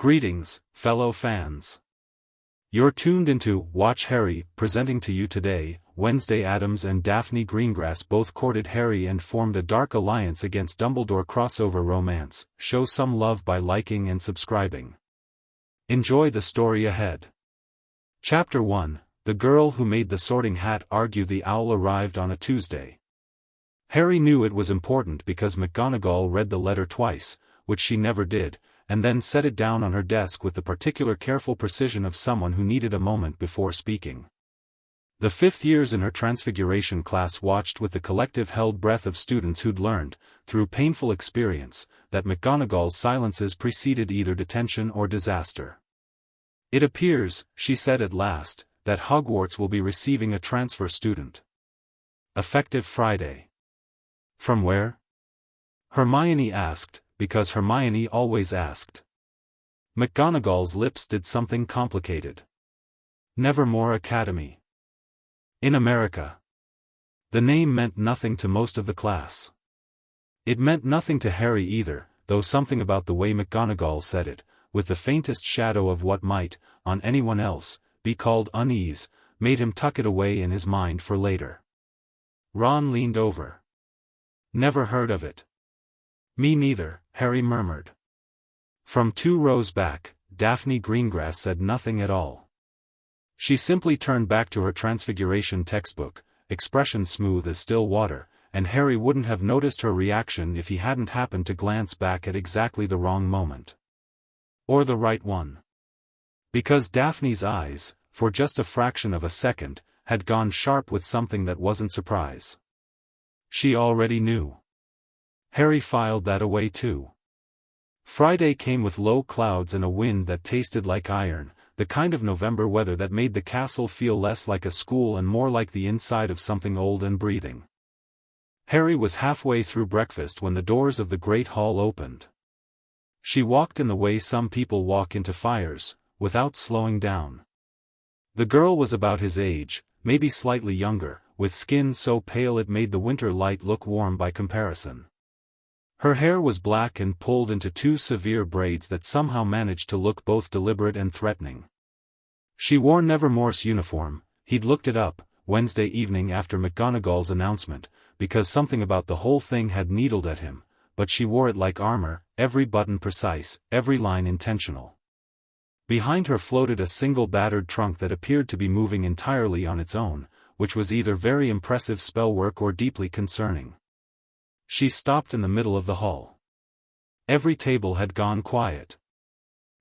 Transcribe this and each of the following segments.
Greetings, fellow fans. You're tuned into Watch Harry, presenting to you today. Wednesday Addams and Daphne Greengrass both courted Harry and formed a dark alliance against Dumbledore crossover romance. Show some love by liking and subscribing. Enjoy the story ahead. Chapter 1, The Girl Who Made the Sorting Hat. Argue the Owl arrived on a Tuesday. Harry knew it was important because McGonagall read the letter twice, which she never did, and then set it down on her desk with the particular careful precision of someone who needed a moment before speaking. The fifth years in her Transfiguration class watched with the collective held breath of students who'd learned, through painful experience, that McGonagall's silences preceded either detention or disaster. It appears, she said at last, that Hogwarts will be receiving a transfer student. Effective Friday. From where? Hermione asked, because Hermione always asked. McGonagall's lips did something complicated. Nevermore Academy. In America. The name meant nothing to most of the class. It meant nothing to Harry either, though something about the way McGonagall said it, with the faintest shadow of what might, on anyone else, be called unease, made him tuck it away in his mind for later. Ron leaned over. Never heard of it. Me neither, Harry murmured. From 2 rows back, Daphne Greengrass said nothing at all. She simply turned back to her Transfiguration textbook, expression smooth as still water, and Harry wouldn't have noticed her reaction if he hadn't happened to glance back at exactly the wrong moment. Or the right one. Because Daphne's eyes, for just a fraction of a second, had gone sharp with something that wasn't surprise. She already knew. Harry filed that away too. Friday came with low clouds and a wind that tasted like iron, the kind of November weather that made the castle feel less like a school and more like the inside of something old and breathing. Harry was halfway through breakfast when the doors of the great hall opened. She walked in the way some people walk into fires, without slowing down. The girl was about his age, maybe slightly younger, with skin so pale it made the winter light look warm by comparison. Her hair was black and pulled into 2 severe braids that somehow managed to look both deliberate and threatening. She wore Nevermore's uniform. He'd looked it up, Wednesday evening after McGonagall's announcement, because something about the whole thing had needled at him, but she wore it like armor, every button precise, every line intentional. Behind her floated a single battered trunk that appeared to be moving entirely on its own, which was either very impressive spellwork or deeply concerning. She stopped in the middle of the hall. Every table had gone quiet.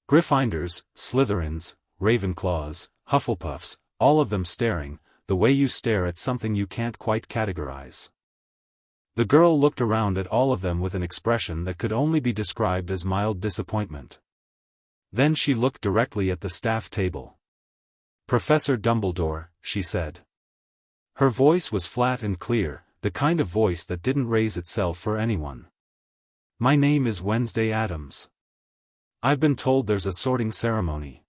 Gryffindors, Slytherins, Ravenclaws, Hufflepuffs, all of them staring, the way you stare at something you can't quite categorize. The girl looked around at all of them with an expression that could only be described as mild disappointment. Then she looked directly at the staff table. Professor Dumbledore, she said. Her voice was flat and clear, the kind of voice that didn't raise itself for anyone. My name is Wednesday Addams. I've been told there's a sorting ceremony.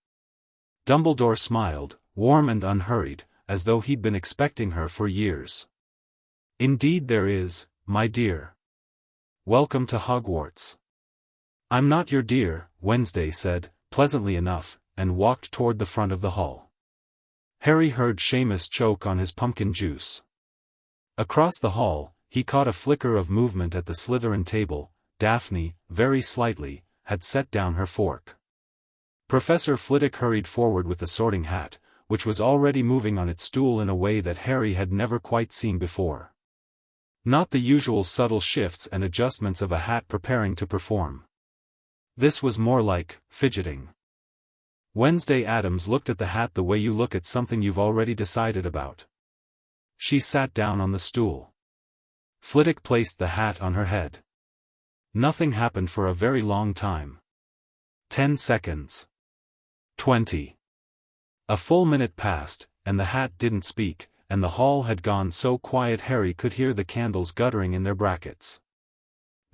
Dumbledore smiled, warm and unhurried, as though he'd been expecting her for years. Indeed there is, my dear. Welcome to Hogwarts. I'm not your dear, Wednesday said, pleasantly enough, and walked toward the front of the hall. Harry heard Seamus choke on his pumpkin juice. Across the hall, he caught a flicker of movement at the Slytherin table. Daphne, very slightly, had set down her fork. Professor Flitwick hurried forward with the sorting hat, which was already moving on its stool in a way that Harry had never quite seen before. Not the usual subtle shifts and adjustments of a hat preparing to perform. This was more like fidgeting. Wednesday Addams looked at the hat the way you look at something you've already decided about. She sat down on the stool. Flitwick placed the hat on her head. Nothing happened for a very long time. 10 seconds. 20. A full minute passed, and the hat didn't speak, and the hall had gone so quiet Harry could hear the candles guttering in their brackets.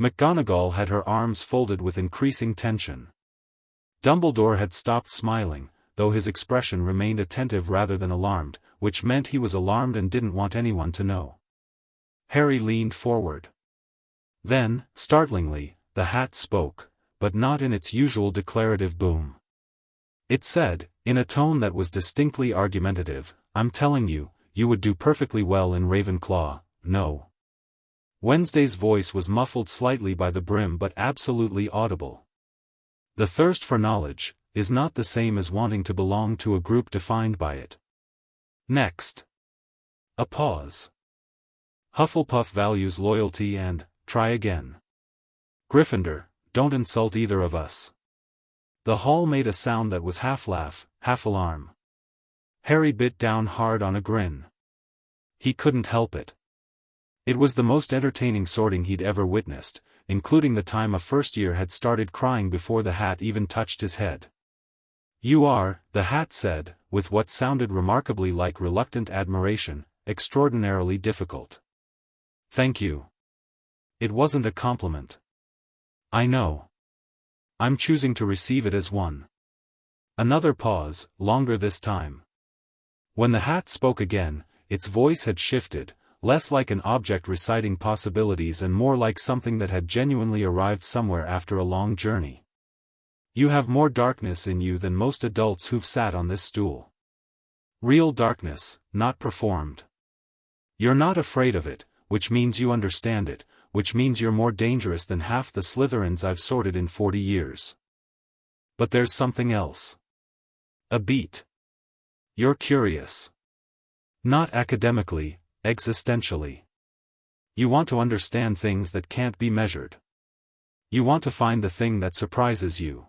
McGonagall had her arms folded with increasing tension. Dumbledore had stopped smiling, though his expression remained attentive rather than alarmed, which meant he was alarmed and didn't want anyone to know. Harry leaned forward. Then, startlingly, the hat spoke, but not in its usual declarative boom. It said, in a tone that was distinctly argumentative, "I'm telling you, you would do perfectly well in Ravenclaw, no." Wednesday's voice was muffled slightly by the brim but absolutely audible. The thirst for knowledge is not the same as wanting to belong to a group defined by it. Next. A pause. Hufflepuff values loyalty and, try again. Gryffindor, don't insult either of us. The hall made a sound that was half laugh, half alarm. Harry bit down hard on a grin. He couldn't help it. It was the most entertaining sorting he'd ever witnessed, including the time a first year had started crying before the hat even touched his head. "You are," the hat said, with what sounded remarkably like reluctant admiration, "extraordinarily difficult." "Thank you." It wasn't a compliment. "I know. I'm choosing to receive it as one." Another pause, longer this time. When the hat spoke again, its voice had shifted, less like an object reciting possibilities and more like something that had genuinely arrived somewhere after a long journey. "You have more darkness in you than most adults who've sat on this stool. Real darkness, not performed. You're not afraid of it, which means you understand it, which means you're more dangerous than half the Slytherins I've sorted in 40 years. But there's something else. A beat. You're curious. Not academically, existentially. You want to understand things that can't be measured. You want to find the thing that surprises you."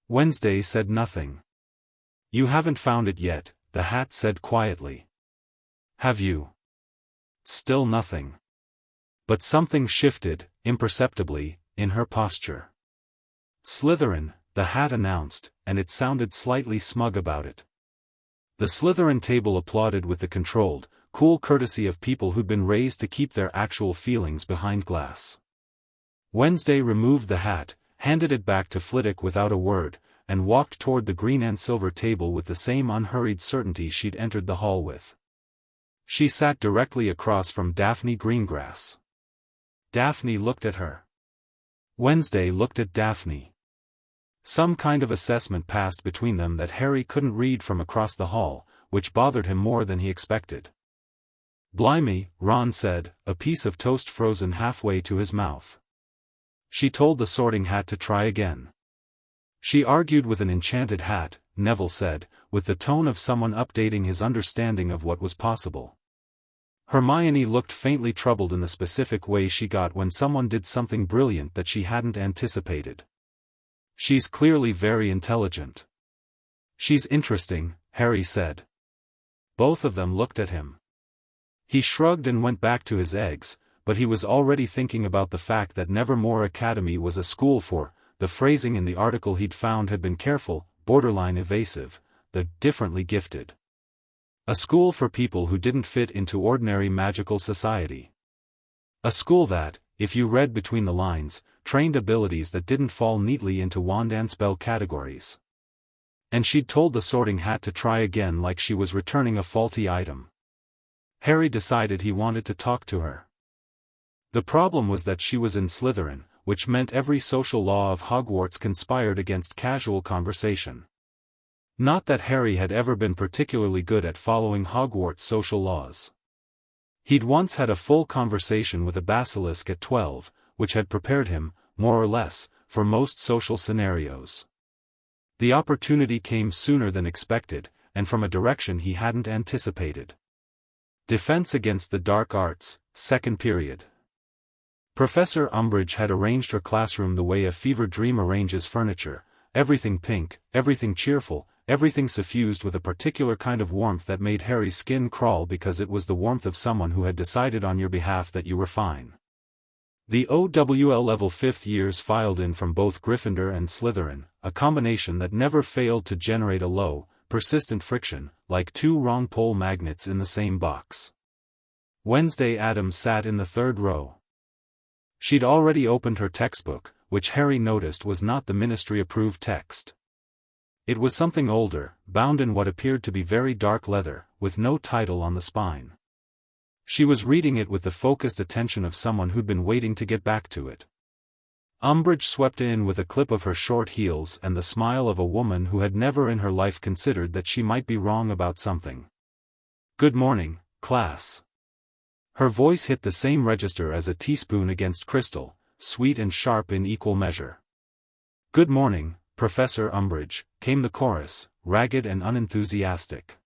Wednesday said nothing. "You haven't found it yet," the hat said quietly. "Have you?" Still nothing. But something shifted, imperceptibly, in her posture. "Slytherin," the hat announced, and it sounded slightly smug about it. The Slytherin table applauded with the controlled, cool courtesy of people who'd been raised to keep their actual feelings behind glass. Wednesday removed the hat, handed it back to Flitwick without a word, and walked toward the green and silver table with the same unhurried certainty she'd entered the hall with. She sat directly across from Daphne Greengrass. Daphne looked at her. Wednesday looked at Daphne. Some kind of assessment passed between them that Harry couldn't read from across the hall, which bothered him more than he expected. "Blimey," Ron said, a piece of toast frozen halfway to his mouth. "She told the sorting hat to try again." "She argued with an enchanted hat," Neville said, with the tone of someone updating his understanding of what was possible. Hermione looked faintly troubled in the specific way she got when someone did something brilliant that she hadn't anticipated. "She's clearly very intelligent." "She's interesting," Harry said. Both of them looked at him. He shrugged and went back to his eggs, but he was already thinking about the fact that Nevermore Academy was a school for, the phrasing in the article he'd found had been careful, borderline evasive, the differently gifted. A school for people who didn't fit into ordinary magical society. A school that, if you read between the lines, trained abilities that didn't fall neatly into wand and spell categories. And she'd told the sorting hat to try again like she was returning a faulty item. Harry decided he wanted to talk to her. The problem was that she was in Slytherin, which meant every social law of Hogwarts conspired against casual conversation. Not that Harry had ever been particularly good at following Hogwarts social laws. He'd once had a full conversation with a basilisk at 12, which had prepared him, more or less, for most social scenarios. The opportunity came sooner than expected, and from a direction he hadn't anticipated. Defense against the Dark Arts, second period. Professor Umbridge had arranged her classroom the way a fever dream arranges furniture, everything pink, everything cheerful, everything suffused with a particular kind of warmth that made Harry's skin crawl because it was the warmth of someone who had decided on your behalf that you were fine. The OWL level 5th years filed in from both Gryffindor and Slytherin, a combination that never failed to generate a low, persistent friction, like two wrong pole magnets in the same box. Wednesday Addams sat in the third row. She'd already opened her textbook, which Harry noticed was not the ministry-approved text. It was something older, bound in what appeared to be very dark leather, with no title on the spine. She was reading it with the focused attention of someone who'd been waiting to get back to it. Umbridge swept in with a clip of her short heels and the smile of a woman who had never in her life considered that she might be wrong about something. "Good morning, class." Her voice hit the same register as a teaspoon against crystal, sweet and sharp in equal measure. "Good morning, Professor Umbridge," came the chorus, ragged and unenthusiastic.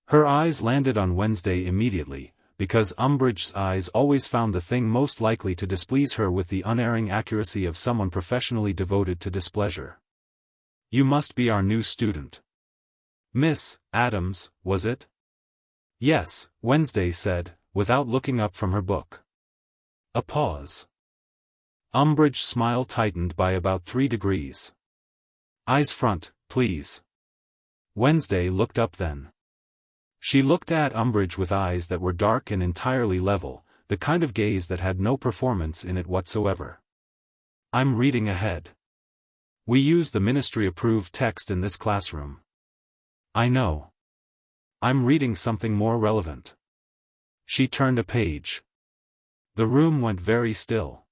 Her eyes landed on Wednesday immediately, because Umbridge's eyes always found the thing most likely to displease her with the unerring accuracy of someone professionally devoted to displeasure. "You must be our new student. Miss Addams, was it?" "Yes," Wednesday said, without looking up from her book. A pause. Umbridge's smile tightened by about 3 degrees. "Eyes front, please." Wednesday looked up then. She looked at Umbridge with eyes that were dark and entirely level, the kind of gaze that had no performance in it whatsoever. "I'm reading ahead. We use the ministry-approved text in this classroom." "I know. I'm reading something more relevant." She turned a page. The room went very still.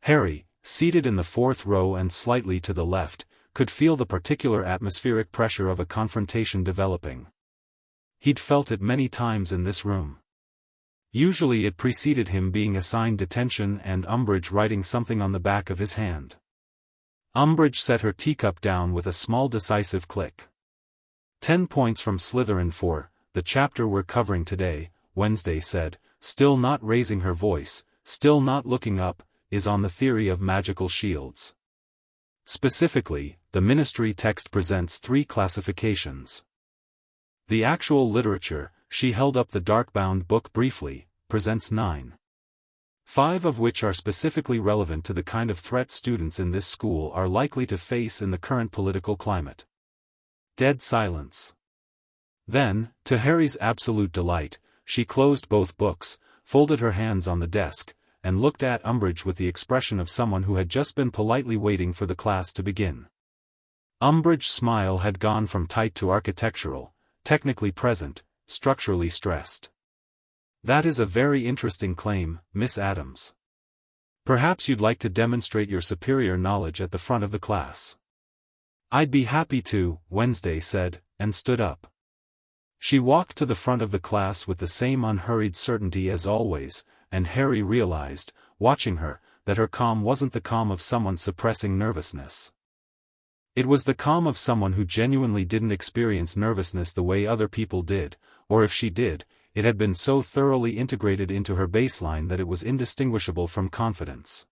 Harry, seated in the 4th row and slightly to the left, could feel the particular atmospheric pressure of a confrontation developing. He'd felt it many times in this room. Usually it preceded him being assigned detention and Umbridge writing something on the back of his hand. Umbridge set her teacup down with a small decisive click. 10 points from Slytherin for the chapter we're covering today, Wednesday said, still not raising her voice, still not looking up, is on the theory of magical shields. Specifically, the ministry text presents 3 classifications. The actual literature, she held up the dark-bound book briefly, presents 9. 5 of which are specifically relevant to the kind of threat students in this school are likely to face in the current political climate. Dead silence. Then, to Harry's absolute delight, she closed both books, folded her hands on the desk, and looked at Umbridge with the expression of someone who had just been politely waiting for the class to begin. Umbridge's smile had gone from tight to architectural, technically present, structurally stressed. "That is a very interesting claim, Miss Addams. Perhaps you'd like to demonstrate your superior knowledge at the front of the class." "I'd be happy to," Wednesday said, and stood up. She walked to the front of the class with the same unhurried certainty as always, and Harry realized, watching her, that her calm wasn't the calm of someone suppressing nervousness. It was the calm of someone who genuinely didn't experience nervousness the way other people did, or if she did, it had been so thoroughly integrated into her baseline that it was indistinguishable from confidence.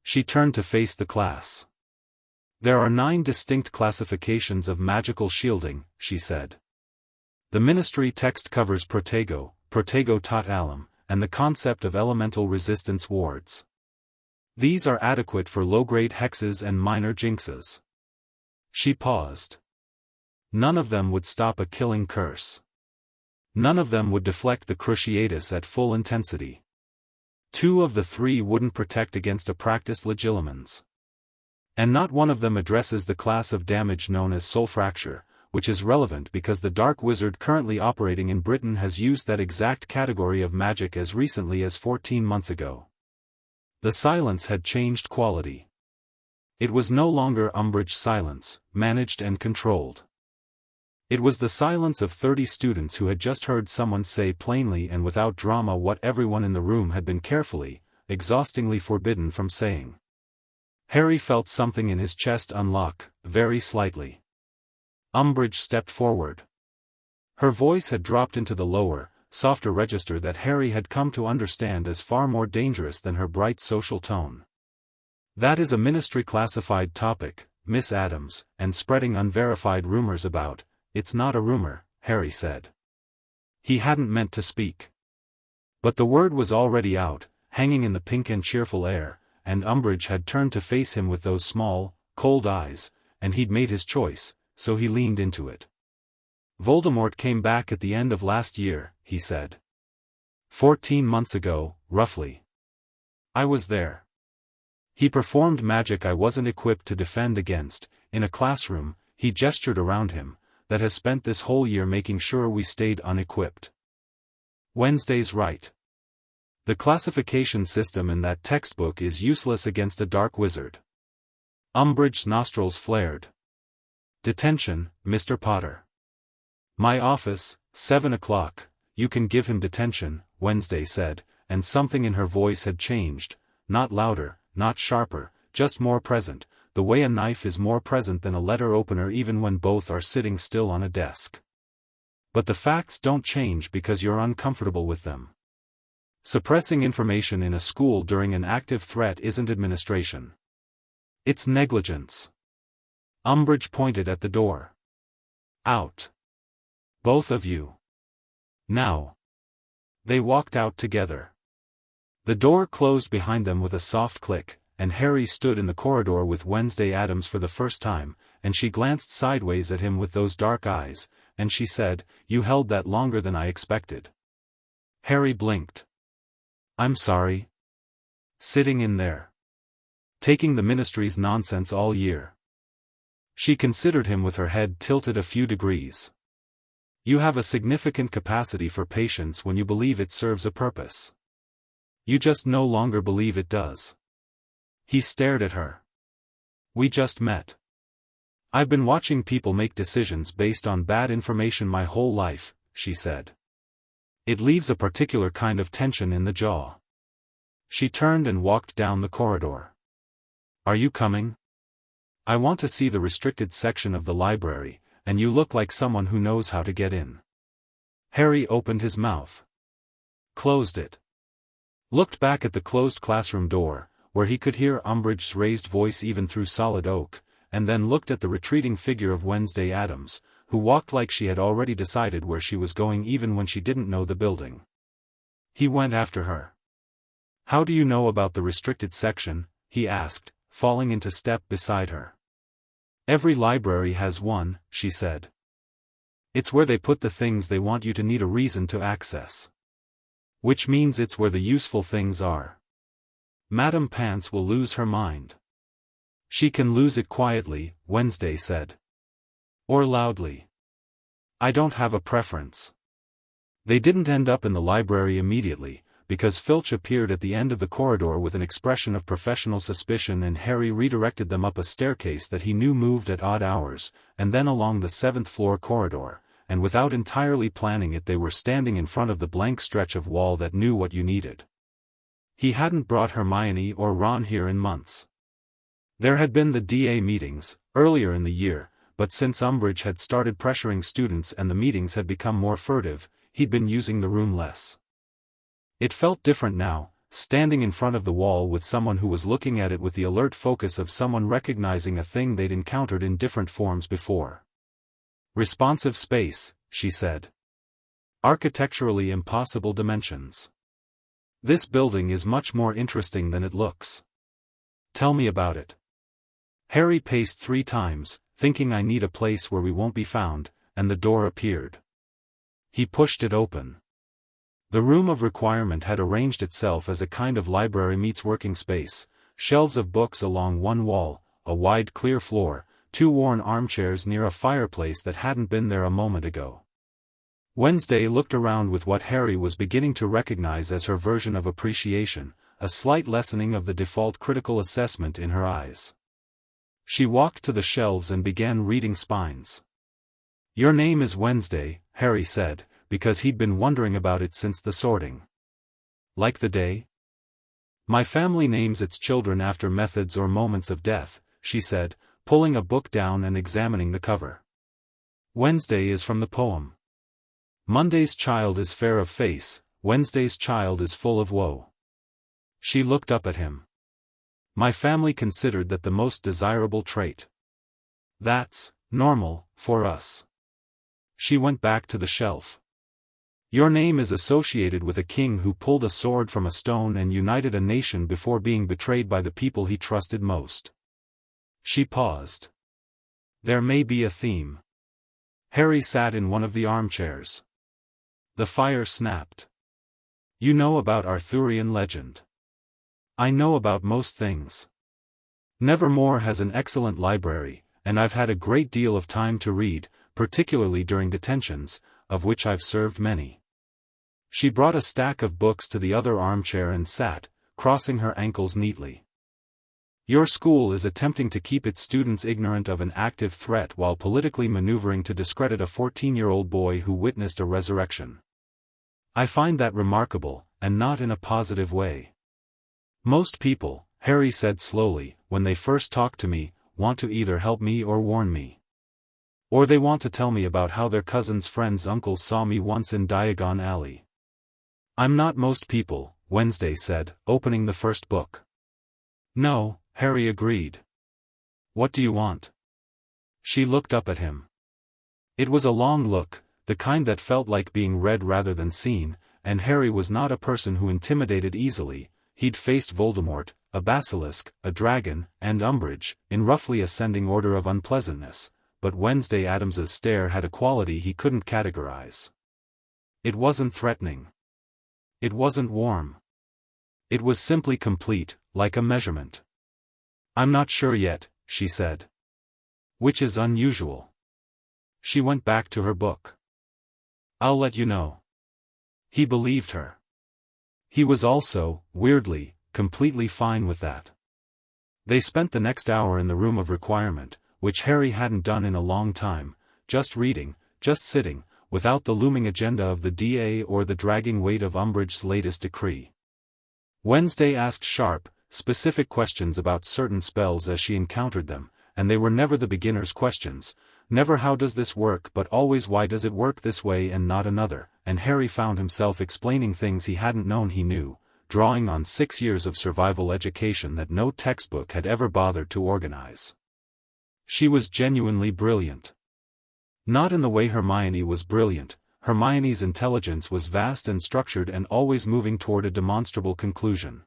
She turned to face the class. "There are 9 distinct classifications of magical shielding," she said. "The ministry text covers Protego tot alum, and the concept of elemental resistance wards. These are adequate for low-grade hexes and minor jinxes." She paused. "None of them would stop a killing curse. None of them would deflect the Cruciatus at full intensity. 2 of the 3 wouldn't protect against a practiced Legilimens. And not one of them addresses the class of damage known as soul fracture, which is relevant because the dark wizard currently operating in Britain has used that exact category of magic as recently as 14 months ago." The silence had changed quality. It was no longer Umbridge's silence, managed and controlled. It was the silence of 30 students who had just heard someone say plainly and without drama what everyone in the room had been carefully, exhaustingly forbidden from saying. Harry felt something in his chest unlock, very slightly. Umbridge stepped forward. Her voice had dropped into the lower, softer register that Harry had come to understand as far more dangerous than her bright social tone. "That is a ministry-classified topic, Miss Addams, and spreading unverified rumors about, it's not a rumor," Harry said. He hadn't meant to speak. But the word was already out, hanging in the pink and cheerful air, and Umbridge had turned to face him with those small, cold eyes, and he'd made his choice, so he leaned into it. "Voldemort came back at the end of last year," he said. 14 months ago, roughly. I was there. He performed magic I wasn't equipped to defend against, in a classroom," he gestured around him, "that has spent this whole year making sure we stayed unequipped." Wednesday's right. The classification system in that textbook is useless against a dark wizard. Umbridge's nostrils flared. Detention, Mr. Potter. My office, 7 o'clock, you can give him detention, Wednesday said, and something in her voice had changed, not louder, not sharper, just more present, the way a knife is more present than a letter opener even when both are sitting still on a desk. But the facts don't change because you're uncomfortable with them. Suppressing information in a school during an active threat isn't administration. It's negligence. Umbridge pointed at the door. Out. Both of you. Now. They walked out together. The door closed behind them with a soft click, and Harry stood in the corridor with Wednesday Addams for the first time, and she glanced sideways at him with those dark eyes, and she said, "You held that longer than I expected." Harry blinked. "I'm sorry. Sitting in there. Taking the ministry's nonsense all year." She considered him with her head tilted a few degrees. "You have a significant capacity for patience when you believe it serves a purpose. You just no longer believe it does." He stared at her. "We just met. I've been watching people make decisions based on bad information my whole life," she said. "It leaves a particular kind of tension in the jaw." She turned and walked down the corridor. "Are you coming? I want to see the restricted section of the library, and you look like someone who knows how to get in." Harry opened his mouth. Closed it. Looked back at the closed classroom door, where he could hear Umbridge's raised voice even through solid oak, and then looked at the retreating figure of Wednesday Addams, who walked like she had already decided where she was going even when she didn't know the building. He went after her. "How do you know about the restricted section?" he asked, falling into step beside her. "Every library has one," she said. "It's where they put the things they want you to need a reason to access. Which means it's where the useful things are. Madame Pants will lose her mind." "She can lose it quietly," Wednesday said. "Or loudly. I don't have a preference." They didn't end up in the library immediately, because Filch appeared at the end of the corridor with an expression of professional suspicion, and Harry redirected them up a staircase that he knew moved at odd hours, and then along the 7th-floor corridor, and without entirely planning it they were standing in front of the blank stretch of wall that knew what you needed. He hadn't brought Hermione or Ron here in months. There had been the DA meetings, earlier in the year, but since Umbridge had started pressuring students and the meetings had become more furtive, he'd been using the room less. It felt different now, standing in front of the wall with someone who was looking at it with the alert focus of someone recognizing a thing they'd encountered in different forms before. "Responsive space," she said. "Architecturally impossible dimensions. This building is much more interesting than it looks. Tell me about it." Harry paced 3 times, thinking, "I need a place where we won't be found," and the door appeared. He pushed it open. The room of requirement had arranged itself as a kind of library meets working space, shelves of books along one wall, a wide clear floor, 2 worn armchairs near a fireplace that hadn't been there a moment ago. Wednesday looked around with what Harry was beginning to recognize as her version of appreciation, a slight lessening of the default critical assessment in her eyes. She walked to the shelves and began reading spines. "Your name is Wednesday," Harry said, because he'd been wondering about it since the sorting. "Like the day?" "My family names its children after methods or moments of death," she said, pulling a book down and examining the cover. "Wednesday is from the poem. Monday's child is fair of face, Wednesday's child is full of woe." She looked up at him. "My family considered that the most desirable trait. That's normal for us." She went back to the shelf. "Your name is associated with a king who pulled a sword from a stone and united a nation before being betrayed by the people he trusted most." She paused. "There may be a theme." Harry sat in one of the armchairs. The fire snapped. "You know about Arthurian legend." "I know about most things. Nevermore has an excellent library, and I've had a great deal of time to read, particularly during detentions, of which I've served many." She brought a stack of books to the other armchair and sat, crossing her ankles neatly. Your school is attempting to keep its students ignorant of an active threat while politically maneuvering to discredit a 14-year-old boy who witnessed a resurrection. I find that remarkable, and not in a positive way. Most people, Harry said slowly, when they first talk to me, want to either help me or warn me. Or they want to tell me about how their cousin's friend's uncle saw me once in Diagon Alley. I'm not most people, Wednesday said, opening the first book. No, Harry agreed. What do you want? She looked up at him. It was a long look, the kind that felt like being read rather than seen, and Harry was not a person who intimidated easily. He'd faced Voldemort, a basilisk, a dragon, and Umbridge, in roughly ascending order of unpleasantness, but Wednesday Addams's stare had a quality he couldn't categorize. It wasn't threatening. It wasn't warm. It was simply complete, like a measurement. I'm not sure yet, she said. Which is unusual. She went back to her book. I'll let you know. He believed her. He was also, weirdly, completely fine with that. They spent the next hour in the room of requirement, which Harry hadn't done in a long time, just reading, just sitting, without the looming agenda of the DA or the dragging weight of Umbridge's latest decree. Wednesday asked sharp, specific questions about certain spells as she encountered them, and they were never the beginner's questions, never how does this work but always why does it work this way and not another, and Harry found himself explaining things he hadn't known he knew, drawing on 6 years of survival education that no textbook had ever bothered to organize. She was genuinely brilliant. Not in the way Hermione was brilliant. Hermione's intelligence was vast and structured and always moving toward a demonstrable conclusion.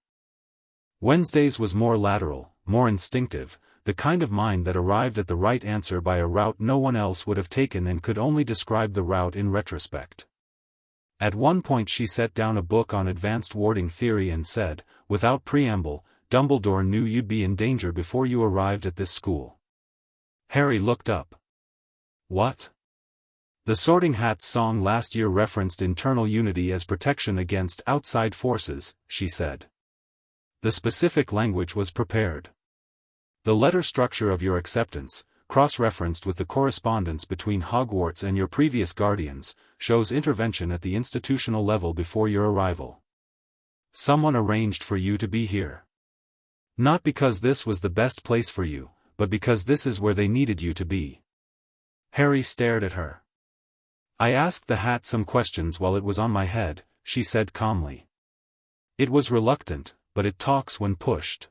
Wednesday's was more lateral, more instinctive, the kind of mind that arrived at the right answer by a route no one else would have taken and could only describe the route in retrospect. At one point she set down a book on advanced warding theory and said, without preamble, Dumbledore knew you'd be in danger before you arrived at this school. Harry looked up. What? The Sorting Hat's song last year referenced internal unity as protection against outside forces, she said. The specific language was prepared. The letter structure of your acceptance, cross-referenced with the correspondence between Hogwarts and your previous guardians, shows intervention at the institutional level before your arrival. Someone arranged for you to be here. Not because this was the best place for you, but because this is where they needed you to be. Harry stared at her. I asked the hat some questions while it was on my head, she said calmly. It was reluctant, but it talks when pushed.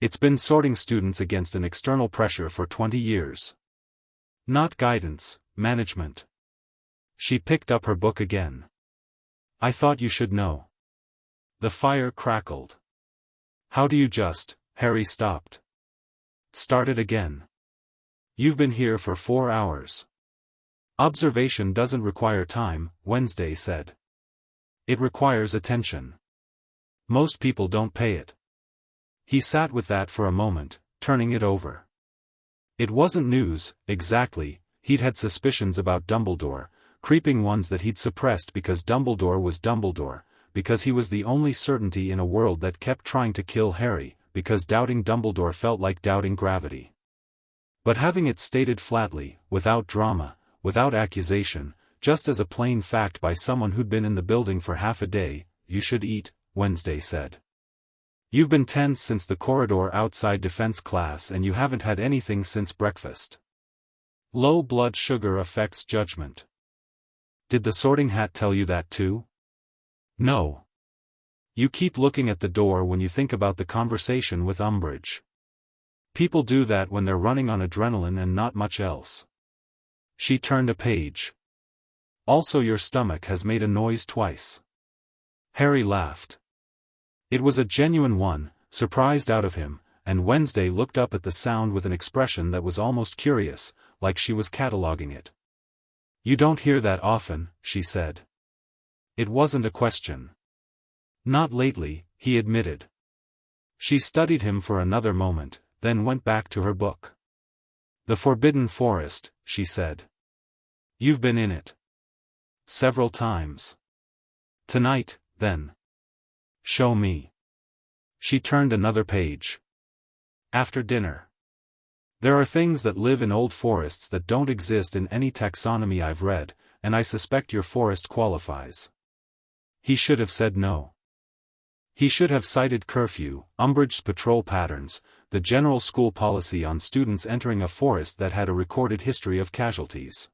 It's been sorting students against an external pressure for 20 years. Not guidance, management. She picked up her book again. I thought you should know. The fire crackled. How do you just, Harry stopped. Started again. You've been here for 4 hours. Observation doesn't require time, Wednesday said. It requires attention. Most people don't pay it. He sat with that for a moment, turning it over. It wasn't news, exactly. He'd had suspicions about Dumbledore, creeping ones that he'd suppressed because Dumbledore was Dumbledore, because he was the only certainty in a world that kept trying to kill Harry, because doubting Dumbledore felt like doubting gravity. But having it stated flatly, without drama, without accusation, just as a plain fact by someone who'd been in the building for half a day, you should eat, Wednesday said. You've been tense since the corridor outside defense class and you haven't had anything since breakfast. Low blood sugar affects judgment. Did the Sorting Hat tell you that too? No. You keep looking at the door when you think about the conversation with Umbridge. People do that when they're running on adrenaline and not much else. She turned a page. Also your stomach has made a noise twice. Harry laughed. It was a genuine one, surprised out of him, and Wednesday looked up at the sound with an expression that was almost curious, like she was cataloging it. You don't hear that often, she said. It wasn't a question. Not lately, he admitted. She studied him for another moment, then went back to her book. The Forbidden Forest, she said. You've been in it. Several times. Tonight, then. Show me. She turned another page. After dinner. There are things that live in old forests that don't exist in any taxonomy I've read, and I suspect your forest qualifies. He should have said no. He should have cited curfew, Umbridge's patrol patterns, the general school policy on students entering a forest that had a recorded history of casualties.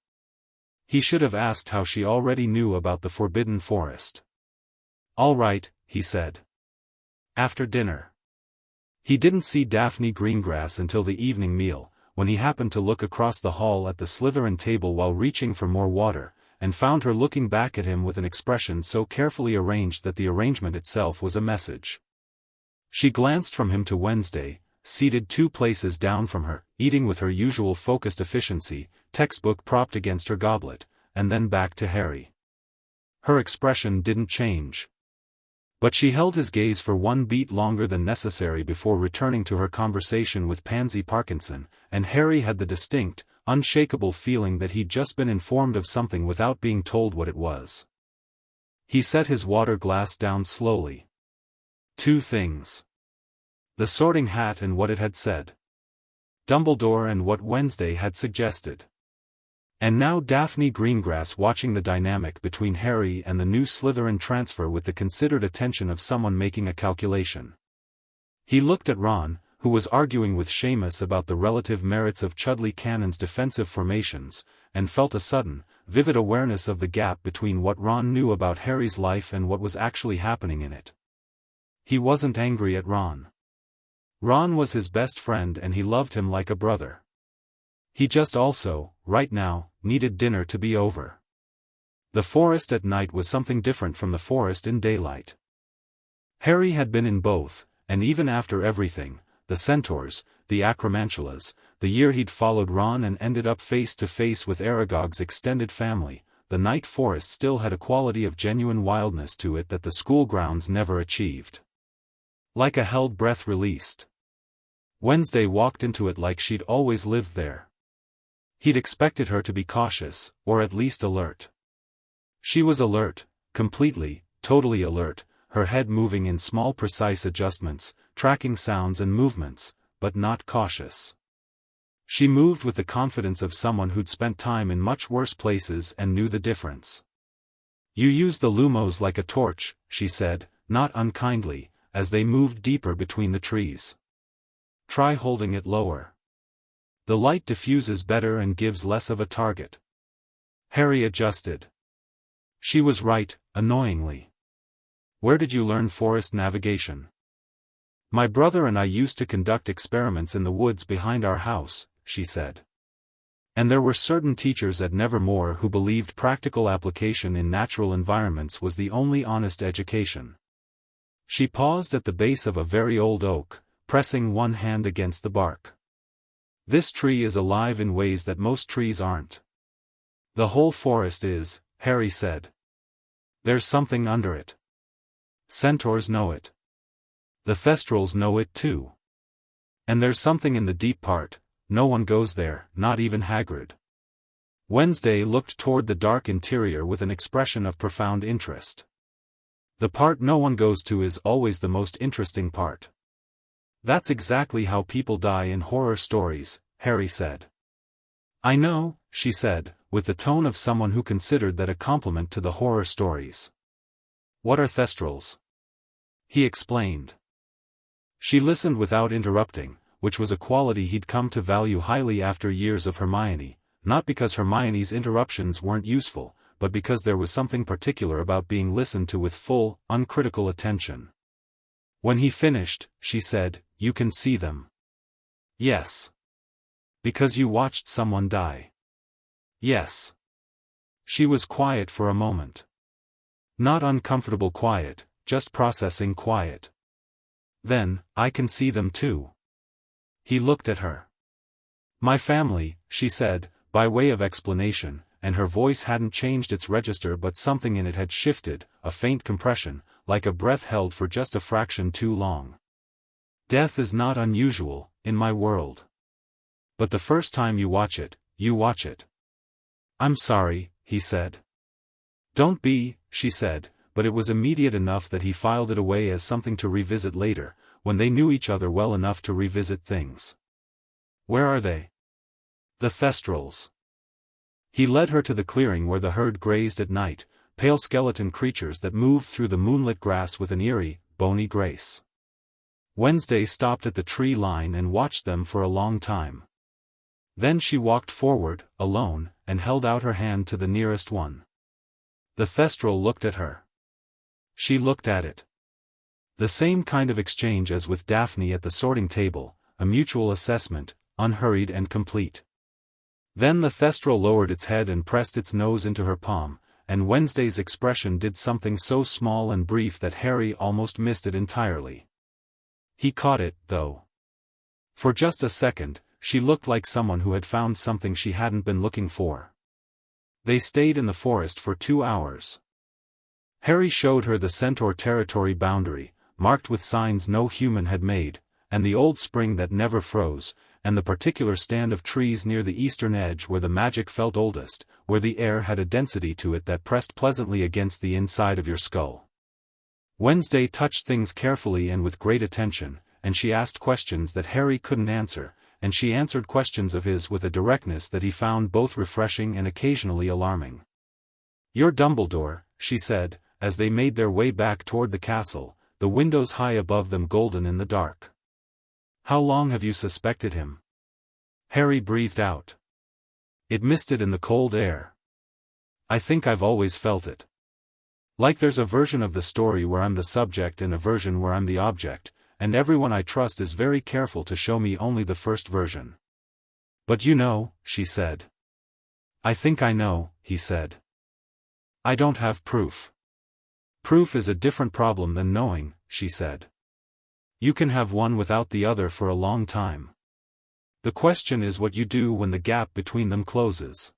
He should have asked how she already knew about the forbidden forest. All right, he said. After dinner. He didn't see Daphne Greengrass until the evening meal, when he happened to look across the hall at the Slytherin table while reaching for more water, and found her looking back at him with an expression so carefully arranged that the arrangement itself was a message. She glanced from him to Wednesday, seated 2 places down from her, eating with her usual focused efficiency, textbook propped against her goblet, and then back to Harry. Her expression didn't change. But she held his gaze for 1 beat longer than necessary before returning to her conversation with Pansy Parkinson, and Harry had the distinct, unshakable feeling that he'd just been informed of something without being told what it was. He set his water glass down slowly. 2 things. The Sorting Hat and what it had said. Dumbledore and what Wednesday had suggested. And now Daphne Greengrass watching the dynamic between Harry and the new Slytherin transfer with the considered attention of someone making a calculation. He looked at Ron, who was arguing with Seamus about the relative merits of Chudley Cannon's defensive formations, and felt a sudden, vivid awareness of the gap between what Ron knew about Harry's life and what was actually happening in it. He wasn't angry at Ron. Ron was his best friend and he loved him like a brother. He just also, right now, needed dinner to be over. The forest at night was something different from the forest in daylight. Harry had been in both, and even after everything, the centaurs, the acromantulas, the year he'd followed Ron and ended up face to face with Aragog's extended family, the night forest still had a quality of genuine wildness to it that the school grounds never achieved. Like a held breath released. Wednesday walked into it like she'd always lived there. He'd expected her to be cautious, or at least alert. She was alert, completely, totally alert, her head moving in small precise adjustments, tracking sounds and movements, but not cautious. She moved with the confidence of someone who'd spent time in much worse places and knew the difference. You use the lumos like a torch, she said, not unkindly, as they moved deeper between the trees. Try holding it lower. The light diffuses better and gives less of a target. Harry adjusted. She was right, annoyingly. Where did you learn forest navigation? My brother and I used to conduct experiments in the woods behind our house, she said. And there were certain teachers at Nevermore who believed practical application in natural environments was the only honest education. She paused at the base of a very old oak, pressing one hand against the bark. This tree is alive in ways that most trees aren't. The whole forest is, Harry said. There's something under it. Centaurs know it. The Thestrals know it too. And there's something in the deep part, no one goes there, not even Hagrid. Wednesday looked toward the dark interior with an expression of profound interest. The part no one goes to is always the most interesting part. That's exactly how people die in horror stories, Harry said. I know, she said, with the tone of someone who considered that a compliment to the horror stories. What are Thestrals? He explained. She listened without interrupting, which was a quality he'd come to value highly after years of Hermione, not because Hermione's interruptions weren't useful, but because there was something particular about being listened to with full, uncritical attention. When he finished, she said, You can see them. Yes. Because you watched someone die. Yes. She was quiet for a moment. Not uncomfortable quiet, just processing quiet. Then, I can see them too. He looked at her. My family, she said, by way of explanation, and her voice hadn't changed its register but something in it had shifted, a faint compression, like a breath held for just a fraction too long. Death is not unusual, in my world. But the first time you watch it, you watch it. I'm sorry, he said. Don't be, she said, but it was immediate enough that he filed it away as something to revisit later, when they knew each other well enough to revisit things. Where are they? The Thestrals. He led her to the clearing where the herd grazed at night, pale skeleton creatures that moved through the moonlit grass with an eerie, bony grace. Wednesday stopped at the tree line and watched them for a long time. Then she walked forward, alone, and held out her hand to the nearest one. The Thestral looked at her. She looked at it. The same kind of exchange as with Daphne at the sorting table, a mutual assessment, unhurried and complete. Then the Thestral lowered its head and pressed its nose into her palm, and Wednesday's expression did something so small and brief that Harry almost missed it entirely. He caught it, though. For just a second, she looked like someone who had found something she hadn't been looking for. They stayed in the forest for 2 hours. Harry showed her the centaur territory boundary, marked with signs no human had made, and the old spring that never froze, and the particular stand of trees near the eastern edge where the magic felt oldest, where the air had a density to it that pressed pleasantly against the inside of your skull. Wednesday touched things carefully and with great attention, and she asked questions that Harry couldn't answer, and she answered questions of his with a directness that he found both refreshing and occasionally alarming. "You're Dumbledore," she said, as they made their way back toward the castle, the windows high above them golden in the dark. "How long have you suspected him?" Harry breathed out. It misted in the cold air. "I think I've always felt it. Like there's a version of the story where I'm the subject and a version where I'm the object, and everyone I trust is very careful to show me only the first version." "But you know," she said. "I think I know," he said. "I don't have proof." "Proof is a different problem than knowing," she said. "You can have one without the other for a long time. The question is what you do when the gap between them closes."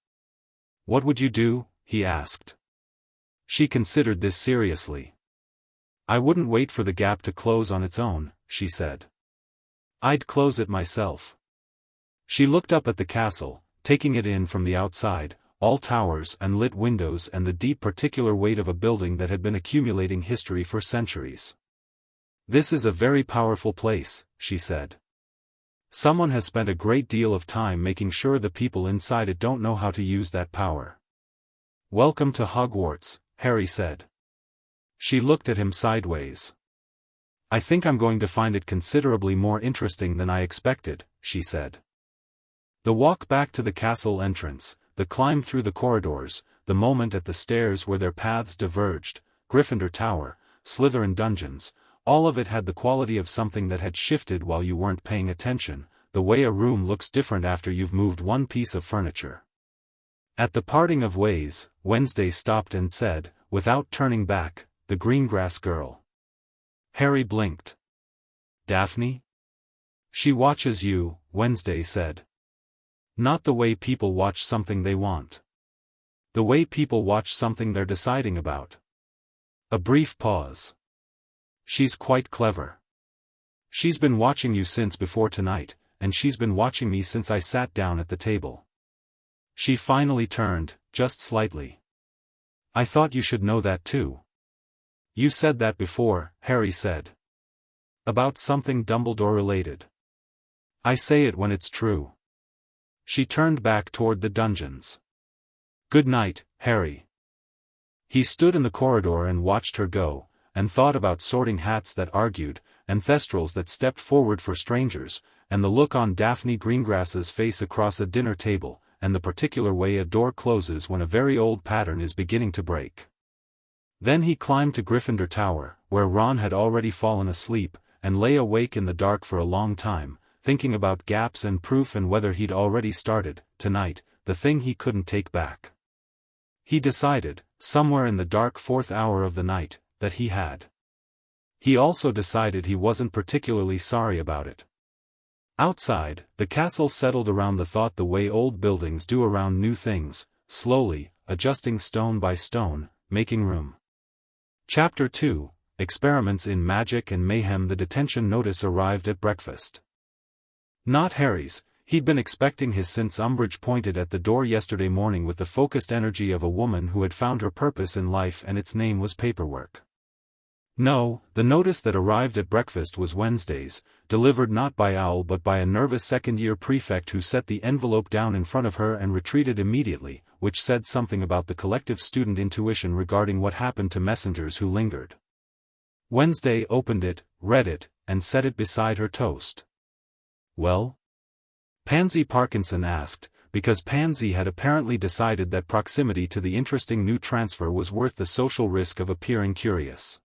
"What would you do?" he asked. She considered this seriously. "I wouldn't wait for the gap to close on its own," she said. "I'd close it myself." She looked up at the castle, taking it in from the outside, all towers and lit windows and the deep particular weight of a building that had been accumulating history for centuries. "This is a very powerful place," she said. "Someone has spent a great deal of time making sure the people inside it don't know how to use that power." "Welcome to Hogwarts," Harry said. She looked at him sideways. "I think I'm going to find it considerably more interesting than I expected," she said. The walk back to the castle entrance, the climb through the corridors, the moment at the stairs where their paths diverged, Gryffindor Tower, Slytherin dungeons, all of it had the quality of something that had shifted while you weren't paying attention, the way a room looks different after you've moved one piece of furniture. At the parting of ways, Wednesday stopped and said, without turning back, "The Greengrass girl." Harry blinked. "Daphne?" "She watches you," Wednesday said. "Not the way people watch something they want. The way people watch something they're deciding about." A brief pause. "She's quite clever. She's been watching you since before tonight, and she's been watching me since I sat down at the table." She finally turned, just slightly. "I thought you should know that too." "You said that before," Harry said. "About something Dumbledore related. I say it when it's true." She turned back toward the dungeons. "Good night, Harry." He stood in the corridor and watched her go, and thought about sorting hats that argued, and Thestrals that stepped forward for strangers, and the look on Daphne Greengrass's face across a dinner table, and the particular way a door closes when a very old pattern is beginning to break. Then he climbed to Gryffindor Tower, where Ron had already fallen asleep, and lay awake in the dark for a long time, thinking about gaps and proof and whether he'd already started, tonight, the thing he couldn't take back. He decided, somewhere in the dark 4th hour of the night, that he had. He also decided he wasn't particularly sorry about it. Outside, the castle settled around the thought the way old buildings do around new things, slowly, adjusting stone by stone, making room. Chapter 2, Experiments in Magic and Mayhem. The detention notice arrived at breakfast. Not Harry's, He'd been expecting his since Umbridge pointed at the door yesterday morning with the focused energy of a woman who had found her purpose in life, and its name was paperwork. No, the notice that arrived at breakfast was Wednesday's, delivered not by Owl but by a nervous second-year prefect who set the envelope down in front of her and retreated immediately, which said something about the collective student intuition regarding what happened to messengers who lingered. Wednesday opened it, read it, and set it beside her toast. Well? Pansy Parkinson asked, because Pansy had apparently decided that proximity to the interesting new transfer was worth the social risk of appearing curious.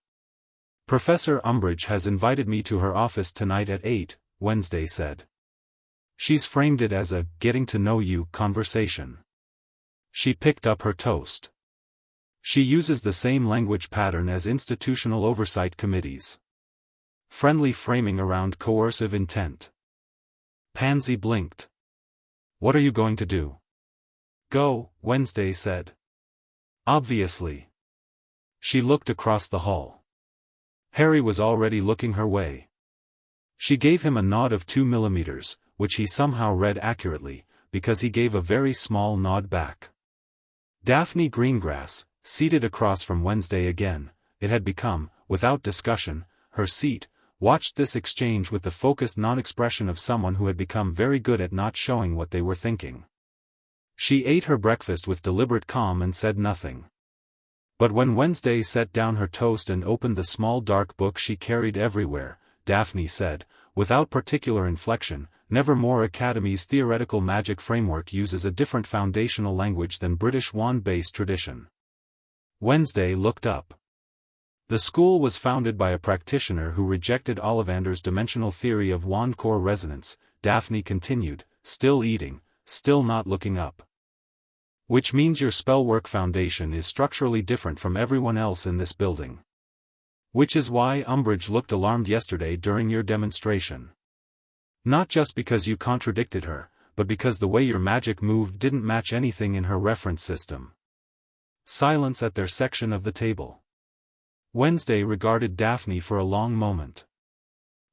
Professor Umbridge has invited me to her office tonight at 8, Wednesday said. She's framed it as a getting-to-know-you conversation. She picked up her toast. She uses the same language pattern as institutional oversight committees. Friendly framing around coercive intent. Pansy blinked. What are you going to do? Go, Wednesday said. Obviously. She looked across the hall. Harry was already looking her way. She gave him a nod of 2 millimeters, which he somehow read accurately, because he gave a very small nod back. Daphne Greengrass, seated across from Wednesday again, it had become, without discussion, her seat, watched this exchange with the focused non-expression of someone who had become very good at not showing what they were thinking. She ate her breakfast with deliberate calm and said nothing. But when Wednesday set down her toast and opened the small dark book she carried everywhere, Daphne said, without particular inflection, Nevermore Academy's theoretical magic framework uses a different foundational language than British wand-based tradition. Wednesday looked up. The school was founded by a practitioner who rejected Ollivander's dimensional theory of wand core resonance, Daphne continued, still eating, still not looking up. Which means your spellwork foundation is structurally different from everyone else in this building. Which is why Umbridge looked alarmed yesterday during your demonstration. Not just because you contradicted her, but because the way your magic moved didn't match anything in her reference system. Silence at their section of the table. Wednesday regarded Daphne for a long moment.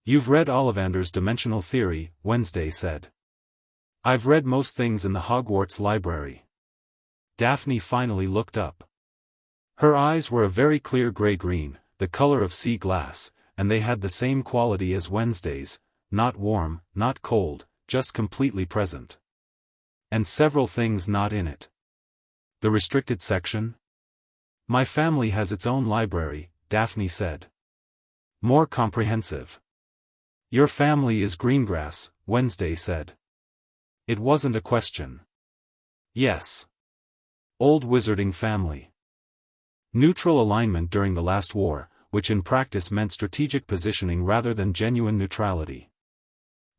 You've read Ollivander's dimensional theory, Wednesday said. I've read most things in the Hogwarts library. Daphne finally looked up. Her eyes were a very clear gray-green, the color of sea glass, and they had the same quality as Wednesday's, not warm, not cold, just completely present. And several things not in it. The restricted section? My family has its own library, Daphne said. More comprehensive. Your family is Greengrass, Wednesday said. It wasn't a question. Yes. Old wizarding family. Neutral alignment during the last war, which in practice meant strategic positioning rather than genuine neutrality.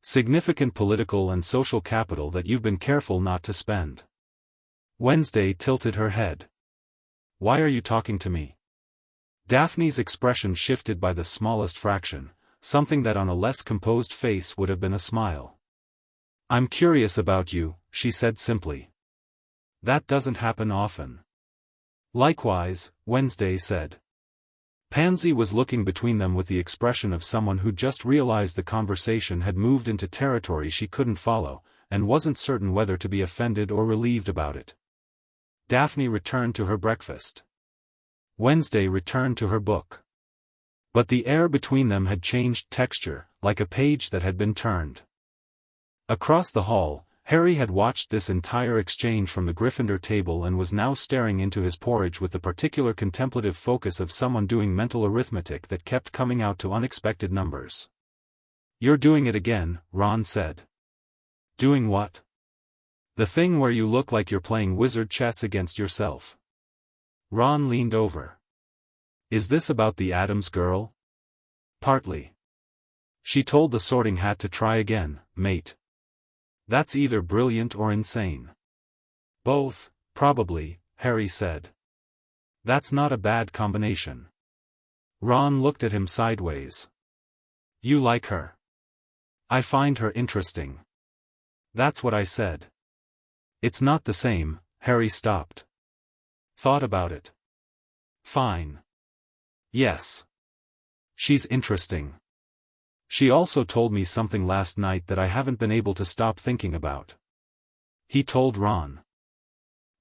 Significant political and social capital that you've been careful not to spend. Wednesday tilted her head. Why are you talking to me? Daphne's expression shifted by the smallest fraction, something that on a less composed face would have been a smile. I'm curious about you, she said simply. That doesn't happen often. Likewise, Wednesday said. Pansy was looking between them with the expression of someone who just realized the conversation had moved into territory she couldn't follow, and wasn't certain whether to be offended or relieved about it. Daphne returned to her breakfast. Wednesday returned to her book. But the air between them had changed texture, like a page that had been turned. Across the hall, Harry had watched this entire exchange from the Gryffindor table and was now staring into his porridge with the particular contemplative focus of someone doing mental arithmetic that kept coming out to unexpected numbers. You're doing it again, Ron said. Doing what? The thing where you look like you're playing wizard chess against yourself. Ron leaned over. Is this about the Addams girl? Partly. She told the Sorting Hat to try again, mate. That's either brilliant or insane. Both, probably, Harry said. That's not a bad combination. Ron looked at him sideways. You like her? I find her interesting. That's what I said. It's not the same, Harry stopped. Thought about it. Fine. Yes. She's interesting. She also told me something last night that I haven't been able to stop thinking about. He told Ron.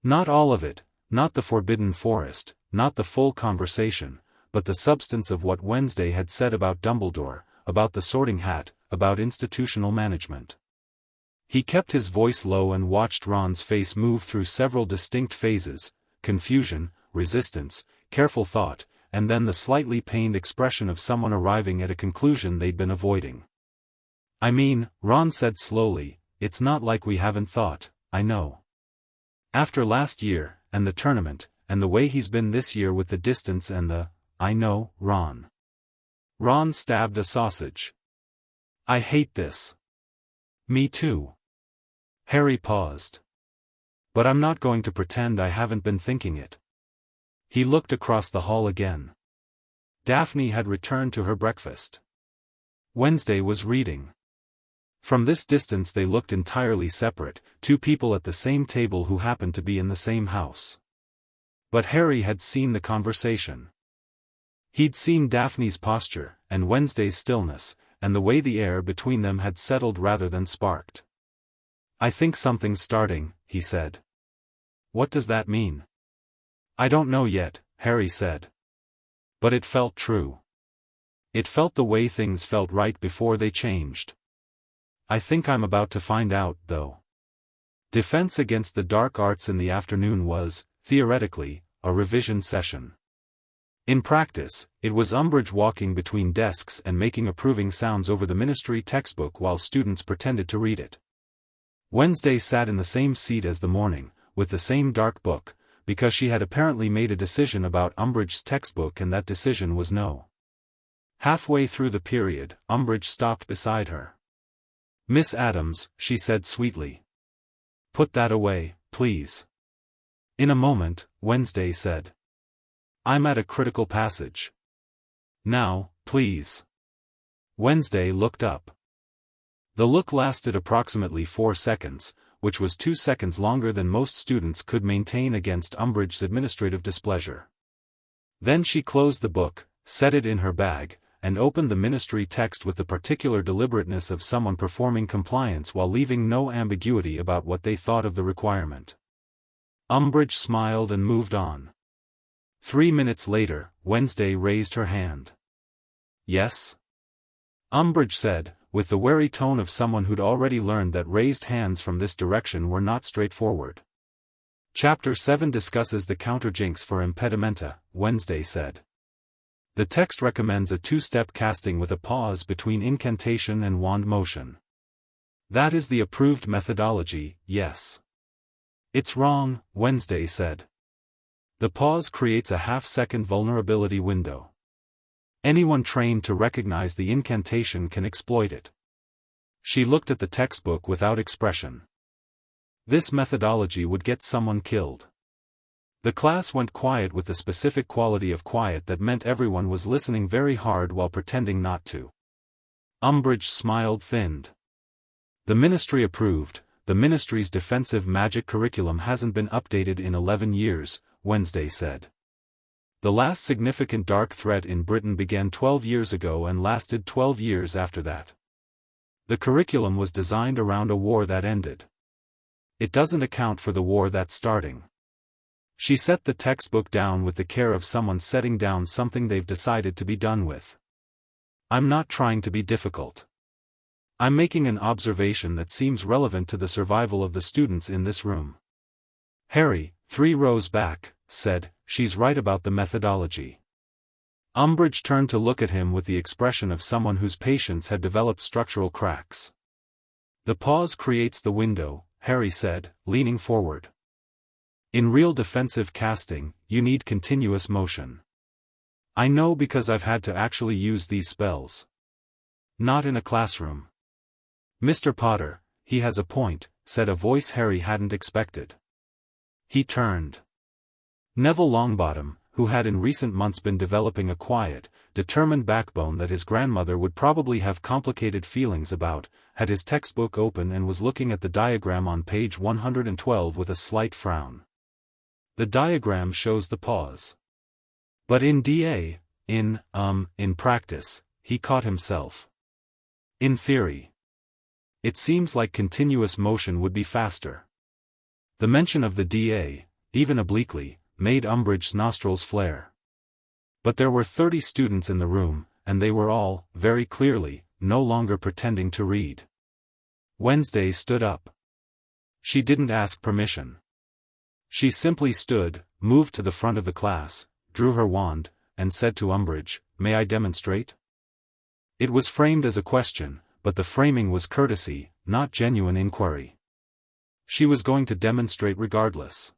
Not all of it, not the Forbidden Forest, not the full conversation, but the substance of what Wednesday had said about Dumbledore, about the Sorting Hat, about institutional management. He kept his voice low and watched Ron's face move through several distinct phases: confusion, resistance, careful thought, and then the slightly pained expression of someone arriving at a conclusion they'd been avoiding. I mean, Ron said slowly, it's not like we haven't thought, I know. After last year, and the tournament, and the way he's been this year with the distance and the, I know, Ron. Ron stabbed a sausage. I hate this. Me too. Harry paused. But I'm not going to pretend I haven't been thinking it. He looked across the hall again. Daphne had returned to her breakfast. Wednesday was reading. From this distance they looked entirely separate, two people at the same table who happened to be in the same house. But Harry had seen the conversation. He'd seen Daphne's posture, and Wednesday's stillness, and the way the air between them had settled rather than sparked. I think something's starting, he said. What does that mean? I don't know yet, Harry said. But it felt true. It felt the way things felt right before they changed. I think I'm about to find out, though. Defense Against the Dark Arts in the afternoon was, theoretically, a revision session. In practice, it was Umbridge walking between desks and making approving sounds over the ministry textbook while students pretended to read it. Wednesday sat in the same seat as the morning, with the same dark book, because she had apparently made a decision about Umbridge's textbook and that decision was no. Halfway through the period, Umbridge stopped beside her. Miss Addams, she said sweetly. Put that away, please. In a moment, Wednesday said. I'm at a critical passage. Now, please. Wednesday looked up. The look lasted approximately 4 seconds, which was 2 seconds longer than most students could maintain against Umbridge's administrative displeasure. Then she closed the book, set it in her bag, and opened the ministry text with the particular deliberateness of someone performing compliance while leaving no ambiguity about what they thought of the requirement. Umbridge smiled and moved on. 3 minutes later, Wednesday raised her hand. Yes? Umbridge said, with the wary tone of someone who'd already learned that raised hands from this direction were not straightforward. Chapter 7 discusses the counterjinx for impedimenta, Wednesday said. The text recommends a 2-step casting with a pause between incantation and wand motion. That is the approved methodology, yes. It's wrong, Wednesday said. The pause creates a half-second vulnerability window. Anyone trained to recognize the incantation can exploit it. She looked at the textbook without expression. This methodology would get someone killed. The class went quiet with the specific quality of quiet that meant everyone was listening very hard while pretending not to. Umbridge smiled thinned. The ministry approved. The ministry's defensive magic curriculum hasn't been updated in 11 years, Wednesday said. The last significant dark threat in Britain began 12 years ago and lasted 12 years after that. The curriculum was designed around a war that ended. It doesn't account for the war that's starting. She set the textbook down with the care of someone setting down something they've decided to be done with. I'm not trying to be difficult. I'm making an observation that seems relevant to the survival of the students in this room. Harry, 3 rows back, said, she's right about the methodology. Umbridge turned to look at him with the expression of someone whose patience had developed structural cracks. The pause creates the window, Harry said, leaning forward. In real defensive casting, you need continuous motion. I know because I've had to actually use these spells. Not in a classroom. Mr. Potter, he has a point, said a voice Harry hadn't expected. He turned. Neville Longbottom, who had in recent months been developing a quiet, determined backbone that his grandmother would probably have complicated feelings about, had his textbook open and was looking at the diagram on page 112 with a slight frown. The diagram shows the pause. But in practice, he caught himself. In theory. It seems like continuous motion would be faster. The mention of the DA, even obliquely, made Umbridge's nostrils flare. But there were 30 students in the room, and they were all, very clearly, no longer pretending to read. Wednesday stood up. She didn't ask permission. She simply stood, moved to the front of the class, drew her wand, and said to Umbridge, "May I demonstrate?" It was framed as a question, but the framing was courtesy, not genuine inquiry. She was going to demonstrate regardless.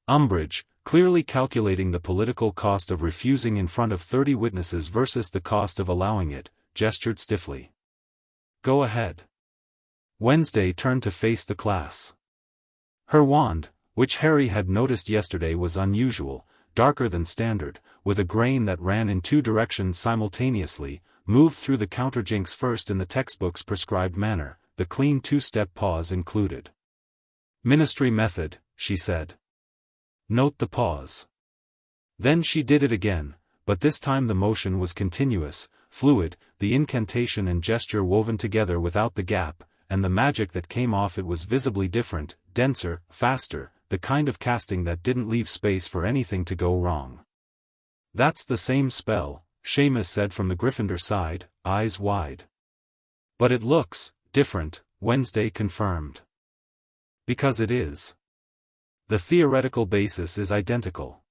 Umbridge, clearly calculating the political cost of refusing in front of 30 witnesses versus the cost of allowing it, gestured stiffly. "Go ahead." Wednesday turned to face the class. Her wand, which Harry had noticed yesterday, was unusual, darker than standard, with a grain that ran in 2 directions simultaneously, moved through the counterjinks first in the textbook's prescribed manner, the clean 2-step pause included. "Ministry method," she said. "Note the pause." Then she did it again, but this time the motion was continuous, fluid, the incantation and gesture woven together without the gap, and the magic that came off it was visibly different, denser, faster, the kind of casting that didn't leave space for anything to go wrong. "That's the same spell," Seamus said from the Gryffindor side, eyes wide. "But it looks different," Wednesday confirmed. "Because it is. The theoretical basis is identical.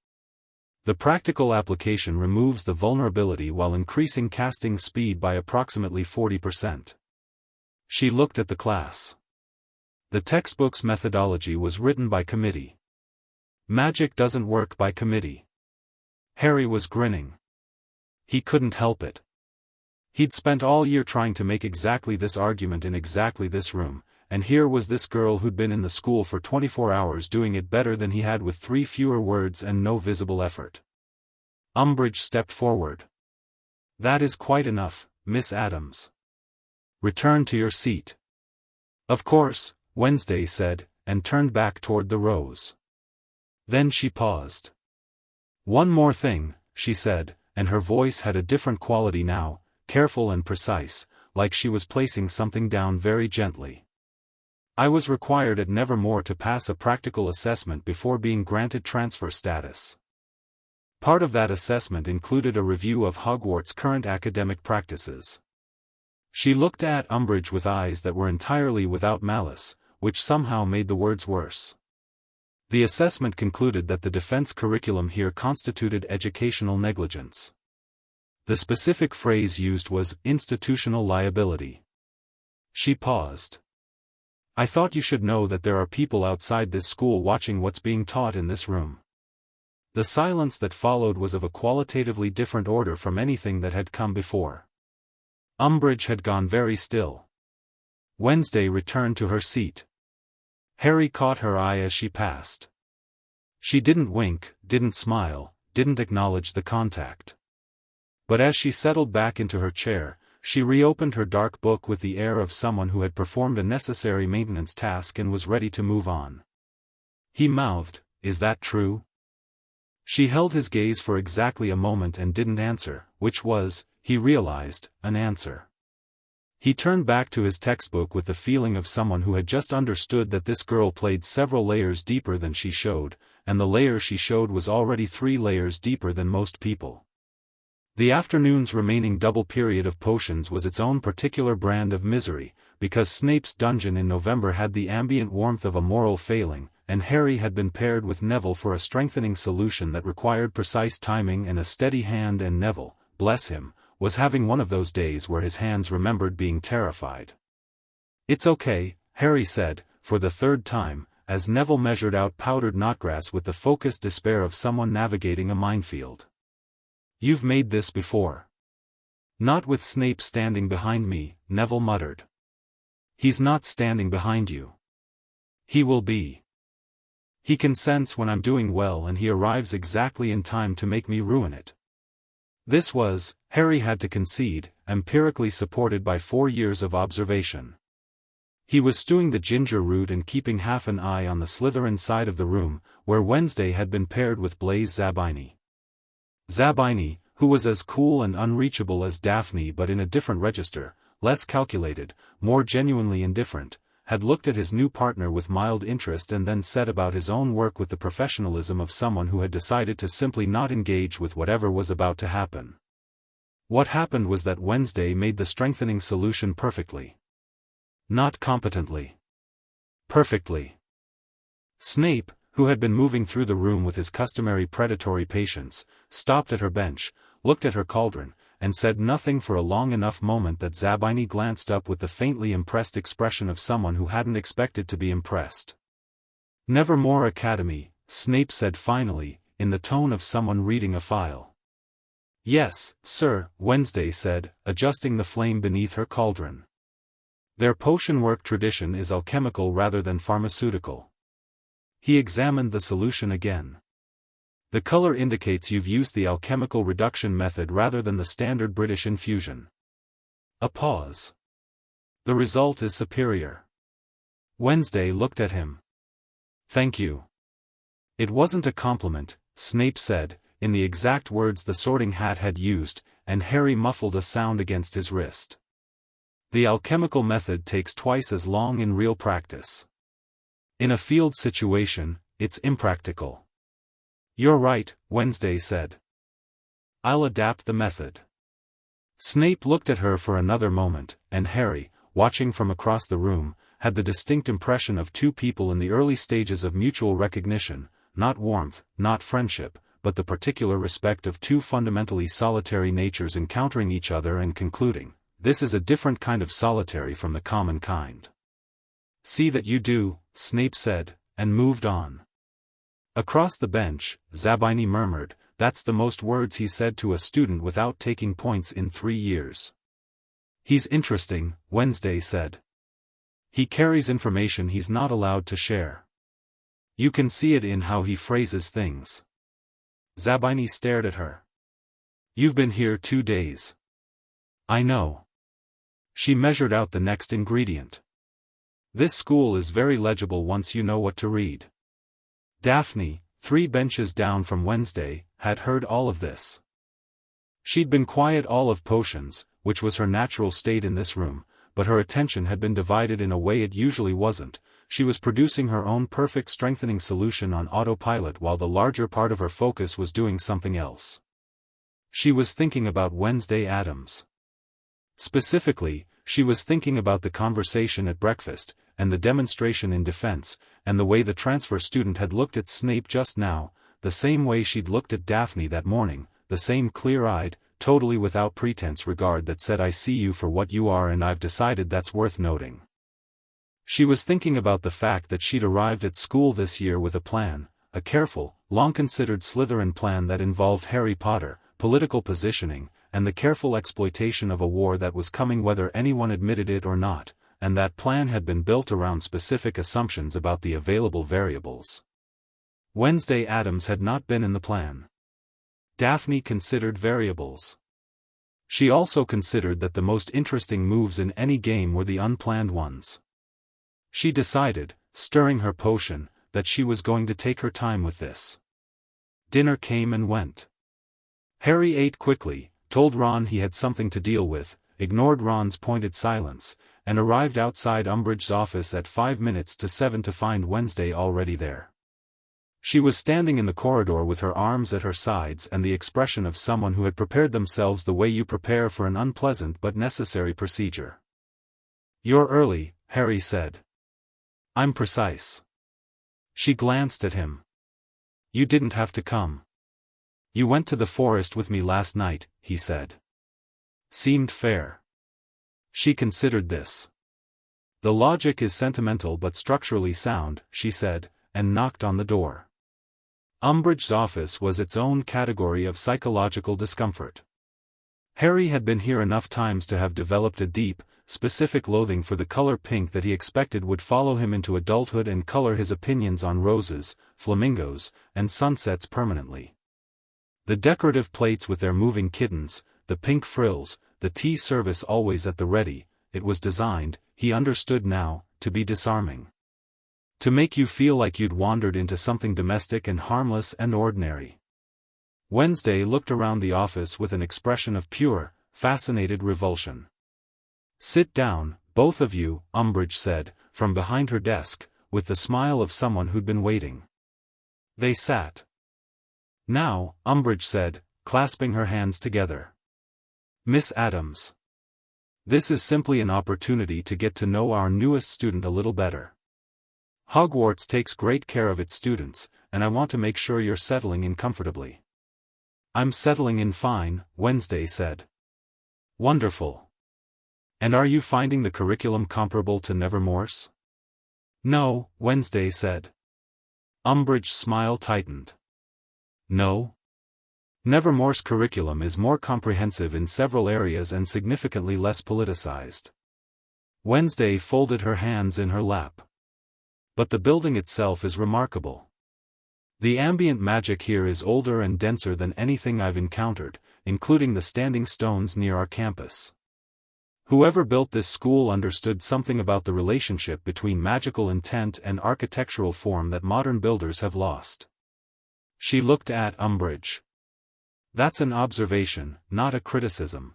The practical application removes the vulnerability while increasing casting speed by approximately 40%. She looked at the class. The textbook's methodology was written by committee. Magic doesn't work by committee. Harry was grinning. He couldn't help it. He'd spent all year trying to make exactly this argument in exactly this room, and here was this girl who'd been in the school for 24 hours doing it better than he had with 3 fewer words and no visible effort. Umbridge stepped forward. "That is quite enough, Miss Addams. Return to your seat." "Of course," Wednesday said, and turned back toward the rows. Then she paused. "One more thing," she said, and her voice had a different quality now, careful and precise, like she was placing something down very gently. "I was required at Nevermore to pass a practical assessment before being granted transfer status. Part of that assessment included a review of Hogwarts' current academic practices." She looked at Umbridge with eyes that were entirely without malice, which somehow made the words worse. The assessment concluded that the defense curriculum here constituted educational negligence. The specific phrase used was institutional liability. She paused. "I thought you should know that there are people outside this school watching what's being taught in this room." The silence that followed was of a qualitatively different order from anything that had come before. Umbridge had gone very still. Wednesday returned to her seat. Harry caught her eye as she passed. She didn't wink, didn't smile, didn't acknowledge the contact. But as she settled back into her chair, she reopened her dark book with the air of someone who had performed a necessary maintenance task and was ready to move on. He mouthed, "Is that true?" She held his gaze for exactly a moment and didn't answer, which was, he realized, an answer. He turned back to his textbook with the feeling of someone who had just understood that this girl played several layers deeper than she showed, and the layer she showed was already 3 layers deeper than most people. The afternoon's remaining double period of potions was its own particular brand of misery, because Snape's dungeon in November had the ambient warmth of a moral failing, and Harry had been paired with Neville for a strengthening solution that required precise timing and a steady hand, and Neville, bless him, was having one of those days where his hands remembered being terrified. "It's okay," Harry said, for the 3rd time, as Neville measured out powdered knotgrass with the focused despair of someone navigating a minefield. "You've made this before." "Not with Snape standing behind me," Neville muttered. "He's not standing behind you. He will be. He can sense when I'm doing well, and he arrives exactly in time to make me ruin it." This was, Harry had to concede, empirically supported by 4 years of observation. He was stewing the ginger root and keeping half an eye on the Slytherin side of the room, where Wednesday had been paired with Blaise Zabini. Zabini, who was as cool and unreachable as Daphne but in a different register, less calculated, more genuinely indifferent, had looked at his new partner with mild interest and then set about his own work with the professionalism of someone who had decided to simply not engage with whatever was about to happen. What happened was that Wednesday made the strengthening solution perfectly. Not competently. Perfectly. Snape, who had been moving through the room with his customary predatory patience, stopped at her bench, looked at her cauldron, and said nothing for a long enough moment that Zabini glanced up with the faintly impressed expression of someone who hadn't expected to be impressed. "Nevermore Academy," Snape said finally, in the tone of someone reading a file. "Yes, sir," Wednesday said, adjusting the flame beneath her cauldron. "Their potion work tradition is alchemical rather than pharmaceutical." He examined the solution again. "The color indicates you've used the alchemical reduction method rather than the standard British infusion." A pause. "The result is superior." Wednesday looked at him. "Thank you." "It wasn't a compliment," Snape said, in the exact words the Sorting Hat had used, and Harry muffled a sound against his wrist. "The alchemical method takes twice as long in real practice. In a field situation, it's impractical." "You're right," Wednesday said. "I'll adapt the method." Snape looked at her for another moment, and Harry, watching from across the room, had the distinct impression of two people in the early stages of mutual recognition, not warmth, not friendship, but the particular respect of two fundamentally solitary natures encountering each other and concluding, "This is a different kind of solitary from the common kind." "See that you do," Snape said, and moved on. Across the bench, Zabini murmured, "That's the most words he said to a student without taking points in 3 years." "He's interesting," Wednesday said. "He carries information he's not allowed to share. You can see it in how he phrases things." Zabini stared at her. "You've been here 2 days." "I know." She measured out the next ingredient. "This school is very legible once you know what to read." Daphne, 3 benches down from Wednesday, had heard all of this. She'd been quiet all of potions, which was her natural state in this room, but her attention had been divided in a way it usually wasn't. She was producing her own perfect strengthening solution on autopilot while the larger part of her focus was doing something else. She was thinking about Wednesday Addams. Specifically, she was thinking about the conversation at breakfast, and the demonstration in defense, and the way the transfer student had looked at Snape just now, the same way she'd looked at Daphne that morning, the same clear-eyed, totally without pretense regard that said, "I see you for what you are and I've decided that's worth noting." She was thinking about the fact that she'd arrived at school this year with a plan, a careful, long-considered Slytherin plan that involved Harry Potter, political positioning, and the careful exploitation of a war that was coming whether anyone admitted it or not, and that plan had been built around specific assumptions about the available variables. Wednesday Addams had not been in the plan. Daphne considered variables. She also considered that the most interesting moves in any game were the unplanned ones. She decided, stirring her potion, that she was going to take her time with this. Dinner came and went. Harry ate quickly, told Ron he had something to deal with, ignored Ron's pointed silence, and arrived outside Umbridge's office at 5 minutes to 7 to find Wednesday already there. She was standing in the corridor with her arms at her sides and the expression of someone who had prepared themselves the way you prepare for an unpleasant but necessary procedure. "You're early," Harry said. "I'm precise." She glanced at him. "You didn't have to come." "You went to the forest with me last night," he said. Seemed fair. She considered this. "The logic is sentimental but structurally sound," she said, and knocked on the door. Umbridge's office was its own category of psychological discomfort. Harry had been here enough times to have developed a deep, specific loathing for the color pink that he expected would follow him into adulthood and color his opinions on roses, flamingos, and sunsets permanently. The decorative plates with their moving kittens, the pink frills, the tea service always at the ready, it was designed, he understood now, to be disarming. To make you feel like you'd wandered into something domestic and harmless and ordinary. Wednesday looked around the office with an expression of pure, fascinated revulsion. Sit down, both of you, Umbridge said, from behind her desk, with the smile of someone who'd been waiting. They sat. Now, Umbridge said, clasping her hands together. Miss Addams. This is simply an opportunity to get to know our newest student a little better. Hogwarts takes great care of its students, and I want to make sure you're settling in comfortably. I'm settling in fine, Wednesday said. Wonderful. And are you finding the curriculum comparable to Nevermore's? No, Wednesday said. Umbridge's smile tightened. No? Nevermore's curriculum is more comprehensive in several areas and significantly less politicized. Wednesday folded her hands in her lap. But the building itself is remarkable. The ambient magic here is older and denser than anything I've encountered, including the standing stones near our campus. Whoever built this school understood something about the relationship between magical intent and architectural form that modern builders have lost. She looked at Umbridge. That's an observation, not a criticism.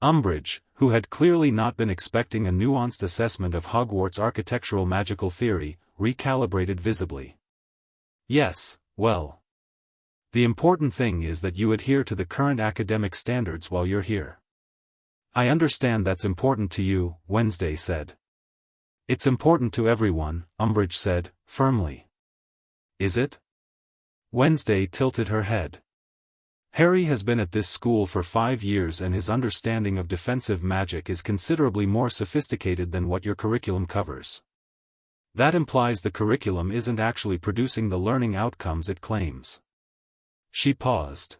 Umbridge, who had clearly not been expecting a nuanced assessment of Hogwarts' architectural magical theory, recalibrated visibly. Yes, well. The important thing is that you adhere to the current academic standards while you're here. I understand that's important to you, Wednesday said. It's important to everyone, Umbridge said, firmly. Is it? Wednesday tilted her head. Harry has been at this school for 5 years and his understanding of defensive magic is considerably more sophisticated than what your curriculum covers. That implies the curriculum isn't actually producing the learning outcomes it claims. She paused.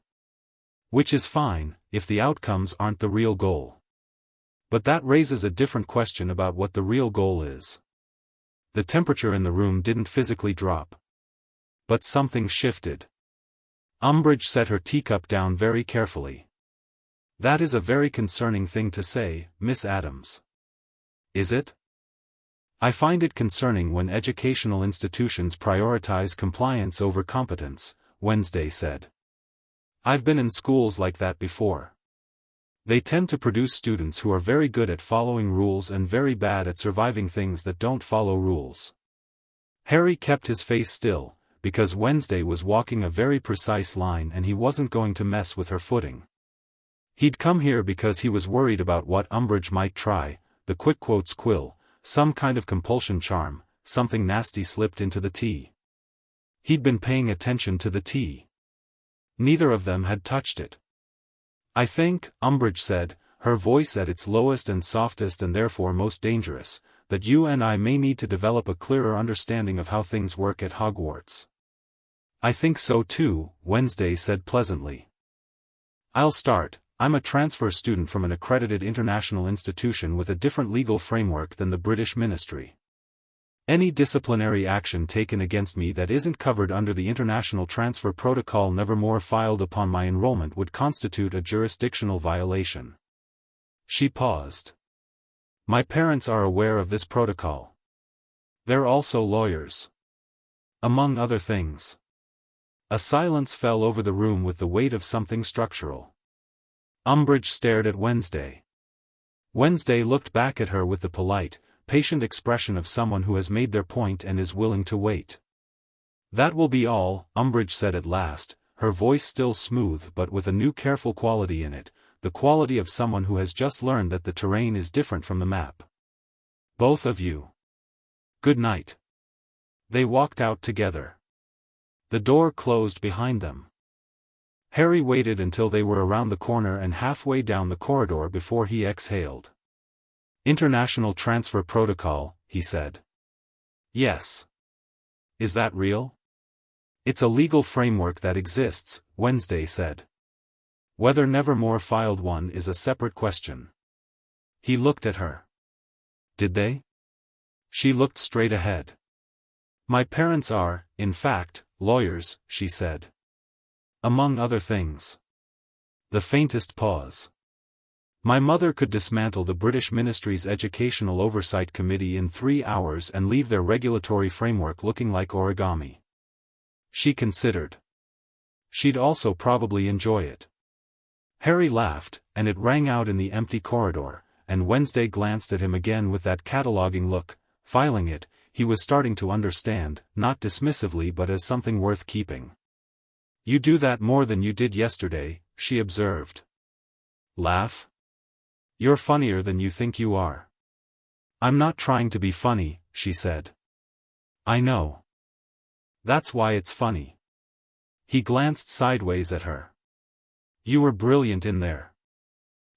Which is fine, if the outcomes aren't the real goal. But that raises a different question about what the real goal is. The temperature in the room didn't physically drop. But something shifted. Umbridge set her teacup down very carefully. That is a very concerning thing to say, Miss Addams. Is it? I find it concerning when educational institutions prioritize compliance over competence, Wednesday said. I've been in schools like that before. They tend to produce students who are very good at following rules and very bad at surviving things that don't follow rules. Harry kept his face still, because Wednesday was walking a very precise line and he wasn't going to mess with her footing. He'd come here because he was worried about what Umbridge might try, the quick quotes quill, some kind of compulsion charm, something nasty slipped into the tea. He'd been paying attention to the tea. Neither of them had touched it. I think, Umbridge said, her voice at its lowest and softest and therefore most dangerous, that you and I may need to develop a clearer understanding of how things work at Hogwarts. I think so too, Wednesday said pleasantly. I'll start. I'm a transfer student from an accredited international institution with a different legal framework than the British Ministry. Any disciplinary action taken against me that isn't covered under the International Transfer Protocol Nevermore filed upon my enrollment would constitute a jurisdictional violation. She paused. My parents are aware of this protocol. They're also lawyers. Among other things. A silence fell over the room with the weight of something structural. Umbridge stared at Wednesday. Wednesday looked back at her with the polite, patient expression of someone who has made their point and is willing to wait. That will be all, Umbridge said at last, her voice still smooth but with a new careful quality in it, the quality of someone who has just learned that the terrain is different from the map. Both of you. Good night. They walked out together. The door closed behind them. Harry waited until they were around the corner and halfway down the corridor before he exhaled. International Transfer Protocol, he said. Yes. Is that real? It's a legal framework that exists, Wednesday said. Whether Nevermore filed one is a separate question. He looked at her. Did they? She looked straight ahead. My parents are, in fact, lawyers, she said. Among other things. The faintest pause. My mother could dismantle the British Ministry's Educational Oversight Committee in 3 hours and leave their regulatory framework looking like origami. She considered. She'd also probably enjoy it. Harry laughed, and it rang out in the empty corridor, and Wednesday glanced at him again with that cataloging look. Filing it, he was starting to understand, not dismissively but as something worth keeping. "You do that more than you did yesterday," she observed. "Laugh? You're funnier than you think you are." "I'm not trying to be funny," she said. "I know. That's why it's funny." He glanced sideways at her. "You were brilliant in there.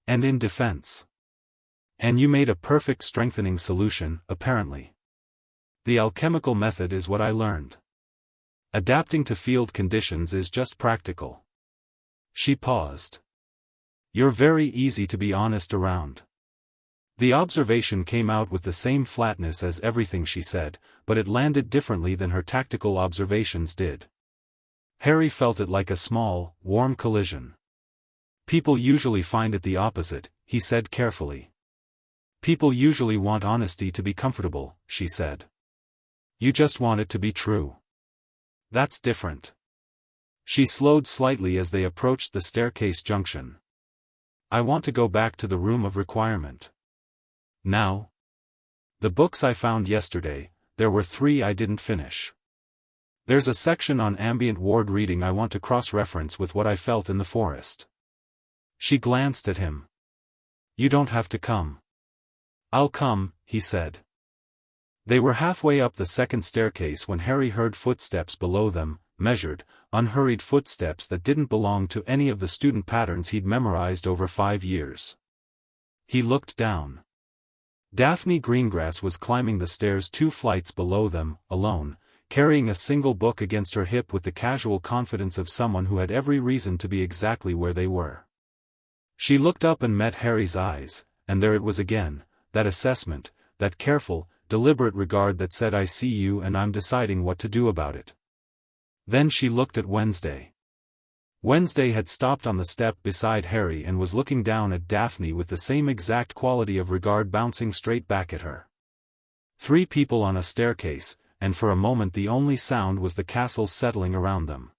And in defense. And you made a perfect strengthening solution, apparently. The alchemical method is what I learned. Adapting to field conditions is just practical." She paused. "You're very easy to be honest around." The observation came out with the same flatness as everything she said, but it landed differently than her tactical observations did. Harry felt it like a small, warm collision. "People usually find it the opposite," he said carefully. "People usually want honesty to be comfortable," she said. "You just want it to be true. That's different." She slowed slightly as they approached the staircase junction. "I want to go back to the room of requirement. Now? The books I found yesterday, there were 3 I didn't finish. There's a section on ambient ward reading I want to cross-reference with what I felt in the forest." She glanced at him. "You don't have to come." "I'll come," he said. They were halfway up the second staircase when Harry heard footsteps below them, measured, unhurried footsteps that didn't belong to any of the student patterns he'd memorized over 5 years. He looked down. Daphne Greengrass was climbing the stairs 2 flights below them, alone, carrying a single book against her hip with the casual confidence of someone who had every reason to be exactly where they were. She looked up and met Harry's eyes, and there it was again, that assessment, that careful, deliberate regard that said, "I see you and I'm deciding what to do about it." Then she looked at Wednesday. Wednesday had stopped on the step beside Harry and was looking down at Daphne with the same exact quality of regard bouncing straight back at her. 3 people on a staircase, and for a moment the only sound was the castle settling around them.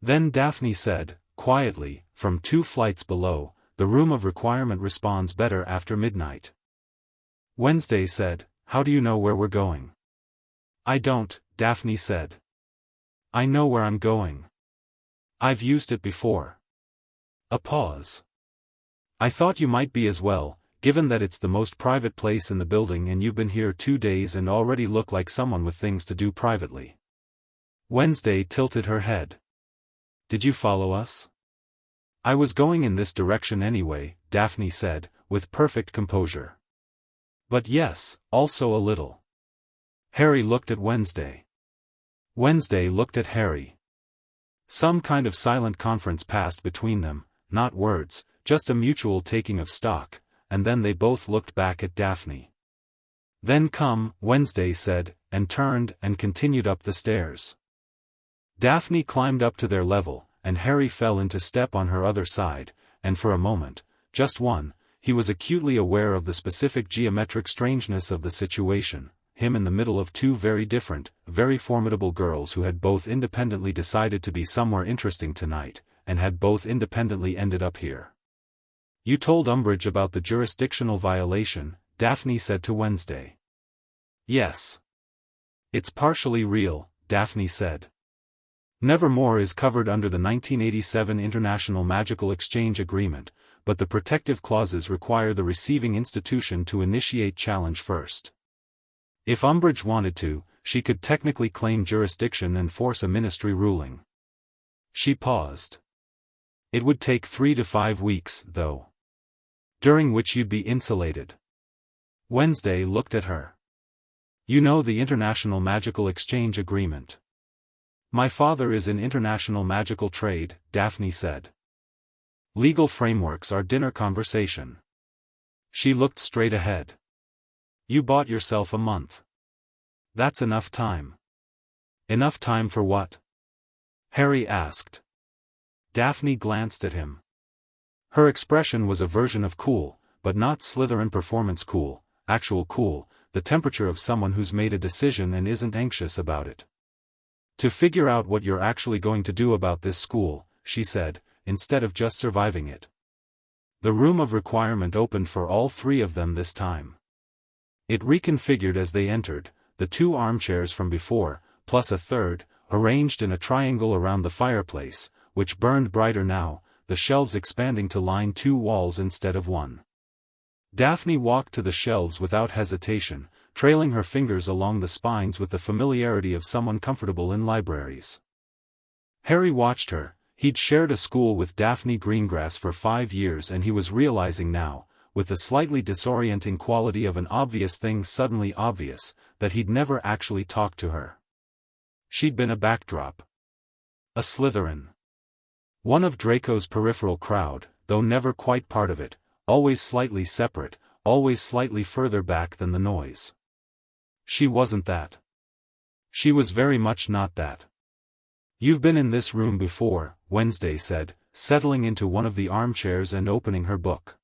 Then Daphne said, quietly, from 2 flights below, "The room of requirement responds better after midnight." Wednesday said, "How do you know where we're going?" "I don't," Daphne said. "I know where I'm going. I've used it before." A pause. "I thought you might be as well, given that it's the most private place in the building and you've been here 2 days and already look like someone with things to do privately." Wednesday tilted her head. "Did you follow us?" "I was going in this direction anyway," Daphne said, with perfect composure. "But yes, also a little." Harry looked at Wednesday. Wednesday looked at Harry. Some kind of silent conference passed between them, not words, just a mutual taking of stock, and then they both looked back at Daphne. "Then come," Wednesday said, and turned and continued up the stairs. Daphne climbed up to their level, and Harry fell into step on her other side, and for a moment, just one, he was acutely aware of the specific geometric strangeness of the situation. Him in the middle of 2 very different, very formidable girls who had both independently decided to be somewhere interesting tonight, and had both independently ended up here. "You told Umbridge about the jurisdictional violation," Daphne said to Wednesday. "Yes. It's partially real," Daphne said. "Nevermore is covered under the 1987 International Magical Exchange Agreement, but the protective clauses require the receiving institution to initiate challenge first. If Umbridge wanted to, she could technically claim jurisdiction and force a ministry ruling." She paused. "It would take 3 to 5 weeks, though. During which you'd be insulated." Wednesday looked at her. "You know the International Magical Exchange Agreement." "My father is in international magical trade," Daphne said. "Legal frameworks are dinner conversation." She looked straight ahead. "You bought yourself a month. That's enough time." "Enough time for what?" Harry asked. Daphne glanced at him. Her expression was a version of cool, but not Slytherin performance cool, actual cool, the temperature of someone who's made a decision and isn't anxious about it. "To figure out what you're actually going to do about this school," she said, "instead of just surviving it." The room of requirement opened for all three of them this time. It reconfigured as they entered, the two armchairs from before, plus a third, arranged in a triangle around the fireplace, which burned brighter now, the shelves expanding to line two walls instead of one. Daphne walked to the shelves without hesitation, trailing her fingers along the spines with the familiarity of someone comfortable in libraries. Harry watched her. He'd shared a school with Daphne Greengrass for 5 years, and he was realizing now, with the slightly disorienting quality of an obvious thing suddenly obvious, that he'd never actually talked to her. She'd been a backdrop. A Slytherin. One of Draco's peripheral crowd, though never quite part of it, always slightly separate, always slightly further back than the noise. She wasn't that. She was very much not that. "You've been in this room before," Wednesday said, settling into one of the armchairs and opening her book.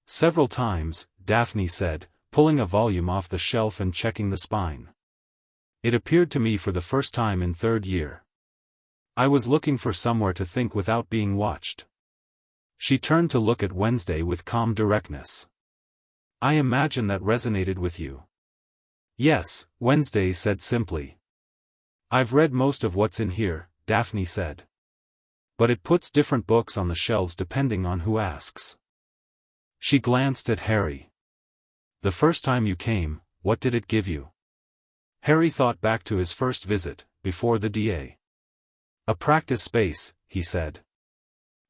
"Several times," Daphne said, pulling a volume off the shelf and checking the spine. "It appeared to me for the first time in 3rd year. I was looking for somewhere to think without being watched." She turned to look at Wednesday with calm directness. "I imagine that resonated with you." "Yes," Wednesday said simply. "I've read most of what's in here," Daphne said. "But it puts different books on the shelves depending on who asks." She glanced at Harry. "The first time you came, what did it give you?" Harry thought back to his first visit, before the DA. "A practice space," he said.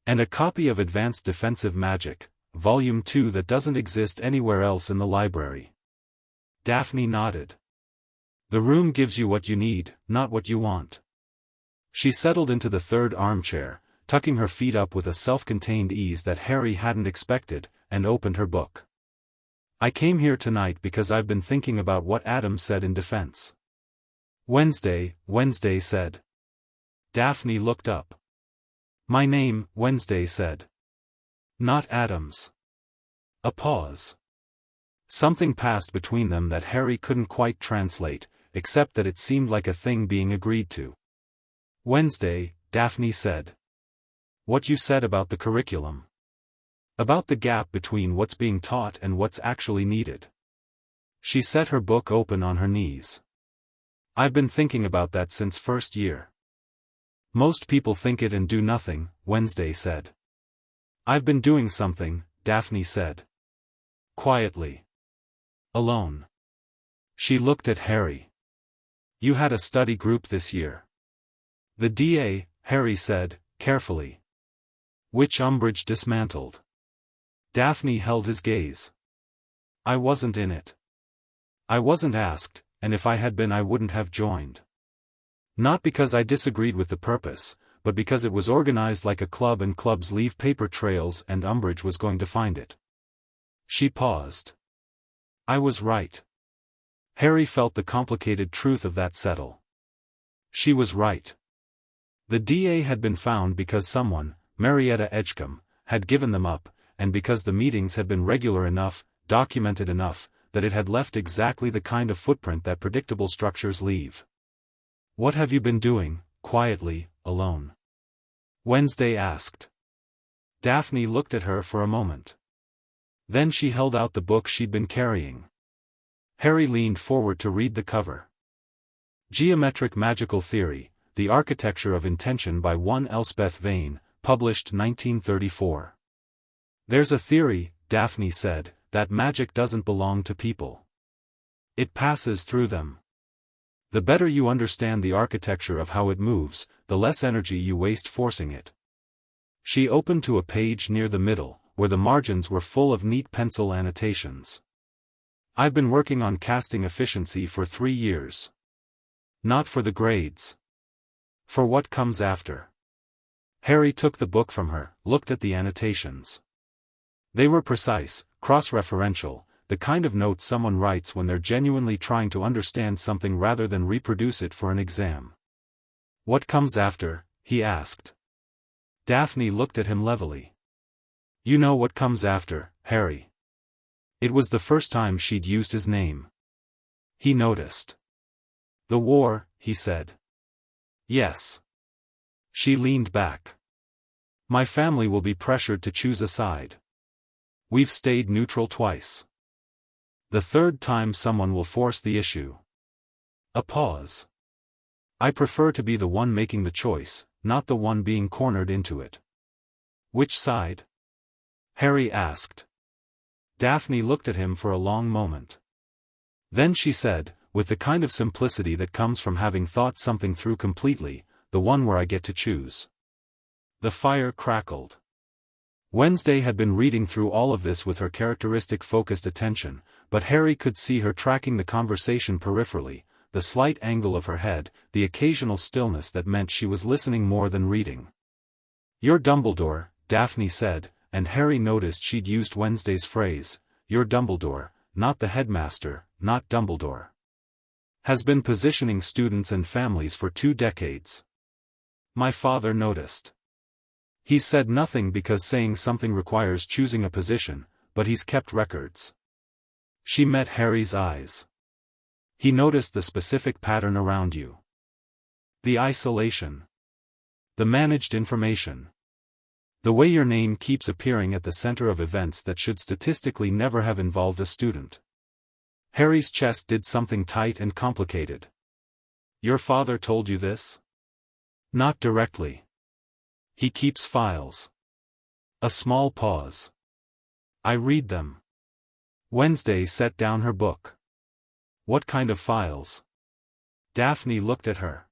"And a copy of Advanced Defensive Magic, Volume 2 that doesn't exist anywhere else in the library." Daphne nodded. "The room gives you what you need, not what you want." She settled into the third armchair, tucking her feet up with a self-contained ease that Harry hadn't expected, and opened her book. "I came here tonight because I've been thinking about what Addams said in defense." Wednesday said. Daphne looked up. "My name," Wednesday said. "Not Addams." A pause. Something passed between them that Harry couldn't quite translate, except that it seemed like a thing being agreed to. "Wednesday," Daphne said. "What you said about the curriculum. About the gap between what's being taught and what's actually needed." She set her book open on her knees. "I've been thinking about that since 1st year." "Most people think it and do nothing," Wednesday said. "I've been doing something," Daphne said. Quietly. Alone. She looked at Harry. "You had a study group this year." "The DA," Harry said, carefully. "Which Umbridge dismantled." Daphne held his gaze. "I wasn't in it. I wasn't asked, and if I had been I wouldn't have joined. Not because I disagreed with the purpose, but because it was organized like a club and clubs leave paper trails and Umbridge was going to find it." She paused. "I was right." Harry felt the complicated truth of that settle. She was right. The DA had been found because someone, Marietta Edgecombe, had given them up, and because the meetings had been regular enough, documented enough, that it had left exactly the kind of footprint that predictable structures leave. "What have you been doing, quietly, alone?" Wednesday asked. Daphne looked at her for a moment. Then she held out the book she'd been carrying. Harry leaned forward to read the cover. "Geometric Magical Theory, The Architecture of Intention" by one Elspeth Vane, published 1934. "There's a theory," Daphne said, "that magic doesn't belong to people. It passes through them. The better you understand the architecture of how it moves, the less energy you waste forcing it." She opened to a page near the middle, where the margins were full of neat pencil annotations. "I've been working on casting efficiency for 3 years. Not for the grades. For what comes after." Harry took the book from her, looked at the annotations. They were precise, cross-referential, the kind of note someone writes when they're genuinely trying to understand something rather than reproduce it for an exam. "What comes after?" he asked. Daphne looked at him levelly. "You know what comes after, Harry." It was the first time she'd used his name. He noticed. "The war," he said. "Yes." She leaned back. "My family will be pressured to choose a side." We've stayed neutral twice. The third time someone will force the issue. A pause. I prefer to be the one making the choice, not the one being cornered into it. Which side? Harry asked. Daphne looked at him for a long moment. Then she said, with the kind of simplicity that comes from having thought something through completely, the one where I get to choose. The fire crackled. Wednesday had been reading through all of this with her characteristic focused attention, but Harry could see her tracking the conversation peripherally, the slight angle of her head, the occasional stillness that meant she was listening more than reading. "You're Dumbledore," Daphne said, and Harry noticed she'd used Wednesday's phrase, "You're Dumbledore, not the headmaster, not Dumbledore." Has been positioning students and families for 2 decades. My father noticed. He said nothing because saying something requires choosing a position, but he's kept records. She met Harry's eyes. He noticed the specific pattern around you. The isolation. The managed information. The way your name keeps appearing at the center of events that should statistically never have involved a student. Harry's chest did something tight and complicated. Your father told you this? Not directly. He keeps files. A small pause. I read them. Wednesday set down her book. What kind of files? Daphne looked at her.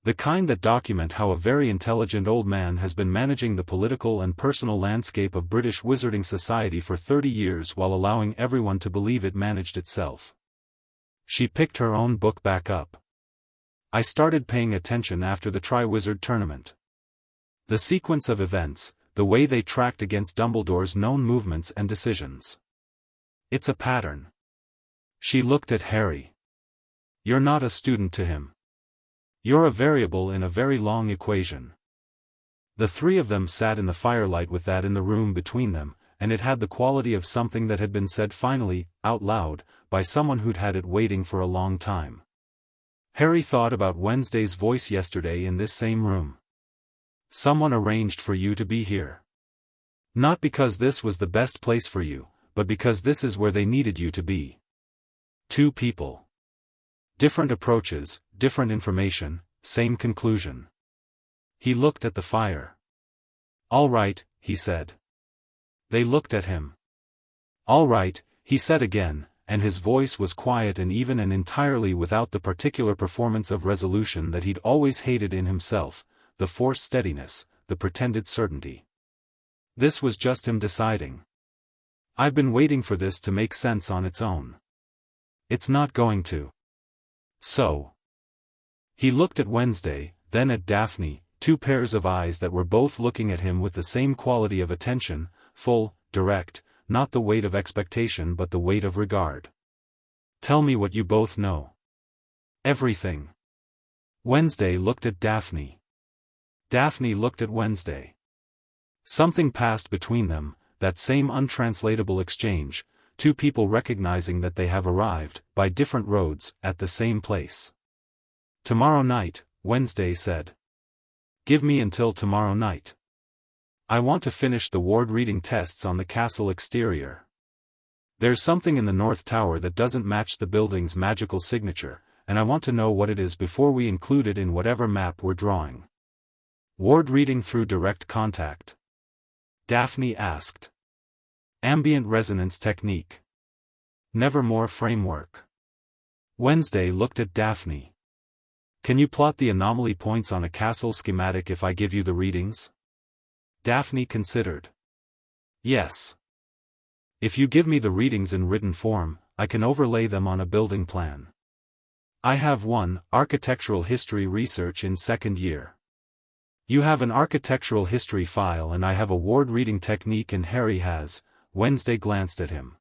The kind that document how a very intelligent old man has been managing the political and personal landscape of British wizarding society for 30 years while allowing everyone to believe it managed itself. She picked her own book back up. I started paying attention after the Tri-Wizard tournament. The sequence of events, the way they tracked against Dumbledore's known movements and decisions. It's a pattern. She looked at Harry. You're not a student to him. You're a variable in a very long equation. The three of them sat in the firelight with that in the room between them, and it had the quality of something that had been said finally, out loud, by someone who'd had it waiting for a long time. Harry thought about Wednesday's voice yesterday in this same room. Someone arranged for you to be here. Not because this was the best place for you, but because this is where they needed you to be. 2 people. Different approaches, different information, same conclusion. He looked at the fire. All right, he said. They looked at him. All right, he said again, and his voice was quiet and even and entirely without the particular performance of resolution that he'd always hated in himself, the forced steadiness, the pretended certainty. This was just him deciding. I've been waiting for this to make sense on its own. It's not going to. So. He looked at Wednesday, then at Daphne, 2 pairs of eyes that were both looking at him with the same quality of attention, full, direct, not the weight of expectation but the weight of regard. Tell me what you both know. Everything. Wednesday looked at Daphne. Daphne looked at Wednesday. Something passed between them, that same untranslatable exchange, 2 people recognizing that they have arrived, by different roads, at the same place. Tomorrow night, Wednesday said. Give me until tomorrow night. I want to finish the ward reading tests on the castle exterior. There's something in the North Tower that doesn't match the building's magical signature, and I want to know what it is before we include it in whatever map we're drawing. Ward reading through direct contact? Daphne asked. Ambient resonance technique. Nevermore framework. Wednesday looked at Daphne. Can you plot the anomaly points on a castle schematic if I give you the readings? Daphne considered. Yes. If you give me the readings in written form, I can overlay them on a building plan. I have one, architectural history research in 2nd year. You have an architectural history file and I have a ward reading technique and Harry has. Wednesday glanced at him.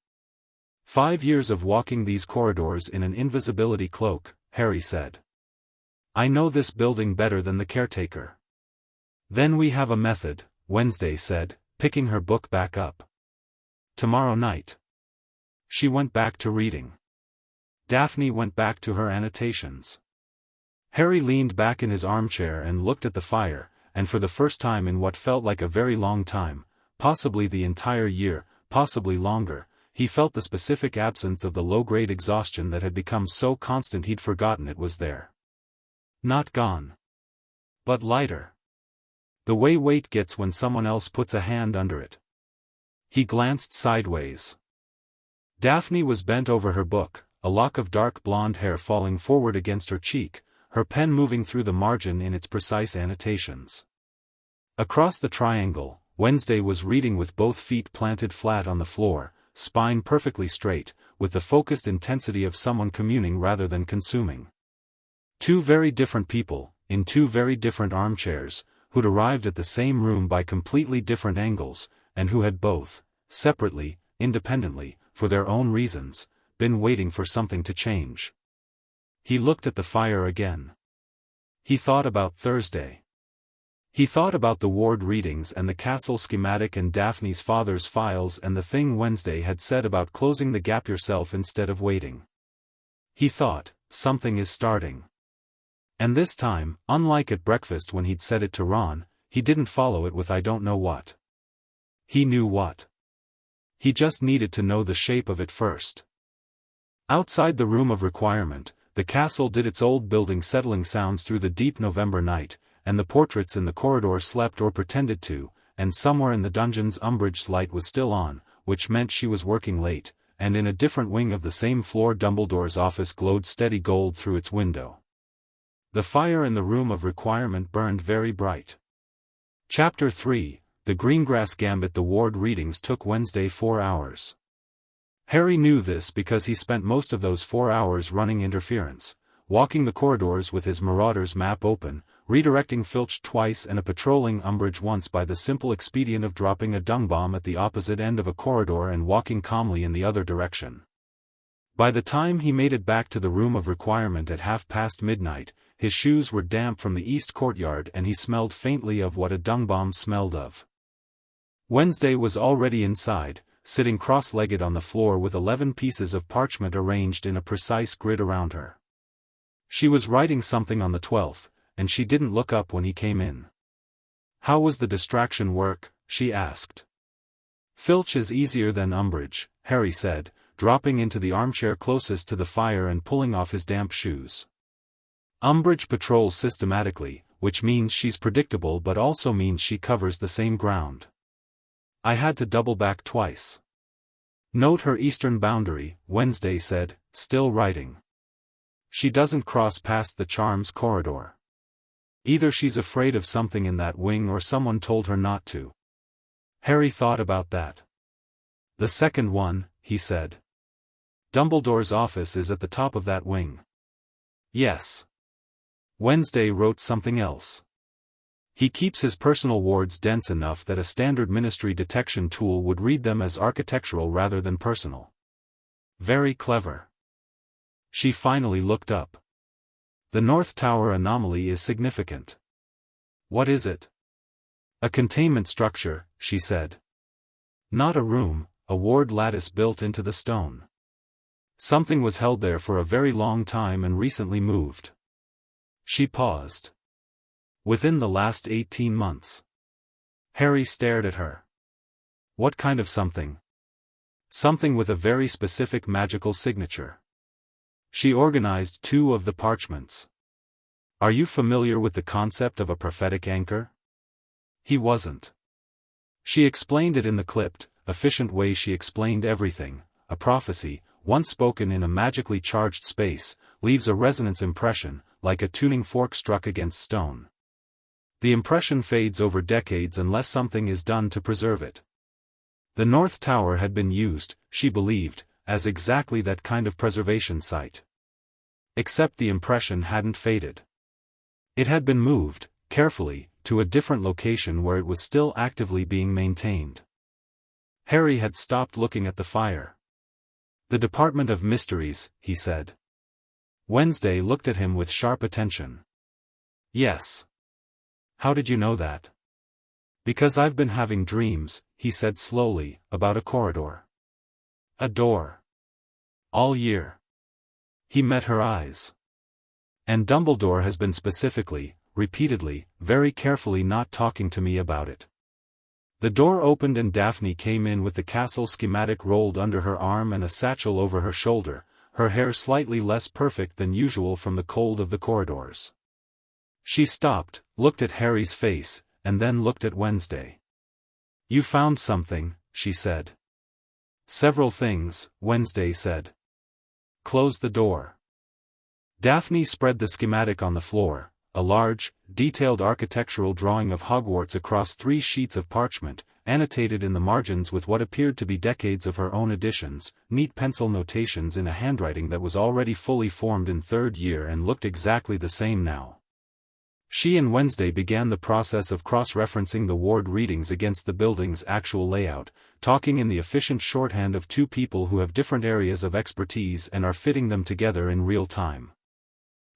5 years of walking these corridors in an invisibility cloak, Harry said. I know this building better than the caretaker. Then we have a method, Wednesday said, picking her book back up. Tomorrow night. She went back to reading. Daphne went back to her annotations. Harry leaned back in his armchair and looked at the fire, and for the first time in what felt like a very long time, possibly the entire year, possibly longer. He felt the specific absence of the low-grade exhaustion that had become so constant he'd forgotten it was there. Not gone, but lighter. The way weight gets when someone else puts a hand under it. He glanced sideways. Daphne was bent over her book, a lock of dark blonde hair falling forward against her cheek, her pen moving through the margin in its precise annotations. Across the triangle, Wednesday was reading with both feet planted flat on the floor, spine perfectly straight, with the focused intensity of someone communing rather than consuming. Two very different people, in two very different armchairs, who'd arrived at the same room by completely different angles, and who had both, separately, independently, for their own reasons, been waiting for something to change. He looked at the fire again. He thought about Thursday. He thought about the ward readings and the castle schematic and Daphne's father's files and the thing Wednesday had said about closing the gap yourself instead of waiting. He thought, something is starting. And this time, unlike at breakfast when he'd said it to Ron, he didn't follow it with I don't know what. He knew what. He just needed to know the shape of it first. Outside the room of requirement, the castle did its old building settling sounds through the deep November night, and the portraits in the corridor slept or pretended to, and somewhere in the dungeons Umbridge's light was still on, which meant she was working late, and in a different wing of the same floor Dumbledore's office glowed steady gold through its window. The fire in the room of requirement burned very bright. Chapter 3, The Greengrass Gambit. The ward readings took Wednesday 4 hours. Harry knew this because he spent most of those 4 hours running interference, walking the corridors with his Marauder's map open, redirecting Filch twice and patrolling Umbridge once by the simple expedient of dropping a dung bomb at the opposite end of a corridor and walking calmly in the other direction. By the time he made it back to the room of requirement at midnight, his shoes were damp from the east courtyard and he smelled faintly of what a dung bomb smelled of. Wednesday was already inside, sitting cross-legged on the floor with 11 pieces of parchment arranged in a precise grid around her. She was writing something on the 12th, and she didn't look up when he came in. How was the distraction work? She asked. Filch is easier than Umbridge, Harry said, dropping into the armchair closest to the fire and pulling off his damp shoes. Umbridge patrols systematically, which means she's predictable but also means she covers the same ground. I had to double back twice. Note her eastern boundary, Wednesday said, still writing. She doesn't cross past the charms corridor. Either she's afraid of something in that wing or someone told her not to. Harry thought about that. The second one, he said. Dumbledore's office is at the top of that wing. Yes. Wednesday wrote something else. He keeps his personal wards dense enough that a standard ministry detection tool would read them as architectural rather than personal. Very clever. She finally looked up. The North Tower anomaly is significant. What is it? A containment structure, she said. Not a room, a ward lattice built into the stone. Something was held there for a very long time and recently moved. She paused. Within the last 18 months. Harry stared at her. What kind of something? Something with a very specific magical signature. She organized 2 of the parchments. Are you familiar with the concept of a prophetic anchor? He wasn't. She explained it in the clipped, efficient way she explained everything. A prophecy, once spoken in a magically charged space, leaves a resonance impression, like a tuning fork struck against stone. The impression fades over decades unless something is done to preserve it. The North Tower had been used, she believed, as exactly that kind of preservation site. Except the impression hadn't faded. It had been moved, carefully, to a different location where it was still actively being maintained. Harry had stopped looking at the fire. The Department of Mysteries, he said. Wednesday looked at him with sharp attention. Yes. How did you know that? Because I've been having dreams, he said slowly, about a corridor. A door. All year. He met her eyes. And Dumbledore has been specifically, repeatedly, very carefully not talking to me about it. The door opened and Daphne came in with the castle schematic rolled under her arm and a satchel over her shoulder, her hair slightly less perfect than usual from the cold of the corridors. She stopped, looked at Harry's face, and then looked at Wednesday. "You found something," she said. "Several things," Wednesday said. "Close the door." Daphne spread the schematic on the floor, a large, detailed architectural drawing of Hogwarts across 3 sheets of parchment, annotated in the margins with what appeared to be decades of her own additions, neat pencil notations in a handwriting that was already fully formed in 3rd year and looked exactly the same now. She and Wednesday began the process of cross-referencing the ward readings against the building's actual layout, talking in the efficient shorthand of 2 people who have different areas of expertise and are fitting them together in real time.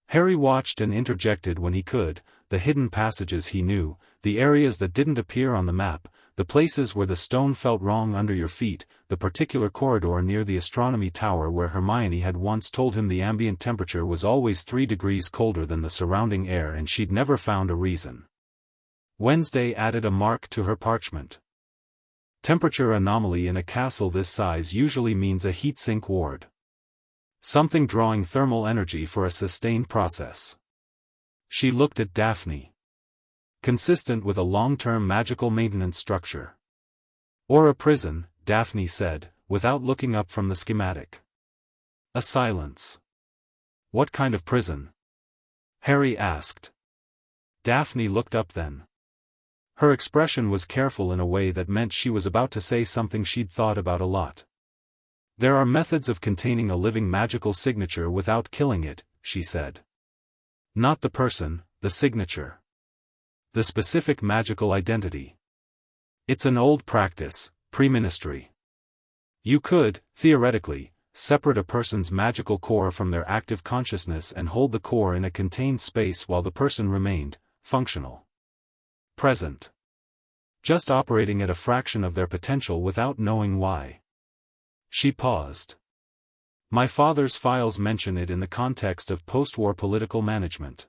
Harry watched and interjected when he could, the hidden passages he knew, the areas that didn't appear on the map, the places where the stone felt wrong under your feet, the particular corridor near the astronomy tower where Hermione had once told him the ambient temperature was always 3 degrees colder than the surrounding air and she'd never found a reason. Wednesday added a mark to her parchment. Temperature anomaly in a castle this size usually means a heatsink ward. Something drawing thermal energy for a sustained process. She looked at Daphne. Consistent with a long-term magical maintenance structure. Or a prison, Daphne said, without looking up from the schematic. A silence. "What kind of prison?" Harry asked. Daphne looked up then. Her expression was careful in a way that meant she was about to say something she'd thought about a lot. "There are methods of containing a living magical signature without killing it," she said. "Not the person, the signature. The specific magical identity. It's an old practice, pre-ministry. You could, theoretically, separate a person's magical core from their active consciousness and hold the core in a contained space while the person remained, functional. Present. Just operating at a fraction of their potential without knowing why." She paused. "My father's files mention it in the context of post-war political management."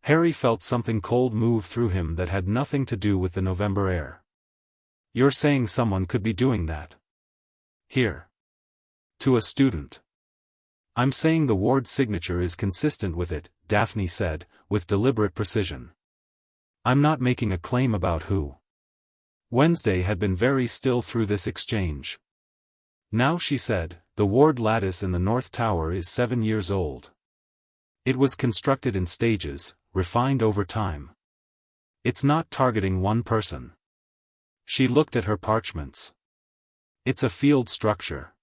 Harry felt something cold move through him that had nothing to do with the November air. "You're saying someone could be doing that? Here. To a student?" "I'm saying the ward signature is consistent with it," Daphne said, with deliberate precision. "I'm not making a claim about who." Wednesday had been very still through this exchange. Now she said, "The ward lattice in the North Tower is 7 years old. It was constructed in stages, refined over time. It's not targeting one person." She looked at her parchments. "It's a field structure.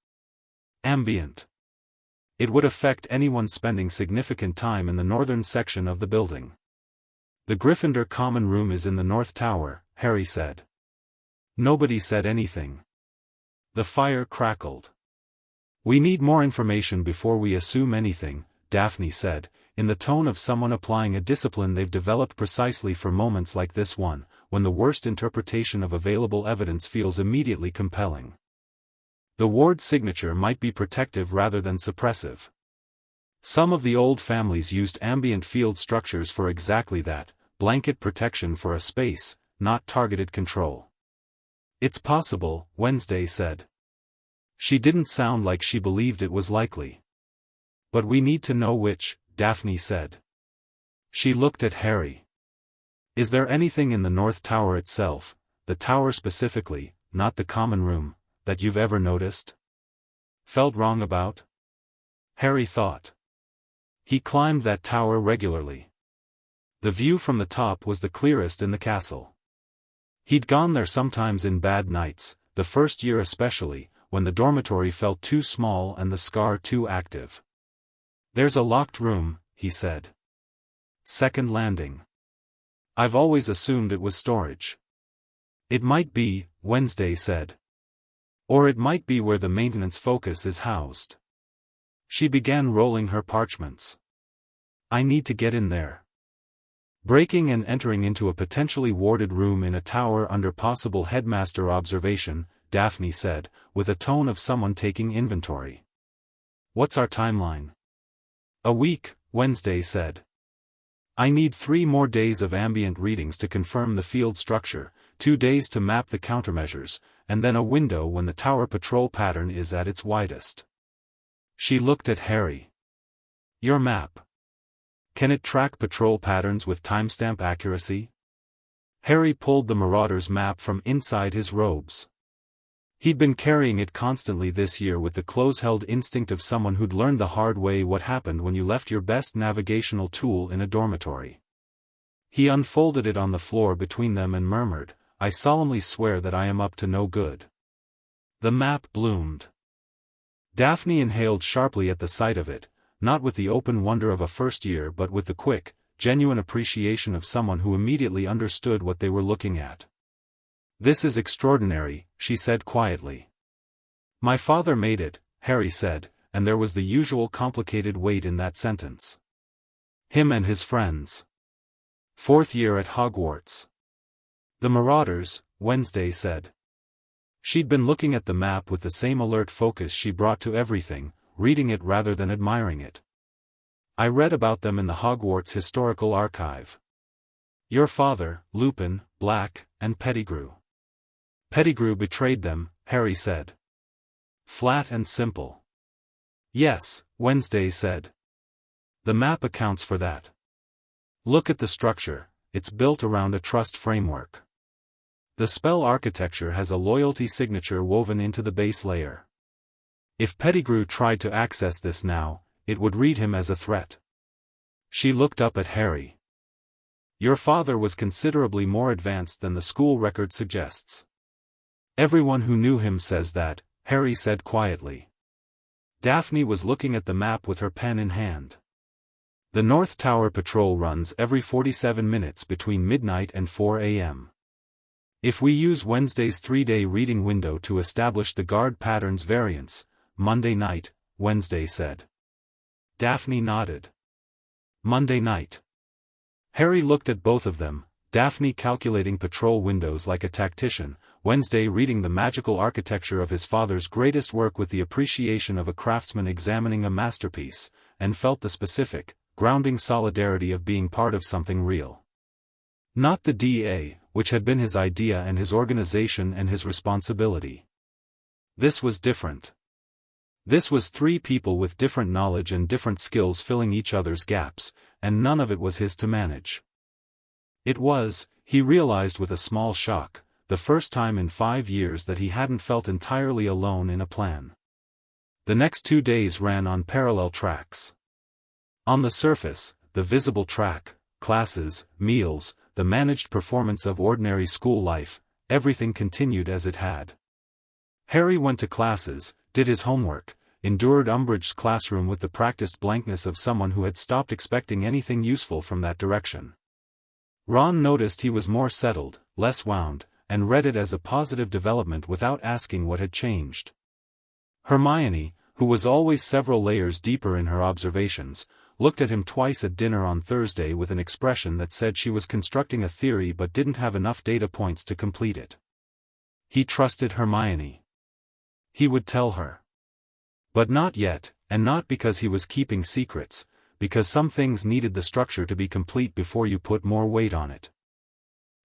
Ambient. It would affect anyone spending significant time in the northern section of the building." "The Gryffindor common room is in the North Tower," Harry said. Nobody said anything. The fire crackled. "We need more information before we assume anything," Daphne said, in the tone of someone applying a discipline they've developed precisely for moments like this one, when the worst interpretation of available evidence feels immediately compelling. The ward signature might be protective rather than suppressive. Some of the old families used ambient field structures for exactly that, blanket protection for a space, not targeted control. "It's possible," Wednesday said. She didn't sound like she believed it was likely. "But we need to know which," Daphne said. She looked at Harry. "Is there anything in the North Tower itself, the tower specifically, not the common room, that you've ever noticed? Felt wrong about?" Harry thought. He climbed that tower regularly. The view from the top was the clearest in the castle. He'd gone there sometimes in bad nights, the first year especially, when the dormitory felt too small and the scar too active. "There's a locked room," he said. "Second landing. I've always assumed it was storage." "It might be," Wednesday said. "Or it might be where the maintenance focus is housed." She began rolling her parchments. "I need to get in there." Breaking and entering into a potentially warded room in a tower under possible headmaster observation, Daphne said, with a tone of someone taking inventory. "What's our timeline?" "A week," Wednesday said. "I need 3 more days of ambient readings to confirm the field structure, 2 days to map the countermeasures, and then a window when the tower patrol pattern is at its widest. She looked at Harry. Your map. Can it track patrol patterns with timestamp accuracy? Harry pulled the Marauder's map from inside his robes. He'd been carrying it constantly this year with the close-held instinct of someone who'd learned the hard way what happened when you left your best navigational tool in a dormitory. He unfolded it on the floor between them and murmured, "I solemnly swear that I am up to no good." The map bloomed. Daphne inhaled sharply at the sight of it, not with the open wonder of a first year but with the quick, genuine appreciation of someone who immediately understood what they were looking at. "This is extraordinary," she said quietly. "My father made it," Harry said, and there was the usual complicated weight in that sentence. "Him and his friends. 4th year at Hogwarts." "The Marauders," Wednesday said. She'd been looking at the map with the same alert focus she brought to everything, reading it rather than admiring it. "I read about them in the Hogwarts Historical Archive. Your father, Lupin, Black, and Pettigrew." "Pettigrew betrayed them," Harry said. Flat and simple. "Yes," Wednesday said. "The map accounts for that. Look at the structure, it's built around a trust framework. The spell architecture has a loyalty signature woven into the base layer. If Pettigrew tried to access this now, it would read him as a threat." She looked up at Harry. "Your father was considerably more advanced than the school record suggests." "Everyone who knew him says that," Harry said quietly. Daphne was looking at the map with her pen in hand. "The North Tower patrol runs every 47 minutes between midnight and 4 a.m. If we use Wednesday's 3-day reading window to establish the guard pattern's variance, Monday night," Wednesday said. Daphne nodded. "Monday night." Harry looked at both of them, Daphne calculating patrol windows like a tactician, Wednesday reading the magical architecture of his father's greatest work with the appreciation of a craftsman examining a masterpiece, and felt the specific, grounding solidarity of being part of something real. Not the DA, which had been his idea and his organization and his responsibility. This was different. This was 3 people with different knowledge and different skills filling each other's gaps, and none of it was his to manage. It was, he realized with a small shock, the first time in 5 years that he hadn't felt entirely alone in a plan. The next 2 days ran on parallel tracks. On the surface, the visible track, classes, meals, the managed performance of ordinary school life, everything continued as it had. Harry went to classes, did his homework, endured Umbridge's classroom with the practiced blankness of someone who had stopped expecting anything useful from that direction. Ron noticed he was more settled, less wound, and read it as a positive development without asking what had changed. Hermione, who was always several layers deeper in her observations, looked at him twice at dinner on Thursday with an expression that said she was constructing a theory but didn't have enough data points to complete it. He trusted Hermione. He would tell her. But not yet, and not because he was keeping secrets, because some things needed the structure to be complete before you put more weight on it.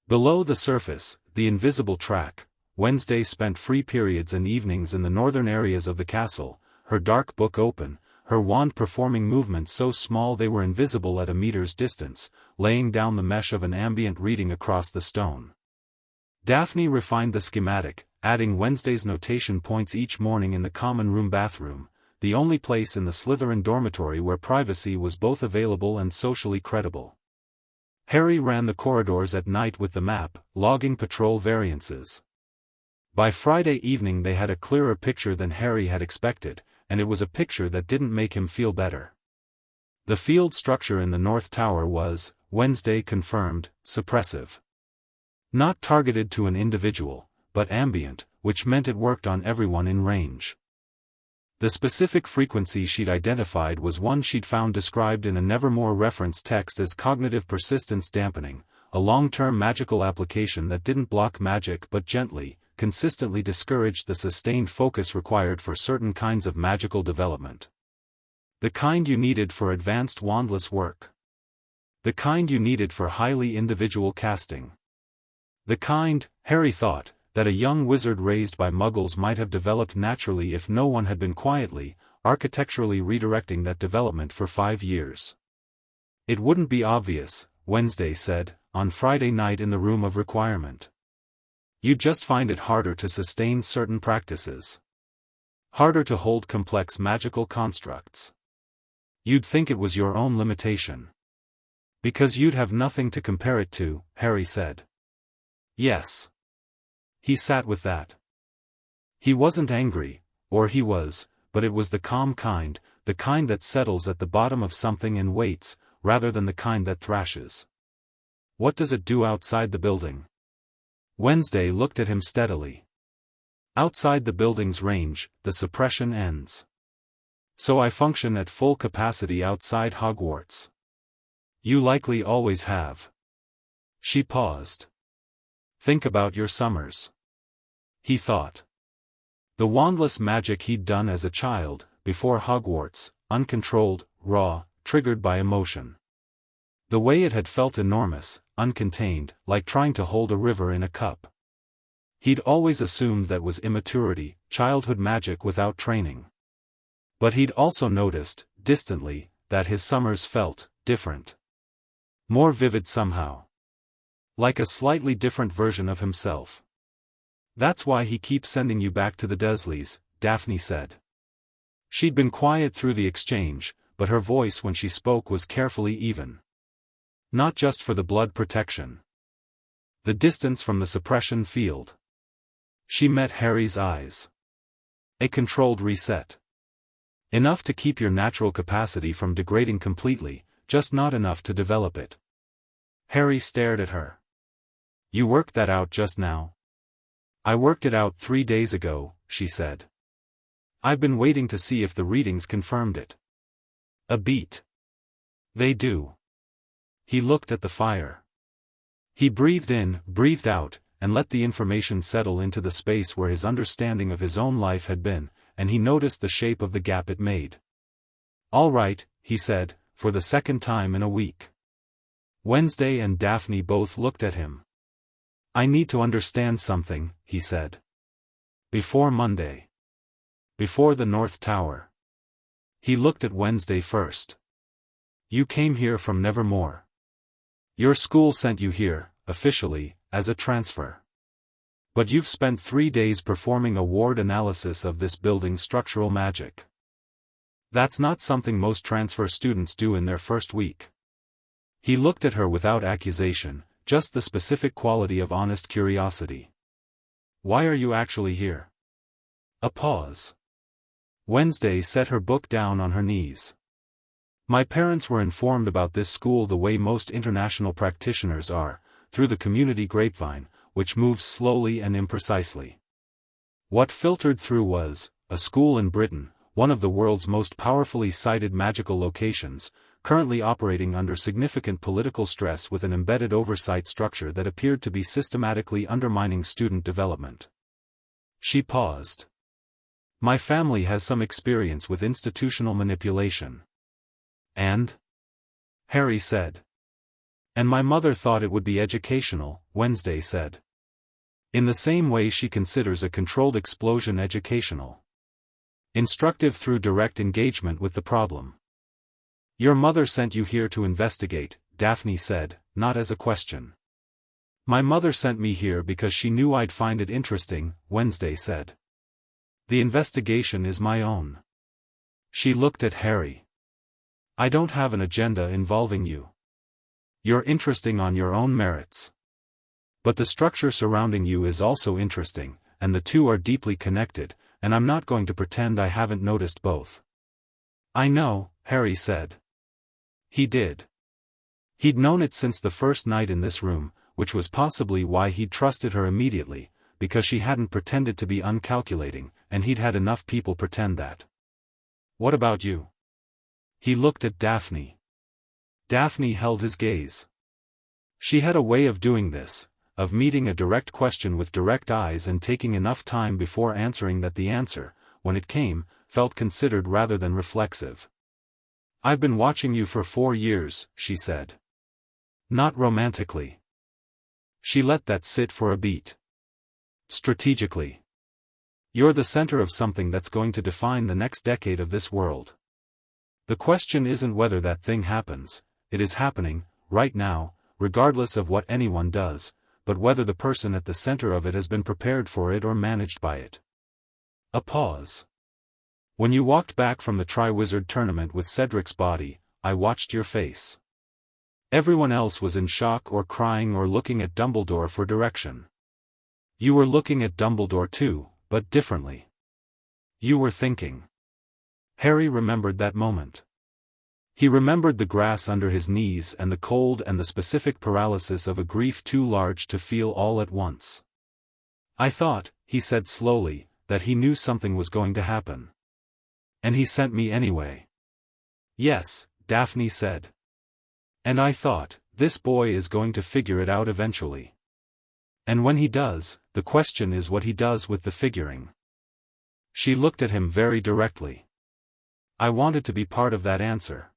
Below the surface, the invisible track, Wednesday spent free periods and evenings in the northern areas of the castle, her dark book open, her wand performing movements so small they were invisible at a meter's distance, laying down the mesh of an ambient reading across the stone. Daphne refined the schematic, adding Wednesday's notation points each morning in the common room bathroom, the only place in the Slytherin dormitory where privacy was both available and socially credible. Harry ran the corridors at night with the map, logging patrol variances. By Friday evening they had a clearer picture than Harry had expected, and it was a picture that didn't make him feel better. The field structure in the North Tower was, Wednesday confirmed, suppressive. Not targeted to an individual, but ambient, which meant it worked on everyone in range. The specific frequency she'd identified was one she'd found described in a Nevermore reference text as cognitive persistence dampening, a long-term magical application that didn't block magic but gently, consistently discouraged the sustained focus required for certain kinds of magical development. The kind you needed for advanced wandless work. The kind you needed for highly individual casting. The kind, Harry thought, that a young wizard raised by muggles might have developed naturally if no one had been quietly, architecturally redirecting that development for 5 years. It wouldn't be obvious, Wednesday said, on Friday night in the room of requirement. You'd just find it harder to sustain certain practices. Harder to hold complex magical constructs. You'd think it was your own limitation. Because you'd have nothing to compare it to, Harry said. Yes. He sat with that. He wasn't angry, or he was, but it was the calm kind, the kind that settles at the bottom of something and waits, rather than the kind that thrashes. What does it do outside the building? Wednesday looked at him steadily. Outside the building's range, the suppression ends. So I function at full capacity outside Hogwarts. You likely always have. She paused. Think about your summers. He thought. The wandless magic he'd done as a child, before Hogwarts, uncontrolled, raw, triggered by emotion. The way it had felt enormous, uncontained, like trying to hold a river in a cup. He'd always assumed that was immaturity, childhood magic without training. But he'd also noticed, distantly, that his summers felt different. More vivid somehow. Like a slightly different version of himself. That's why he keeps sending you back to the Dursleys, Daphne said. She'd been quiet through the exchange, but her voice when she spoke was carefully even. Not just for the blood protection. The distance from the suppression field. She met Harry's eyes. A controlled reset. Enough to keep your natural capacity from degrading completely, just not enough to develop it. Harry stared at her. You worked that out just now? I worked it out 3 days ago, she said. I've been waiting to see if the readings confirmed it. A beat. They do. He looked at the fire. He breathed in, breathed out, and let the information settle into the space where his understanding of his own life had been, and he noticed the shape of the gap it made. All right, he said, for the second time in a week. Wednesday and Daphne both looked at him. I need to understand something, he said. Before Monday. Before the North Tower. He looked at Wednesday first. You came here from Nevermore. Your school sent you here, officially, as a transfer. But you've spent 3 days performing a ward analysis of this building's structural magic. That's not something most transfer students do in their first week. He looked at her without accusation, just the specific quality of honest curiosity. Why are you actually here? A pause. Wednesday set her book down on her knees. My parents were informed about this school the way most international practitioners are, through the community grapevine, which moves slowly and imprecisely. What filtered through was, a school in Britain, one of the world's most powerfully cited magical locations, currently operating under significant political stress with an embedded oversight structure that appeared to be systematically undermining student development. She paused. My family has some experience with institutional manipulation. And? Harry said. And my mother thought it would be educational, Wednesday said. In the same way she considers a controlled explosion educational. Instructive through direct engagement with the problem. Your mother sent you here to investigate, Daphne said, not as a question. My mother sent me here because she knew I'd find it interesting, Wednesday said. The investigation is my own. She looked at Harry. I don't have an agenda involving you. You're interesting on your own merits. But the structure surrounding you is also interesting, and the two are deeply connected, and I'm not going to pretend I haven't noticed both. I know, Harry said. He did. He'd known it since the first night in this room, which was possibly why he'd trusted her immediately, because she hadn't pretended to be uncalculating, and he'd had enough people pretend that. What about you? He looked at Daphne. Daphne held his gaze. She had a way of doing this, of meeting a direct question with direct eyes and taking enough time before answering that the answer, when it came, felt considered rather than reflexive. I've been watching you for 4 years, she said. Not romantically. She let that sit for a beat. Strategically. You're the center of something that's going to define the next decade of this world. The question isn't whether that thing happens, it is happening, right now, regardless of what anyone does, but whether the person at the center of it has been prepared for it or managed by it. A pause. When you walked back from the Triwizard Tournament with Cedric's body, I watched your face. Everyone else was in shock or crying or looking at Dumbledore for direction. You were looking at Dumbledore too, but differently. You were thinking. Harry remembered that moment. He remembered the grass under his knees and the cold and the specific paralysis of a grief too large to feel all at once. I thought, he said slowly, that he knew something was going to happen. And he sent me anyway. Yes, Daphne said. And I thought, this boy is going to figure it out eventually. And when he does, the question is what he does with the figuring. She looked at him very directly. I wanted to be part of that answer.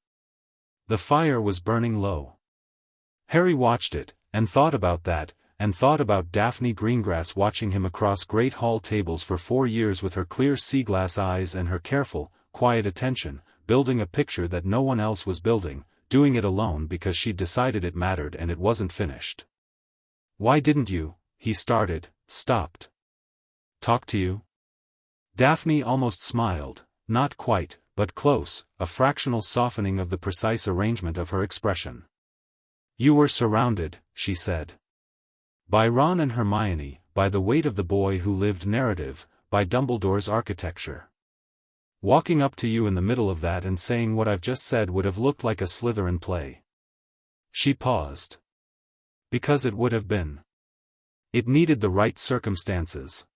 The fire was burning low. Harry watched it, and thought about that, and thought about Daphne Greengrass watching him across great hall tables for 4 years with her clear sea-glass eyes and her careful, quiet attention, building a picture that no one else was building, doing it alone because she'd decided it mattered and it wasn't finished. Why didn't you, he started, stopped. Talk to you? Daphne almost smiled, not quite, but close, a fractional softening of the precise arrangement of her expression. You were surrounded, she said. By Ron and Hermione, by the weight of the boy who lived narrative, by Dumbledore's architecture. Walking up to you in the middle of that and saying what I've just said would have looked like a Slytherin play. She paused. Because it would have been. It needed the right circumstances.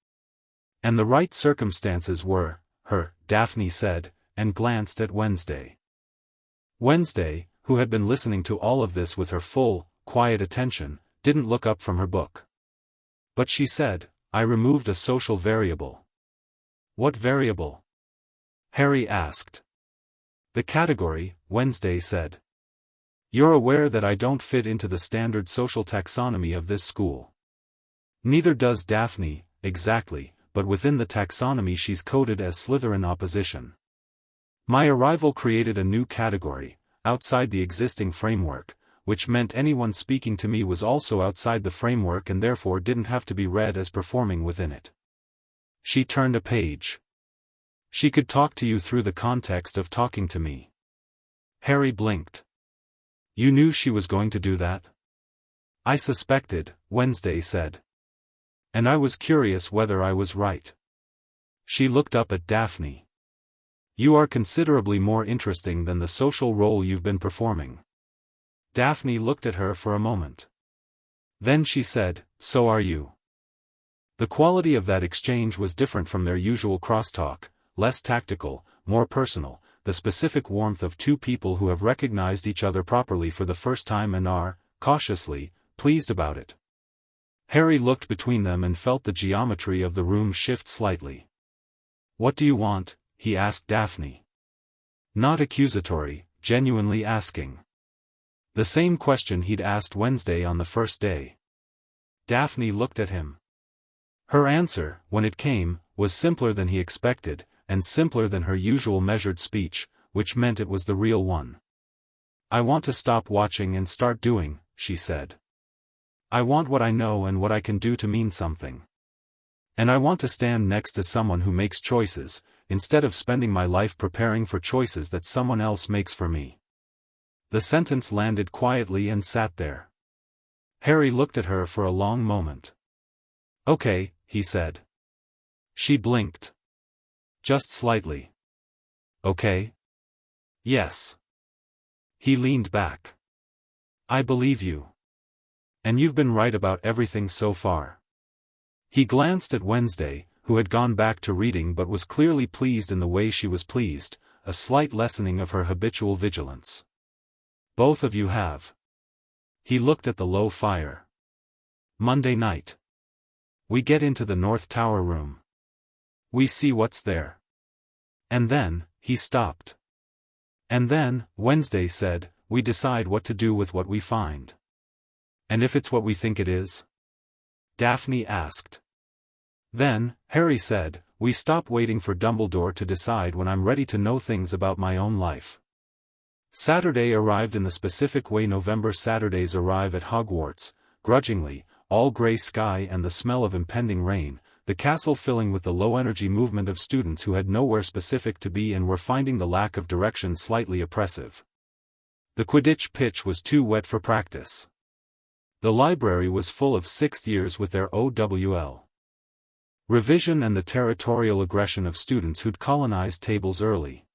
And the right circumstances were, her, Daphne said, and glanced at Wednesday. Wednesday, who had been listening to all of this with her full, quiet attention, didn't look up from her book. But she said, I removed a social variable. What variable? Harry asked. The category, Wednesday said. You're aware that I don't fit into the standard social taxonomy of this school. Neither does Daphne, exactly, but within the taxonomy she's coded as Slytherin opposition. My arrival created a new category, outside the existing framework, which meant anyone speaking to me was also outside the framework and therefore didn't have to be read as performing within it. She turned a page. She could talk to you through the context of talking to me. Harry blinked. You knew she was going to do that? I suspected, Wednesday said. And I was curious whether I was right. She looked up at Daphne. You are considerably more interesting than the social role you've been performing. Daphne looked at her for a moment. Then she said, so are you. The quality of that exchange was different from their usual crosstalk, less tactical, more personal, the specific warmth of two people who have recognized each other properly for the first time and are, cautiously, pleased about it. Harry looked between them and felt the geometry of the room shift slightly. What do you want? He asked Daphne. Not accusatory, genuinely asking. The same question he'd asked Wednesday on the first day. Daphne looked at him. Her answer, when it came, was simpler than he expected, and simpler than her usual measured speech, which meant it was the real one. I want to stop watching and start doing, she said. I want what I know and what I can do to mean something. And I want to stand next to someone who makes choices, instead of spending my life preparing for choices that someone else makes for me. The sentence landed quietly and sat there. Harry looked at her for a long moment. Okay, he said. She blinked. Just slightly. Okay? Yes. He leaned back. I believe you. And you've been right about everything so far. He glanced at Wednesday, who had gone back to reading but was clearly pleased in the way she was pleased, a slight lessening of her habitual vigilance. Both of you have. He looked at the low fire. Monday night. We get into the North Tower room. We see what's there. And then, he stopped. And then, Wednesday said, we decide what to do with what we find. And if it's what we think it is? Daphne asked. Then, Harry said, we stop waiting for Dumbledore to decide when I'm ready to know things about my own life. Saturday arrived in the specific way November Saturdays arrive at Hogwarts, grudgingly, all grey sky and the smell of impending rain, the castle filling with the low-energy movement of students who had nowhere specific to be and were finding the lack of direction slightly oppressive. The Quidditch pitch was too wet for practice. The library was full of sixth years with their OWL revision and the territorial aggression of students who'd colonized tables early.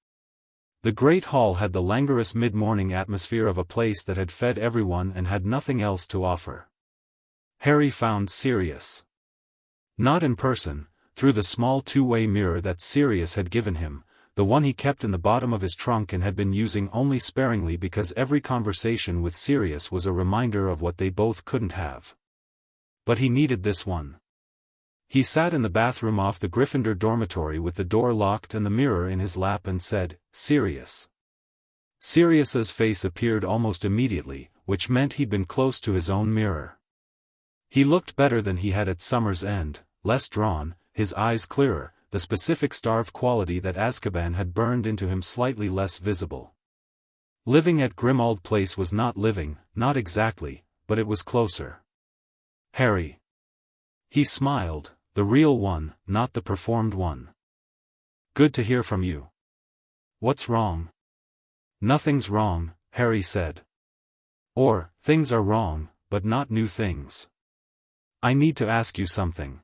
The Great Hall had the languorous mid-morning atmosphere of a place that had fed everyone and had nothing else to offer. Harry found Sirius. Not in person, through the small two-way mirror that Sirius had given him, the one he kept in the bottom of his trunk and had been using only sparingly because every conversation with Sirius was a reminder of what they both couldn't have. But he needed this one. He sat in the bathroom off the Gryffindor dormitory with the door locked and the mirror in his lap and said, Sirius. Sirius's face appeared almost immediately, which meant he'd been close to his own mirror. He looked better than he had at summer's end, less drawn, his eyes clearer, the specific starved quality that Azkaban had burned into him slightly less visible. Living at Grimmauld Place was not living, not exactly, but it was closer. Harry. He smiled, the real one, not the performed one. Good to hear from you. What's wrong? Nothing's wrong, Harry said. Or, things are wrong, but not new things. I need to ask you something.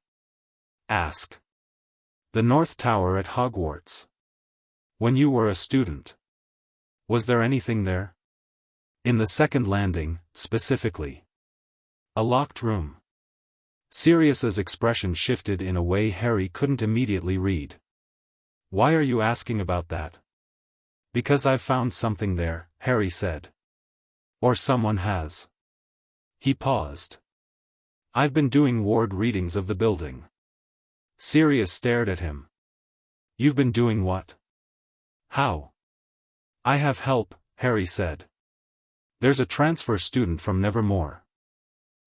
Ask. The North Tower at Hogwarts. When you were a student. Was there anything there? In the second landing, specifically. A locked room. Sirius's expression shifted in a way Harry couldn't immediately read. Why are you asking about that? Because I've found something there, Harry said. Or someone has. He paused. I've been doing ward readings of the building. Sirius stared at him. You've been doing what? How? I have help, Harry said. There's a transfer student from Nevermore.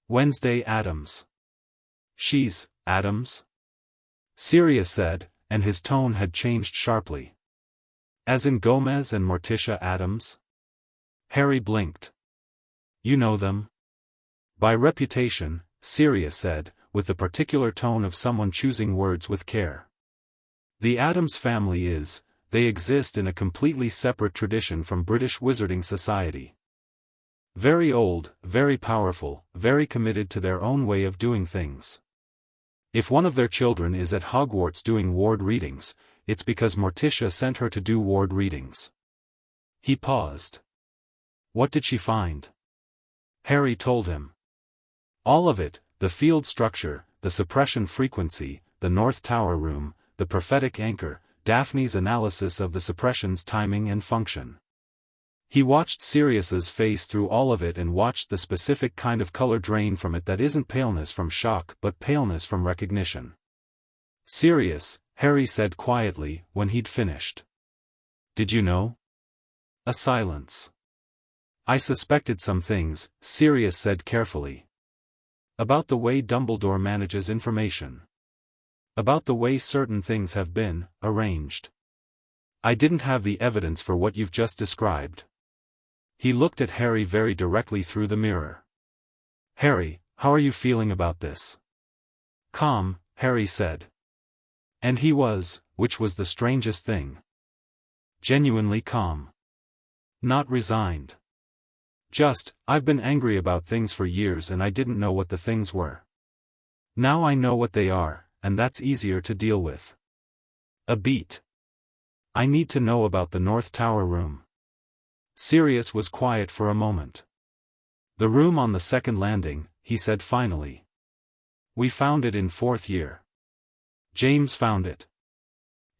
Wednesday Addams. She's, Addams? Sirius said, and his tone had changed sharply. As in Gomez and Morticia Addams? Harry blinked. You know them? By reputation, Sirius said, with the particular tone of someone choosing words with care. The Addams family they exist in a completely separate tradition from British wizarding society. Very old, very powerful, very committed to their own way of doing things. If one of their children is at Hogwarts doing ward readings, it's because Morticia sent her to do ward readings. He paused. What did she find? Harry told him. All of it, the field structure, the suppression frequency, the North Tower room, the prophetic anchor, Daphne's analysis of the suppression's timing and function. He watched Sirius's face through all of it and watched the specific kind of color drain from it that isn't paleness from shock but paleness from recognition. Sirius, Harry said quietly, when he'd finished. Did you know? A silence. I suspected some things, Sirius said carefully. About the way Dumbledore manages information. About the way certain things have been arranged. I didn't have the evidence for what you've just described. He looked at Harry very directly through the mirror. Harry, how are you feeling about this? Calm, Harry said. And he was, which was the strangest thing. Genuinely calm. Not resigned. Just, I've been angry about things for years and I didn't know what the things were. Now I know what they are, and that's easier to deal with. A beat. I need to know about the North Tower room. Sirius was quiet for a moment. The room on the second landing, he said finally. We found it in fourth year. James found it.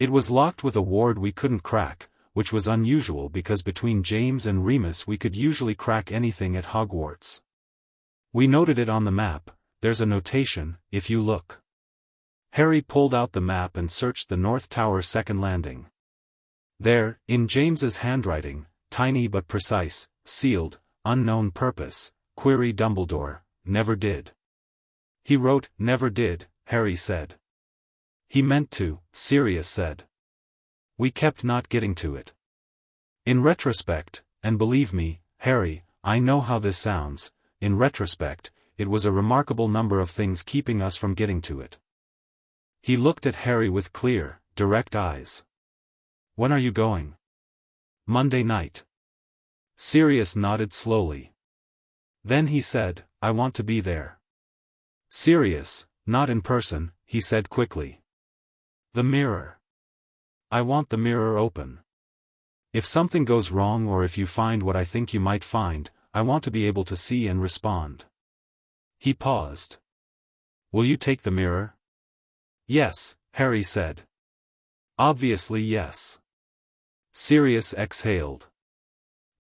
It was locked with a ward we couldn't crack, which was unusual because between James and Remus we could usually crack anything at Hogwarts. We noted it on the map, there's a notation, if you look. Harry pulled out the map and searched the North Tower second landing. There, in James's handwriting, tiny but precise, sealed, unknown purpose, query Dumbledore, never did. He wrote, "Never did," Harry said. "He meant to," Sirius said. "We kept not getting to it." In retrospect, and believe me, Harry, I know how this sounds, in retrospect, it was a remarkable number of things keeping us from getting to it. He looked at Harry with clear, direct eyes. "When are you going?" "Monday night." Sirius nodded slowly. Then he said, "I want to be there." Sirius, "Not in person," he said quickly. "The mirror. I want the mirror open. If something goes wrong or if you find what I think you might find, I want to be able to see and respond." He paused. "Will you take the mirror?" "Yes," Harry said. "Obviously yes." Sirius exhaled.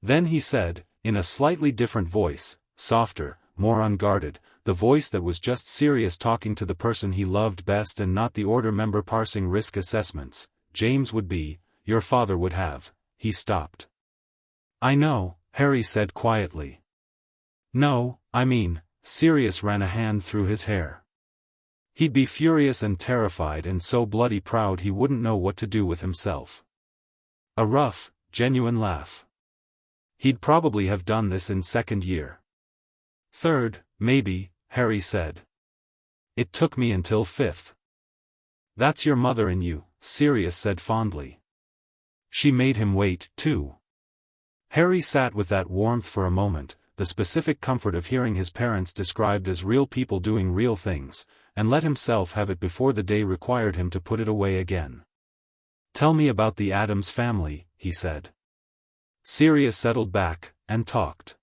Then he said, in a slightly different voice, softer, more unguarded, the voice that was just Sirius talking to the person he loved best and not the order member parsing risk assessments, "James would be, your father would have." He stopped. "I know," Harry said quietly. "No, I mean," Sirius ran a hand through his hair. "He'd be furious and terrified and so bloody proud he wouldn't know what to do with himself." A rough, genuine laugh. "He'd probably have done this in second year." "Third, maybe," Harry said. "It took me until fifth." "That's your mother in you," Sirius said fondly. "She made him wait, too." Harry sat with that warmth for a moment, the specific comfort of hearing his parents described as real people doing real things, and let himself have it before the day required him to put it away again. "Tell me about the Addams family," he said. Sirius settled back, and talked.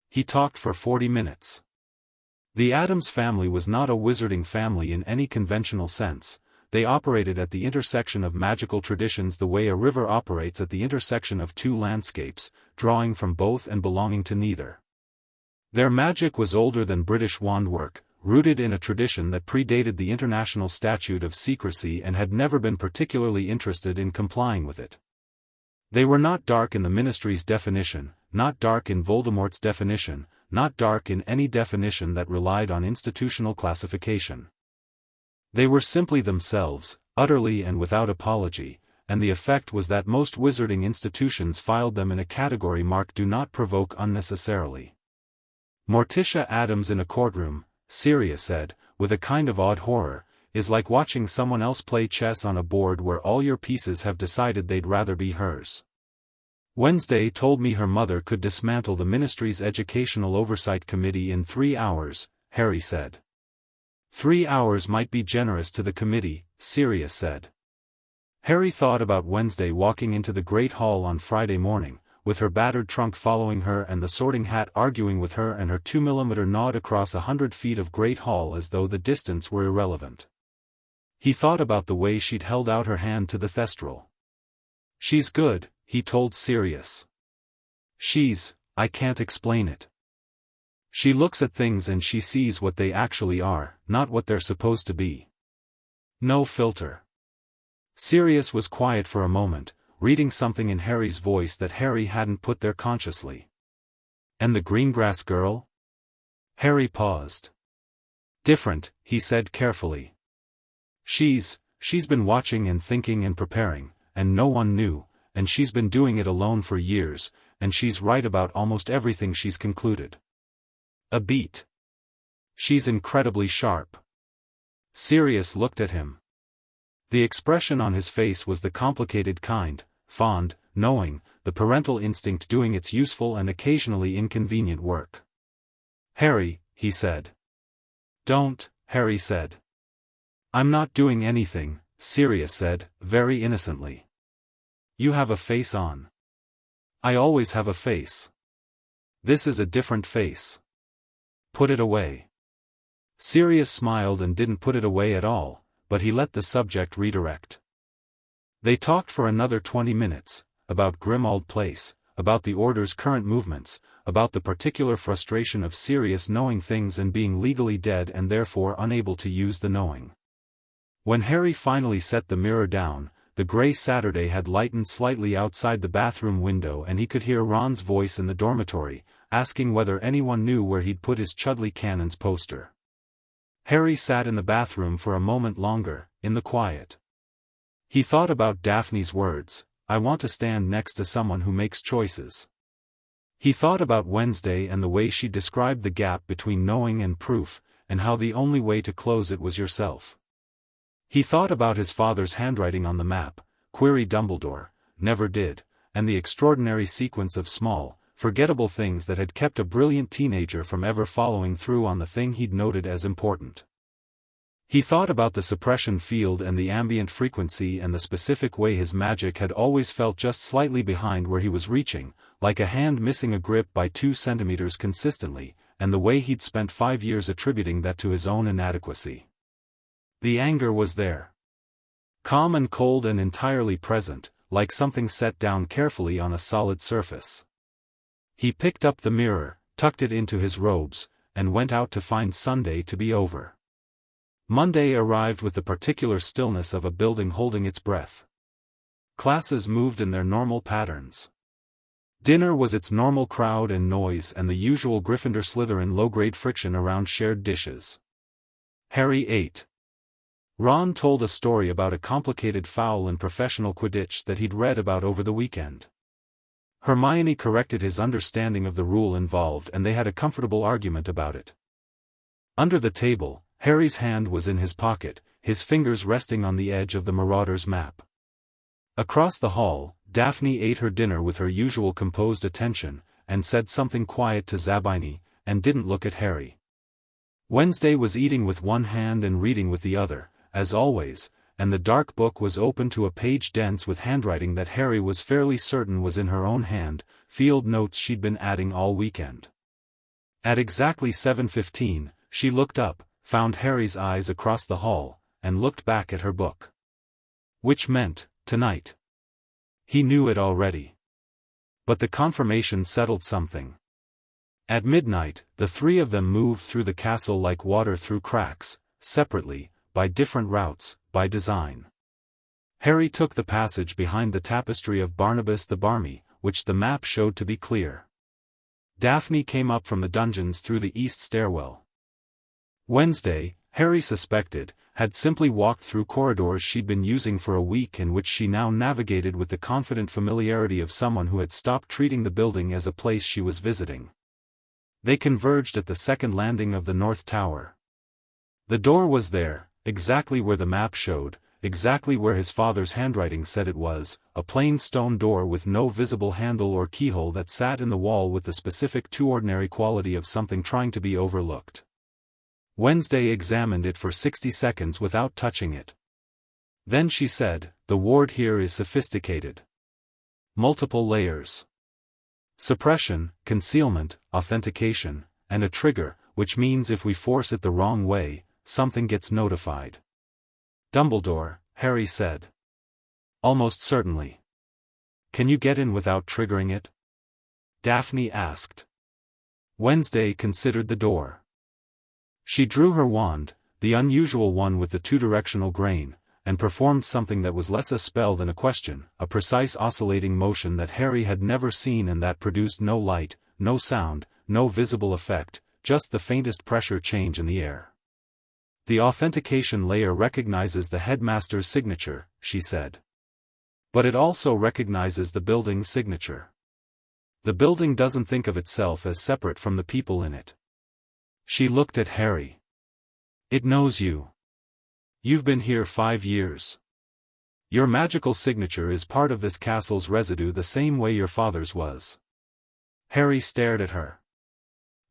He talked for 40 minutes. The Addams family was not a wizarding family in any conventional sense. They operated at the intersection of magical traditions the way a river operates at the intersection of two landscapes, drawing from both and belonging to neither. Their magic was older than British wandwork, rooted in a tradition that predated the International Statute of Secrecy and had never been particularly interested in complying with it. They were not dark in the Ministry's definition, not dark in Voldemort's definition, not dark in any definition that relied on institutional classification. They were simply themselves, utterly and without apology, and the effect was that most wizarding institutions filed them in a category marked "Do Not Provoke" unnecessarily. "Morticia Addams in a courtroom," Sirius said, with a kind of odd horror, "is like watching someone else play chess on a board where all your pieces have decided they'd rather be hers." "Wednesday told me her mother could dismantle the Ministry's Educational Oversight Committee in 3 hours," Harry said. 3 hours might be generous to the committee," Sirius said. Harry thought about Wednesday walking into the Great Hall on Friday morning, with her battered trunk following her and the Sorting Hat arguing with her and her 2mm nod across 100 feet of Great Hall as though the distance were irrelevant. He thought about the way she'd held out her hand to the Thestral. "She's good," he told Sirius. I can't explain it. She looks at things and she sees what they actually are, not what they're supposed to be. No filter." Sirius was quiet for a moment, reading something in Harry's voice that Harry hadn't put there consciously. "And the Greengrass girl?" Harry paused. "Different," he said carefully. She's been watching and thinking and preparing, and no one knew, and she's been doing it alone for years, and she's right about almost everything she's concluded. A beat. She's incredibly sharp." Sirius looked at him. The expression on his face was the complicated kind, fond, knowing, the parental instinct doing its useful and occasionally inconvenient work. "Harry," he said. "Don't," Harry said. "I'm not doing anything," Sirius said, very innocently. "You have a face on." "I always have a face. This is a different face." "Put it away." Sirius smiled and didn't put it away at all, but he let the subject redirect. They talked for another 20 minutes, about Grimmauld Place, about the Order's current movements, about the particular frustration of Sirius knowing things and being legally dead and therefore unable to use the knowing. When Harry finally set the mirror down, the grey Saturday had lightened slightly outside the bathroom window and he could hear Ron's voice in the dormitory, asking whether anyone knew where he'd put his Chudley Cannons poster. Harry sat in the bathroom for a moment longer, in the quiet. He thought about Daphne's words, "I want to stand next to someone who makes choices." He thought about Wednesday and the way she described the gap between knowing and proof, and how the only way to close it was yourself. He thought about his father's handwriting on the map, query Dumbledore, never did, and the extraordinary sequence of small, forgettable things that had kept a brilliant teenager from ever following through on the thing he'd noted as important. He thought about the suppression field and the ambient frequency and the specific way his magic had always felt just slightly behind where he was reaching, like a hand missing a grip by 2 centimeters consistently, and the way he'd spent 5 years attributing that to his own inadequacy. The anger was there. Calm and cold and entirely present, like something set down carefully on a solid surface. He picked up the mirror, tucked it into his robes, and went out to find Sunday to be over. Monday arrived with the particular stillness of a building holding its breath. Classes moved in their normal patterns. Dinner was its normal crowd and noise and the usual Gryffindor-Slytherin low-grade friction around shared dishes. Harry ate. Ron told a story about a complicated foul in professional Quidditch that he'd read about over the weekend. Hermione corrected his understanding of the rule involved and they had a comfortable argument about it. Under the table, Harry's hand was in his pocket, his fingers resting on the edge of the Marauders map. Across the hall, Daphne ate her dinner with her usual composed attention, and said something quiet to Zabini, and didn't look at Harry. Wednesday was eating with one hand and reading with the other, as always, and the dark book was open to a page dense with handwriting that Harry was fairly certain was in her own hand, field notes she'd been adding all weekend. At exactly 7:15, she looked up, found Harry's eyes across the hall, and looked back at her book. Which meant, tonight. He knew it already. But the confirmation settled something. At midnight, the three of them moved through the castle like water through cracks, separately, by different routes, by design. Harry took the passage behind the tapestry of Barnabas the Barmy, which the map showed to be clear. Daphne came up from the dungeons through the east stairwell. Wednesday, Harry suspected, had simply walked through corridors she'd been using for a week and which she now navigated with the confident familiarity of someone who had stopped treating the building as a place she was visiting. They converged at the second landing of the North Tower. The door was there, exactly where the map showed, exactly where his father's handwriting said it was, a plain stone door with no visible handle or keyhole that sat in the wall with the specific too ordinary quality of something trying to be overlooked. Wednesday examined it for 60 seconds without touching it. Then she said, "The ward here is sophisticated. Multiple layers. Suppression, concealment, authentication, and a trigger, which means if we force it the wrong way, something gets notified." "Dumbledore," Harry said. "Almost certainly." "Can you get in without triggering it?" Daphne asked. Wednesday considered the door. She drew her wand, the unusual one with the two-directional grain, and performed something that was less a spell than a question, a precise oscillating motion that Harry had never seen and that produced no light, no sound, no visible effect, just the faintest pressure change in the air. "The authentication layer recognizes the headmaster's signature," she said. "But it also recognizes the building's signature. The building doesn't think of itself as separate from the people in it." She looked at Harry. "It knows you. You've been here 5 years. Your magical signature is part of this castle's residue the same way your father's was." Harry stared at her.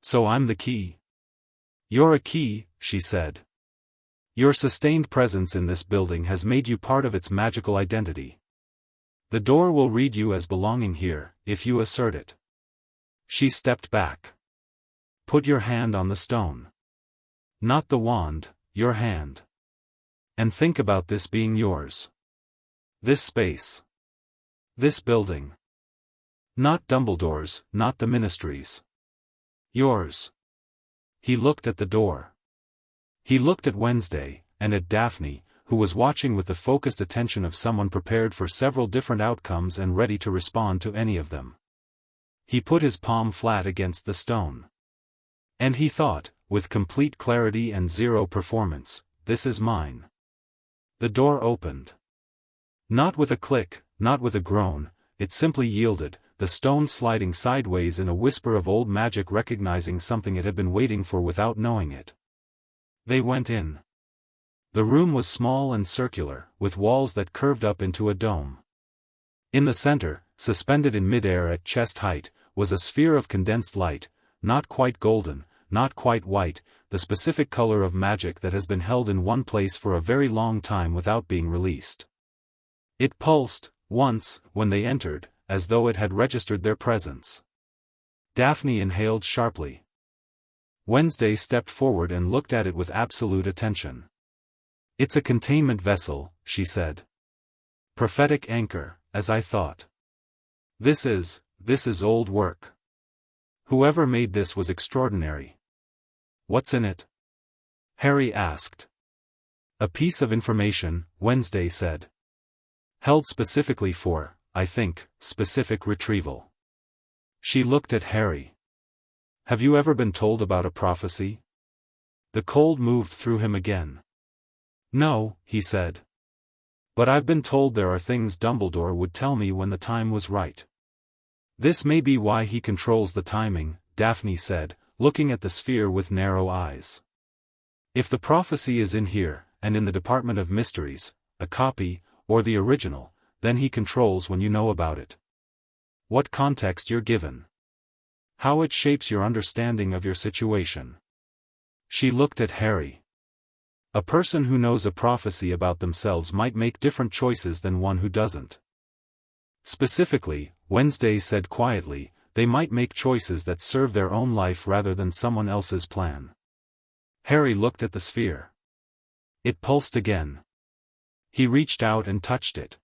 "So I'm the key?" "You're a key," she said. "Your sustained presence in this building has made you part of its magical identity. The door will read you as belonging here, if you assert it." She stepped back. "Put your hand on the stone. Not the wand, your hand. And think about this being yours. This space. This building. Not Dumbledore's, not the Ministry's. Yours." He looked at the door. He looked at Wednesday, and at Daphne, who was watching with the focused attention of someone prepared for several different outcomes and ready to respond to any of them. He put his palm flat against the stone. And he thought, with complete clarity and zero performance, "This is mine." The door opened. Not with a click, not with a groan, it simply yielded, the stone sliding sideways in a whisper of old magic recognizing something it had been waiting for without knowing it. They went in. The room was small and circular, with walls that curved up into a dome. In the center, suspended in midair at chest height, was a sphere of condensed light, not quite golden, not quite white, the specific color of magic that has been held in one place for a very long time without being released. It pulsed, once, when they entered, as though it had registered their presence. Daphne inhaled sharply. Wednesday stepped forward and looked at it with absolute attention. "It's a containment vessel," she said. "Prophetic anchor, as I thought. This is old work. Whoever made this was extraordinary." "What's in it?" Harry asked. "A piece of information," Wednesday said. "Held specifically for, I think, specific retrieval." She looked at Harry. "Have you ever been told about a prophecy?" The cold moved through him again. "No," he said. "But I've been told there are things Dumbledore would tell me when the time was right." "This may be why he controls the timing," Daphne said, looking at the sphere with narrow eyes. "If the prophecy is in here, and in the Department of Mysteries, a copy, or the original, then he controls when you know about it. What context you're given. How it shapes your understanding of your situation." She looked at Harry. "A person who knows a prophecy about themselves might make different choices than one who doesn't. Specifically," Wednesday said quietly, "they might make choices that serve their own life rather than someone else's plan." Harry looked at the sphere. It pulsed again. He reached out and touched it.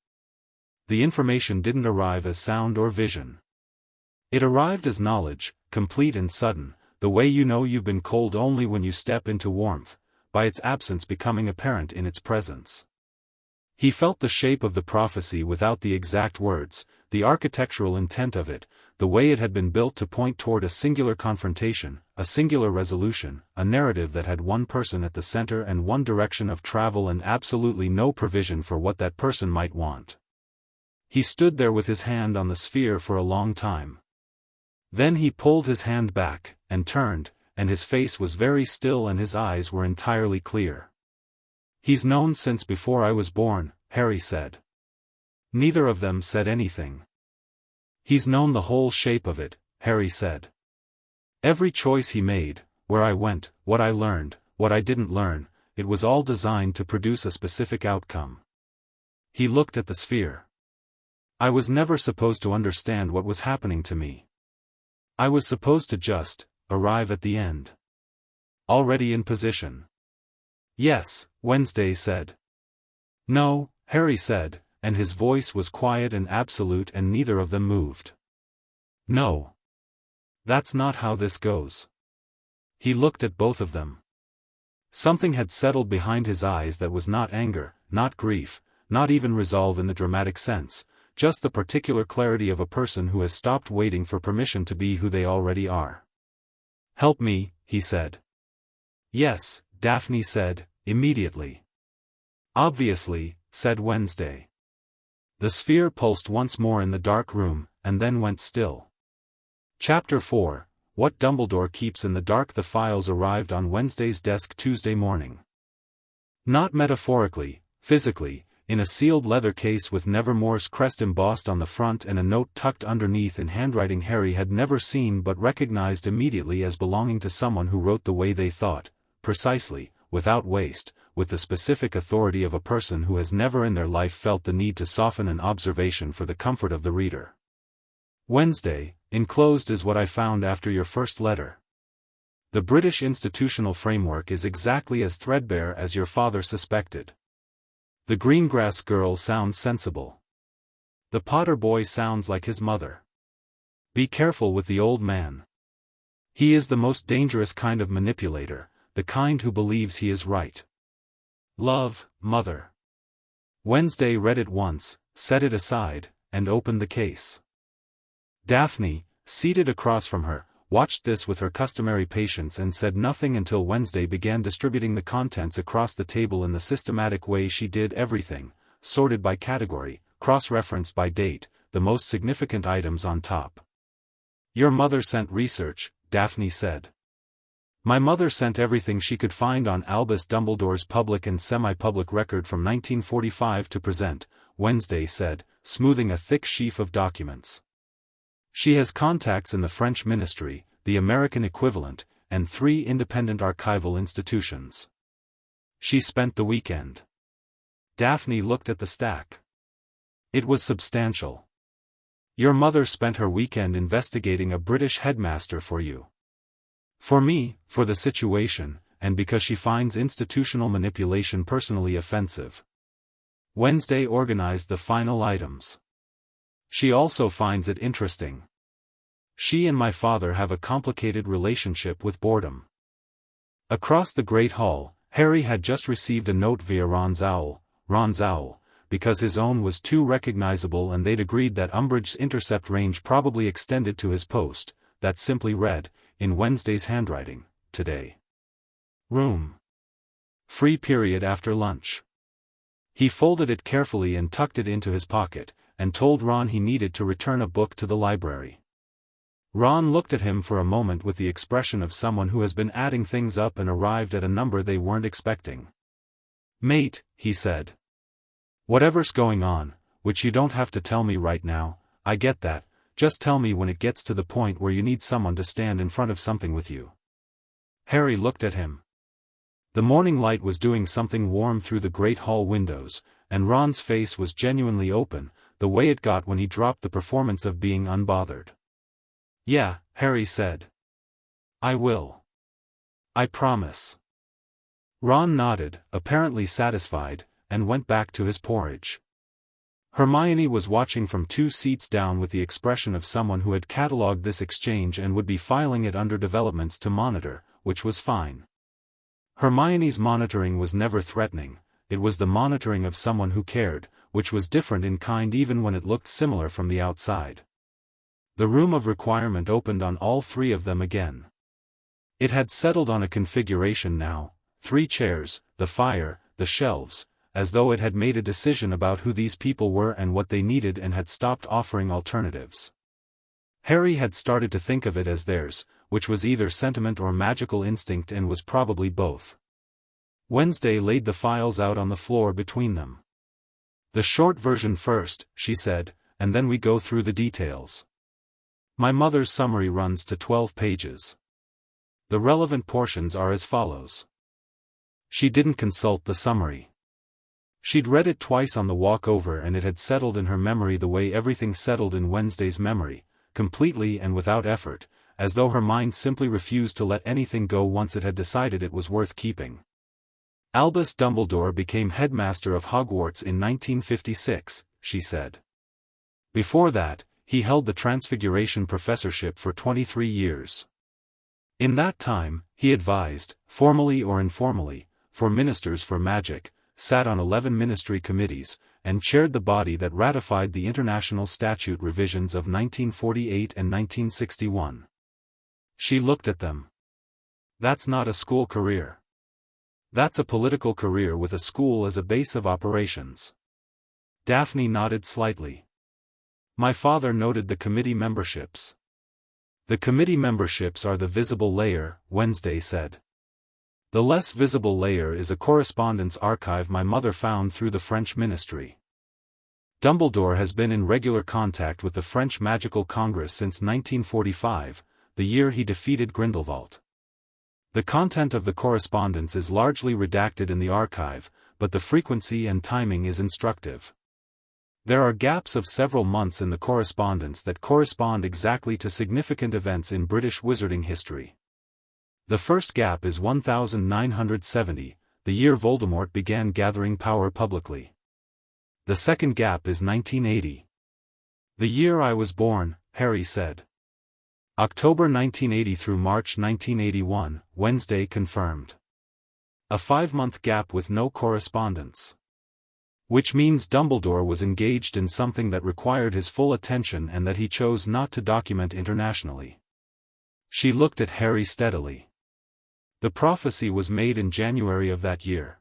The information didn't arrive as sound or vision. It arrived as knowledge, complete and sudden, the way you know you've been cold only when you step into warmth, by its absence becoming apparent in its presence. He felt the shape of the prophecy without the exact words, the architectural intent of it, the way it had been built to point toward a singular confrontation, a singular resolution, a narrative that had one person at the center and one direction of travel and absolutely no provision for what that person might want. He stood there with his hand on the sphere for a long time. Then he pulled his hand back, and turned, and his face was very still and his eyes were entirely clear. "He's known since before I was born," Harry said. Neither of them said anything. "He's known the whole shape of it," Harry said. "Every choice he made, where I went, what I learned, what I didn't learn, it was all designed to produce a specific outcome." He looked at the sphere. "I was never supposed to understand what was happening to me. I was supposed to just arrive at the end. Already in position." "Yes," Wednesday said. "No," Harry said, and his voice was quiet and absolute and neither of them moved. "No. That's not how this goes." He looked at both of them. Something had settled behind his eyes that was not anger, not grief, not even resolve in the dramatic sense, just the particular clarity of a person who has stopped waiting for permission to be who they already are. "Help me," he said. "Yes," Daphne said, immediately. "Obviously," said Wednesday. The sphere pulsed once more in the dark room, and then went still. Chapter 4, What Dumbledore Keeps in the Dark. The files arrived on Wednesday's desk Tuesday morning. Not metaphorically, physically, in a sealed leather case with Nevermore's crest embossed on the front and a note tucked underneath in handwriting Harry had never seen but recognized immediately as belonging to someone who wrote the way they thought, precisely, without waste, with the specific authority of a person who has never in their life felt the need to soften an observation for the comfort of the reader. "Wednesday, enclosed is what I found after your first letter. The British institutional framework is exactly as threadbare as your father suspected. The Greengrass girl sounds sensible. The Potter boy sounds like his mother. Be careful with the old man. He is the most dangerous kind of manipulator, the kind who believes he is right. Love, Mother." Wednesday read it once, set it aside, and opened the case. Daphne, seated across from her, watched this with her customary patience and said nothing until Wednesday began distributing the contents across the table in the systematic way she did everything, sorted by category, cross-referenced by date, the most significant items on top. "Your mother sent research," Daphne said. "My mother sent everything she could find on Albus Dumbledore's public and semi-public record from 1945 to present," Wednesday said, smoothing a thick sheaf of documents. "She has contacts in the French ministry, the American equivalent, and 3 independent archival institutions. She spent the weekend." Daphne looked at the stack. It was substantial. "Your mother spent her weekend investigating a British headmaster for you. For me, for the situation, and because she finds institutional manipulation personally offensive." Wednesday organized the final items. "She also finds it interesting. She and my father have a complicated relationship with boredom." Across the Great Hall, Harry had just received a note via Ron's owl, because his own was too recognizable and they'd agreed that Umbridge's intercept range probably extended to his post, that simply read, in Wednesday's handwriting, "Today. Room. Free period after lunch." He folded it carefully and tucked it into his pocket, and told Ron he needed to return a book to the library. Ron looked at him for a moment with the expression of someone who has been adding things up and arrived at a number they weren't expecting. "Mate," he said. "Whatever's going on, which you don't have to tell me right now, I get that, just tell me when it gets to the point where you need someone to stand in front of something with you." Harry looked at him. The morning light was doing something warm through the Great Hall windows, and Ron's face was genuinely open, the way it got when he dropped the performance of being unbothered. "Yeah," Harry said. "I will. I promise." Ron nodded, apparently satisfied, and went back to his porridge. Hermione was watching from 2 seats down with the expression of someone who had catalogued this exchange and would be filing it under developments to monitor, which was fine. Hermione's monitoring was never threatening, it was the monitoring of someone who cared, which was different in kind even when it looked similar from the outside. The room of requirement opened on all 3 of them again. It had settled on a configuration now, 3 chairs, the fire, the shelves, as though it had made a decision about who these people were and what they needed and had stopped offering alternatives. Harry had started to think of it as theirs, which was either sentiment or magical instinct and was probably both. Wednesday laid the files out on the floor between them. "The short version first," she said, "and then we go through the details. My mother's summary runs to 12 pages. The relevant portions are as follows." She didn't consult the summary. She'd read it twice on the walk over and it had settled in her memory the way everything settled in Wednesday's memory, completely and without effort, as though her mind simply refused to let anything go once it had decided it was worth keeping. "Albus Dumbledore became headmaster of Hogwarts in 1956, she said. Before that, he held the Transfiguration professorship for 23 years. In that time, he advised, formally or informally, for ministers for magic, sat on 11 ministry committees, and chaired the body that ratified the international statute revisions of 1948 and 1961. She looked at them. "That's not a school career. That's a political career with a school as a base of operations." Daphne nodded slightly. "My father noted the committee memberships." "The committee memberships are the visible layer," Wednesday said. "The less visible layer is a correspondence archive my mother found through the French ministry. Dumbledore has been in regular contact with the French Magical Congress since 1945, the year he defeated Grindelwald. The content of the correspondence is largely redacted in the archive, but the frequency and timing is instructive. There are gaps of several months in the correspondence that correspond exactly to significant events in British wizarding history. The first gap is 1970, the year Voldemort began gathering power publicly. The second gap is 1980. "The year I was born," Harry said. "October 1980 through March 1981, Wednesday confirmed. A 5-month gap with no correspondence. Which means Dumbledore was engaged in something that required his full attention and that he chose not to document internationally." She looked at Harry steadily. The prophecy was made in January of that year.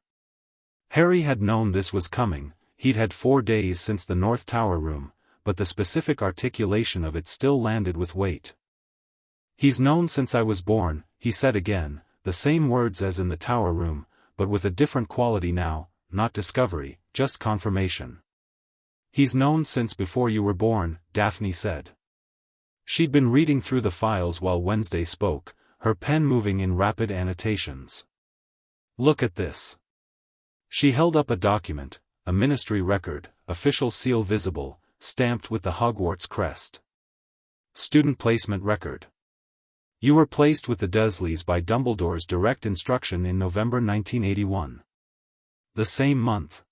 Harry had known this was coming. He'd had 4 days since the North Tower room, but the specific articulation of it still landed with weight. "He's known since I was born," he said again, the same words as in the tower room, but with a different quality now, not discovery, just confirmation. "He's known since before you were born," Daphne said. She'd been reading through the files while Wednesday spoke, her pen moving in rapid annotations. "Look at this." She held up a document, a ministry record, official seal visible, stamped with the Hogwarts crest. "Student placement record. You were placed with the Dursleys by Dumbledore's direct instruction in November 1981. The same month.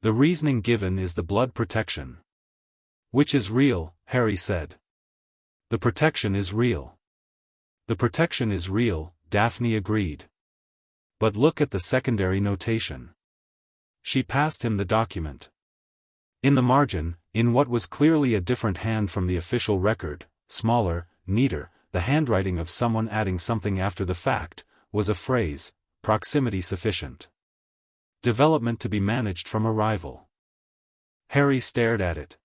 The reasoning given is the blood protection. Which is real," Harry said. "The protection is real." "The protection is real," Daphne agreed. "But look at the secondary notation." She passed him the document. In the margin, in what was clearly a different hand from the official record, smaller, neater, the handwriting of someone adding something after the fact, was a phrase, "Proximity sufficient. Development to be managed from arrival." Harry stared at it.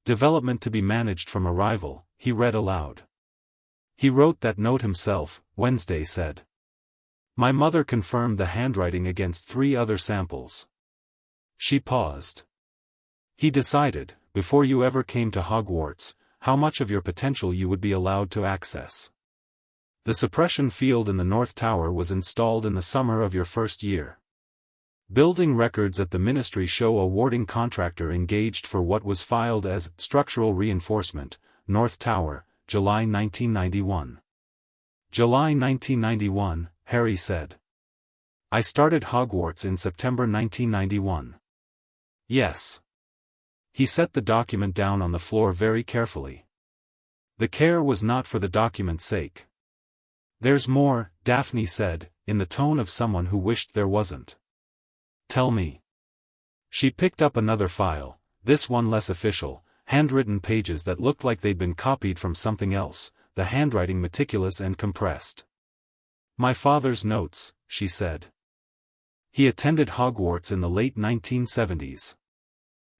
"Development to be managed from arrival," he read aloud. "He wrote that note himself," Wednesday said. "My mother confirmed the handwriting against 3 other samples." She paused. "He decided, before you ever came to Hogwarts, how much of your potential you would be allowed to access. The suppression field in the North Tower was installed in the summer of your first year. Building records at the Ministry show a warding contractor engaged for what was filed as structural reinforcement, North Tower, July 1991. "July 1991, Harry said. "I started Hogwarts in September 1991. "Yes." He set the document down on the floor very carefully. The care was not for the document's sake. "There's more," Daphne said, in the tone of someone who wished there wasn't. "Tell me." She picked up another file, this one less official, handwritten pages that looked like they'd been copied from something else, the handwriting meticulous and compressed. "My father's notes," she said. "He attended Hogwarts in the late 1970s.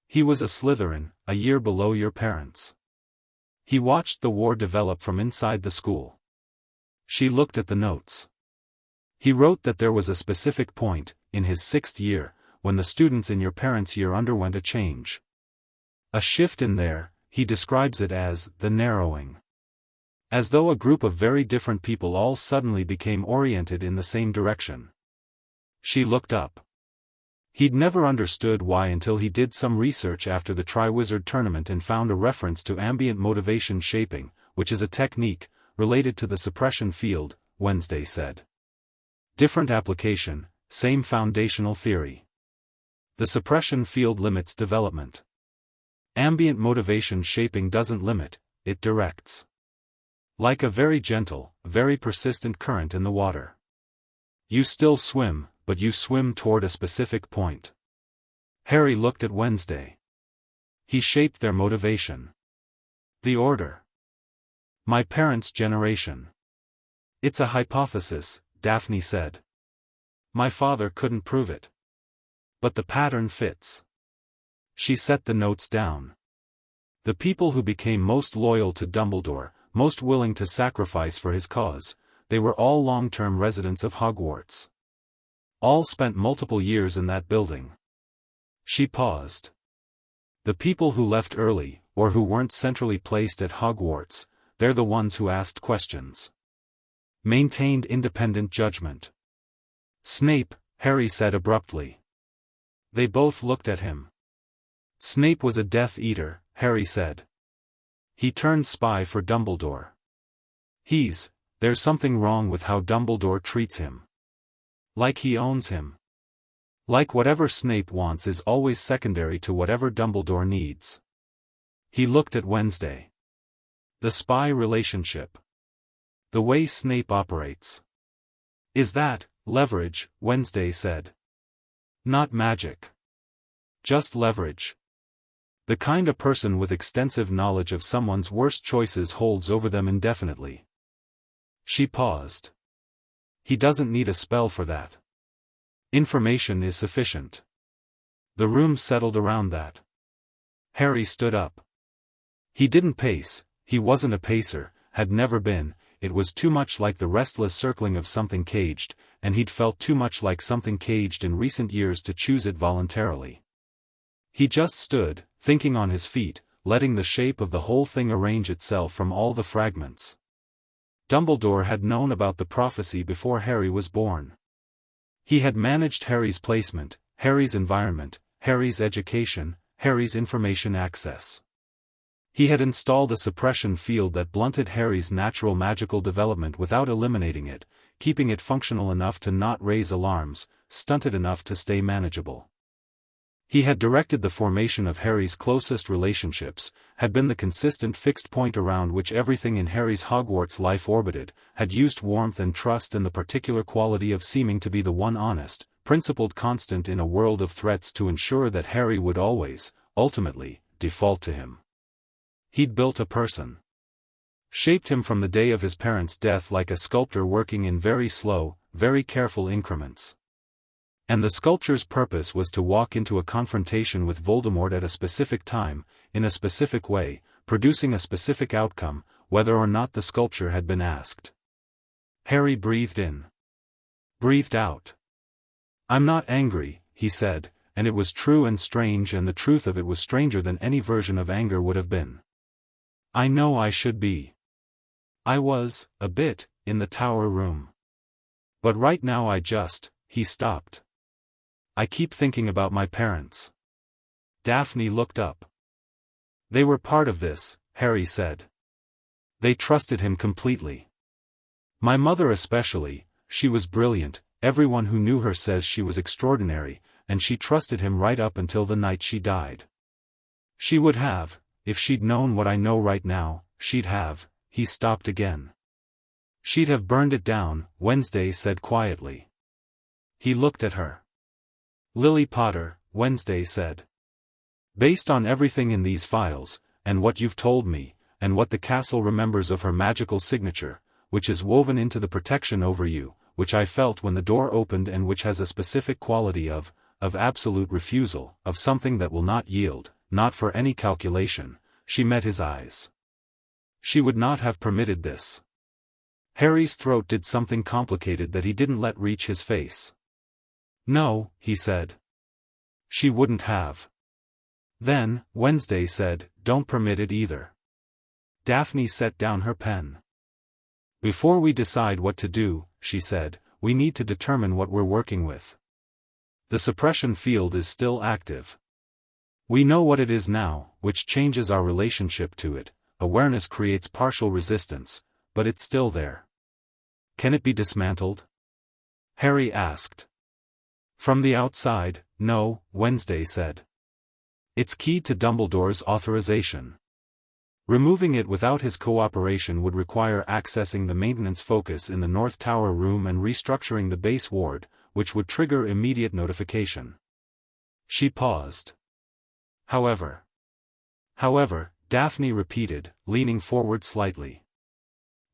He was a Slytherin, a year below your parents. He watched the war develop from inside the school." She looked at the notes. "He wrote that there was a specific point, in his 6th year, when the students in your parents' year underwent a change. A shift in there, he describes it as the narrowing. As though a group of very different people all suddenly became oriented in the same direction." She looked up. He'd never understood why until he did some research after the Triwizard Tournament and found a reference to ambient motivation shaping, which is a technique, related to the suppression field, Wednesday said. "Different application, same foundational theory. The suppression field limits development. Ambient motivation shaping doesn't limit, it directs. Like a very gentle, very persistent current in the water. You still swim, but you swim toward a specific point." Harry looked at Wednesday. He shaped their motivation. "The order. My parents' generation. It's a hypothesis," Daphne said. "My father couldn't prove it. But the pattern fits." She set the notes down. "The people who became most loyal to Dumbledore, most willing to sacrifice for his cause, they were all long-term residents of Hogwarts. All spent multiple years in that building." She paused. "The people who left early, or who weren't centrally placed at Hogwarts, they're the ones who asked questions. Maintained independent judgment." "Snape," Harry said abruptly. They both looked at him. "Snape was a Death Eater," Harry said. "He turned spy for Dumbledore. There's something wrong with how Dumbledore treats him. Like he owns him. Like whatever Snape wants is always secondary to whatever Dumbledore needs." He looked at Wednesday. "The spy relationship. The way Snape operates. Is that leverage?" Wednesday said. "Not magic. Just leverage. The kind a person with extensive knowledge of someone's worst choices holds over them indefinitely. She paused. He doesn't need a spell for that. Information is sufficient. The room settled around that. Harry stood up. He didn't pace, he wasn't a pacer, had never been, it was too much like the restless circling of something caged, and he'd felt too much like something caged in recent years to choose it voluntarily. He just stood, thinking on his feet, letting the shape of the whole thing arrange itself from all the fragments. Dumbledore had known about the prophecy before Harry was born. He had managed Harry's placement, Harry's environment, Harry's education, Harry's information access. He had installed a suppression field that blunted Harry's natural magical development without eliminating it, keeping it functional enough to not raise alarms, stunted enough to stay manageable. He had directed the formation of Harry's closest relationships, had been the consistent fixed point around which everything in Harry's Hogwarts life orbited, had used warmth and trust and the particular quality of seeming to be the one honest, principled constant in a world of threats to ensure that Harry would always, ultimately, default to him. He'd built a person. Shaped him from the day of his parents' death like a sculptor working in very slow, very careful increments. And the sculpture's purpose was to walk into a confrontation with Voldemort at a specific time, in a specific way, producing a specific outcome, whether or not the sculpture had been asked. Harry breathed in. Breathed out. "I'm not angry," he said, and it was true and strange, and the truth of it was stranger than any version of anger would have been. "I know I should be. I was, a bit, in the tower room. But right now he stopped. I keep thinking about my parents." Daphne looked up. "They were part of this," Harry said. "They trusted him completely. My mother especially, she was brilliant, everyone who knew her says she was extraordinary, and she trusted him right up until the night she died. She would have, if she'd known what I know right now, she'd have," he stopped again. "She'd have burned it down," Wednesday said quietly. He looked at her. "Lily Potter," Wednesday said. "Based on everything in these files, and what you've told me, and what the castle remembers of her magical signature, which is woven into the protection over you, which I felt when the door opened and which has a specific quality of absolute refusal, of something that will not yield, not for any calculation," she met his eyes. "She would not have permitted this." Harry's throat did something complicated that he didn't let reach his face. "No," he said. "She wouldn't have." "Then," Wednesday said, "don't permit it either." Daphne set down her pen. "Before we decide what to do," she said, "we need to determine what we're working with. The suppression field is still active. We know what it is now, which changes our relationship to it. Awareness creates partial resistance, but it's still there. Can it be dismantled?" Harry asked. "From the outside, no," Wednesday said. "It's keyed to Dumbledore's authorization. Removing it without his cooperation would require accessing the maintenance focus in the North Tower room and restructuring the base ward, which would trigger immediate notification." She paused. However, Daphne repeated, leaning forward slightly.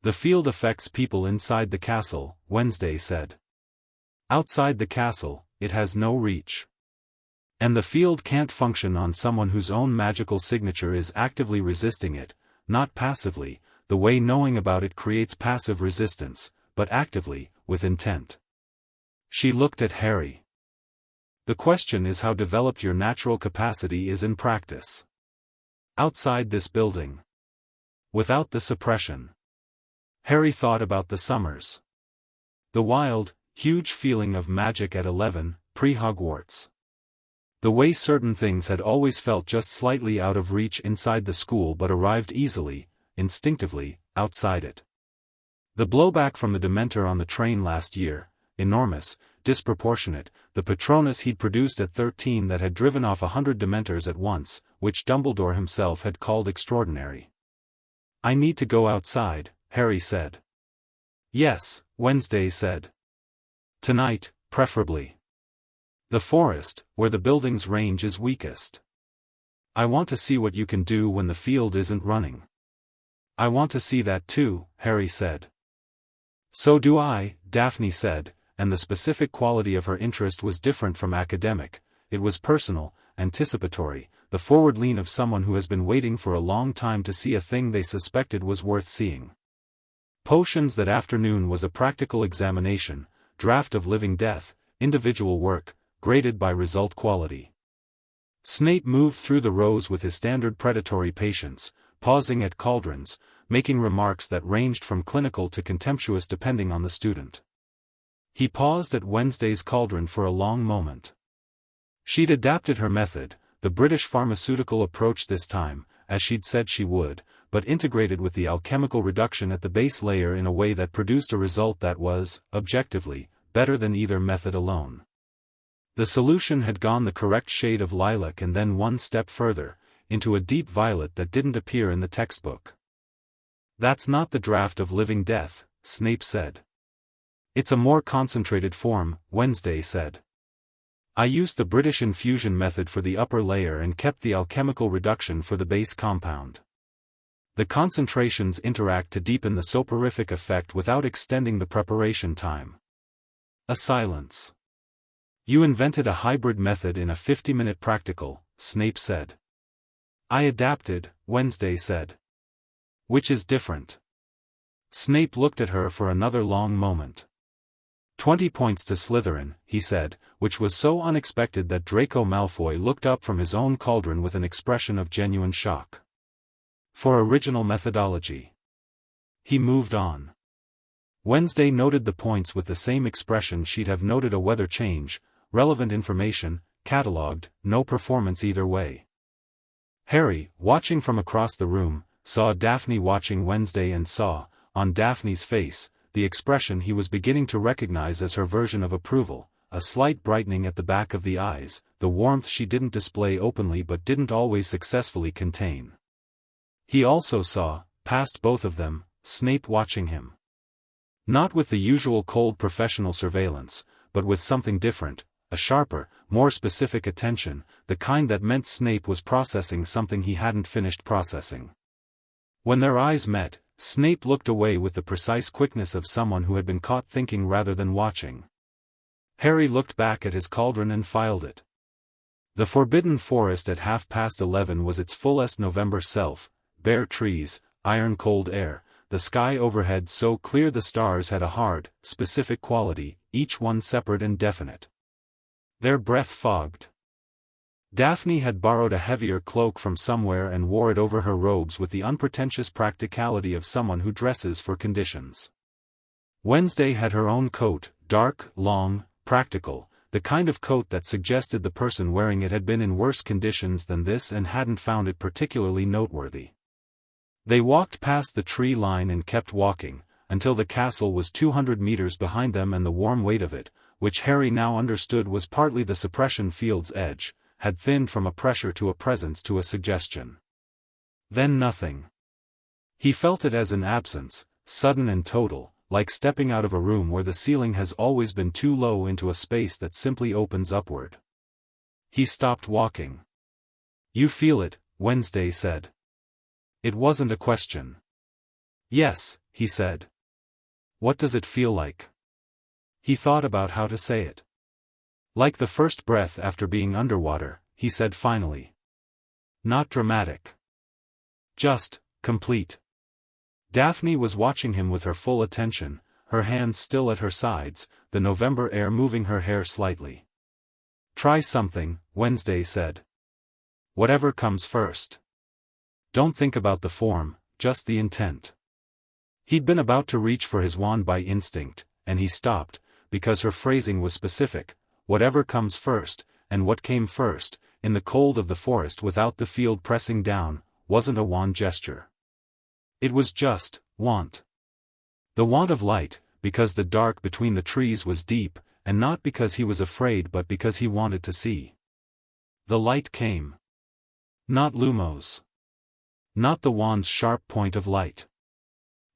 "The field affects people inside the castle," Wednesday said. "Outside the castle, it has no reach. And the field can't function on someone whose own magical signature is actively resisting it, not passively, the way knowing about it creates passive resistance, but actively, with intent." She looked at Harry. "The question is how developed your natural capacity is in practice. Outside this building. Without the suppression." Harry thought about the summers. The wild, huge feeling of magic at 11, pre-Hogwarts. The way certain things had always felt just slightly out of reach inside the school but arrived easily, instinctively, outside it. The blowback from the Dementor on the train last year, enormous, disproportionate, the Patronus he'd produced at 13 that had driven off 100 Dementors at once, which Dumbledore himself had called extraordinary. "I need to go outside," Harry said. "Yes," Wednesday said. "Tonight, preferably. The forest, where the building's range is weakest. I want to see what you can do when the field isn't running." "I want to see that too," Harry said. So do I, Daphne said, and the specific quality of her interest was different from academic. It was personal, anticipatory, the forward lean of someone who has been waiting for a long time to see a thing they suspected was worth seeing. Potions that afternoon was a practical examination, draft of living death, individual work, graded by result quality. Snape moved through the rows with his standard predatory patience, pausing at cauldrons, making remarks that ranged from clinical to contemptuous depending on the student. He paused at Wednesday's cauldron for a long moment. She'd adapted her method, the British pharmaceutical approach this time, as she'd said she would, but integrated with the alchemical reduction at the base layer in a way that produced a result that was, objectively, better than either method alone. The solution had gone the correct shade of lilac and then one step further, into a deep violet that didn't appear in the textbook. That's not the draft of living death, Snape said. It's a more concentrated form, Wednesday said. I used the British infusion method for the upper layer and kept the alchemical reduction for the base compound. The concentrations interact to deepen the soporific effect without extending the preparation time. A silence. You invented a hybrid method in a 50-minute practical, Snape said. I adapted, Wednesday said. Which is different. Snape looked at her for another long moment. 20 points to Slytherin, he said, which was so unexpected that Draco Malfoy looked up from his own cauldron with an expression of genuine shock. For original methodology. He moved on. Wednesday noted the points with the same expression she'd have noted a weather change, relevant information, catalogued, no performance either way. Harry, watching from across the room, saw Daphne watching Wednesday and saw, on Daphne's face, the expression he was beginning to recognize as her version of approval, a slight brightening at the back of the eyes, the warmth she didn't display openly but didn't always successfully contain. He also saw, past both of them, Snape watching him. Not with the usual cold professional surveillance, but with something different, a sharper, more specific attention, the kind that meant Snape was processing something he hadn't finished processing. When their eyes met, Snape looked away with the precise quickness of someone who had been caught thinking rather than watching. Harry looked back at his cauldron and filed it. The Forbidden Forest at 11:30 was its fullest November self, bare trees, iron-cold air, the sky overhead so clear the stars had a hard, specific quality, each one separate and definite. Their breath fogged. Daphne had borrowed a heavier cloak from somewhere and wore it over her robes with the unpretentious practicality of someone who dresses for conditions. Wednesday had her own coat, dark, long, practical, the kind of coat that suggested the person wearing it had been in worse conditions than this and hadn't found it particularly noteworthy. They walked past the tree line and kept walking, until the castle was 200 meters behind them and the warm weight of it, which Harry now understood was partly the suppression field's edge, had thinned from a pressure to a presence to a suggestion. Then nothing. He felt it as an absence, sudden and total, like stepping out of a room where the ceiling has always been too low into a space that simply opens upward. He stopped walking. You feel it, Wednesday said. It wasn't a question. Yes, he said. What does it feel like? He thought about how to say it. Like the first breath after being underwater, he said finally. Not dramatic. Just, complete. Daphne was watching him with her full attention, her hands still at her sides, the November air moving her hair slightly. Try something, Wednesday said. Whatever comes first. Don't think about the form, just the intent. He'd been about to reach for his wand by instinct, and he stopped, because her phrasing was specific. Whatever comes first, and what came first, in the cold of the forest without the field pressing down, wasn't a wand gesture. It was just, want. The want of light, because the dark between the trees was deep, and not because he was afraid but because he wanted to see. The light came. Not Lumos. Not the wand's sharp point of light.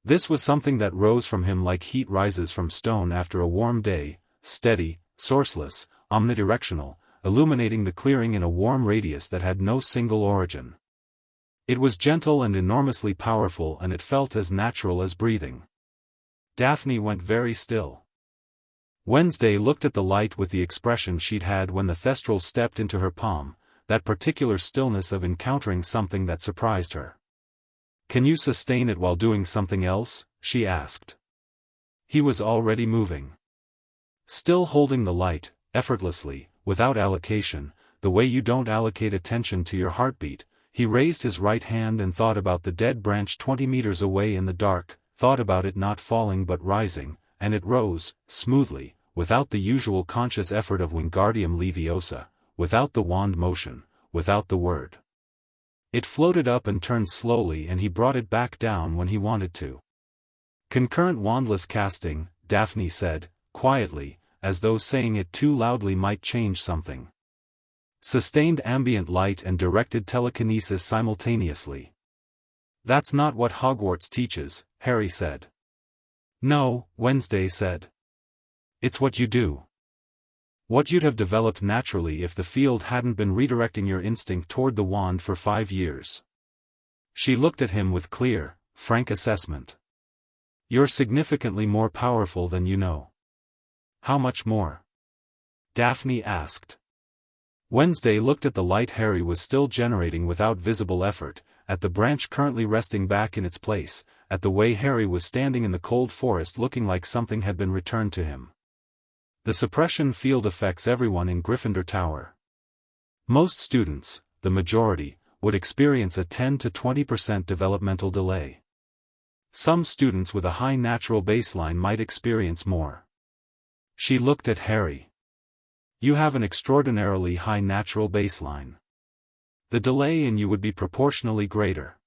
This was something that rose from him like heat rises from stone after a warm day, steady, sourceless, omnidirectional, illuminating the clearing in a warm radius that had no single origin. It was gentle and enormously powerful and it felt as natural as breathing. Daphne went very still. Wednesday looked at the light with the expression she'd had when the thestral stepped into her palm, that particular stillness of encountering something that surprised her. "Can you sustain it while doing something else?" she asked. He was already moving. Still holding the light, effortlessly, without allocation, the way you don't allocate attention to your heartbeat, he raised his right hand and thought about the dead branch 20 meters away in the dark, thought about it not falling but rising, and it rose, smoothly, without the usual conscious effort of Wingardium Leviosa, without the wand motion, without the word. It floated up and turned slowly and he brought it back down when he wanted to. "Concurrent wandless casting," Daphne said, quietly, as though saying it too loudly might change something. "Sustained ambient light and directed telekinesis simultaneously." "That's not what Hogwarts teaches," Harry said. "No," Wednesday said. "It's what you do. What you'd have developed naturally if the field hadn't been redirecting your instinct toward the wand for 5 years." She looked at him with clear, frank assessment. "You're significantly more powerful than you know." "How much more?" Daphne asked. Wednesday looked at the light Harry was still generating without visible effort, at the branch currently resting back in its place, at the way Harry was standing in the cold forest looking like something had been returned to him. The suppression field affects everyone in Gryffindor Tower. Most students, the majority, would experience a 10 to 20% developmental delay. Some students with a high natural baseline might experience more. She looked at Harry. "You have an extraordinarily high natural baseline. The delay in you would be proportionally greater.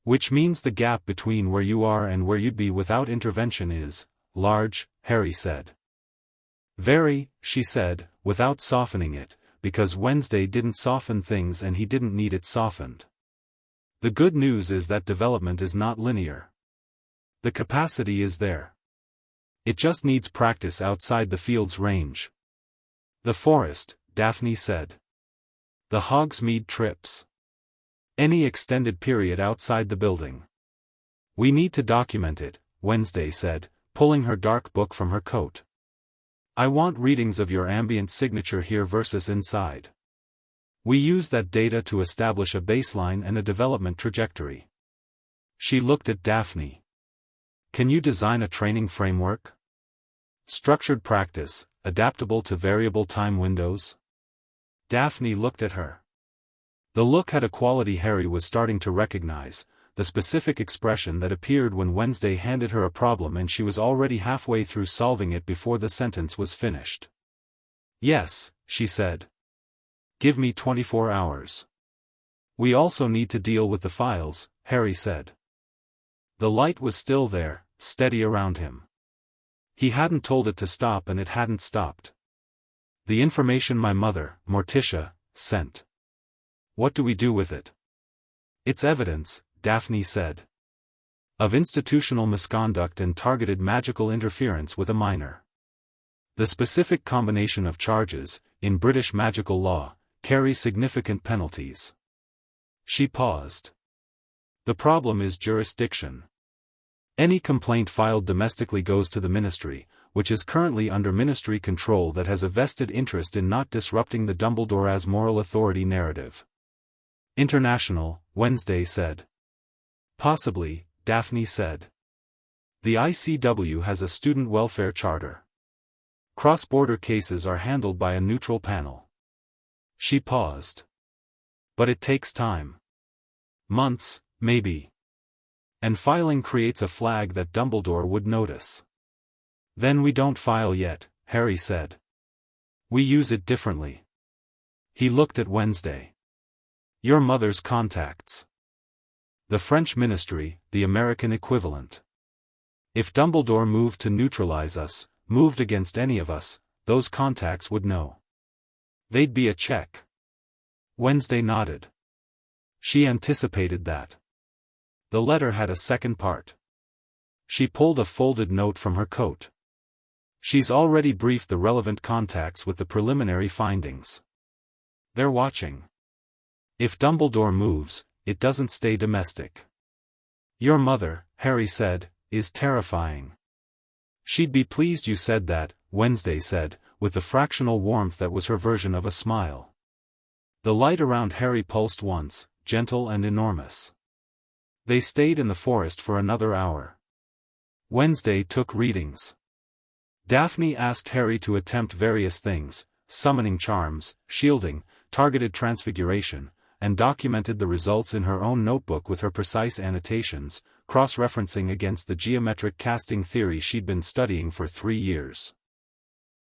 Which means the gap between where you are and where you'd be without intervention is large," Harry said. "Very," she said, without softening it, because Wednesday didn't soften things and he didn't need it softened. The good news is that development is not linear. The capacity is there. It just needs practice outside the field's range. The forest, Daphne said. The Hogsmeade trips. Any extended period outside the building. We need to document it, Wednesday said, pulling her dark book from her coat. I want readings of your ambient signature here versus inside. We use that data to establish a baseline and a development trajectory. She looked at Daphne. Can you design a training framework? Structured practice, adaptable to variable time windows? Daphne looked at her. The look had a quality Harry was starting to recognize, the specific expression that appeared when Wednesday handed her a problem and she was already halfway through solving it before the sentence was finished. Yes, she said. Give me 24 hours. We also need to deal with the files, Harry said. The light was still there, steady around him. He hadn't told it to stop and it hadn't stopped. The information my mother, Morticia, sent. What do we do with it? It's evidence, Daphne said. Of institutional misconduct and targeted magical interference with a minor. The specific combination of charges, in British magical law, carry significant penalties. She paused. The problem is jurisdiction. Any complaint filed domestically goes to the ministry, which is currently under ministry control that has a vested interest in not disrupting the Dumbledore as moral authority narrative. International, Wednesday said. Possibly, Daphne said. The ICW has a student welfare charter. Cross-border cases are handled by a neutral panel. She paused. But it takes time. Months, maybe. And filing creates a flag that Dumbledore would notice. Then we don't file yet, Harry said. We use it differently. He looked at Wednesday. Your mother's contacts. The French ministry, the American equivalent. If Dumbledore moved to neutralize us, moved against any of us, those contacts would know. They'd be a check. Wednesday nodded. She anticipated that. The letter had a second part. She pulled a folded note from her coat. She's already briefed the relevant contacts with the preliminary findings. They're watching. If Dumbledore moves, it doesn't stay domestic. Your mother, Harry said, is terrifying. She'd be pleased you said that, Wednesday said, with the fractional warmth that was her version of a smile. The light around Harry pulsed once, gentle and enormous. They stayed in the forest for another hour. Wednesday took readings. Daphne asked Harry to attempt various things, summoning charms, shielding, targeted transfiguration, and documented the results in her own notebook with her precise annotations, cross-referencing against the geometric casting theory she'd been studying for 3 years.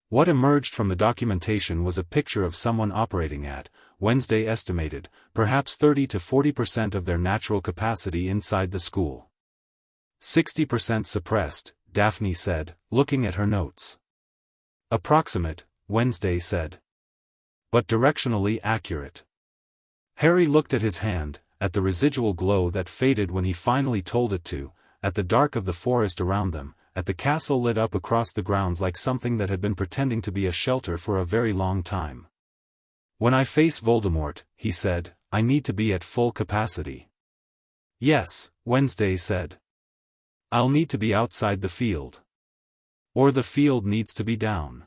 What emerged from the documentation was a picture of someone operating at, Wednesday estimated, perhaps 30 to 40% of their natural capacity inside the school. 60% suppressed, Daphne said, looking at her notes. Approximate, Wednesday said. But directionally accurate. Harry looked at his hand, at the residual glow that faded when he finally told it to, at the dark of the forest around them, at the castle lit up across the grounds like something that had been pretending to be a shelter for a very long time. When I face Voldemort, he said, I need to be at full capacity. Yes, Wednesday said. I'll need to be outside the field. Or the field needs to be down.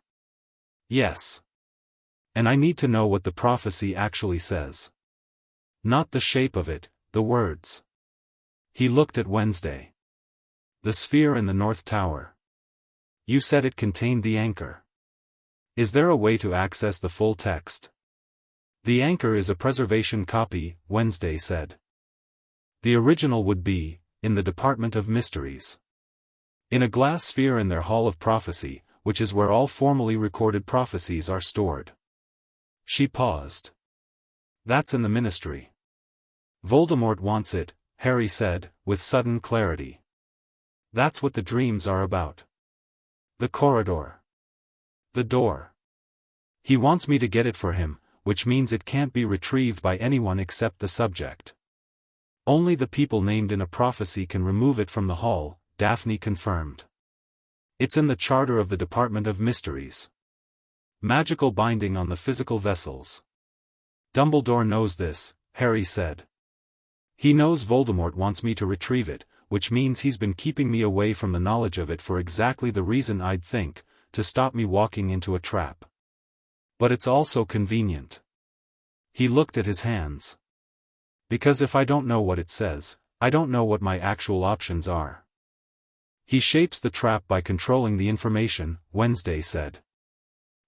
Yes. And I need to know what the prophecy actually says. Not the shape of it, the words. He looked at Wednesday. The sphere in the North Tower. You said it contained the anchor. Is there a way to access the full text? The anchor is a preservation copy, Wednesday said. The original would be, in the Department of Mysteries. In a glass sphere in their Hall of Prophecy, which is where all formally recorded prophecies are stored. She paused. That's in the Ministry. Voldemort wants it, Harry said, with sudden clarity. That's what the dreams are about. The corridor. The door. He wants me to get it for him, which means it can't be retrieved by anyone except the subject. Only the people named in a prophecy can remove it from the hall, Daphne confirmed. It's in the charter of the Department of Mysteries. Magical binding on the physical vessels. Dumbledore knows this, Harry said. He knows Voldemort wants me to retrieve it, which means he's been keeping me away from the knowledge of it for exactly the reason I'd think, to stop me walking into a trap. But it's also convenient. He looked at his hands. Because if I don't know what it says, I don't know what my actual options are. He shapes the trap by controlling the information, Wednesday said.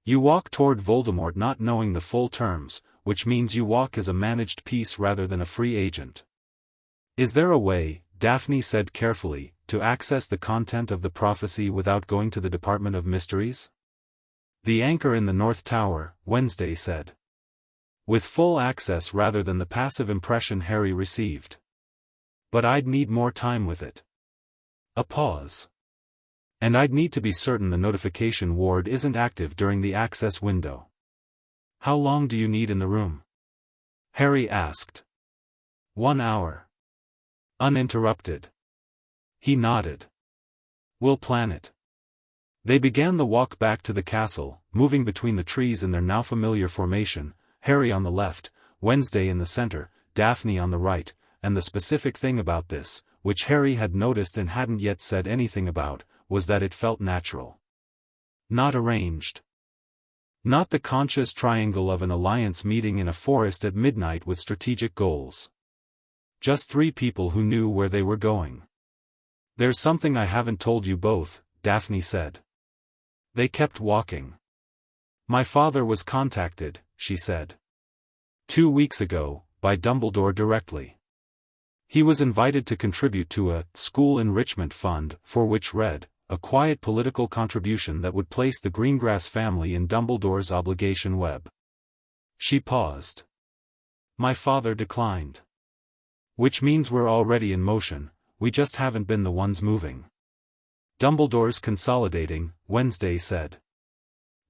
You walk toward Voldemort not knowing the full terms, which means you walk as a managed piece rather than a free agent. Is there a way, Daphne said carefully, to access the content of the prophecy without going to the Department of Mysteries? The anchor in the North Tower, Wednesday said. With full access rather than the passive impression Harry received. But I'd need more time with it. A pause. And I'd need to be certain the notification ward isn't active during the access window. How long do you need in the room? Harry asked. 1 hour. Uninterrupted. He nodded. We'll plan it. They began the walk back to the castle, moving between the trees in their now familiar formation, Harry on the left, Wednesday in the center, Daphne on the right, and the specific thing about this, which Harry had noticed and hadn't yet said anything about, was that it felt natural. Not arranged. Not the conscious triangle of an alliance meeting in a forest at midnight with strategic goals. Just 3 people who knew where they were going. There's something I haven't told you both, Daphne said. They kept walking. My father was contacted, she said. 2 weeks ago, by Dumbledore directly. He was invited to contribute to a school enrichment fund, for which read, a quiet political contribution that would place the Greengrass family in Dumbledore's obligation web. She paused. My father declined. Which means we're already in motion, we just haven't been the ones moving. Dumbledore's consolidating, Wednesday said.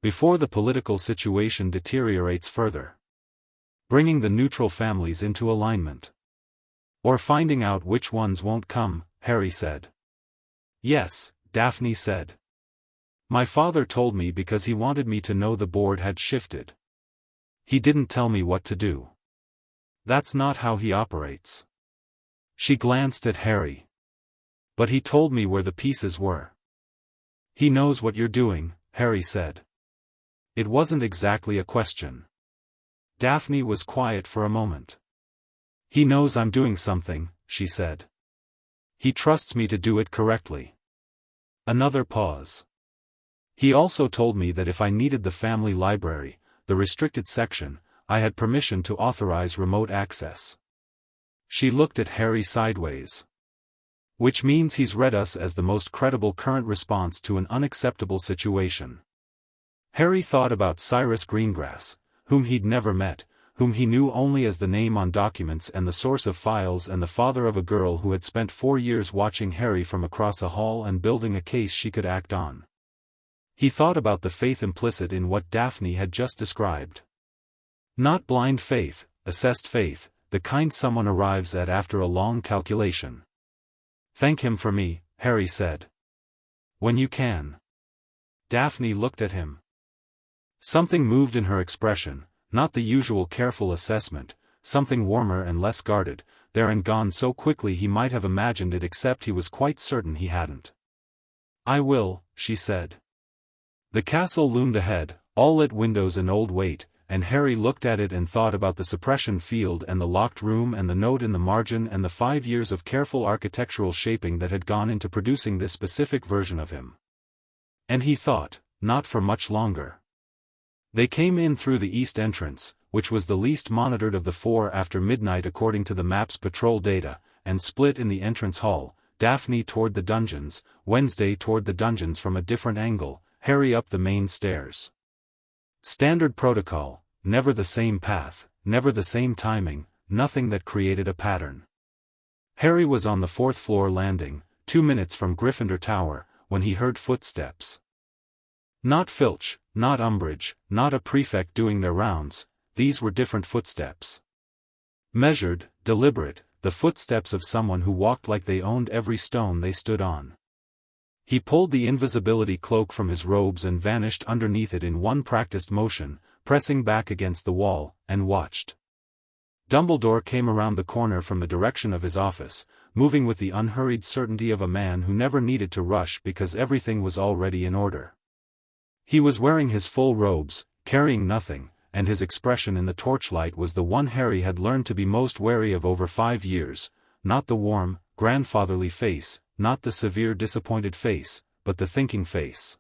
Before the political situation deteriorates further. Bringing the neutral families into alignment. Or finding out which ones won't come, Harry said. Yes, Daphne said. My father told me because he wanted me to know the board had shifted. He didn't tell me what to do. That's not how he operates. She glanced at Harry. But he told me where the pieces were. He knows what you're doing, Harry said. It wasn't exactly a question. Daphne was quiet for a moment. He knows I'm doing something, she said. He trusts me to do it correctly. Another pause. He also told me that if I needed the family library, the restricted section, I had permission to authorize remote access. She looked at Harry sideways. Which means he's read us as the most credible current response to an unacceptable situation. Harry thought about Cyrus Greengrass, whom he'd never met, whom he knew only as the name on documents and the source of files, and the father of a girl who had spent 4 years watching Harry from across a hall and building a case she could act on. He thought about the faith implicit in what Daphne had just described. Not blind faith, assessed faith, the kind someone arrives at after a long calculation. Thank him for me, Harry said. When you can. Daphne looked at him. Something moved in her expression, not the usual careful assessment, something warmer and less guarded, there and gone so quickly he might have imagined it, except he was quite certain he hadn't. I will, she said. The castle loomed ahead, all lit windows and old weight, and Harry looked at it and thought about the suppression field and the locked room and the note in the margin and the 5 years of careful architectural shaping that had gone into producing this specific version of him. And he thought, not for much longer. They came in through the east entrance, which was the least monitored of the 4 after midnight according to the map's patrol data, and split in the entrance hall, Daphne toward the dungeons, Wednesday toward the dungeons from a different angle, Harry up the main stairs. Standard protocol, never the same path, never the same timing, nothing that created a pattern. Harry was on the 4th floor landing, 2 minutes from Gryffindor Tower, when he heard footsteps. Not Filch, not Umbridge, not a prefect doing their rounds, these were different footsteps. Measured, deliberate, the footsteps of someone who walked like they owned every stone they stood on. He pulled the invisibility cloak from his robes and vanished underneath it in one practiced motion, pressing back against the wall, and watched. Dumbledore came around the corner from the direction of his office, moving with the unhurried certainty of a man who never needed to rush because everything was already in order. He was wearing his full robes, carrying nothing, and his expression in the torchlight was the one Harry had learned to be most wary of over 5 years, not the warm, grandfatherly face, not the severe disappointed face, but the thinking face.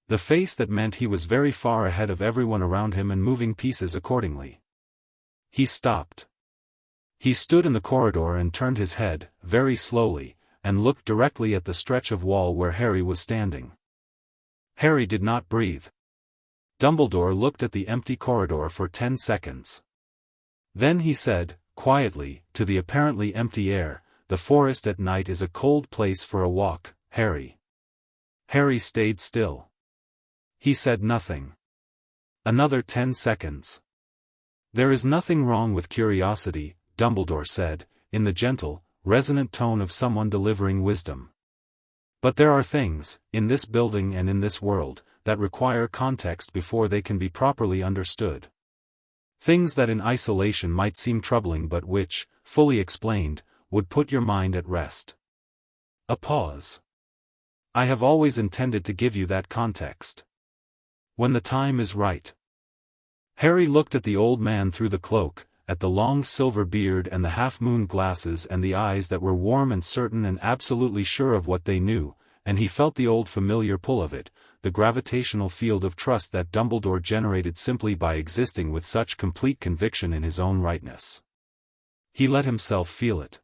The face that meant he was very far ahead of everyone around him and moving pieces accordingly. He stopped. He stood in the corridor and turned his head, very slowly, and looked directly at the stretch of wall where Harry was standing. Harry did not breathe. Dumbledore looked at the empty corridor for 10 seconds. Then he said, quietly, to the apparently empty air, "The forest at night is a cold place for a walk, Harry." Harry stayed still. He said nothing. Another 10 seconds. "There is nothing wrong with curiosity," Dumbledore said, in the gentle, resonant tone of someone delivering wisdom. "But there are things, in this building and in this world, that require context before they can be properly understood. Things that in isolation might seem troubling but which, fully explained, would put your mind at rest." A pause. "I have always intended to give you that context. When the time is right." Harry looked at the old man through the cloak, at the long silver beard and the half-moon glasses and the eyes that were warm and certain and absolutely sure of what they knew, and he felt the old familiar pull of it, the gravitational field of trust that Dumbledore generated simply by existing with such complete conviction in his own rightness. He let himself feel it.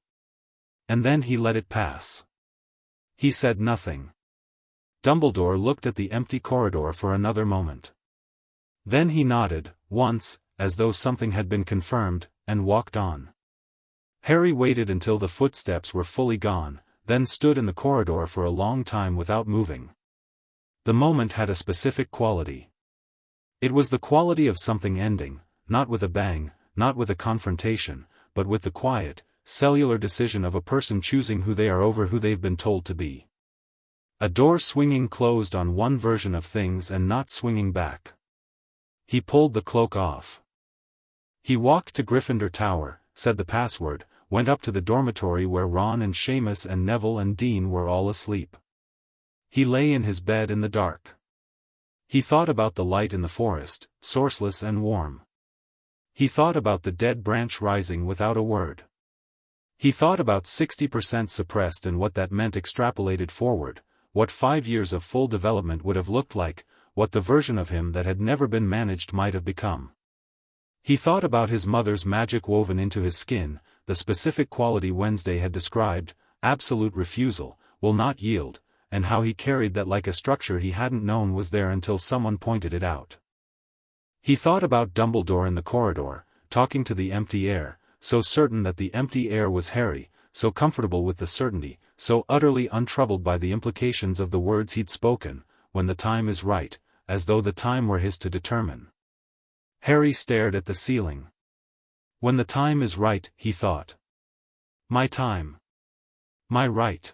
And then he let it pass. He said nothing. Dumbledore looked at the empty corridor for another moment. Then he nodded, once, as though something had been confirmed, and walked on. Harry waited until the footsteps were fully gone, then stood in the corridor for a long time without moving. The moment had a specific quality. It was the quality of something ending, not with a bang, not with a confrontation, but with the quiet, cellular decision of a person choosing who they are over who they've been told to be. A door swinging closed on one version of things and not swinging back. He pulled the cloak off. He walked to Gryffindor Tower, said the password, went up to the dormitory where Ron and Seamus and Neville and Dean were all asleep. He lay in his bed in the dark. He thought about the light in the forest, sourceless and warm. He thought about the dead branch rising without a word. He thought about 60% suppressed and what that meant extrapolated forward, what 5 years of full development would have looked like, what the version of him that had never been managed might have become. He thought about his mother's magic woven into his skin, the specific quality Wednesday had described, absolute refusal, will not yield, and how he carried that like a structure he hadn't known was there until someone pointed it out. He thought about Dumbledore in the corridor, talking to the empty air, so certain that the empty air was Harry, so comfortable with the certainty, so utterly untroubled by the implications of the words he'd spoken, when the time is right, as though the time were his to determine. Harry stared at the ceiling. When the time is right, he thought. My time. My right.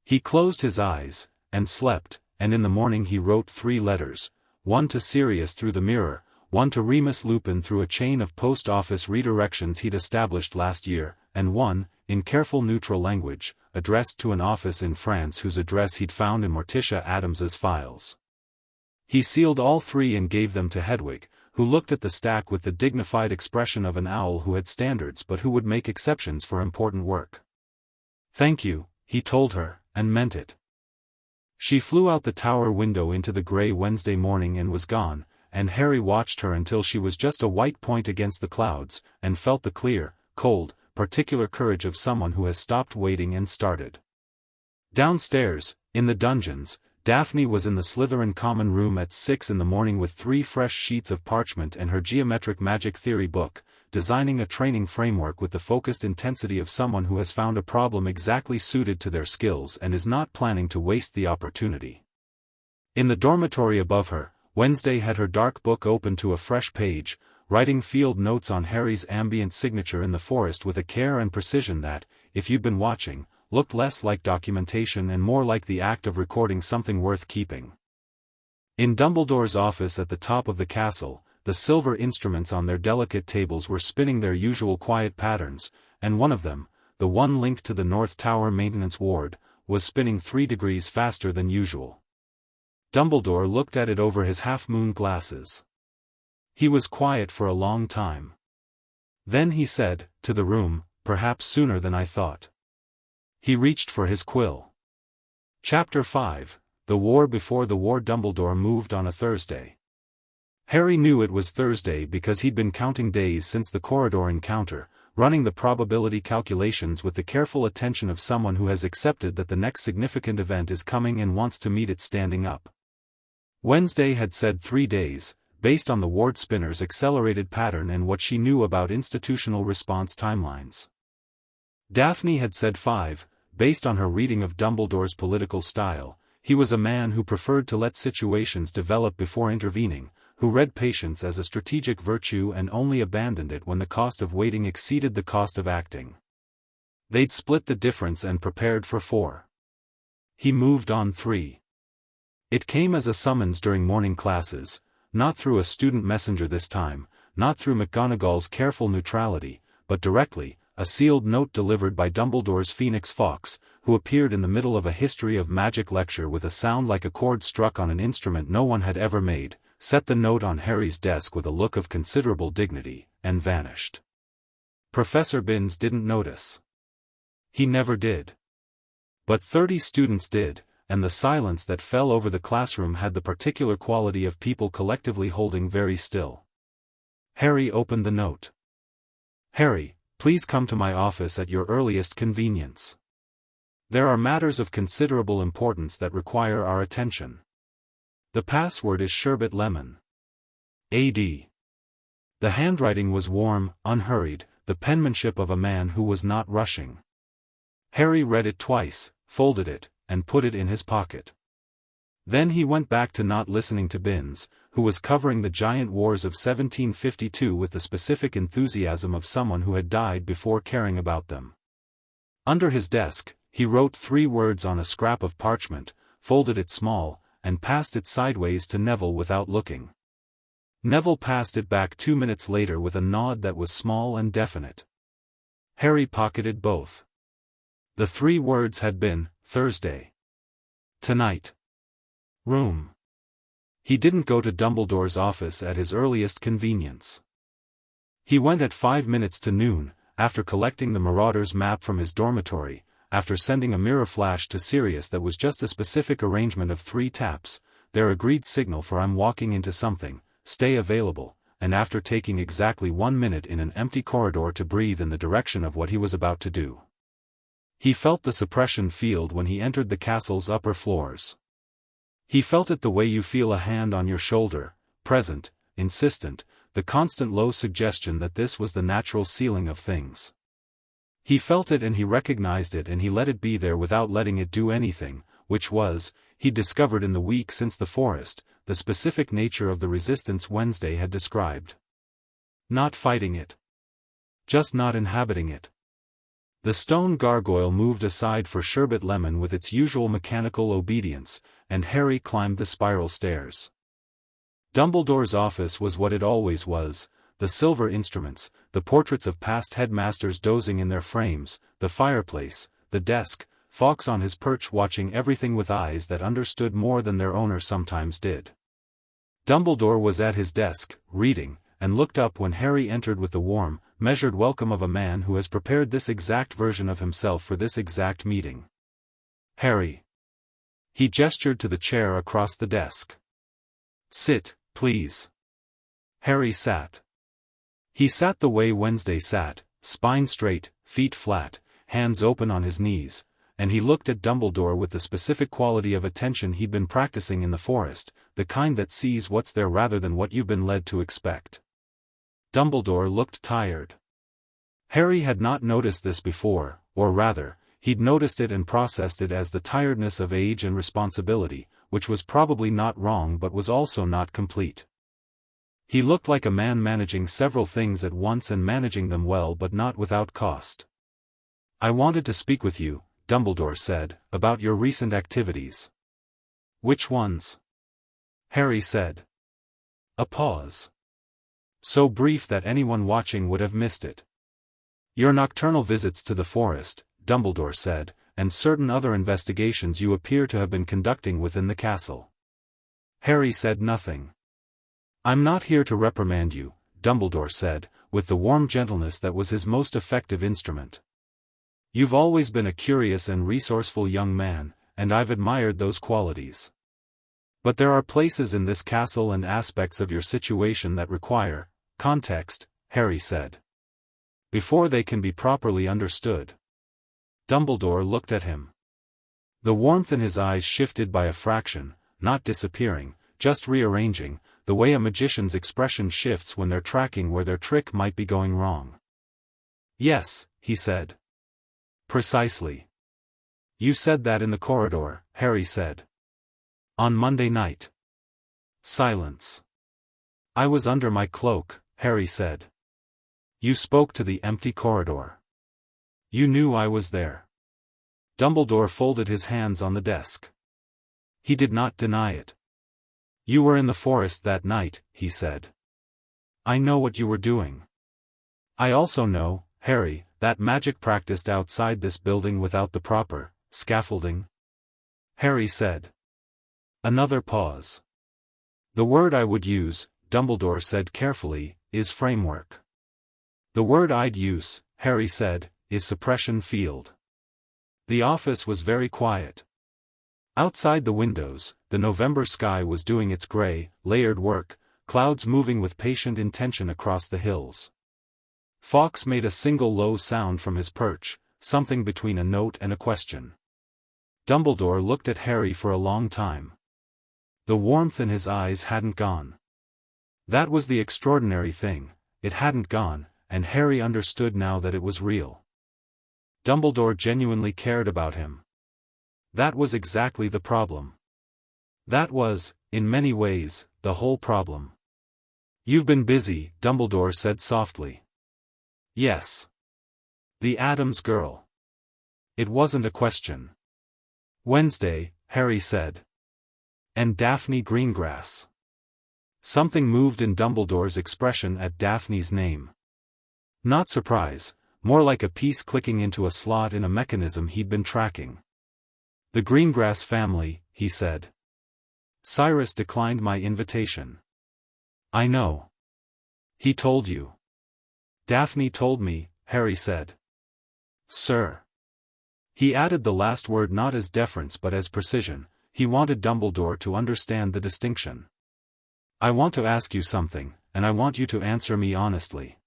He closed his eyes, and slept, and in the morning he wrote 3 letters, one to Sirius through the mirror, one to Remus Lupin through a chain of post office redirections he'd established last year, and one, in careful neutral language, addressed to an office in France whose address he'd found in Morticia Addams's files. He sealed all 3 and gave them to Hedwig, who looked at the stack with the dignified expression of an owl who had standards but who would make exceptions for important work. Thank you, he told her, and meant it. She flew out the tower window into the grey Wednesday morning and was gone, and Harry watched her until she was just a white point against the clouds, and felt the clear, cold, particular courage of someone who has stopped waiting and started. Downstairs, in the dungeons, Daphne was in the Slytherin common room at 6 in the morning with 3 fresh sheets of parchment and her geometric magic theory book, designing a training framework with the focused intensity of someone who has found a problem exactly suited to their skills and is not planning to waste the opportunity. In the dormitory above her, Wednesday had her dark book open to a fresh page, writing field notes on Harry's ambient signature in the forest with a care and precision that, if you'd been watching, looked less like documentation and more like the act of recording something worth keeping. In Dumbledore's office at the top of the castle, the silver instruments on their delicate tables were spinning their usual quiet patterns, and one of them, the one linked to the North Tower maintenance ward, was spinning 3 degrees faster than usual. Dumbledore looked at it over his half-moon glasses. He was quiet for a long time. Then he said, to the room, perhaps sooner than I thought. He reached for his quill. Chapter 5, The War Before the War. Dumbledore moved on a Thursday. Harry knew it was Thursday because he'd been counting days since the corridor encounter, running the probability calculations with the careful attention of someone who has accepted that the next significant event is coming and wants to meet it standing up. Wednesday had said 3 days, based on the ward spinner's accelerated pattern and what she knew about institutional response timelines. Daphne had said 5, based on her reading of Dumbledore's political style. He was a man who preferred to let situations develop before intervening, who read patience as a strategic virtue and only abandoned it when the cost of waiting exceeded the cost of acting. They'd split the difference and prepared for 4. He moved on 3. It came as a summons during morning classes, not through a student messenger this time, not through McGonagall's careful neutrality, but directly, a sealed note delivered by Dumbledore's Phoenix Fox, who appeared in the middle of a history of magic lecture with a sound like a chord struck on an instrument no one had ever made, set the note on Harry's desk with a look of considerable dignity, and vanished. Professor Binns didn't notice. He never did. But 30 students did, and the silence that fell over the classroom had the particular quality of people collectively holding very still. Harry opened the note. Harry, please come to my office at your earliest convenience. There are matters of considerable importance that require our attention. The password is Sherbet Lemon. A.D. The handwriting was warm, unhurried, the penmanship of a man who was not rushing. Harry read it twice, folded it, and put it in his pocket. Then he went back to not listening to Binns, who was covering the giant wars of 1752 with the specific enthusiasm of someone who had died before caring about them. Under his desk, he wrote 3 words on a scrap of parchment, folded it small, and passed it sideways to Neville without looking. Neville passed it back 2 minutes later with a nod that was small and definite. Harry pocketed both. The 3 words had been, Thursday. Tonight. Room. He didn't go to Dumbledore's office at his earliest convenience. He went at 5 minutes to noon, after collecting the Marauder's map from his dormitory, after sending a mirror flash to Sirius that was just a specific arrangement of 3 taps, their agreed signal for "I'm walking into something, stay available," and after taking exactly 1 minute in an empty corridor to breathe in the direction of what he was about to do. He felt the suppression field when he entered the castle's upper floors. He felt it the way you feel a hand on your shoulder, present, insistent, the constant low suggestion that this was the natural ceiling of things. He felt it and he recognized it and he let it be there without letting it do anything, which was, he discovered in the week since the forest, the specific nature of the resistance Wednesday had described. Not fighting it. Just not inhabiting it. The stone gargoyle moved aside for Sherbet Lemon with its usual mechanical obedience, and Harry climbed the spiral stairs. Dumbledore's office was what it always was, the silver instruments, the portraits of past headmasters dozing in their frames, the fireplace, the desk, Fawkes on his perch watching everything with eyes that understood more than their owner sometimes did. Dumbledore was at his desk, reading, and looked up when Harry entered with the warm, measured welcome of a man who has prepared this exact version of himself for this exact meeting. "Harry." He gestured to the chair across the desk. "Sit, please." Harry sat. He sat the way Wednesday sat, spine straight, feet flat, hands open on his knees, and he looked at Dumbledore with the specific quality of attention he'd been practicing in the forest, the kind that sees what's there rather than what you've been led to expect. Dumbledore looked tired. Harry had not noticed this before, or rather, he'd noticed it and processed it as the tiredness of age and responsibility, which was probably not wrong but was also not complete. He looked like a man managing several things at once and managing them well but not without cost. "I wanted to speak with you," Dumbledore said, "about your recent activities." "Which ones?" Harry said. A pause. So brief that anyone watching would have missed it. "Your nocturnal visits to the forest," Dumbledore said, "and certain other investigations you appear to have been conducting within the castle." Harry said nothing. "I'm not here to reprimand you," Dumbledore said, with the warm gentleness that was his most effective instrument. "You've always been a curious and resourceful young man, and I've admired those qualities. But there are places in this castle and aspects of your situation that require context," Harry said, "before they can be properly understood." Dumbledore looked at him. The warmth in his eyes shifted by a fraction, not disappearing, just rearranging, the way a magician's expression shifts when they're tracking where their trick might be going wrong. "Yes," he said. "Precisely. You said that in the corridor," Harry said. "On Monday night." Silence. "I was under my cloak," Harry said. "You spoke to the empty corridor. You knew I was there." Dumbledore folded his hands on the desk. He did not deny it. "You were in the forest that night," he said. "I know what you were doing. I also know, Harry, that magic practiced outside this building without the proper scaffolding." Harry said. Another pause. "The word I would use," Dumbledore said carefully, "is framework. The word I'd use," Harry said, "is suppression field." The office was very quiet. Outside the windows, the November sky was doing its gray, layered work, clouds moving with patient intention across the hills. Fawkes made a single low sound from his perch, something between a note and a question. Dumbledore looked at Harry for a long time. The warmth in his eyes hadn't gone. That was the extraordinary thing, it hadn't gone, and Harry understood now that it was real. Dumbledore genuinely cared about him. That was exactly the problem. That was, in many ways, the whole problem. "You've been busy," Dumbledore said softly. "Yes." "The Addams girl." It wasn't a question. "Wednesday," Harry said. "And Daphne Greengrass." Something moved in Dumbledore's expression at Daphne's name. Not surprise, more like a piece clicking into a slot in a mechanism he'd been tracking. "The Greengrass family," he said. Cyrus declined my invitation. I know. He told you. Daphne told me, Harry said. Sir. He added the last word not as deference but as precision. He wanted Dumbledore to understand the distinction. I want to ask you something, and I want you to answer me honestly.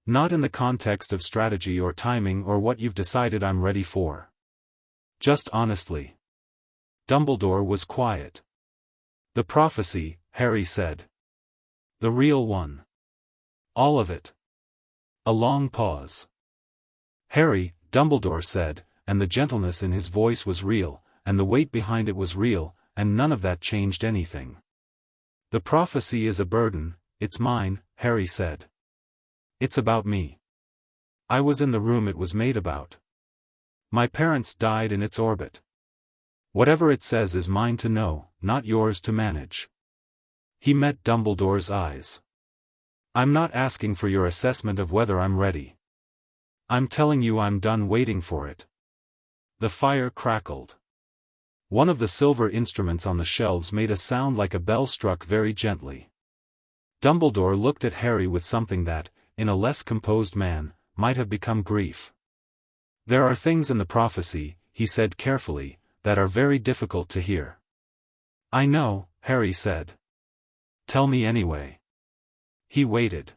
Not in the context of strategy or timing or what you've decided I'm ready for. Just honestly. Dumbledore was quiet. The prophecy, Harry said. The real one. All of it. A long pause. Harry, Dumbledore said, and the gentleness in his voice was real, and the weight behind it was real, and none of that changed anything. The prophecy is a burden, it's mine, Harry said. It's about me. I was in the room it was made about. My parents died in its orbit. Whatever it says is mine to know, not yours to manage. He met Dumbledore's eyes. I'm not asking for your assessment of whether I'm ready. I'm telling you I'm done waiting for it. The fire crackled. One of the silver instruments on the shelves made a sound like a bell struck very gently. Dumbledore looked at Harry with something that, in a less composed man, might have become grief. There are things in the prophecy, he said carefully, that are very difficult to hear. I know, Harry said. Tell me anyway. He waited.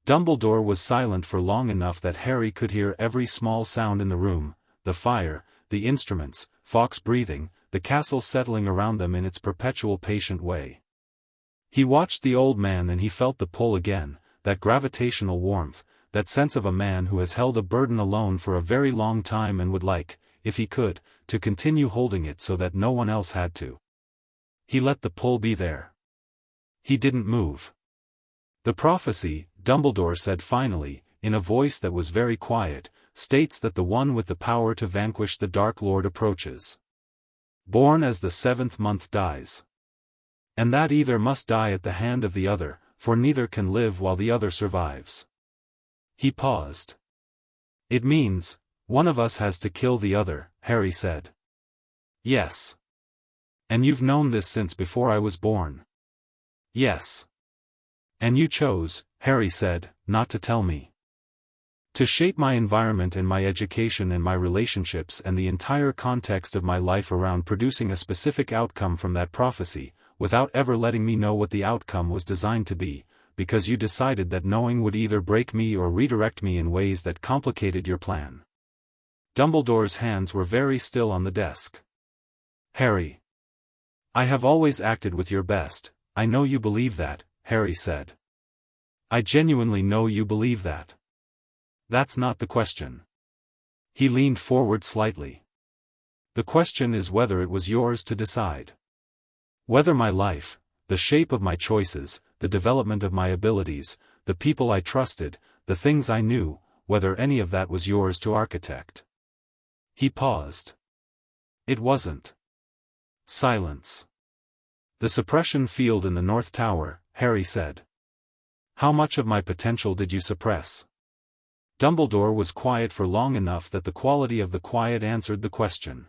Dumbledore was silent for long enough that Harry could hear every small sound in the room, the fire, the instruments, Fawkes breathing, the castle settling around them in its perpetual patient way. He watched the old man and he felt the pull again, that gravitational warmth, that sense of a man who has held a burden alone for a very long time and would like, if he could, to continue holding it so that no one else had to. He let the pull be there. He didn't move. The prophecy, Dumbledore said finally, in a voice that was very quiet, states that the one with the power to vanquish the Dark Lord approaches. Born as the 7th month dies. And that either must die at the hand of the other, for neither can live while the other survives. He paused. It means, one of us has to kill the other, Harry said. Yes. And you've known this since before I was born. Yes. And you chose, Harry said, not to tell me. To shape my environment and my education and my relationships and the entire context of my life around producing a specific outcome from that prophecy, without ever letting me know what the outcome was designed to be, because you decided that knowing would either break me or redirect me in ways that complicated your plan. Dumbledore's hands were very still on the desk. Harry. I have always acted with your best, I know you believe that, Harry said. I genuinely know you believe that. That's not the question. He leaned forward slightly. The question is whether it was yours to decide. Whether my life, the shape of my choices, the development of my abilities, the people I trusted, the things I knew, whether any of that was yours to architect. He paused. It wasn't. Silence. The suppression field in the North Tower, Harry said. How much of my potential did you suppress? Dumbledore was quiet for long enough that the quality of the quiet answered the question.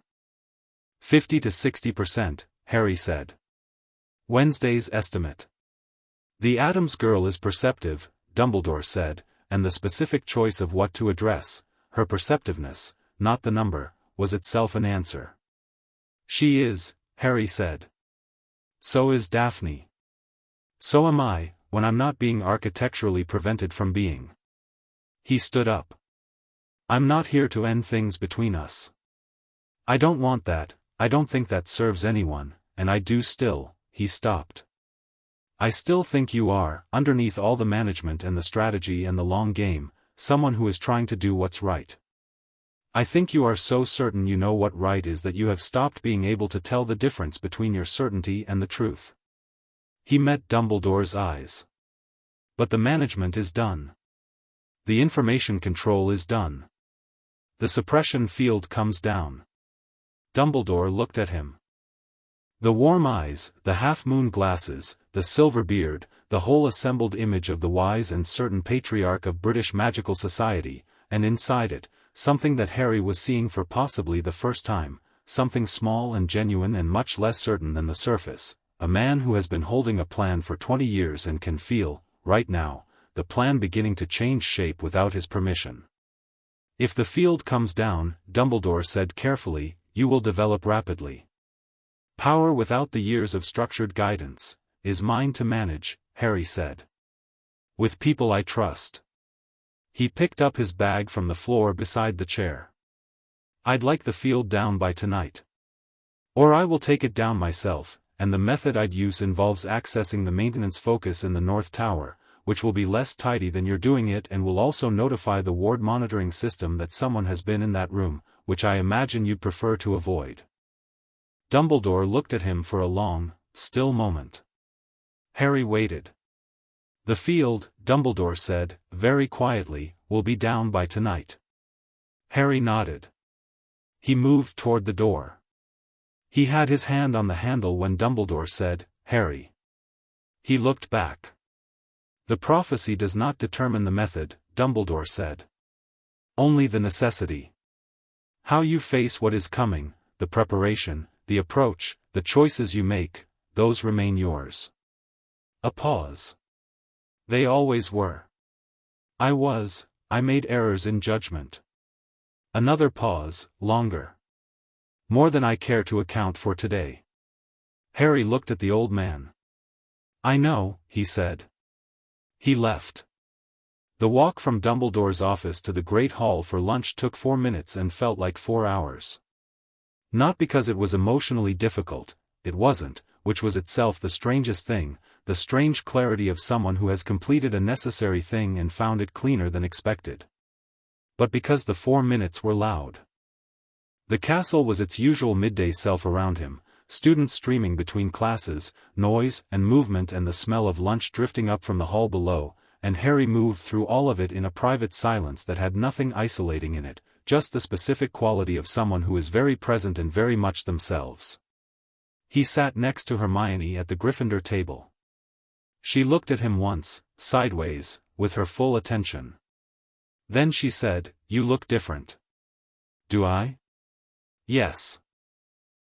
50 to 60%, Harry said. Wednesday's estimate. The Addams girl is perceptive, Dumbledore said, and the specific choice of what to address, her perceptiveness, not the number, was itself an answer. She is, Harry said. So is Daphne. So am I, when I'm not being architecturally prevented from being. He stood up. I'm not here to end things between us. I don't want that, I don't think that serves anyone, and I do still, he stopped. I still think you are, underneath all the management and the strategy and the long game, someone who is trying to do what's right. I think you are so certain you know what right is that you have stopped being able to tell the difference between your certainty and the truth. He met Dumbledore's eyes. But the management is done. The information control is done. The suppression field comes down. Dumbledore looked at him. The warm eyes, the half-moon glasses, the silver beard, the whole assembled image of the wise and certain patriarch of British magical society, and inside it, something that Harry was seeing for possibly the first time, something small and genuine and much less certain than the surface, a man who has been holding a plan for 20 years and can feel, right now, the plan beginning to change shape without his permission. If the field comes down, Dumbledore said carefully, you will develop rapidly. Power without the years of structured guidance is mine to manage, Harry said. With people I trust. He picked up his bag from the floor beside the chair. I'd like the field down by tonight. Or I will take it down myself, and the method I'd use involves accessing the maintenance focus in the North Tower, which will be less tidy than you're doing it and will also notify the ward monitoring system that someone has been in that room, which I imagine you'd prefer to avoid. Dumbledore looked at him for a long, still moment. Harry waited. The field, Dumbledore said, very quietly, will be down by tonight. Harry nodded. He moved toward the door. He had his hand on the handle when Dumbledore said, Harry. He looked back. The prophecy does not determine the method, Dumbledore said. Only the necessity. How you face what is coming, the preparation, the approach, the choices you make, those remain yours. A pause. They always were. I made errors in judgment. Another pause, longer. More than I care to account for today. Harry looked at the old man. I know, he said. He left. The walk from Dumbledore's office to the Great Hall for lunch took 4 minutes and felt like 4 hours. Not because it was emotionally difficult, it wasn't, which was itself the strangest thing, the strange clarity of someone who has completed a necessary thing and found it cleaner than expected. But because the 4 minutes were loud. The castle was its usual midday self around him, students streaming between classes, noise and movement and the smell of lunch drifting up from the hall below, and Harry moved through all of it in a private silence that had nothing isolating in it, just the specific quality of someone who is very present and very much themselves. He sat next to Hermione at the Gryffindor table. She looked at him once, sideways, with her full attention. Then she said, "You look different." "Do I?" "Yes."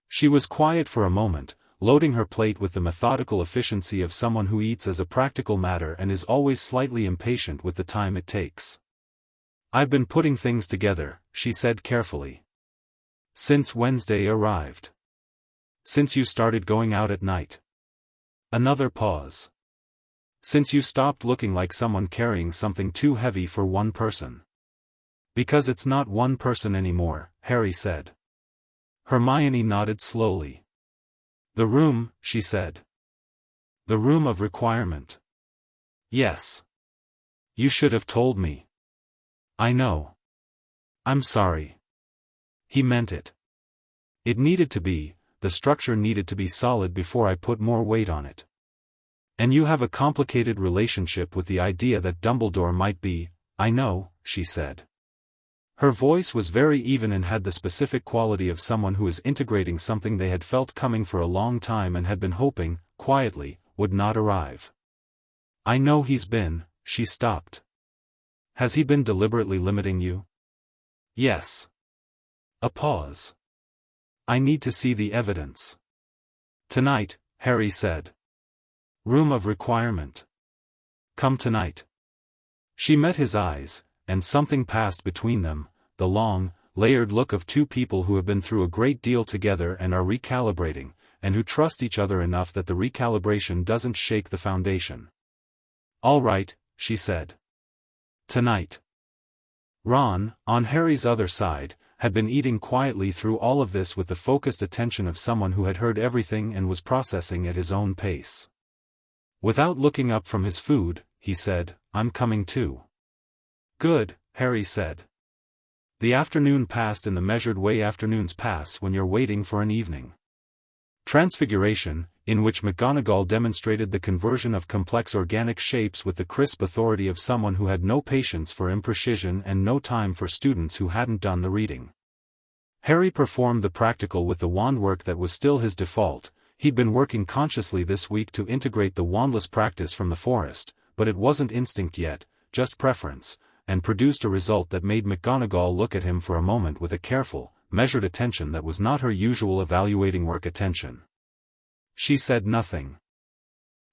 She was quiet for a moment, loading her plate with the methodical efficiency of someone who eats as a practical matter and is always slightly impatient with the time it takes. "I've been putting things together," she said carefully. "Since Wednesday arrived. Since you started going out at night." Another pause. "Since you stopped looking like someone carrying something too heavy for one person." "Because it's not one person anymore," Harry said. Hermione nodded slowly. "The room," she said. "The room of requirement." "Yes. You should have told me." "I know. I'm sorry." He meant it. It needed to be, the structure needed to be solid before I put more weight on it. "And you have a complicated relationship with the idea that Dumbledore might be." "I know," she said. Her voice was very even and had the specific quality of someone who is integrating something they had felt coming for a long time and had been hoping, quietly, would not arrive. "I know he's been." She stopped. "Has he been deliberately limiting you?" "Yes." A pause. "I need to see the evidence." "Tonight," Harry said. "Room of requirement. Come tonight." She met his eyes, and something passed between them, the long, layered look of two people who have been through a great deal together and are recalibrating, and who trust each other enough that the recalibration doesn't shake the foundation. "All right," she said. "Tonight." Ron, on Harry's other side, had been eating quietly through all of this with the focused attention of someone who had heard everything and was processing at his own pace. Without looking up from his food, he said, "I'm coming too." "Good," Harry said. The afternoon passed in the measured way afternoons pass when you're waiting for an evening. Transfiguration, in which McGonagall demonstrated the conversion of complex organic shapes with the crisp authority of someone who had no patience for imprecision and no time for students who hadn't done the reading. Harry performed the practical with the wand work that was still his default. He'd been working consciously this week to integrate the wandless practice from the forest, but it wasn't instinct yet, just preference, and produced a result that made McGonagall look at him for a moment with a careful, measured attention that was not her usual evaluating work attention. She said nothing.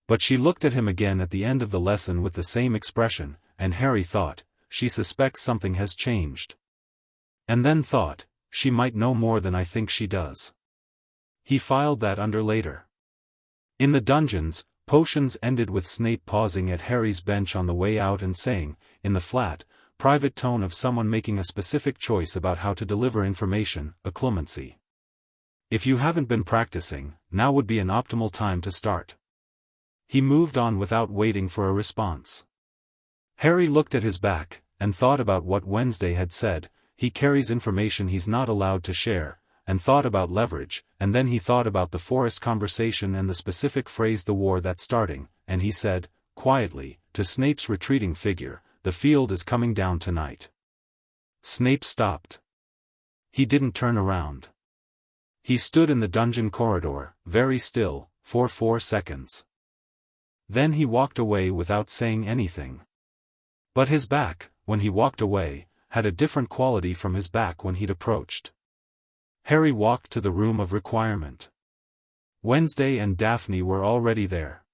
But she looked at him again at the end of the lesson with the same expression, and Harry thought, she suspects something has changed. And then thought, she might know more than I think she does. He filed that under later. In the dungeons, potions ended with Snape pausing at Harry's bench on the way out and saying, in the flat, private tone of someone making a specific choice about how to deliver information, a clemency. If you haven't been practicing, now would be an optimal time to start. He moved on without waiting for a response. Harry looked at his back, and thought about what Wednesday had said, he carries information he's not allowed to share, and thought about leverage, and then he thought about the forest conversation and the specific phrase the war that's starting, and he said, quietly, to Snape's retreating figure, the field is coming down tonight. Snape stopped. He didn't turn around. He stood in the dungeon corridor, very still, for 4 seconds. Then he walked away without saying anything. But his back, when he walked away, had a different quality from his back when he'd approached. Harry walked to the room of requirement. Wednesday and Daphne were already there.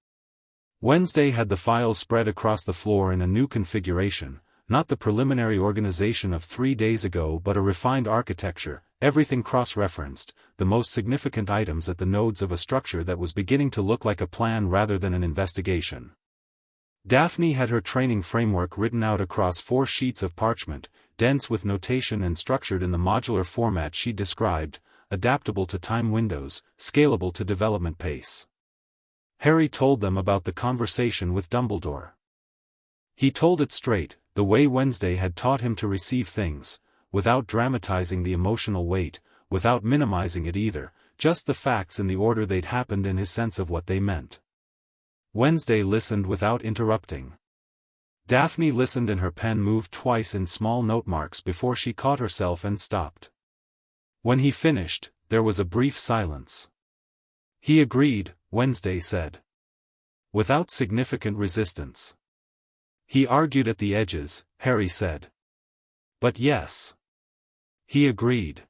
Wednesday had the files spread across the floor in a new configuration, not the preliminary organization of 3 days ago but a refined architecture, everything cross-referenced, the most significant items at the nodes of a structure that was beginning to look like a plan rather than an investigation. Daphne had her training framework written out across 4 sheets of parchment, dense with notation and structured in the modular format she described, adaptable to time windows, scalable to development pace. Harry told them about the conversation with Dumbledore. He told it straight, the way Wednesday had taught him to receive things, without dramatizing the emotional weight, without minimizing it either, just the facts in the order they'd happened in his sense of what they meant. Wednesday listened without interrupting. Daphne listened and her pen moved twice in small note marks before she caught herself and stopped. When he finished, there was a brief silence. He agreed, Wednesday said. Without significant resistance. He argued at the edges, Harry said. But yes. He agreed.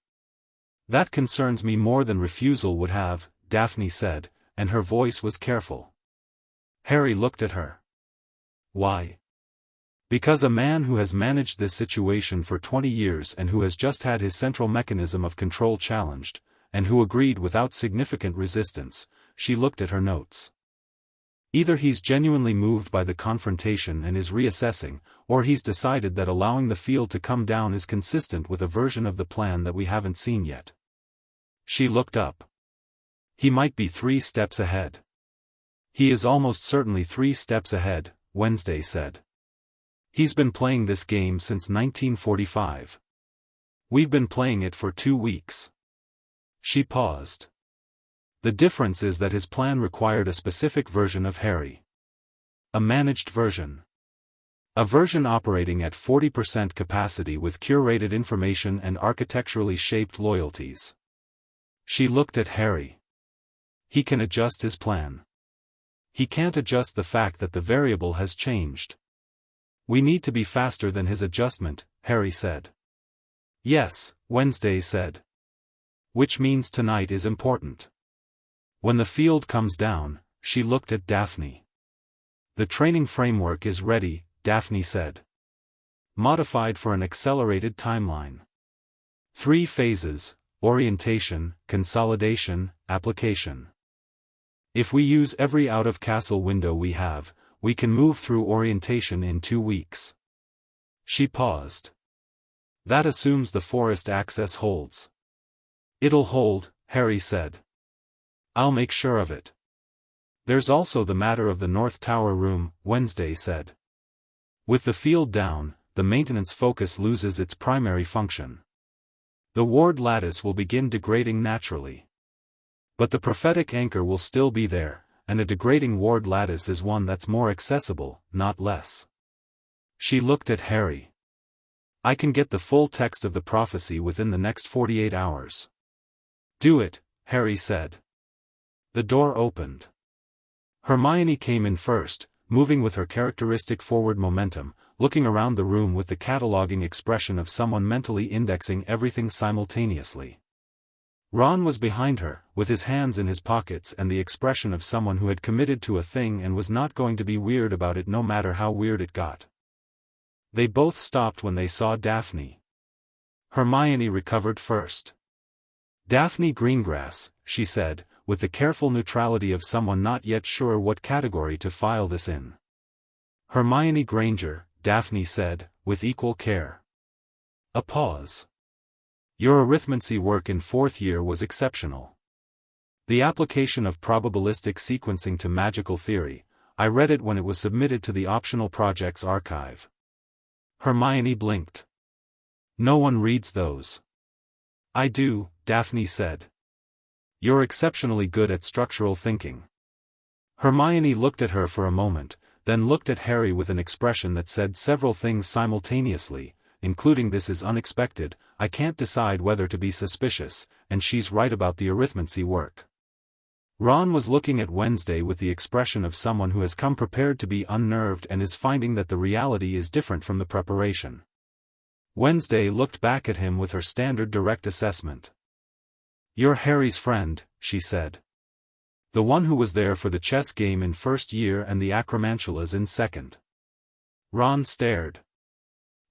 That concerns me more than refusal would have, Daphne said, and her voice was careful. Harry looked at her. Why? Because a man who has managed this situation for 20 years and who has just had his central mechanism of control challenged, and who agreed without significant resistance, she looked at her notes. Either he's genuinely moved by the confrontation and is reassessing, or he's decided that allowing the field to come down is consistent with a version of the plan that we haven't seen yet. She looked up. He might be 3 steps ahead. He is almost certainly 3 steps ahead, Wednesday said. He's been playing this game since 1945. We've been playing it for 2 weeks. She paused. The difference is that his plan required a specific version of Harry. A managed version. A version operating at 40% capacity with curated information and architecturally shaped loyalties. She looked at Harry. He can adjust his plan. He can't adjust the fact that the variable has changed. We need to be faster than his adjustment, Harry said. Yes, Wednesday said. Which means tonight is important. When the field comes down, she looked at Daphne. The training framework is ready, Daphne said. Modified for an accelerated timeline. 3 phases, orientation, consolidation, application. If we use every out-of-castle window we have, we can move through orientation in 2 weeks. She paused. That assumes the forest access holds. It'll hold, Harry said. I'll make sure of it. There's also the matter of the North Tower room, Wednesday said. With the field down, the maintenance focus loses its primary function. The ward lattice will begin degrading naturally. But the prophetic anchor will still be there, and a degrading ward lattice is one that's more accessible, not less. She looked at Harry. I can get the full text of the prophecy within the next 48 hours. Do it, Harry said. The door opened. Hermione came in first, moving with her characteristic forward momentum, looking around the room with the cataloging expression of someone mentally indexing everything simultaneously. Ron was behind her, with his hands in his pockets and the expression of someone who had committed to a thing and was not going to be weird about it no matter how weird it got. They both stopped when they saw Daphne. Hermione recovered first. "Daphne Greengrass," she said, with the careful neutrality of someone not yet sure what category to file this in. "Hermione Granger," Daphne said, with equal care. A pause. "Your arithmancy work in 4th year was exceptional. The application of probabilistic sequencing to magical theory, I read it when it was submitted to the optional projects archive." Hermione blinked. "No one reads those." "I do," Daphne said. "You're exceptionally good at structural thinking." Hermione looked at her for a moment, then looked at Harry with an expression that said several things simultaneously, including "This is unexpected, I can't decide whether to be suspicious, and she's right about the arithmancy work." Ron was looking at Wednesday with the expression of someone who has come prepared to be unnerved and is finding that the reality is different from the preparation. Wednesday looked back at him with her standard direct assessment. "You're Harry's friend," she said. "The one who was there for the chess game in 1st year and the acromantulas in 2nd. Ron stared.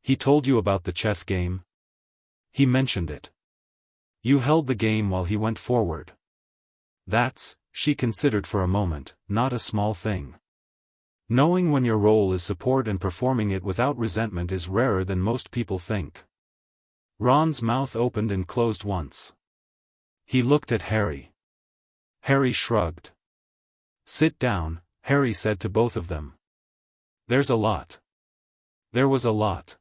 "He told you about the chess game?" "He mentioned it." "You held the game while he went forward." "That's," she considered for a moment, "not a small thing. Knowing when your role is support and performing it without resentment is rarer than most people think." Ron's mouth opened and closed once. He looked at Harry. Harry shrugged. "Sit down," Harry said to both of them. "There's a lot." There was a lot.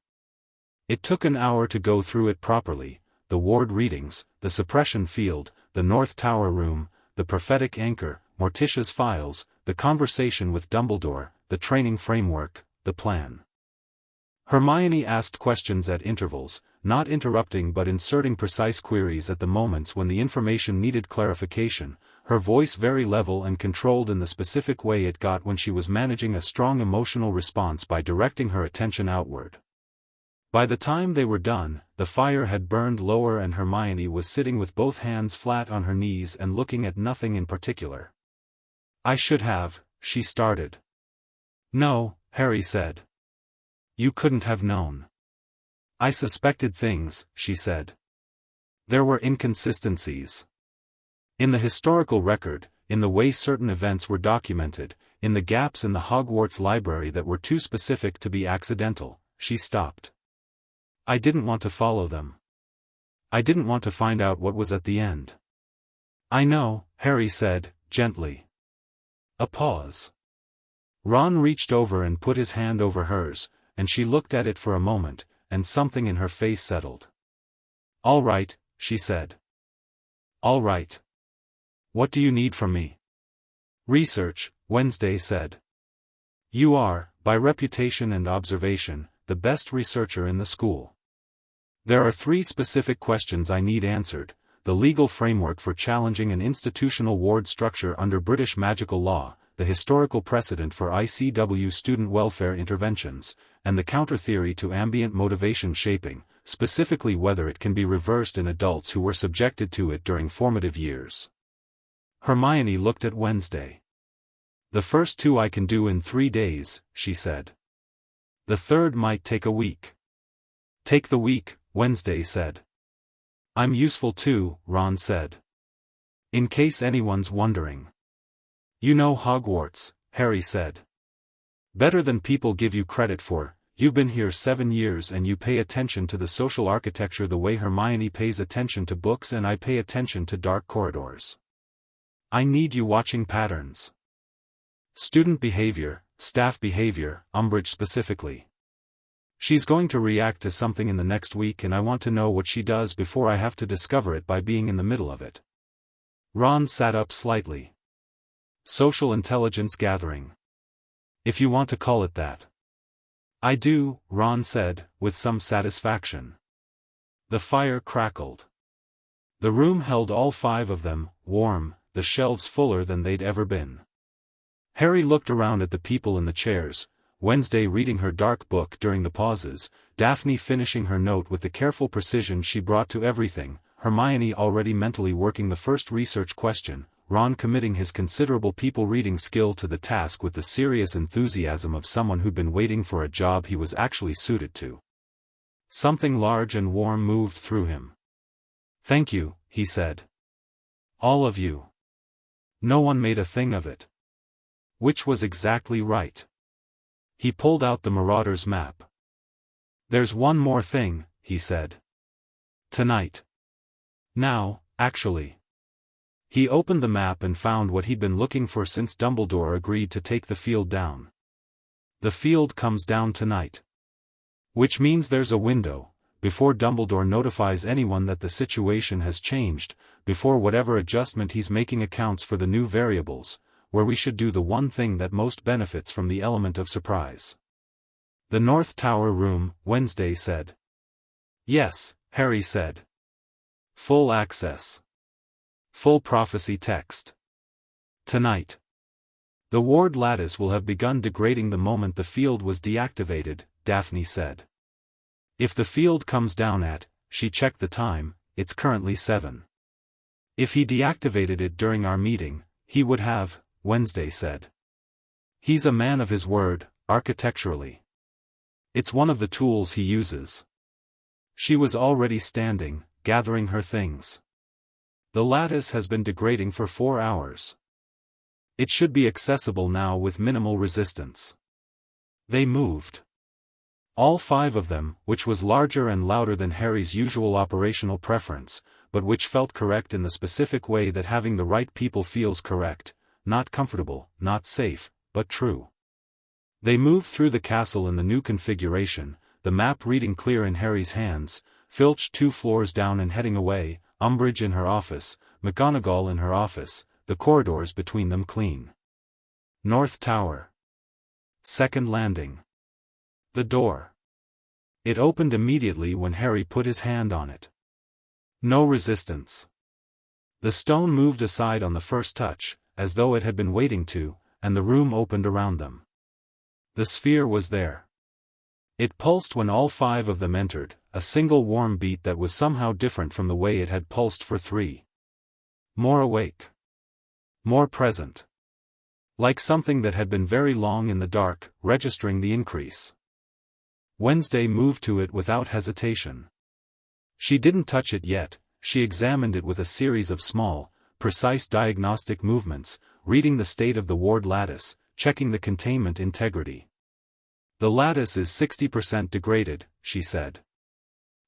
It took an hour to go through it properly: the ward readings, the suppression field, the North Tower room, the prophetic anchor, Morticia's files, the conversation with Dumbledore, the training framework, the plan. Hermione asked questions at intervals, not interrupting but inserting precise queries at the moments when the information needed clarification, her voice very level and controlled in the specific way it got when she was managing a strong emotional response by directing her attention outward. By the time they were done, the fire had burned lower and Hermione was sitting with both hands flat on her knees and looking at nothing in particular. "I should have," she started. "No," Harry said. "You couldn't have known." "I suspected things," she said. "There were inconsistencies. In the historical record, in the way certain events were documented, in the gaps in the Hogwarts library that were too specific to be accidental." She stopped. "I didn't want to follow them. I didn't want to find out what was at the end." "I know," Harry said, gently. A pause. Ron reached over and put his hand over hers, and she looked at it for a moment, and something in her face settled. "All right," she said. "All right. What do you need from me?" "Research," Wednesday said. "You are, by reputation and observation, the best researcher in the school. There are 3 specific questions I need answered: the legal framework for challenging an institutional ward structure under British magical law, the historical precedent for ICW student welfare interventions, and the counter-theory to ambient motivation shaping, specifically whether it can be reversed in adults who were subjected to it during formative years." Hermione looked at Wednesday. "The first 2 I can do in 3 days," she said. "The third might take a week." "Take the week," Wednesday said. "I'm useful too," Ron said. "In case anyone's wondering." "You know Hogwarts," Harry said. "Better than people give you credit for. You've been here 7 years and you pay attention to the social architecture the way Hermione pays attention to books and I pay attention to dark corridors. I need you watching patterns. Student behavior, staff behavior, Umbridge specifically. She's going to react to something in the next week and I want to know what she does before I have to discover it by being in the middle of it." Ron sat up slightly. "Social intelligence gathering. If you want to call it that." "I do," Ron said, with some satisfaction. The fire crackled. The room held all 5 of them, warm, the shelves fuller than they'd ever been. Harry looked around at the people in the chairs, Wednesday reading her dark book during the pauses, Daphne finishing her note with the careful precision she brought to everything, Hermione already mentally working the first research question, Ron committing his considerable people-reading skill to the task with the serious enthusiasm of someone who'd been waiting for a job he was actually suited to. Something large and warm moved through him. "Thank you," he said. "All of you. No one made a thing of it." Which was exactly right. He pulled out the Marauder's map. "There's one more thing," he said. "Tonight. Now, actually." He opened the map and found what he'd been looking for since Dumbledore agreed to take the field down. The field comes down tonight. Which means there's a window, before Dumbledore notifies anyone that the situation has changed, before whatever adjustment he's making accounts for the new variables, where we should do the one thing that most benefits from the element of surprise. "The North Tower room," Wednesday said. "Yes," Harry said. "Full access. Full prophecy text. Tonight. The ward lattice will have begun degrading the moment the field was deactivated," Daphne said. "If the field comes down at," she checked the time, "it's currently 7. If he deactivated it during our meeting, he would have," Wednesday said. "He's a man of his word, architecturally. It's one of the tools he uses." She was already standing, gathering her things. "The lattice has been degrading for 4 hours. It should be accessible now with minimal resistance." They moved. All 5 of them, which was larger and louder than Harry's usual operational preference, but which felt correct in the specific way that having the right people feels correct, not comfortable, not safe, but true. They moved through the castle in the new configuration, the map reading clear in Harry's hands, Filch 2 floors down and heading away, Umbridge in her office, McGonagall in her office, the corridors between them clean. North Tower. Second landing. The door. It opened immediately when Harry put his hand on it. No resistance. The stone moved aside on the first touch, as though it had been waiting to, and the room opened around them. The sphere was there. It pulsed when all 5 of them entered, a single warm beat that was somehow different from the way it had pulsed for 3. More awake. More present. Like something that had been very long in the dark, registering the increase. Wednesday moved to it without hesitation. She didn't touch it yet, she examined it with a series of small, precise diagnostic movements, reading the state of the ward lattice, checking the containment integrity. "The lattice is 60% degraded," she said.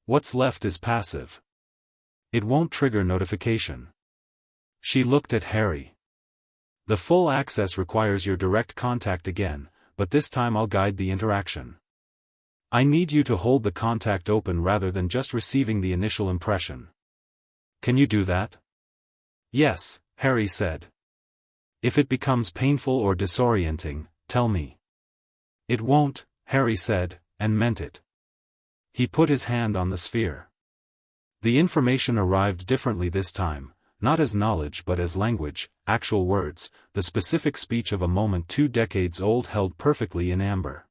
"What's left is passive. It won't trigger notification." She looked at Harry. "The full access requires your direct contact again, but this time I'll guide the interaction. I need you to hold the contact open rather than just receiving the initial impression. Can you do that?" "Yes," Harry said. "If it becomes painful or disorienting, tell me." "It won't," Harry said, and meant it. He put his hand on the sphere. The information arrived differently this time, not as knowledge but as language, actual words, the specific speech of a moment 2 decades old held perfectly in amber.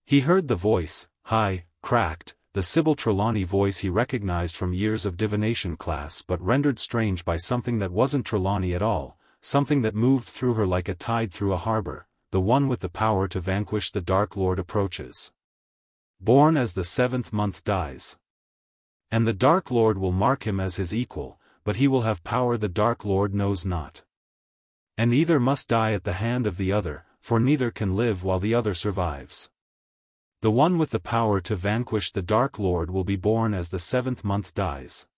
He heard the voice, high, cracked, the Sybil Trelawney voice he recognized from years of divination class but rendered strange by something that wasn't Trelawney at all, something that moved through her like a tide through a harbor, the one with the power to vanquish the Dark Lord approaches. Born as the 7th month dies. And the Dark Lord will mark him as his equal, but he will have power the Dark Lord knows not. And either must die at the hand of the other, for neither can live while the other survives. The one with the power to vanquish the Dark Lord will be born as the 7th month dies.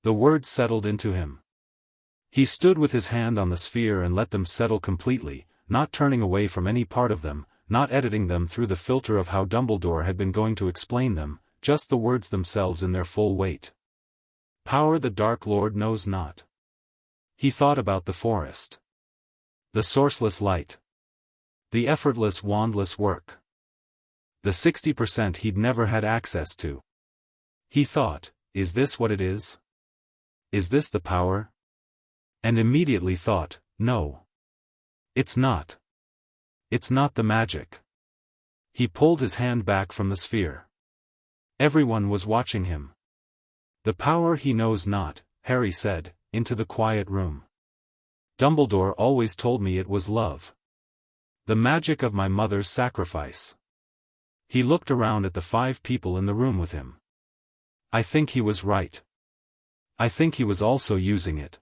The words settled into him. He stood with his hand on the sphere and let them settle completely, not turning away from any part of them, not editing them through the filter of how Dumbledore had been going to explain them, just the words themselves in their full weight. Power the Dark Lord knows not. He thought about the forest. The sourceless light. The effortless wandless work. The 60% he'd never had access to. He thought, is this what it is? Is this the power? And immediately thought, no. It's not. It's not the magic. He pulled his hand back from the sphere. Everyone was watching him. "The power he knows not," Harry said, into the quiet room. "Dumbledore always told me it was love. The magic of my mother's sacrifice." He looked around at the 5 people in the room with him. "I think he was right. I think he was also using it.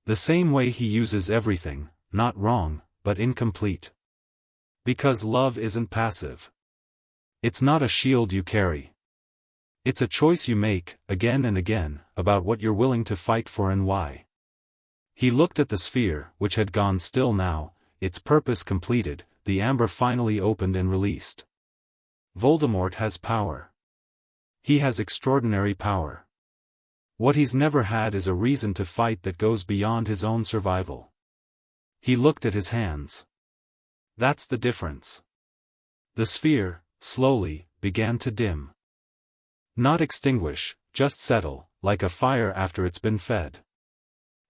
The same way he uses everything, not wrong, but incomplete. Because love isn't passive. It's not a shield you carry. It's a choice you make, again and again, about what you're willing to fight for and why." He looked at the sphere, which had gone still now, its purpose completed, the amber finally opened and released. "Voldemort has power. He has extraordinary power. What he's never had is a reason to fight that goes beyond his own survival." He looked at his hands. "That's the difference." The sphere, slowly, began to dim. Not extinguish, just settle, like a fire after it's been fed.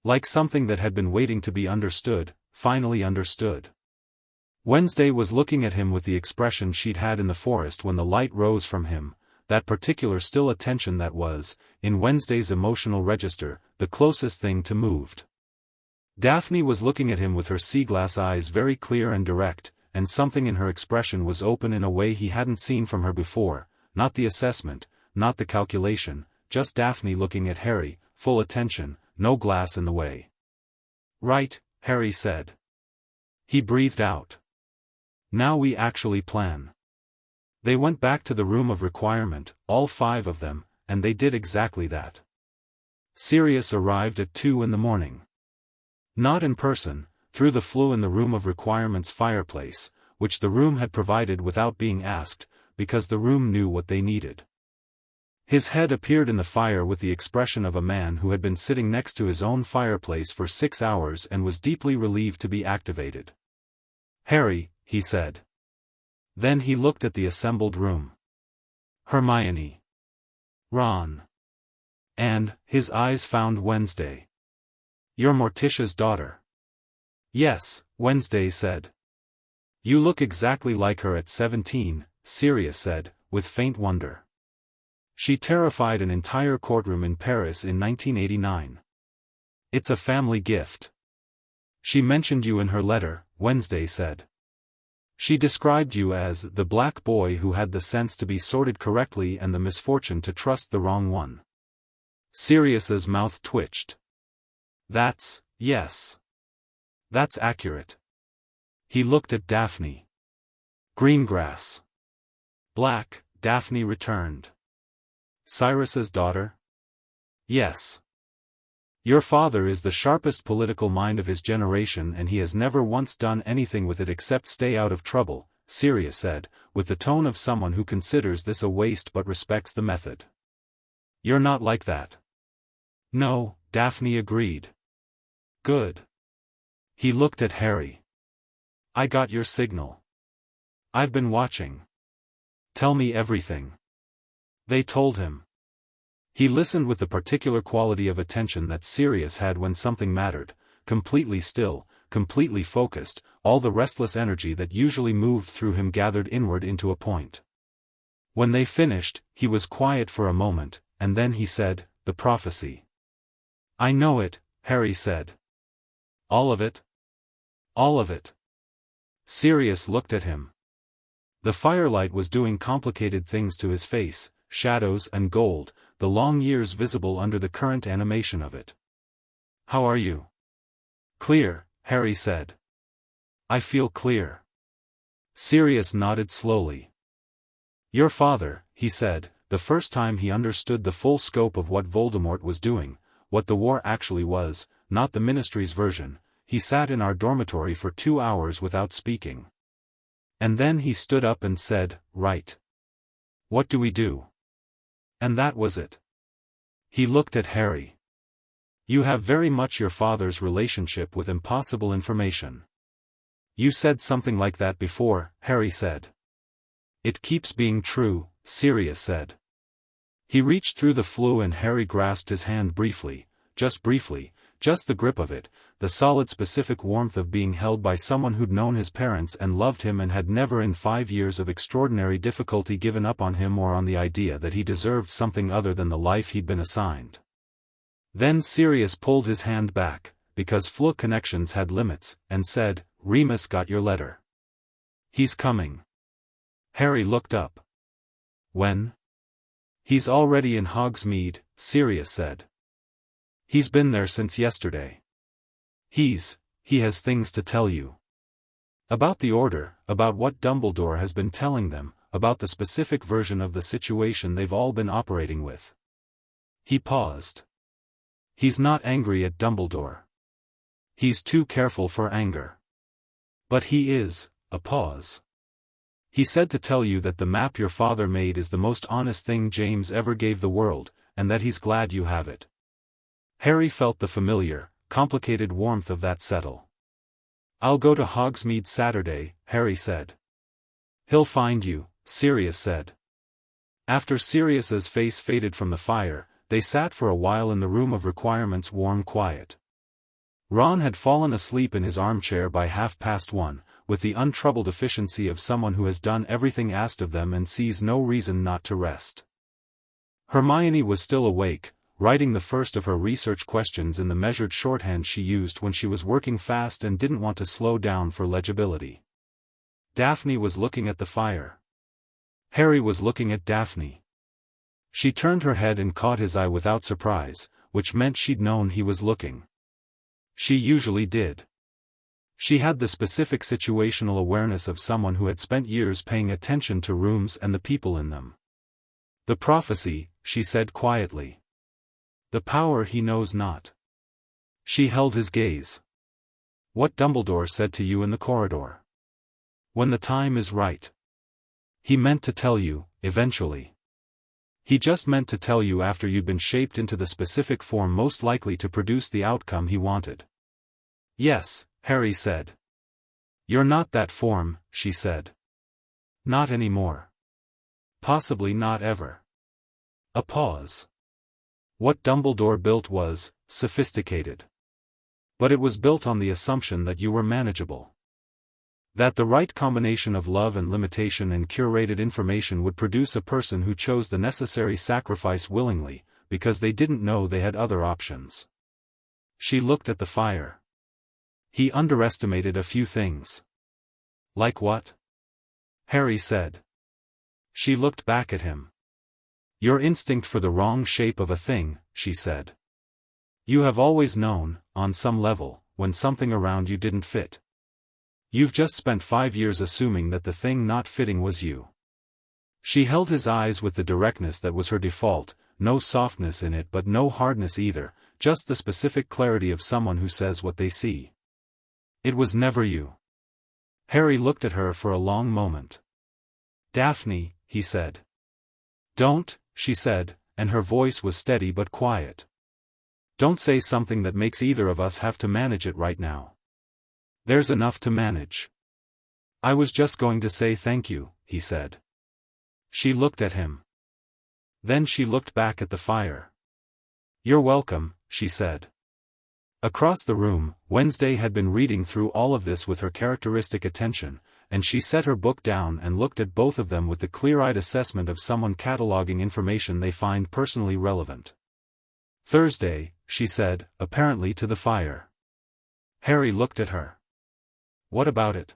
Like something that had been waiting to be understood, finally understood. Wednesday was looking at him with the expression she'd had in the forest when the light rose from him, that particular still attention that was, in Wednesday's emotional register, the closest thing to moved. Daphne was looking at him with her sea-glass eyes very clear and direct, and something in her expression was open in a way he hadn't seen from her before, not the assessment, not the calculation, just Daphne looking at Harry, full attention, no glass in the way. "Right," Harry said. He breathed out. "Now we actually plan." They went back to the room of requirement, all 5 of them, and they did exactly that. Sirius arrived at 2 in the morning. Not in person, through the flue in the room of requirement's fireplace, which the room had provided without being asked, because the room knew what they needed. His head appeared in the fire with the expression of a man who had been sitting next to his own fireplace for 6 hours and was deeply relieved to be activated. "Harry," he said. Then he looked at the assembled room. Hermione. Ron. And, his eyes found Wednesday. "You're Morticia's daughter." "Yes," Wednesday said. "You look exactly like her at 17, Sirius said, with faint wonder. "She terrified an entire courtroom in Paris in 1989. It's a family gift." "She mentioned you in her letter," Wednesday said. "She described you as the black boy who had the sense to be sorted correctly and the misfortune to trust the wrong one." Sirius's mouth twitched. Yes. That's accurate." He looked at Daphne. "Greengrass." "Black," Daphne returned. "Cyrus's daughter?" "Yes. Your father is the sharpest political mind of his generation and he has never once done anything with it except stay out of trouble," Sirius said, with the tone of someone who considers this a waste but respects the method. "You're not like that." "No," Daphne agreed. "Good." He looked at Harry. "I got your signal. I've been watching. Tell me everything." They told him. He listened with the particular quality of attention that Sirius had when something mattered, completely still, completely focused, all the restless energy that usually moved through him gathered inward into a point. When they finished, he was quiet for a moment, and then he said, "The prophecy." "I know it," Harry said. "All of it?" "All of it." Sirius looked at him. The firelight was doing complicated things to his face, shadows and gold, the long years visible under the current animation of it. "How are you?" "Clear," Harry said. "I feel clear." Sirius nodded slowly. "Your father," he said, the first time he understood the full scope of what Voldemort was doing, what the war actually was, not the Ministry's version, he sat in our dormitory for 2 hours without speaking. And then he stood up and said, "Right. What do we do?" And that was it. He looked at Harry. "You have very much your father's relationship with impossible information." "You said something like that before," Harry said. "It keeps being true," Sirius said. He reached through the flue and Harry grasped his hand briefly, just briefly, just the grip of it, the solid specific warmth of being held by someone who'd known his parents and loved him and had never in 5 years of extraordinary difficulty given up on him or on the idea that he deserved something other than the life he'd been assigned. Then Sirius pulled his hand back, because fluke connections had limits, and said, "Remus got your letter. He's coming." Harry looked up. "When?" "He's already in Hogsmeade," Sirius said. "He's been there since yesterday. He has things to tell you. About the Order, about what Dumbledore has been telling them, about the specific version of the situation they've all been operating with." He paused. "He's not angry at Dumbledore. He's too careful for anger. But he is," a pause. "He said to tell you that the map your father made is the most honest thing James ever gave the world, and that he's glad you have it." Harry felt the familiar, complicated warmth of that settle. "I'll go to Hogsmeade Saturday," Harry said. "He'll find you," Sirius said. After Sirius's face faded from the fire, they sat for a while in the room of requirements' warm quiet. Ron had fallen asleep in his armchair by 1:30, with the untroubled efficiency of someone who has done everything asked of them and sees no reason not to rest. Hermione was still awake, writing the first of her research questions in the measured shorthand she used when she was working fast and didn't want to slow down for legibility. Daphne was looking at the fire. Harry was looking at Daphne. She turned her head and caught his eye without surprise, which meant she'd known he was looking. She usually did. She had the specific situational awareness of someone who had spent years paying attention to rooms and the people in them. "The prophecy," she said quietly. "The power he knows not." She held his gaze. "What Dumbledore said to you in the corridor. When the time is right. He meant to tell you, eventually. He just meant to tell you after you'd been shaped into the specific form most likely to produce the outcome he wanted." "Yes," Harry said. "You're not that form," she said. "Not anymore. Possibly not ever." A pause. "What Dumbledore built was sophisticated. But it was built on the assumption that you were manageable. That the right combination of love and limitation and curated information would produce a person who chose the necessary sacrifice willingly, because they didn't know they had other options." She looked at the fire. "He underestimated a few things." "Like what?" Harry said. She looked back at him. "Your instinct for the wrong shape of a thing," she said. "You have always known, on some level, when something around you didn't fit. You've just spent 5 years assuming that the thing not fitting was you." She held his eyes with the directness that was her default, no softness in it but no hardness either, just the specific clarity of someone who says what they see. "It was never you." Harry looked at her for a long moment. "Daphne," he said. "Don't," she said, and her voice was steady but quiet. "Don't say something that makes either of us have to manage it right now. There's enough to manage." "I was just going to say thank you," he said. She looked at him. Then she looked back at the fire. "You're welcome," she said. Across the room, Wednesday had been reading through all of this with her characteristic attention, and she set her book down and looked at both of them with the clear-eyed assessment of someone cataloging information they find personally relevant. "Thursday," she said, apparently to the fire. Harry looked at her. "What about it?"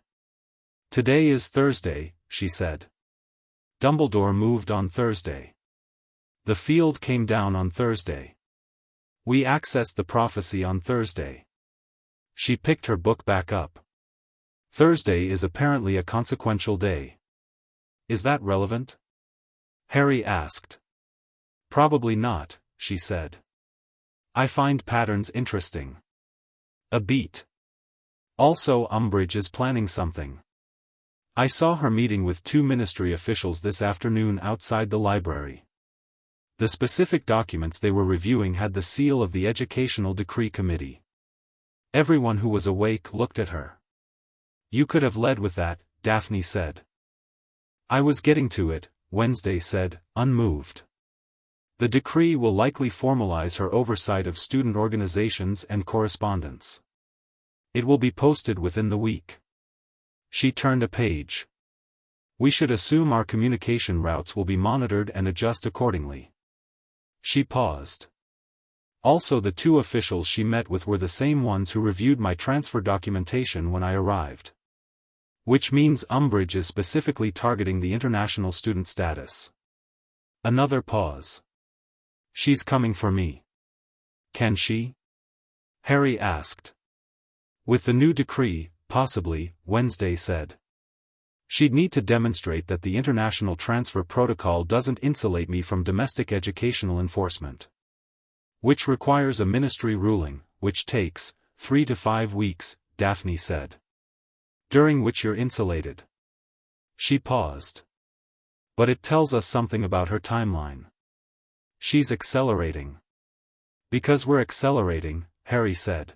"Today is Thursday," she said. "Dumbledore moved on Thursday. The field came down on Thursday. We accessed the prophecy on Thursday." She picked her book back up. "Thursday is apparently a consequential day. Is that relevant?" Harry asked. "Probably not," she said. "I find patterns interesting. A beat. Also, Umbridge is planning something. I saw her meeting with 2 ministry officials this afternoon outside the library. The specific documents they were reviewing had the seal of the Educational Decree Committee." Everyone who was awake looked at her. "You could have led with that," Daphne said. "I was getting to it," Wednesday said, unmoved. The decree will likely formalize her oversight of student organizations and correspondence. It will be posted within the week. She turned a page. We should assume our communication routes will be monitored and adjust accordingly. She paused. Also, the two officials she met with were the same ones who reviewed my transfer documentation when I arrived. Which means Umbridge is specifically targeting the international student status. Another pause. She's coming for me. Can she? Harry asked. With the new decree, possibly, Wednesday said. She'd need to demonstrate that the international transfer protocol doesn't insulate me from domestic educational enforcement. Which requires a ministry ruling, which takes 3 to 5 weeks, Daphne said. During which you're insulated. She paused. But it tells us something about her timeline. She's accelerating. Because we're accelerating, Harry said.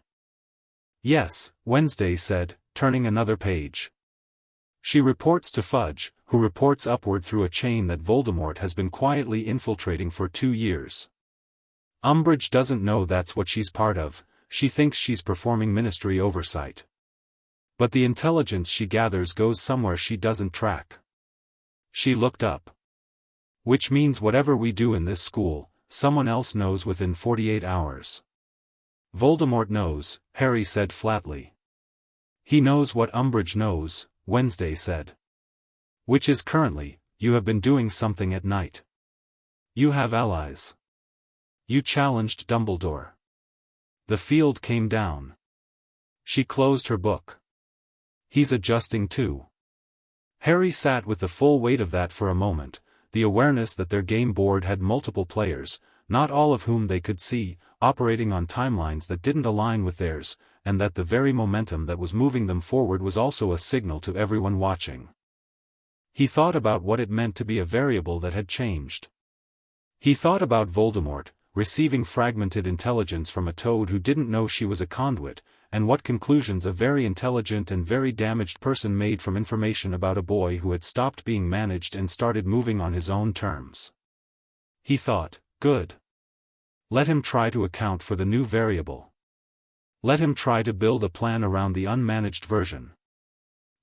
Yes, Wednesday said, turning another page. She reports to Fudge, who reports upward through a chain that Voldemort has been quietly infiltrating for 2 years. Umbridge doesn't know that's what she's part of, she thinks she's performing ministry oversight. But the intelligence she gathers goes somewhere she doesn't track. She looked up. Which means whatever we do in this school, someone else knows within 48 hours. Voldemort knows, Harry said flatly. He knows what Umbridge knows, Wednesday said. Which is currently, you have been doing something at night. You have allies. You challenged Dumbledore. The field came down. She closed her book. He's adjusting too. Harry sat with the full weight of that for a moment, the awareness that their game board had multiple players, not all of whom they could see, operating on timelines that didn't align with theirs, and that the very momentum that was moving them forward was also a signal to everyone watching. He thought about what it meant to be a variable that had changed. He thought about Voldemort, receiving fragmented intelligence from a toad who didn't know she was a conduit, and what conclusions a very intelligent and very damaged person made from information about a boy who had stopped being managed and started moving on his own terms. He thought, good. Let him try to account for the new variable. Let him try to build a plan around the unmanaged version.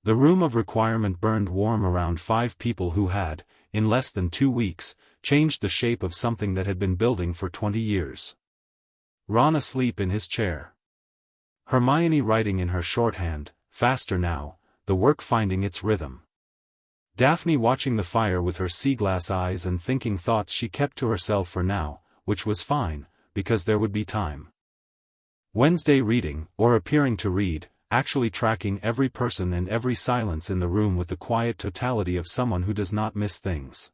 The room of requirement burned warm around 5 people who had, in less than 2 weeks, changed the shape of something that had been building for 20 years. Ron asleep in his chair. Hermione writing in her shorthand, faster now, the work finding its rhythm. Daphne watching the fire with her sea-glass eyes and thinking thoughts she kept to herself for now, which was fine, because there would be time. Wednesday reading, or appearing to read, actually tracking every person and every silence in the room with the quiet totality of someone who does not miss things.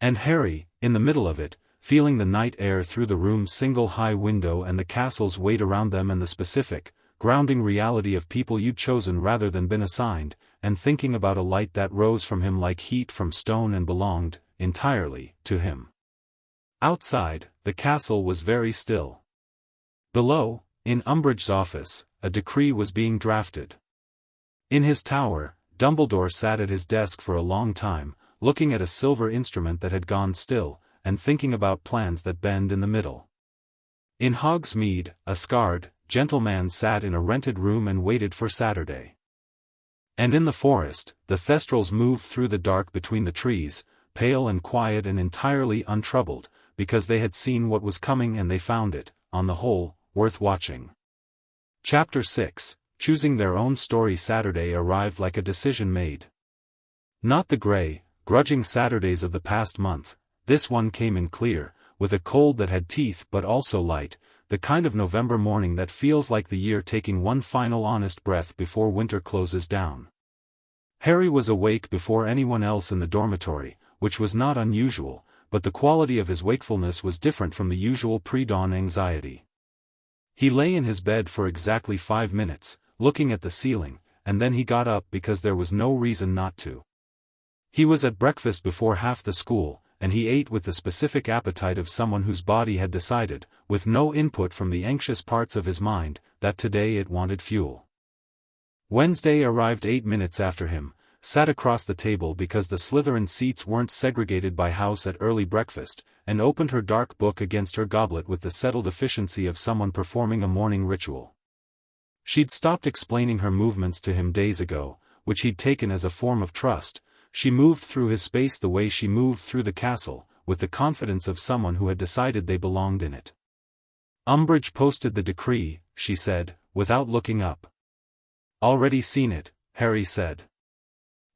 And Harry, in the middle of it, feeling the night air through the room's single high window and the castle's weight around them and the specific, grounding reality of people you'd chosen rather than been assigned, and thinking about a light that rose from him like heat from stone and belonged, entirely, to him. Outside, the castle was very still. Below, in Umbridge's office, a decree was being drafted. In his tower, Dumbledore sat at his desk for a long time, looking at a silver instrument that had gone still, and thinking about plans that bend in the middle. In Hogsmeade, a scarred, gentleman sat in a rented room and waited for Saturday. And in the forest, the Thestrals moved through the dark between the trees, pale and quiet and entirely untroubled, because they had seen what was coming and they found it, on the whole, worth watching. Chapter 6, Choosing Their Own Story. Saturday arrived like a decision made. Not the gray, grudging Saturdays of the past month, this one came in clear, with a cold that had teeth but also light, the kind of November morning that feels like the year taking one final honest breath before winter closes down. Harry was awake before anyone else in the dormitory, which was not unusual, but the quality of his wakefulness was different from the usual pre-dawn anxiety. He lay in his bed for exactly 5 minutes, looking at the ceiling, and then he got up because there was no reason not to. He was at breakfast before half the school, and he ate with the specific appetite of someone whose body had decided, with no input from the anxious parts of his mind, that today it wanted fuel. Wednesday arrived 8 minutes after him, sat across the table because the Slytherin seats weren't segregated by house at early breakfast, and opened her dark book against her goblet with the settled efficiency of someone performing a morning ritual. She'd stopped explaining her movements to him days ago, which he'd taken as a form of trust. She moved through his space the way she moved through the castle, with the confidence of someone who had decided they belonged in it. Umbridge posted the decree, she said, without looking up. Already seen it, Harry said.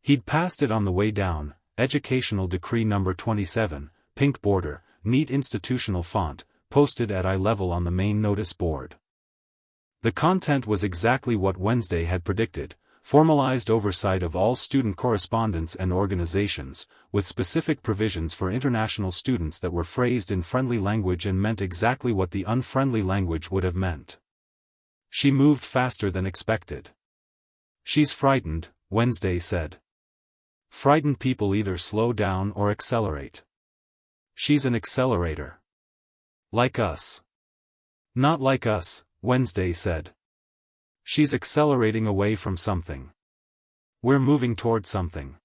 He'd passed it on the way down. Educational Decree number 27, pink border, neat institutional font, posted at eye level on the main notice board. The content was exactly what Wednesday had predicted: formalized oversight of all student correspondence and organizations, with specific provisions for international students that were phrased in friendly language and meant exactly what the unfriendly language would have meant. She moved faster than expected. She's frightened, Wednesday said. Frightened people either slow down or accelerate. She's an accelerator. Like us. Not like us, Wednesday said. She's accelerating away from something. We're moving toward something.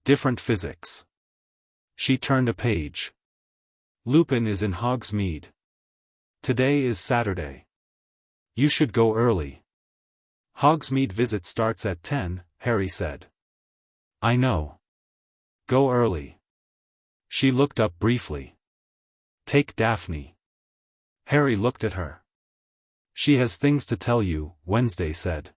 Different physics. She turned a page. Lupin is in Hogsmeade. Today is Saturday. You should go early. Hogsmeade visit starts at 10, Harry said. I know. Go early. She looked up briefly. Take Daphne. Harry looked at her. She has things to tell you, Wednesday said.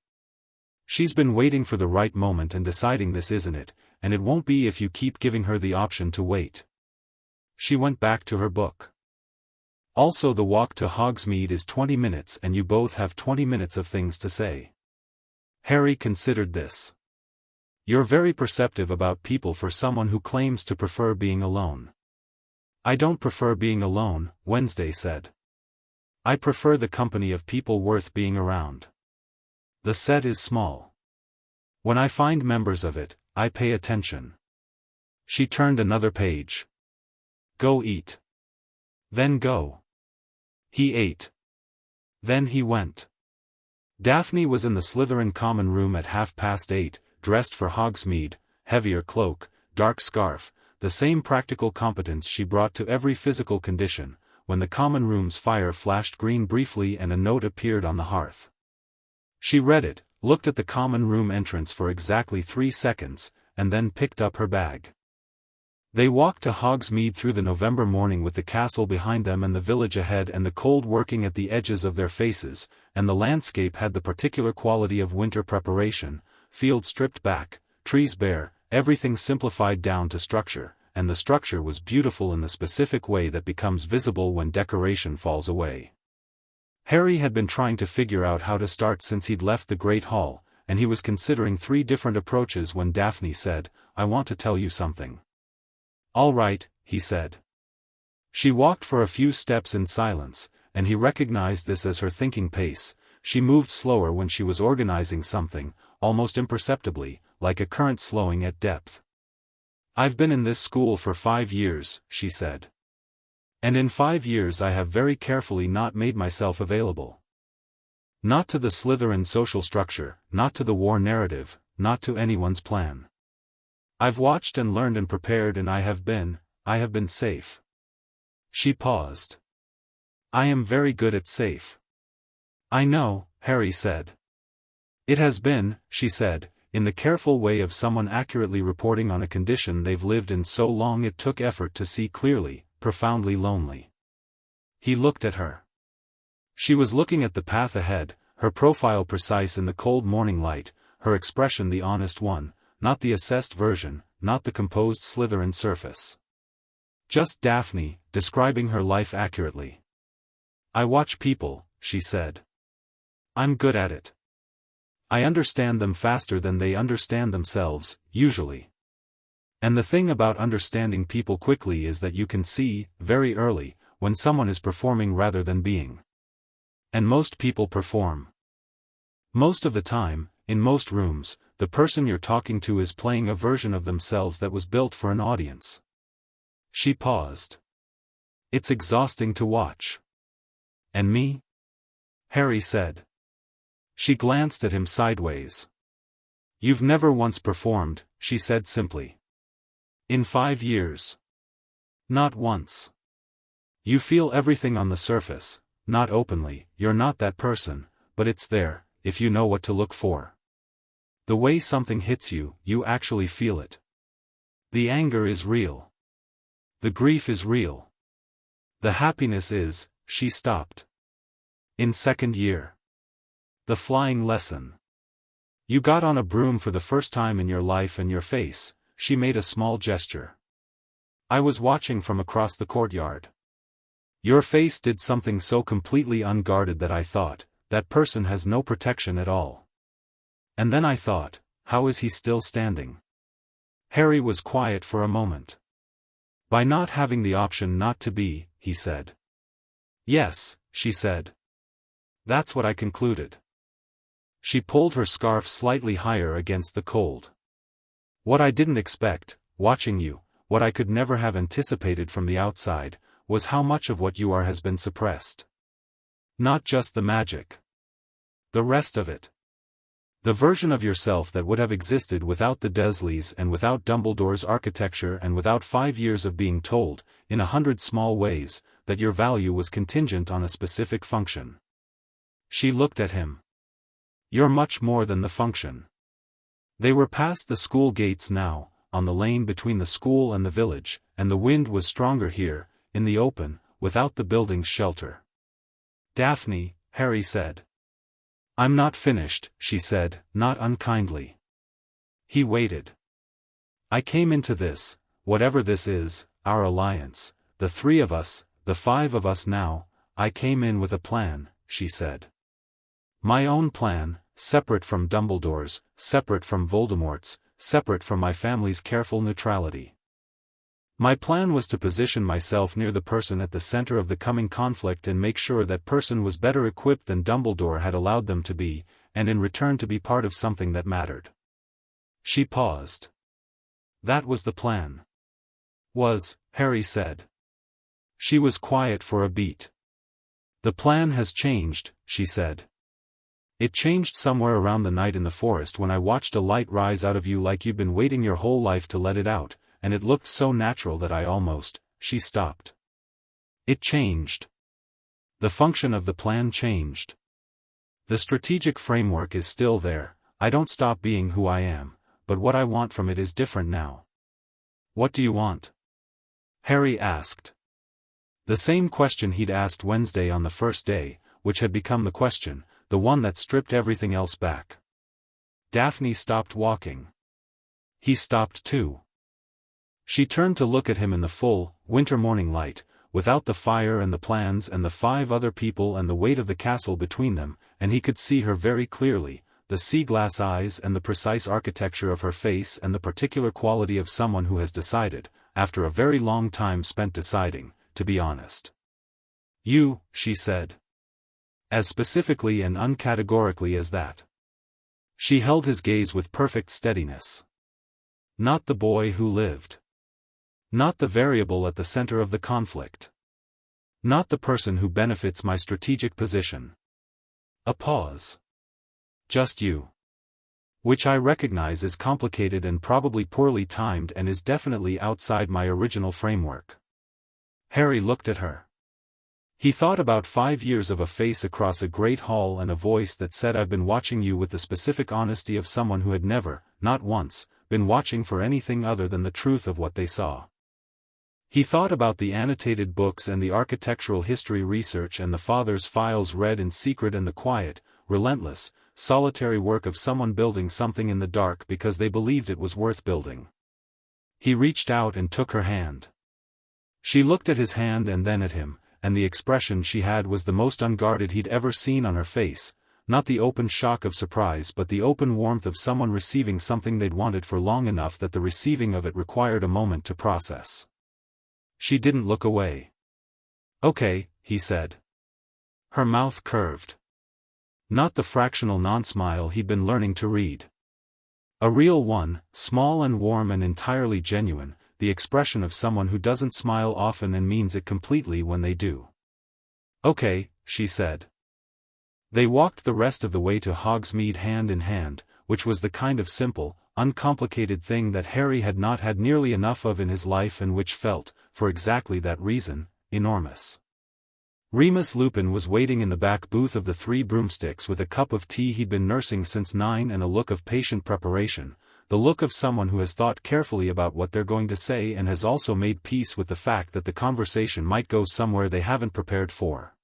She's been waiting for the right moment and deciding this isn't it, and it won't be if you keep giving her the option to wait. She went back to her book. Also, the walk to Hogsmeade is 20 minutes and you both have 20 minutes of things to say. Harry considered this. You're very perceptive about people for someone who claims to prefer being alone. I don't prefer being alone, Wednesday said. I prefer the company of people worth being around. The set is small. When I find members of it, I pay attention. She turned another page. Go eat. Then go. He ate. Then he went. Daphne was in the Slytherin common room at 8:30, dressed for Hogsmeade, heavier cloak, dark scarf, the same practical competence she brought to every physical condition, when the common room's fire flashed green briefly and a note appeared on the hearth. She read it, looked at the common room entrance for exactly 3 seconds, and then picked up her bag. They walked to Hogsmeade through the November morning with the castle behind them and the village ahead and the cold working at the edges of their faces, and the landscape had the particular quality of winter preparation, fields stripped back, trees bare, everything simplified down to structure, and the structure was beautiful in the specific way that becomes visible when decoration falls away. Harry had been trying to figure out how to start since he'd left the Great Hall, and he was considering 3 different approaches when Daphne said, I want to tell you something. All right, he said. She walked for a few steps in silence, and he recognized this as her thinking pace. She moved slower when she was organizing something, almost imperceptibly, like a current slowing at depth. I've been in this school for 5 years, she said. And in 5 years I have very carefully not made myself available. Not to the Slytherin social structure, not to the war narrative, not to anyone's plan. I've watched and learned and prepared and I have been safe. She paused. I am very good at safe. I know, Harry said. It has been, she said, in the careful way of someone accurately reporting on a condition they've lived in so long it took effort to see clearly, profoundly lonely. He looked at her. She was looking at the path ahead, her profile precise in the cold morning light, her expression the honest one, not the assessed version, not the composed Slytherin surface. Just Daphne, describing her life accurately. I watch people, she said. I'm good at it. I understand them faster than they understand themselves, usually. And the thing about understanding people quickly is that you can see, very early, when someone is performing rather than being. And most people perform. Most of the time, in most rooms, the person you're talking to is playing a version of themselves that was built for an audience. She paused. It's exhausting to watch. And me? Harry said. She glanced at him sideways. You've never once performed, she said simply. In 5 years. Not once. You feel everything on the surface, not openly, you're not that person, but it's there, if you know what to look for. The way something hits you, you actually feel it. The anger is real. The grief is real. The happiness is, she stopped. In 2nd year. The flying lesson. You got on a broom for the first time in your life and your face, she made a small gesture. I was watching from across the courtyard. Your face did something so completely unguarded that I thought, that person has no protection at all. And then I thought, how is he still standing? Harry was quiet for a moment. By not having the option not to be, he said. Yes, she said. That's what I concluded. She pulled her scarf slightly higher against the cold. What I didn't expect, watching you, what I could never have anticipated from the outside, was how much of what you are has been suppressed. Not just the magic. The rest of it. The version of yourself that would have existed without the Dursleys and without Dumbledore's architecture and without 5 years of being told, in 100 small ways, that your value was contingent on a specific function. She looked at him. You're much more than the function. They were past the school gates now, on the lane between the school and the village, and the wind was stronger here, in the open, without the building's shelter. Daphne, Harry said. I'm not finished, she said, not unkindly. He waited. I came into this, whatever this is, our alliance, the 3 of us, the 5 of us now, I came in with a plan, she said. My own plan, separate from Dumbledore's, separate from Voldemort's, separate from my family's careful neutrality. My plan was to position myself near the person at the center of the coming conflict and make sure that person was better equipped than Dumbledore had allowed them to be, and in return to be part of something that mattered. She paused. That was the plan. Harry said. She was quiet for a beat. The plan has changed, she said. It changed somewhere around the night in the forest when I watched a light rise out of you like you'd been waiting your whole life to let it out, and it looked so natural that I almost, she stopped. It changed. The function of the plan changed. The strategic framework is still there, I don't stop being who I am, but what I want from it is different now. What do you want? Harry asked. The same question he'd asked Wednesday on the first day, which had become the question, the one that stripped everything else back. Daphne stopped walking. He stopped too. She turned to look at him in the full, winter morning light, without the fire and the plans and the 5 other people and the weight of the castle between them, and he could see her very clearly, the sea-glass eyes and the precise architecture of her face and the particular quality of someone who has decided, after a very long time spent deciding, to be honest. You, she said. As specifically and uncategorically as that. She held his gaze with perfect steadiness. Not the boy who lived. Not the variable at the center of the conflict. Not the person who benefits my strategic position. A pause. Just you. Which I recognize is complicated and probably poorly timed and is definitely outside my original framework. Harry looked at her. He thought about 5 years of a face across a great hall and a voice that said I've been watching you with the specific honesty of someone who had never, not once, been watching for anything other than the truth of what they saw. He thought about the annotated books and the architectural history research and the father's files read in secret and the quiet, relentless, solitary work of someone building something in the dark because they believed it was worth building. He reached out and took her hand. She looked at his hand and then at him, and the expression she had was the most unguarded he'd ever seen on her face, not the open shock of surprise but the open warmth of someone receiving something they'd wanted for long enough that the receiving of it required a moment to process. She didn't look away. Okay, he said. Her mouth curved. Not the fractional non-smile he'd been learning to read. A real one, small and warm and entirely genuine, the expression of someone who doesn't smile often and means it completely when they do. Okay, she said. They walked the rest of the way to Hogsmeade hand in hand, which was the kind of simple, uncomplicated thing that Harry had not had nearly enough of in his life and which felt, for exactly that reason, enormous. Remus Lupin was waiting in the back booth of the Three Broomsticks with a cup of tea he'd been nursing since 9 and a look of patient preparation, the look of someone who has thought carefully about what they're going to say and has also made peace with the fact that the conversation might go somewhere they haven't prepared for.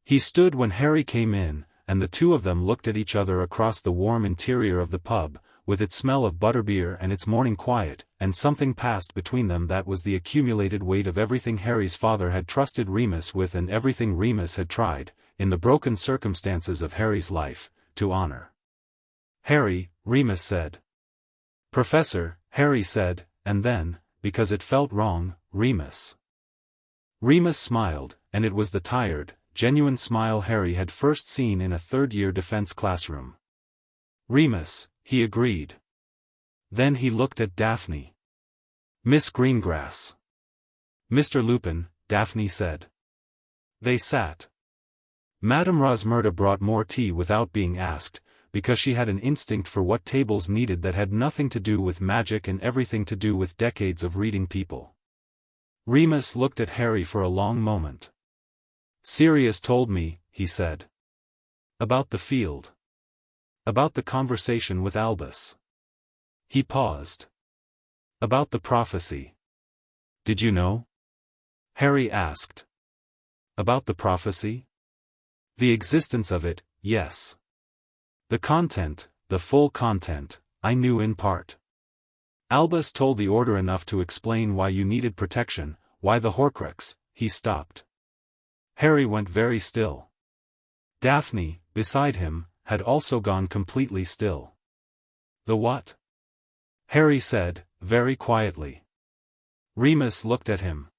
He stood when Harry came in, and the two of them looked at each other across the warm interior of the pub, with its smell of butterbeer and its morning quiet, and something passed between them that was the accumulated weight of everything Harry's father had trusted Remus with and everything Remus had tried, in the broken circumstances of Harry's life, to honor. "Harry," Remus said. "Professor," Harry said, and then, because it felt wrong, Remus. Remus smiled, and it was the tired, genuine smile Harry had first seen in a third-year defense classroom. "Remus," he agreed. Then he looked at Daphne. "Miss Greengrass." "Mr. Lupin," Daphne said. They sat. Madame Rosmerta brought more tea without being asked, because she had an instinct for what tables needed that had nothing to do with magic and everything to do with decades of reading people. Remus looked at Harry for a long moment. "Sirius told me," he said. "About the field. About the conversation with Albus." He paused. "About the prophecy. Did you know?" Harry asked. "About the prophecy?" "The existence of it, yes. The content, the full content, I knew in part. Albus told the Order enough to explain why you needed protection, why the Horcrux." He stopped. Harry went very still. Daphne, beside him, had also gone completely still. "The what?" Harry said, very quietly. Remus looked at him.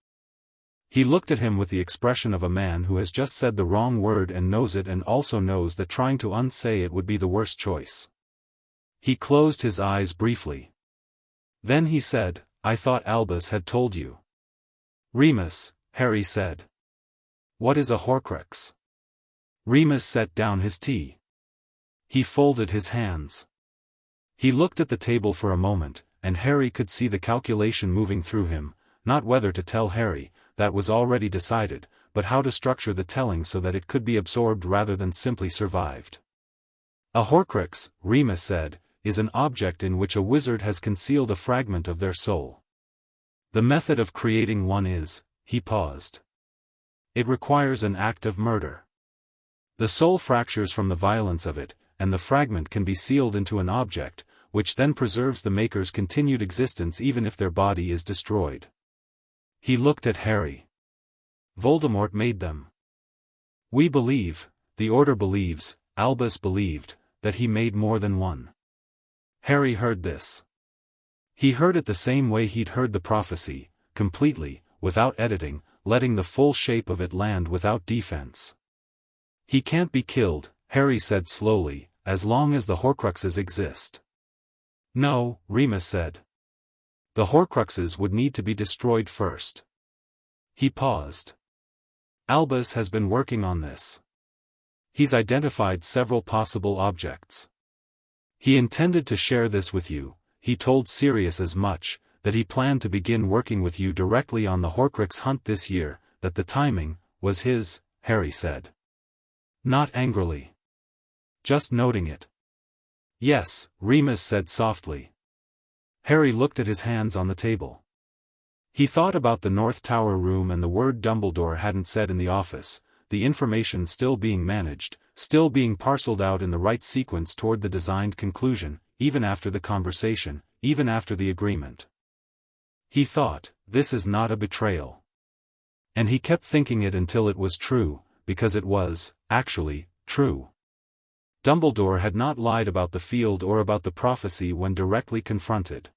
He looked at him with the expression of a man who has just said the wrong word and knows it and also knows that trying to unsay it would be the worst choice. He closed his eyes briefly. Then he said, "I thought Albus had told you." "Remus," Harry said. "What is a Horcrux?" Remus set down his tea. He folded his hands. He looked at the table for a moment, and Harry could see the calculation moving through him, not whether to tell Harry, that was already decided, but how to structure the telling so that it could be absorbed rather than simply survived. "A Horcrux," Remus said, "is an object in which a wizard has concealed a fragment of their soul. The method of creating one is," he paused. "It requires an act of murder. The soul fractures from the violence of it, and the fragment can be sealed into an object, which then preserves the maker's continued existence even if their body is destroyed." He looked at Harry. "Voldemort made them. We believe, the Order believes, Albus believed, that he made more than one." Harry heard this. He heard it the same way he'd heard the prophecy, completely, without editing, letting the full shape of it land without defense. "He can't be killed," Harry said slowly, "as long as the Horcruxes exist." "No," Remus said. "The Horcruxes would need to be destroyed first." He paused. "Albus has been working on this. He's identified several possible objects. He intended to share this with you, he told Sirius as much, that he planned to begin working with you directly on the Horcrux hunt this year, that the timing was his," Harry said. Not angrily. Just noting it. "Yes," Remus said softly. Harry looked at his hands on the table. He thought about the North Tower room and the word Dumbledore hadn't said in the office, the information still being managed, still being parceled out in the right sequence toward the designed conclusion, even after the conversation, even after the agreement. He thought, this is not a betrayal. And he kept thinking it until it was true, because it was, actually, true. Dumbledore had not lied about the field or about the prophecy when directly confronted.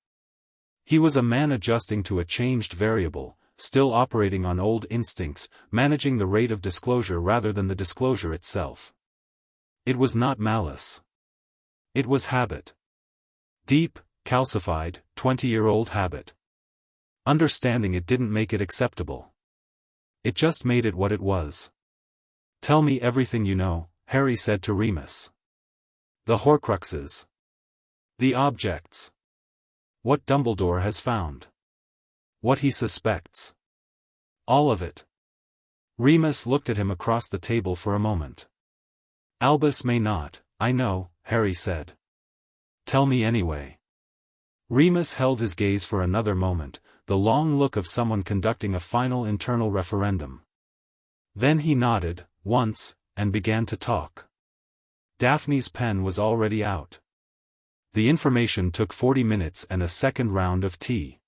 He was a man adjusting to a changed variable, still operating on old instincts, managing the rate of disclosure rather than the disclosure itself. It was not malice. It was habit. Deep, calcified, 20-year-old habit. Understanding it didn't make it acceptable. It just made it what it was. "Tell me everything you know," Harry said to Remus. "The Horcruxes. The objects. What Dumbledore has found. What he suspects. All of it. Remus looked at him across the table for a moment. Albus may not, I know, Harry said. Tell me anyway. Remus held his gaze for another moment, the long look of someone conducting a final internal referendum. Then he nodded, once, and began to talk. Daphne's pen was already out. The information took 40 minutes and a second round of tea.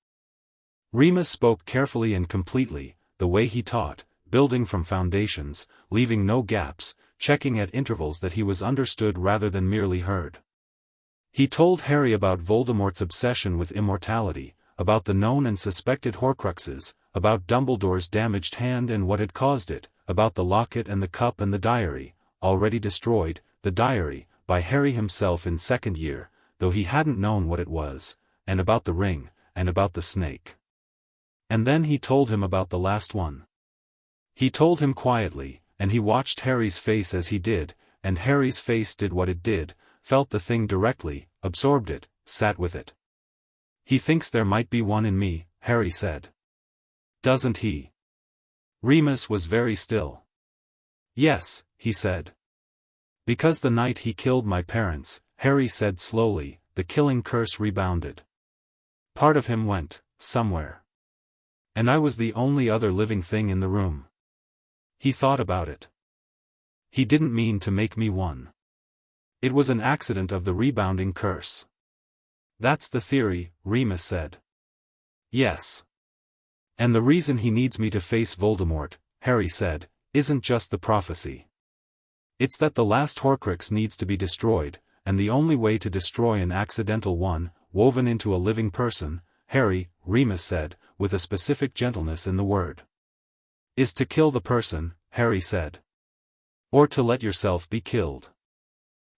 Remus spoke carefully and completely, the way he taught, building from foundations, leaving no gaps, checking at intervals that he was understood rather than merely heard. He told Harry about Voldemort's obsession with immortality, about the known and suspected Horcruxes, about Dumbledore's damaged hand and what had caused it, about the locket and the cup and the diary, already destroyed, the diary, by Harry himself in second year, though he hadn't known what it was, and about the ring, and about the snake. And then he told him about the last one. He told him quietly, and he watched Harry's face as he did, and Harry's face did what it did, felt the thing directly, absorbed it, sat with it. He thinks there might be one in me, Harry said. Doesn't he? Remus was very still. Yes, he said. Because the night he killed my parents, Harry said slowly, the killing curse rebounded. Part of him went, somewhere. And I was the only other living thing in the room. He thought about it. He didn't mean to make me one. It was an accident of the rebounding curse. That's the theory, Remus said. Yes. And the reason he needs me to face Voldemort, Harry said, isn't just the prophecy. It's that the last Horcrux needs to be destroyed, and the only way to destroy an accidental one, woven into a living person, Harry, Remus said, with a specific gentleness in the word, is to kill the person, Harry said. Or to let yourself be killed.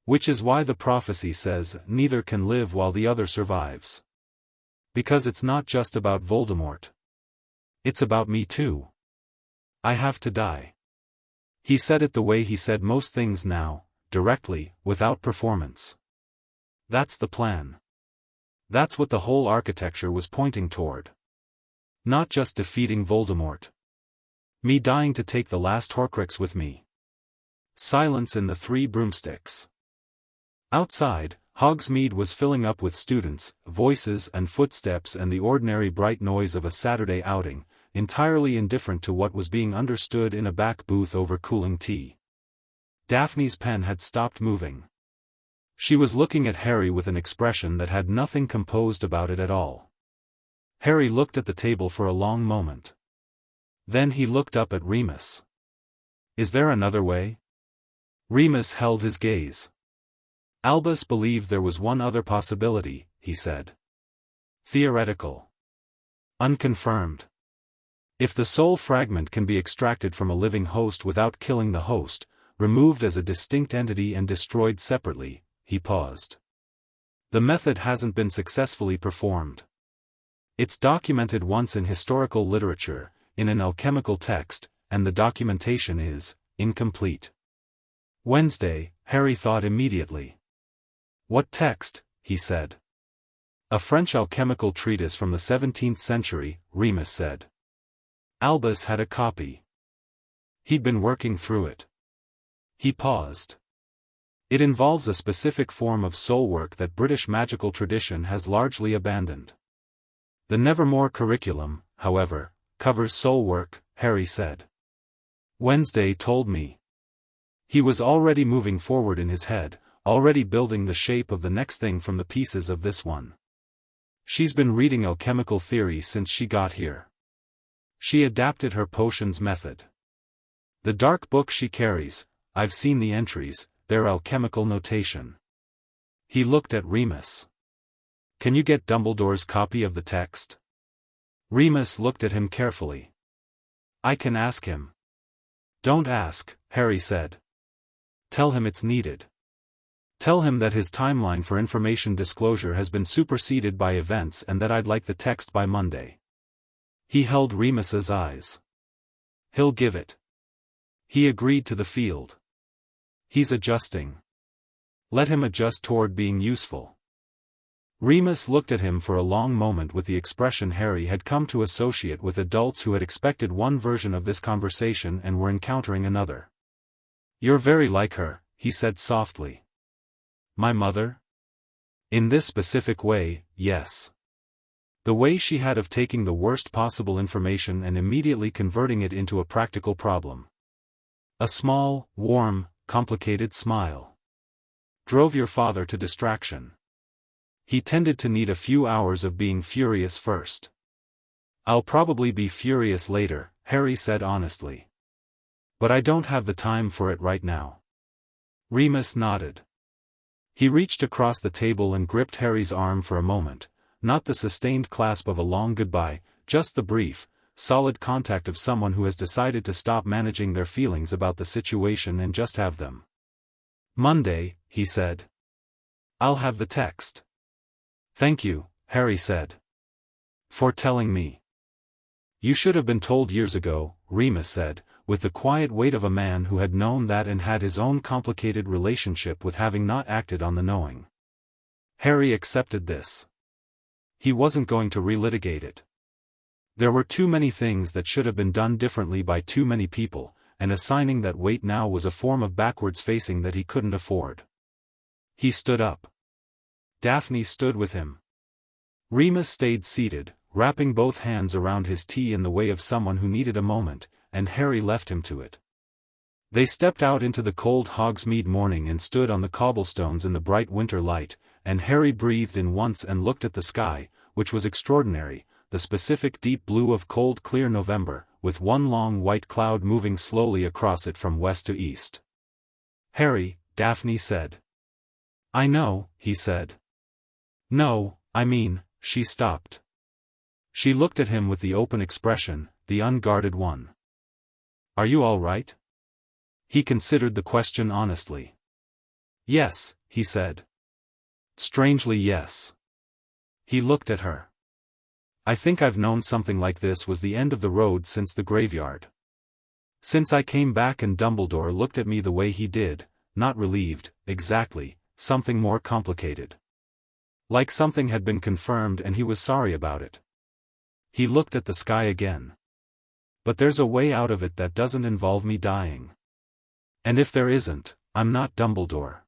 Which is why the prophecy says neither can live while the other survives. Because it's not just about Voldemort. It's about me too. I have to die. He said it the way he said most things now, directly, without performance. That's the plan. That's what the whole architecture was pointing toward. Not just defeating Voldemort. Me dying to take the last Horcrux with me. Silence in the Three Broomsticks. Outside, Hogsmeade was filling up with students, voices and footsteps and the ordinary bright noise of a Saturday outing, entirely indifferent to what was being understood in a back booth over cooling tea. Daphne's pen had stopped moving. She was looking at Harry with an expression that had nothing composed about it at all. Harry looked at the table for a long moment. Then he looked up at Remus. Is there another way? Remus held his gaze. Albus believed there was one other possibility, he said. Theoretical. Unconfirmed. If the soul fragment can be extracted from a living host without killing the host, removed as a distinct entity and destroyed separately, he paused. The method hasn't been successfully performed. It's documented once in historical literature, in an alchemical text, and the documentation is incomplete. Wednesday, Harry thought immediately. What text? He said. A French alchemical treatise from the 17th century, Remus said. Albus had a copy. He'd been working through it. He paused. It involves a specific form of soul work that British magical tradition has largely abandoned. The Nevermore curriculum, however, covers soul work, Harry said. Wednesday told me. He was already moving forward in his head, already building the shape of the next thing from the pieces of this one. She's been reading alchemical theory since she got here. She adapted her potions method. The dark book she carries, I've seen the entries, they're alchemical notation. He looked at Remus. Can you get Dumbledore's copy of the text? Remus looked at him carefully. I can ask him. Don't ask, Harry said. Tell him it's needed. Tell him that his timeline for information disclosure has been superseded by events and that I'd like the text by Monday. He held Remus's eyes. He'll give it. He agreed to the field. He's adjusting. Let him adjust toward being useful. Remus looked at him for a long moment with the expression Harry had come to associate with adults who had expected one version of this conversation and were encountering another. "You're very like her," he said softly. "My mother?" "In this specific way, yes. The way she had of taking the worst possible information and immediately converting it into a practical problem. A small, warm, complicated smile. Drove your father to distraction. He tended to need a few hours of being furious first." "I'll probably be furious later," Harry said honestly. "But I don't have the time for it right now." Remus nodded. He reached across the table and gripped Harry's arm for a moment, not the sustained clasp of a long goodbye, just the brief, solid contact of someone who has decided to stop managing their feelings about the situation and just have them. "Monday," he said. "I'll have the text." "Thank you," Harry said. "For telling me." "You should have been told years ago," Remus said, with the quiet weight of a man who had known that and had his own complicated relationship with having not acted on the knowing. Harry accepted this. He wasn't going to relitigate it. There were too many things that should have been done differently by too many people, and assigning that weight now was a form of backwards facing that he couldn't afford. He stood up. Daphne stood with him. Remus stayed seated, wrapping both hands around his tea in the way of someone who needed a moment, and Harry left him to it. They stepped out into the cold Hogsmeade morning and stood on the cobblestones in the bright winter light, and Harry breathed in once and looked at the sky, which was extraordinary, the specific deep blue of cold clear November, with one long white cloud moving slowly across it from west to east. "Harry," Daphne said. "I know," he said. "No, I mean," she stopped. She looked at him with the open expression, the unguarded one. "Are you all right?" He considered the question honestly. "Yes," he said. Strangely yes. He looked at her. "I think I've known something like this was the end of the road since the graveyard. Since I came back and Dumbledore looked at me the way he did, not relieved, exactly, something more complicated. Like something had been confirmed and he was sorry about it." He looked at the sky again. "But there's a way out of it that doesn't involve me dying. And if there isn't, I'm not Dumbledore.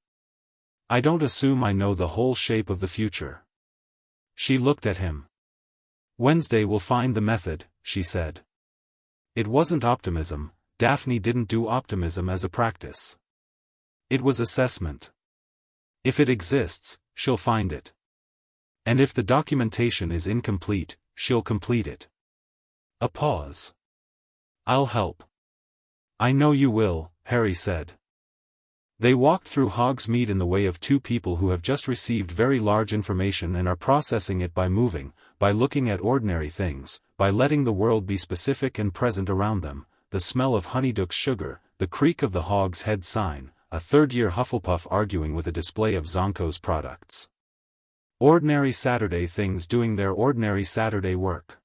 I don't assume I know the whole shape of the future." She looked at him. "Wednesday will find the method," she said. It wasn't optimism. Daphne didn't do optimism as a practice. It was assessment. If it exists, she'll find it. And if the documentation is incomplete, she'll complete it. A pause. "I'll help." "I know you will," Harry said. They walked through Hogsmeade in the way of two people who have just received very large information and are processing it by moving, by looking at ordinary things, by letting the world be specific and present around them, the smell of Honeyduck's sugar, the creak of the Hog's Head sign, a third-year Hufflepuff arguing with a display of Zonko's products. Ordinary Saturday things doing their ordinary Saturday work.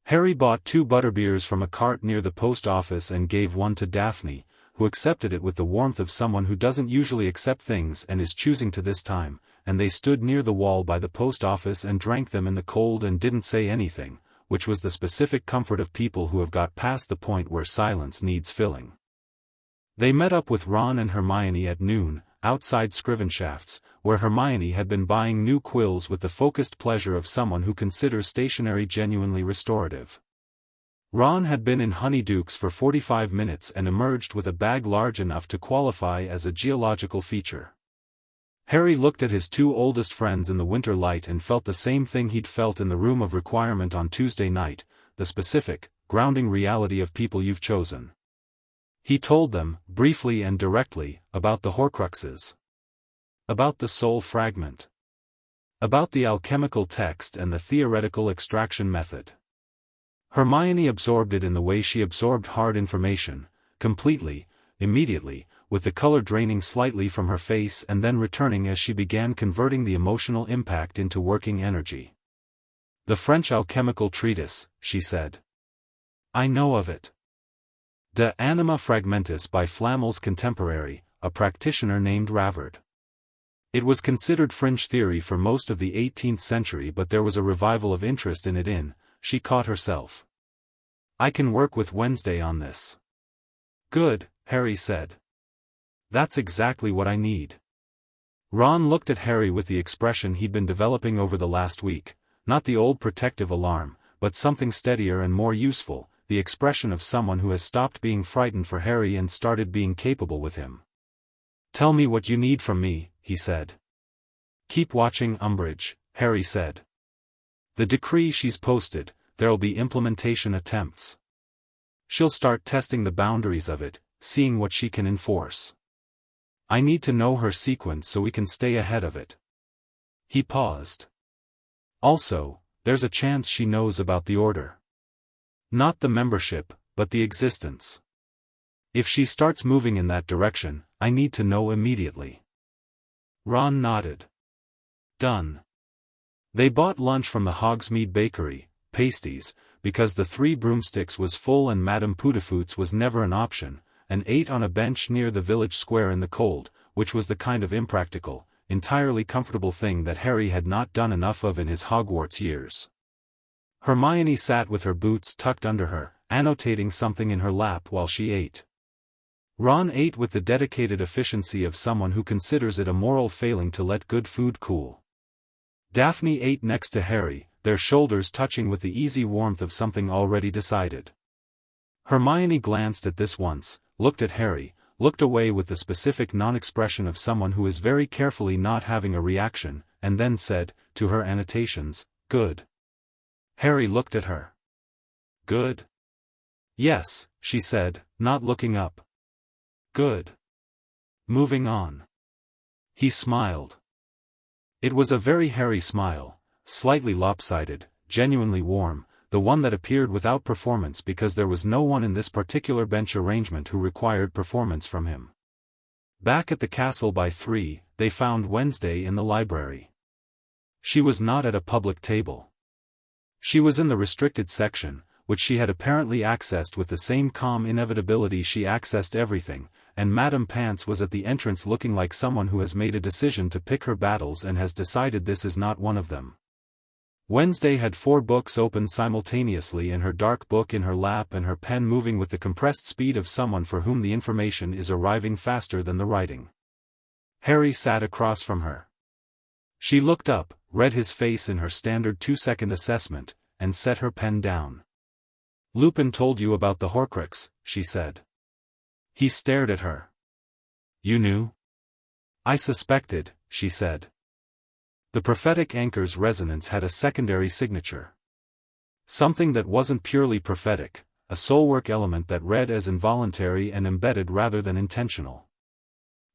Harry bought 2 butterbeers from a cart near the post office and gave one to Daphne, who accepted it with the warmth of someone who doesn't usually accept things and is choosing to this time, and they stood near the wall by the post office and drank them in the cold and didn't say anything, which was the specific comfort of people who have got past the point where silence needs filling. They met up with Ron and Hermione at noon, outside Scrivenshafts, where Hermione had been buying new quills with the focused pleasure of someone who considers stationery genuinely restorative. Ron had been in Honeydukes for 45 minutes and emerged with a bag large enough to qualify as a geological feature. Harry looked at his 2 oldest friends in the winter light and felt the same thing he'd felt in the room of requirement on Tuesday night, the specific, grounding reality of people you've chosen. He told them, briefly and directly, about the Horcruxes. About the soul fragment. About the alchemical text and the theoretical extraction method. Hermione absorbed it in the way she absorbed hard information, completely, immediately, with the color draining slightly from her face and then returning as she began converting the emotional impact into working energy. "The French alchemical treatise," she said. "I know of it. De Anima Fragmentis by Flamel's contemporary, a practitioner named Ravard. It was considered fringe theory for most of the 18th century, but there was a revival of interest in it. She caught herself. I can work with Wednesday on this. Good, Harry said. That's exactly what I need. Ron looked at Harry with the expression he'd been developing over the last week, not the old protective alarm, but something steadier and more useful, the expression of someone who has stopped being frightened for Harry and started being capable with him. Tell me what you need from me, he said. Keep watching Umbridge, Harry said. The decree she's posted, there'll be implementation attempts. She'll start testing the boundaries of it, seeing what she can enforce. I need to know her sequence so we can stay ahead of it. He paused. Also, there's a chance she knows about the order. Not the membership, but the existence. If she starts moving in that direction, I need to know immediately. Ron nodded. Done. They bought lunch from the Hogsmeade Bakery, pasties, because the Three Broomsticks was full and Madame Poudafoots was never an option, and ate on a bench near the village square in the cold, which was the kind of impractical, entirely comfortable thing that Harry had not done enough of in his Hogwarts years. Hermione sat with her boots tucked under her, annotating something in her lap while she ate. Ron ate with the dedicated efficiency of someone who considers it a moral failing to let good food cool. Daphne ate next to Harry, their shoulders touching with the easy warmth of something already decided. Hermione glanced at this once, looked at Harry, looked away with the specific non-expression of someone who is very carefully not having a reaction, and then said, to her annotations, "Good." Harry looked at her. "Good?" "Yes," she said, not looking up. "Good. Moving on." He smiled. It was a very Harry smile, slightly lopsided, genuinely warm, the one that appeared without performance because there was no one in this particular bench arrangement who required performance from him. Back at the castle by 3, they found Wednesday in the library. She was not at a public table. She was in the restricted section, which she had apparently accessed with the same calm inevitability she accessed everything, and Madame Pants was at the entrance looking like someone who has made a decision to pick her battles and has decided this is not one of them. Wednesday had 4 books open simultaneously and her dark book in her lap and her pen moving with the compressed speed of someone for whom the information is arriving faster than the writing. Harry sat across from her. She looked up, read his face in her standard 2-second assessment, and set her pen down. "Lupin told you about the Horcrux," she said. He stared at her. "You knew?" "I suspected," she said. The prophetic anchor's resonance had a secondary signature. Something that wasn't purely prophetic, a soulwork element that read as involuntary and embedded rather than intentional.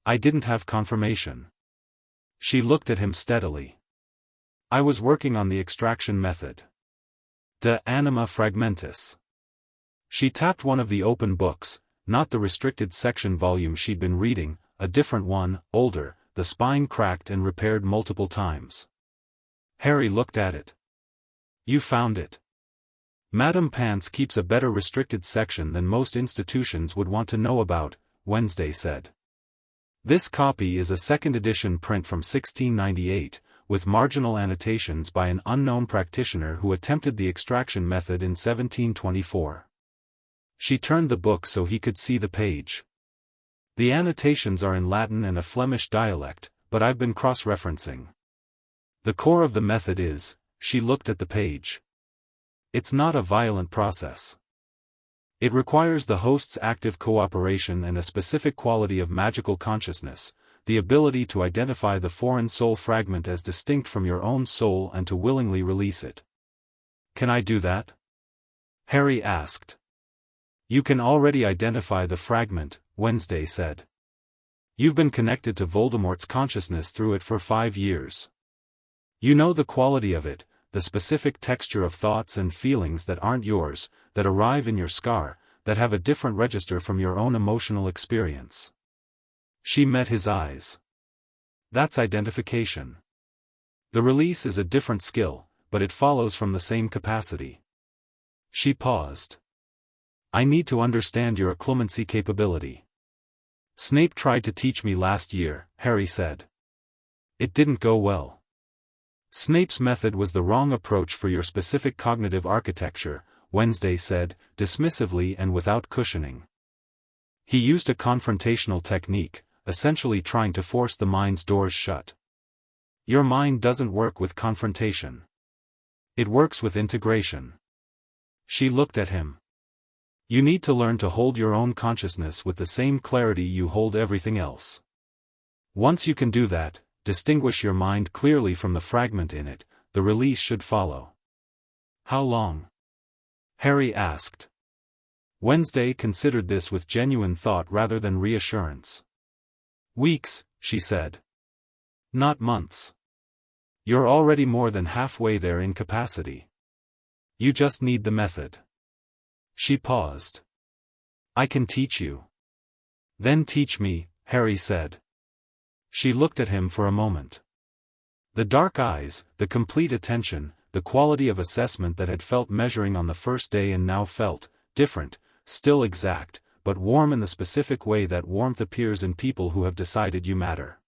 "I didn't have confirmation." She looked at him steadily. "I was working on the extraction method. De anima fragmentis." She tapped one of the open books, not the restricted section volume she'd been reading, a different one, older, the spine cracked and repaired multiple times. Harry looked at it. "You found it." "Madame Pants keeps a better restricted section than most institutions would want to know about," Wednesday said. "This copy is a second edition print from 1698, with marginal annotations by an unknown practitioner who attempted the extraction method in 1724. She turned the book so he could see the page. "The annotations are in Latin and a Flemish dialect, but I've been cross-referencing. The core of the method is," she looked at the page. "It's not a violent process. It requires the host's active cooperation and a specific quality of magical consciousness, the ability to identify the foreign soul fragment as distinct from your own soul and to willingly release it." "Can I do that?" Harry asked. "You can already identify the fragment," Wednesday said. "You've been connected to Voldemort's consciousness through it for 5 years. You know the quality of it, the specific texture of thoughts and feelings that aren't yours, that arrive in your scar, that have a different register from your own emotional experience." She met his eyes. "That's identification. The release is a different skill, but it follows from the same capacity." She paused. "I need to understand your occlumency capability." "Snape tried to teach me last year," Harry said. It didn't go well. Snape's method was the wrong approach for your specific cognitive architecture, Wednesday said, dismissively and without cushioning. He used a confrontational technique, essentially trying to force the mind's doors shut. Your mind doesn't work with confrontation. It works with integration. She looked at him. You need to learn to hold your own consciousness with the same clarity you hold everything else. Once you can do that, distinguish your mind clearly from the fragment in it, the release should follow. How long? Harry asked. Wednesday considered this with genuine thought rather than reassurance. Weeks, she said. Not months. You're already more than halfway there in capacity. You just need the method. She paused. I can teach you. Then teach me, Harry said. She looked at him for a moment. The dark eyes, the complete attention, the quality of assessment that had felt measuring on the first day and now felt, different, still exact, but warm in the specific way that warmth appears in people who have decided you matter.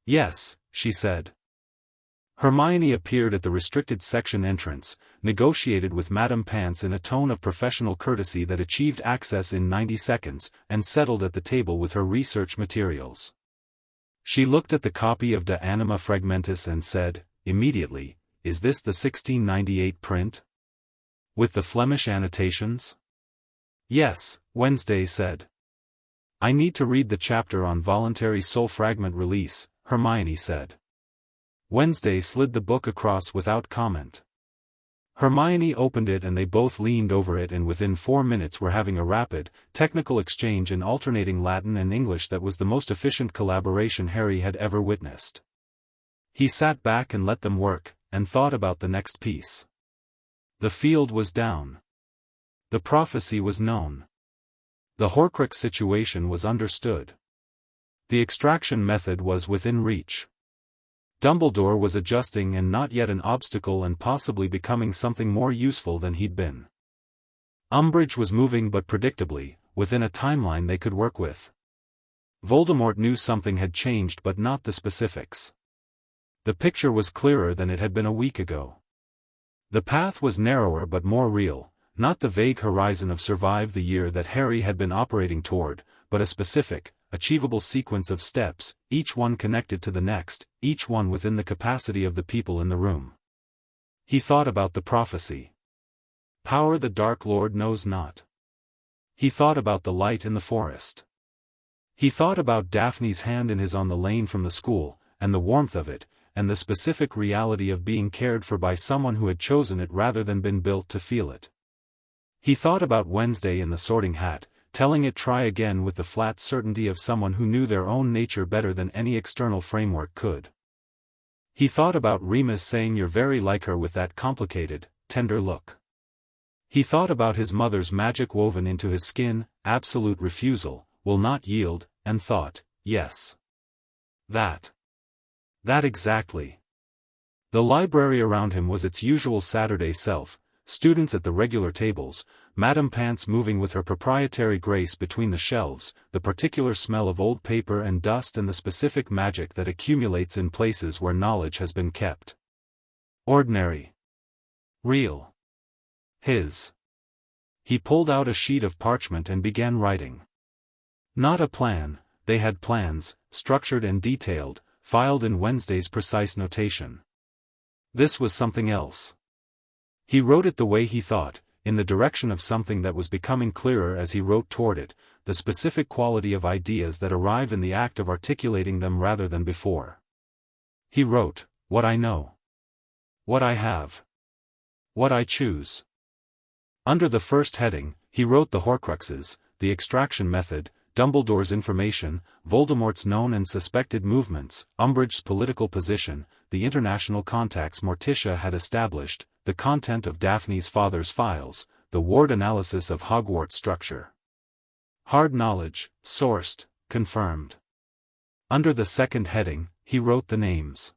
Yes, she said. Hermione appeared at the restricted section entrance, negotiated with Madame Pants in a tone of professional courtesy that achieved access in 90 seconds, and settled at the table with her research materials. She looked at the copy of De Anima Fragmentis and said, immediately, "Is this the 1698 print? With the Flemish annotations?" "Yes," Wednesday said. "I need to read the chapter on voluntary soul fragment release," Hermione said. Wednesday slid the book across without comment. Hermione opened it and they both leaned over it, and within 4 minutes were having a rapid, technical exchange in alternating Latin and English that was the most efficient collaboration Harry had ever witnessed. He sat back and let them work, and thought about the next piece. The field was down. The prophecy was known. The Horcrux situation was understood. The extraction method was within reach. Dumbledore was adjusting and not yet an obstacle and possibly becoming something more useful than he'd been. Umbridge was moving but predictably, within a timeline they could work with. Voldemort knew something had changed but not the specifics. The picture was clearer than it had been a week ago. The path was narrower but more real, not the vague horizon of survive the year that Harry had been operating toward, but a specific, achievable sequence of steps, each one connected to the next, each one within the capacity of the people in the room. He thought about the prophecy. Power the Dark Lord knows not. He thought about the light in the forest. He thought about Daphne's hand in his on the lane from the school, and the warmth of it, and the specific reality of being cared for by someone who had chosen it rather than been built to feel it. He thought about Wednesday in the Sorting Hat, telling it try again with the flat certainty of someone who knew their own nature better than any external framework could. He thought about Remus saying you're very like her with that complicated, tender look. He thought about his mother's magic woven into his skin, absolute refusal, will not yield, and thought, yes. That exactly. The library around him was its usual Saturday self, students at the regular tables, Madame Pants moving with her proprietary grace between the shelves, the particular smell of old paper and dust and the specific magic that accumulates in places where knowledge has been kept. Ordinary. Real. His. He pulled out a sheet of parchment and began writing. Not a plan, they had plans, structured and detailed, filed in Wednesday's precise notation. This was something else. He wrote it the way he thought, in the direction of something that was becoming clearer as he wrote toward it, the specific quality of ideas that arrive in the act of articulating them rather than before. He wrote, what I know. What I have. What I choose. Under the first heading, he wrote the Horcruxes, the extraction method, Dumbledore's information, Voldemort's known and suspected movements, Umbridge's political position, the international contacts Morticia had established, the content of Daphne's father's files, the ward analysis of Hogwarts structure. Hard knowledge, sourced, confirmed. Under the second heading, he wrote the names.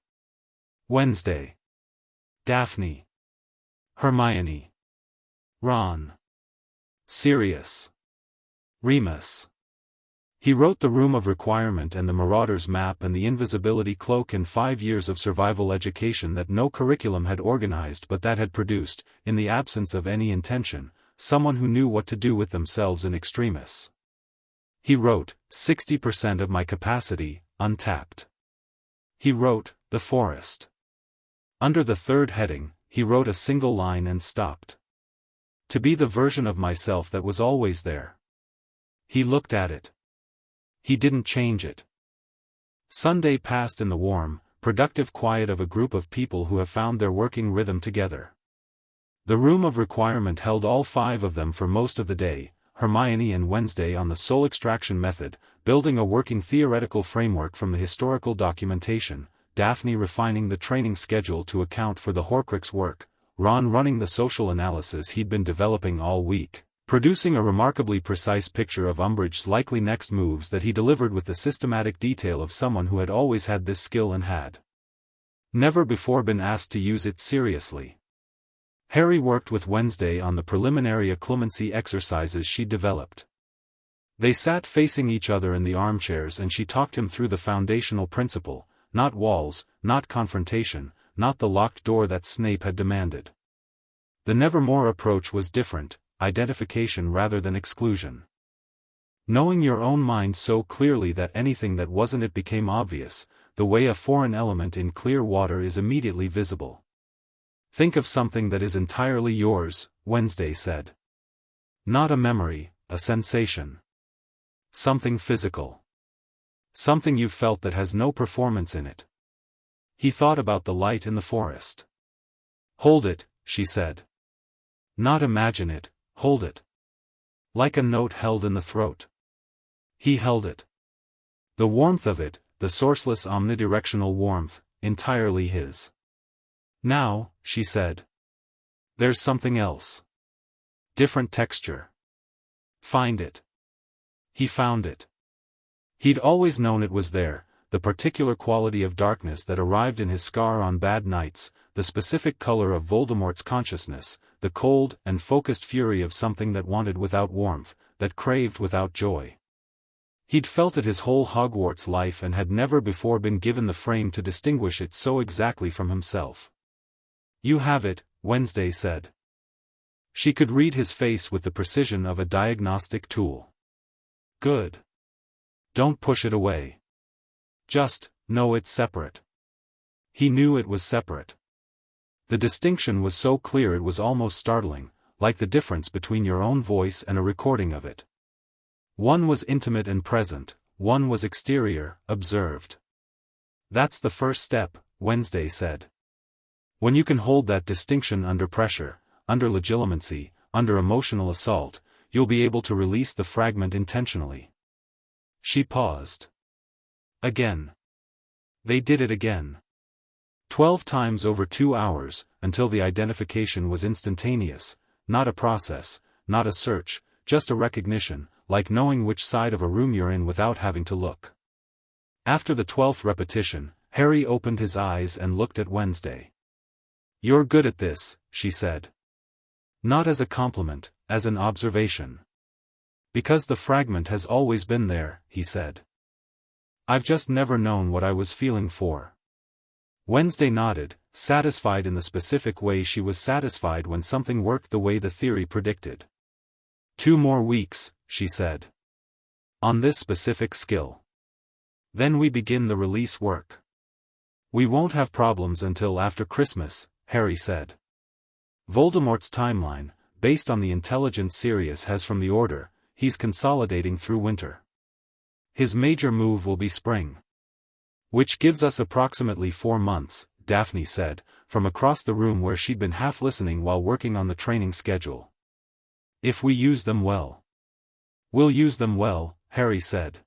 Wednesday. Daphne. Hermione. Ron. Sirius. Remus. He wrote the Room of Requirement and the Marauder's Map and the Invisibility Cloak in 5 years of survival education that no curriculum had organized but that had produced, in the absence of any intention, someone who knew what to do with themselves in extremis. He wrote, 60% of my capacity, untapped. He wrote, The Forest. Under the third heading, he wrote a single line and stopped. To be the version of myself that was always there. He looked at it. He didn't change it. Sunday passed in the warm, productive quiet of a group of people who have found their working rhythm together. The Room of Requirement held all 5 of them for most of the day, Hermione and Wednesday on the soul extraction method, building a working theoretical framework from the historical documentation, Daphne refining the training schedule to account for the Horcrux work, Ron running the social analysis he'd been developing all week, producing a remarkably precise picture of Umbridge's likely next moves that he delivered with the systematic detail of someone who had always had this skill and had never before been asked to use it seriously. Harry worked with Wednesday on the preliminary occlumency exercises she developed. They sat facing each other in the armchairs and she talked him through the foundational principle, not walls, not confrontation, not the locked door that Snape had demanded. The Nevermore approach was different, identification rather than exclusion. Knowing your own mind so clearly that anything that wasn't it became obvious, the way a foreign element in clear water is immediately visible. Think of something that is entirely yours, Wednesday said. Not a memory, a sensation. Something physical. Something you felt that has no performance in it. He thought about the light in the forest. Hold it, she said. Not imagine it, hold it. Like a note held in the throat. He held it. The warmth of it, the sourceless omnidirectional warmth, entirely his. Now, she said. There's something else. Different texture. Find it. He found it. He'd always known it was there, the particular quality of darkness that arrived in his scar on bad nights, the specific color of Voldemort's consciousness, the cold and focused fury of something that wanted without warmth, that craved without joy. He'd felt it his whole Hogwarts life and had never before been given the frame to distinguish it so exactly from himself. You have it, Wednesday said. She could read his face with the precision of a diagnostic tool. Good. Don't push it away. Just, know it's separate. He knew it was separate. The distinction was so clear it was almost startling, like the difference between your own voice and a recording of it. One was intimate and present, one was exterior, observed. That's the first step, Wednesday said. When you can hold that distinction under pressure, under legitimacy, under emotional assault, you'll be able to release the fragment intentionally. She paused. Again. They did it again. 12 times over 2 hours, until the identification was instantaneous, not a process, not a search, just a recognition, like knowing which side of a room you're in without having to look. After the 12th repetition, Harry opened his eyes and looked at Wednesday. You're good at this, she said. Not as a compliment, as an observation. Because the fragment has always been there, he said. I've just never known what I was feeling for. Wednesday nodded, satisfied in the specific way she was satisfied when something worked the way the theory predicted. 2 more weeks, she said. On this specific skill. Then we begin the release work. We won't have problems until after Christmas, Harry said. Voldemort's timeline, based on the intelligence Sirius has from the Order, he's consolidating through winter. His major move will be spring. Which gives us approximately 4 months, Daphne said, from across the room where she'd been half listening while working on the training schedule. If we use them well. We'll use them well, Harry said.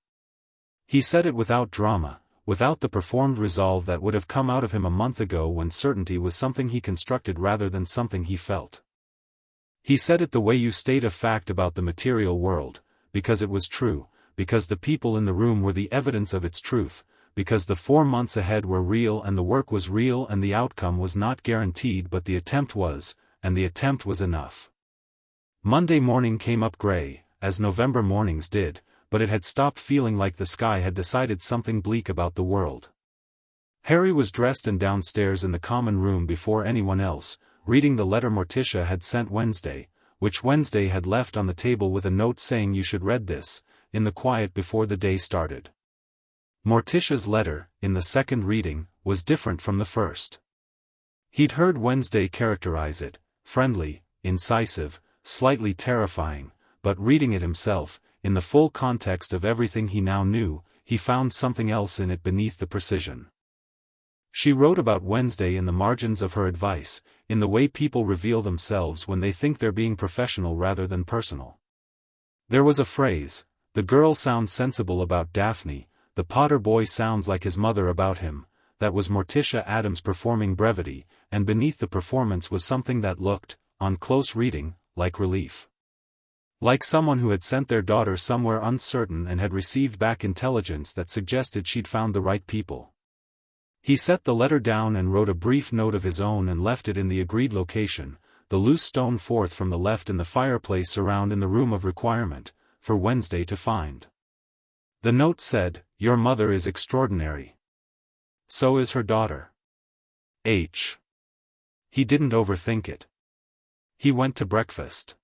He said it without drama, without the performed resolve that would have come out of him a month ago when certainty was something he constructed rather than something he felt. He said it the way you state a fact about the material world, because it was true, because the people in the room were the evidence of its truth, because the 4 months ahead were real and the work was real and the outcome was not guaranteed but the attempt was, and the attempt was enough. Monday morning came up gray, as November mornings did, but it had stopped feeling like the sky had decided something bleak about the world. Harry was dressed and downstairs in the common room before anyone else, reading the letter Morticia had sent Wednesday, which Wednesday had left on the table with a note saying you should read this, in the quiet before the day started. Morticia's letter, in the second reading, was different from the first. He'd heard Wednesday characterize it, friendly, incisive, slightly terrifying, but reading it himself, in the full context of everything he now knew, he found something else in it beneath the precision. She wrote about Wednesday in the margins of her advice, in the way people reveal themselves when they think they're being professional rather than personal. There was a phrase, "The girl sounds sensible about Daphne, the Potter boy sounds like his mother about him," that was Morticia Addams performing brevity, and beneath the performance was something that looked, on close reading, like relief. Like someone who had sent their daughter somewhere uncertain and had received back intelligence that suggested she'd found the right people. He set the letter down and wrote a brief note of his own and left it in the agreed location, the loose stone forth from the left in the fireplace around in the room of requirement, for Wednesday to find. The note said, "Your mother is extraordinary. So is her daughter. H." He didn't overthink it. He went to breakfast.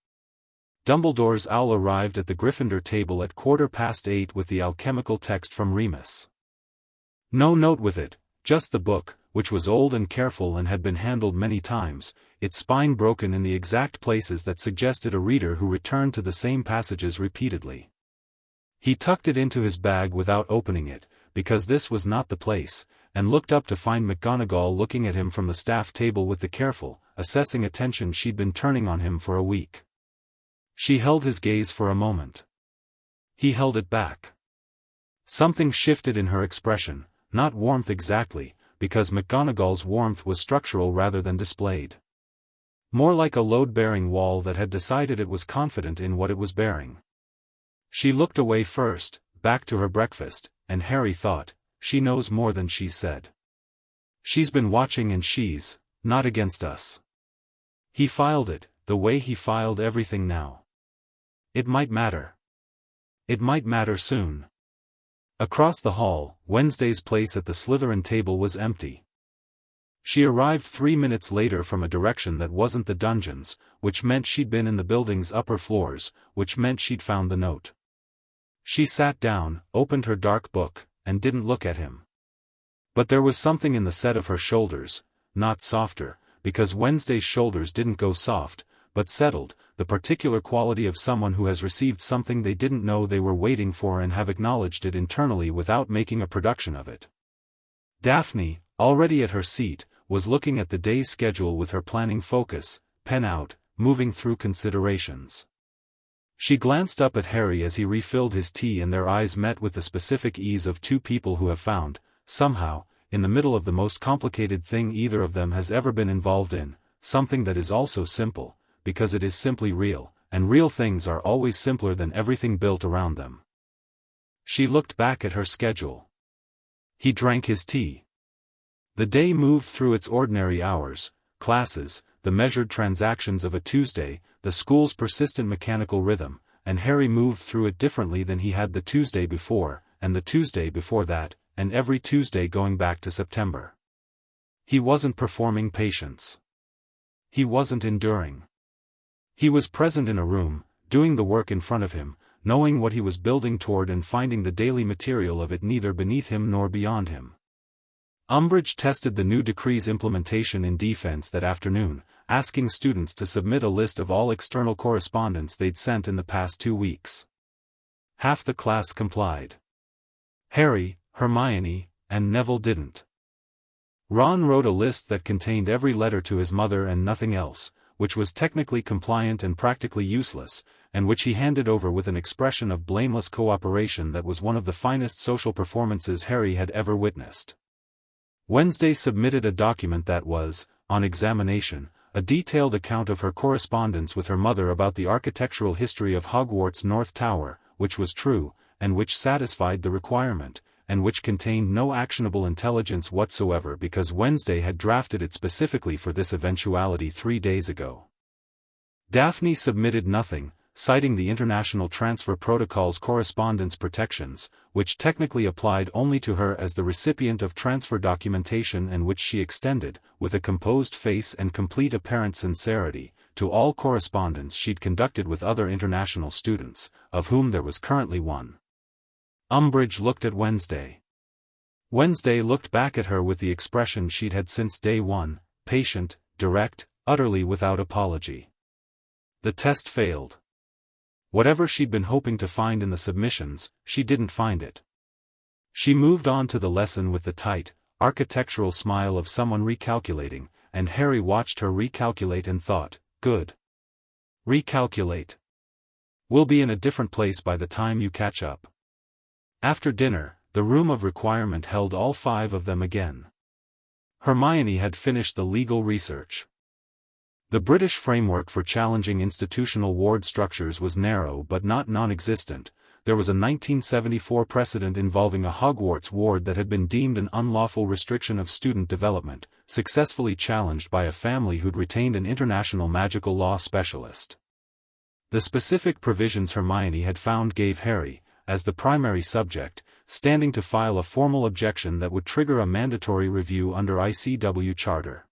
Dumbledore's owl arrived at the Gryffindor table at 8:15 with the alchemical text from Remus. No note with it, just the book, which was old and careful and had been handled many times, its spine broken in the exact places that suggested a reader who returned to the same passages repeatedly. He tucked it into his bag without opening it, because this was not the place, and looked up to find McGonagall looking at him from the staff table with the careful, assessing attention she'd been turning on him for a week. She held his gaze for a moment. He held it back. Something shifted in her expression, not warmth exactly, because McGonagall's warmth was structural rather than displayed. More like a load-bearing wall that had decided it was confident in what it was bearing. She looked away first, back to her breakfast, and Harry thought, she knows more than she said. She's been watching and she's not against us. He filed it, the way he filed everything now. It might matter. It might matter soon. Across the hall, Wednesday's place at the Slytherin table was empty. She arrived 3 minutes later from a direction that wasn't the dungeons, which meant she'd been in the building's upper floors, which meant she'd found the note. She sat down, opened her dark book, and didn't look at him. But there was something in the set of her shoulders, not softer, because Wednesday's shoulders didn't go soft, but settled, the particular quality of someone who has received something they didn't know they were waiting for and have acknowledged it internally without making a production of it. Daphne, already at her seat, was looking at the day's schedule with her planning focus, pen out, moving through considerations. She glanced up at Harry as he refilled his tea and their eyes met with the specific ease of two people who have found, somehow, in the middle of the most complicated thing either of them has ever been involved in, something that is also simple, because it is simply real, and real things are always simpler than everything built around them. She looked back at her schedule. He drank his tea. The day moved through its ordinary hours, classes, the measured transactions of a Tuesday, the school's persistent mechanical rhythm, and Harry moved through it differently than he had the Tuesday before, and the Tuesday before that, and every Tuesday going back to September. He wasn't performing patience. He wasn't enduring. He was present in a room, doing the work in front of him, knowing what he was building toward and finding the daily material of it neither beneath him nor beyond him. Umbridge tested the new decree's implementation in defense that afternoon, asking students to submit a list of all external correspondence they'd sent in the past 2 weeks. Half the class complied. Harry, Hermione, and Neville didn't. Ron wrote a list that contained every letter to his mother and nothing else, which was technically compliant and practically useless, and which he handed over with an expression of blameless cooperation that was one of the finest social performances Harry had ever witnessed. Wednesday submitted a document that was, on examination, a detailed account of her correspondence with her mother about the architectural history of Hogwarts North Tower, which was true, and which satisfied the requirement, and which contained no actionable intelligence whatsoever because Wednesday had drafted it specifically for this eventuality 3 days ago. Daphne submitted nothing, citing the International Transfer Protocol's correspondence protections, which technically applied only to her as the recipient of transfer documentation and which she extended, with a composed face and complete apparent sincerity, to all correspondence she'd conducted with other international students, of whom there was currently one. Umbridge looked at Wednesday. Wednesday looked back at her with the expression she'd had since day one, patient, direct, utterly without apology. The test failed. Whatever she'd been hoping to find in the submissions, she didn't find it. She moved on to the lesson with the tight, architectural smile of someone recalculating, and Harry watched her recalculate and thought, good. Recalculate. We'll be in a different place by the time you catch up. After dinner, the room of requirement held all 5 of them again. Hermione had finished the legal research. The British framework for challenging institutional ward structures was narrow but not non-existent. There was a 1974 precedent involving a Hogwarts ward that had been deemed an unlawful restriction of student development, successfully challenged by a family who'd retained an international magical law specialist. The specific provisions Hermione had found gave Harry, as the primary subject, standing to file a formal objection that would trigger a mandatory review under ICW Charter.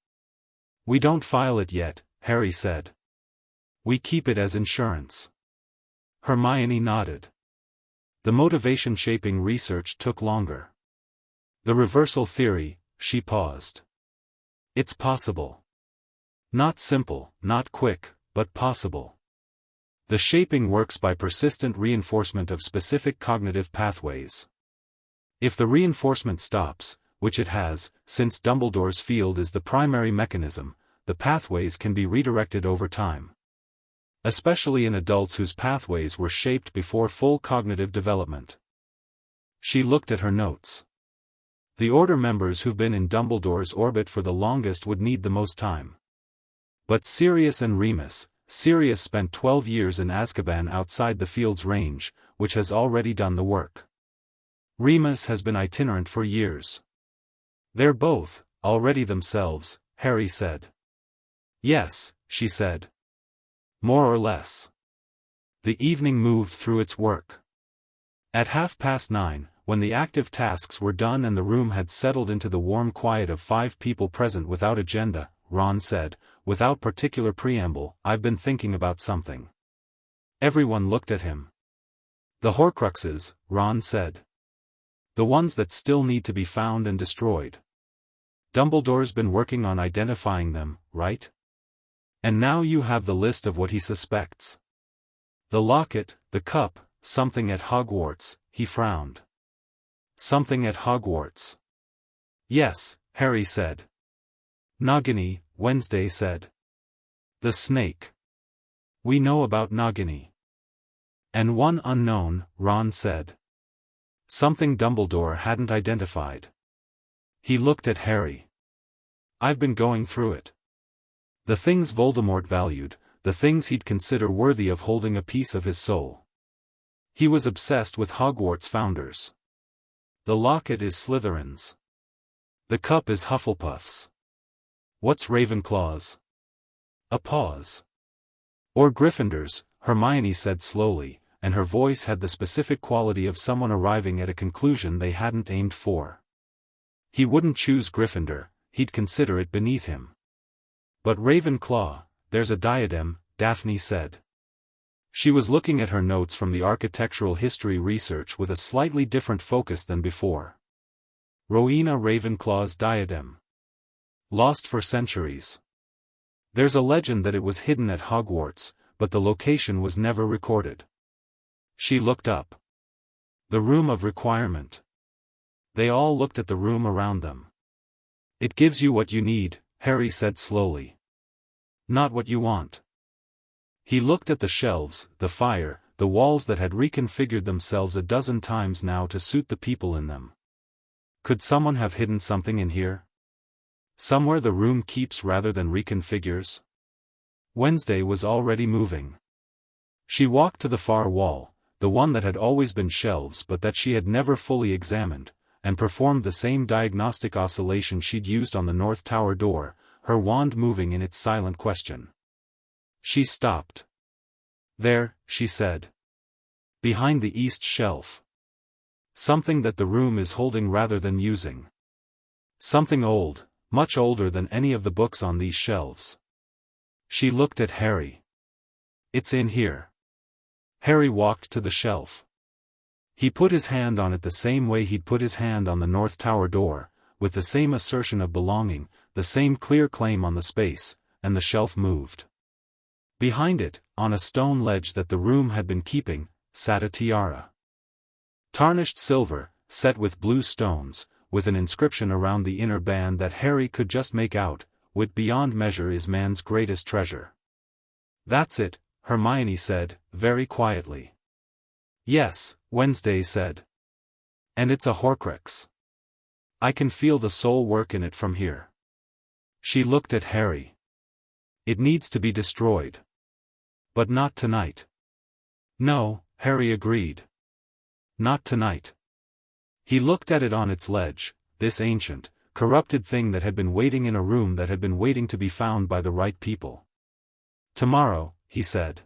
"We don't file it yet," Harry said. "We keep it as insurance." Hermione nodded. The motivation-shaping research took longer. The reversal theory, she paused. It's possible. Not simple, not quick, but possible. The shaping works by persistent reinforcement of specific cognitive pathways. If the reinforcement stops, which it has, since Dumbledore's field is the primary mechanism, the pathways can be redirected over time. Especially in adults whose pathways were shaped before full cognitive development. She looked at her notes. The Order members who've been in Dumbledore's orbit for the longest would need the most time. But Sirius and Remus, Sirius spent 12 years in Azkaban outside the field's range, which has already done the work. Remus has been itinerant for years. They're both, already themselves, Harry said. Yes, she said. More or less. The evening moved through its work. At 9:30, when the active tasks were done and the room had settled into the warm quiet of 5 people present without agenda, Ron said, without particular preamble, "I've been thinking about something." Everyone looked at him. "The Horcruxes," Ron said. "The ones that still need to be found and destroyed. Dumbledore's been working on identifying them, right? And now you have the list of what he suspects. The locket, the cup, something at Hogwarts," he frowned. "Something at Hogwarts." "Yes," Harry said. "Nagini," Wednesday said. "The snake. We know about Nagini." "And one unknown," Ron said. "Something Dumbledore hadn't identified." He looked at Harry. "I've been going through it. The things Voldemort valued, the things he'd consider worthy of holding a piece of his soul. He was obsessed with Hogwarts founders. The locket is Slytherin's. The cup is Hufflepuff's. What's Ravenclaw's?" A pause. "Or Gryffindor's," Hermione said slowly, and her voice had the specific quality of someone arriving at a conclusion they hadn't aimed for. "He wouldn't choose Gryffindor, he'd consider it beneath him." "But Ravenclaw, there's a diadem," Daphne said. She was looking at her notes from the architectural history research with a slightly different focus than before. Rowena Ravenclaw's diadem. Lost for centuries. There's a legend that it was hidden at Hogwarts, but the location was never recorded. She looked up. The room of requirement. They all looked at the room around them. "It gives you what you need," Harry said slowly. "Not what you want." He looked at the shelves, the fire, the walls that had reconfigured themselves a dozen times now to suit the people in them. Could someone have hidden something in here? Somewhere the room keeps rather than reconfigures? Wednesday was already moving. She walked to the far wall, the one that had always been shelves but that she had never fully examined, and performed the same diagnostic oscillation she'd used on the North Tower door, her wand moving in its silent question. She stopped. There, she said. Behind the east shelf. Something that the room is holding rather than using. Something old, much older than any of the books on these shelves. She looked at Harry. It's in here. Harry walked to the shelf. He put his hand on it the same way he'd put his hand on the North Tower door, with the same assertion of belonging, the same clear claim on the space, and the shelf moved. Behind it, on a stone ledge that the room had been keeping, sat a tiara. Tarnished silver, set with blue stones, with an inscription around the inner band that Harry could just make out, "Wit beyond measure is man's greatest treasure." "That's it," Hermione said, very quietly. "Yes," Wednesday said. "And it's a Horcrux. I can feel the soul work in it from here." She looked at Harry. "It needs to be destroyed. But not tonight." "No," Harry agreed. "Not tonight." He looked at it on its ledge, this ancient, corrupted thing that had been waiting in a room that had been waiting to be found by the right people. "Tomorrow," he said.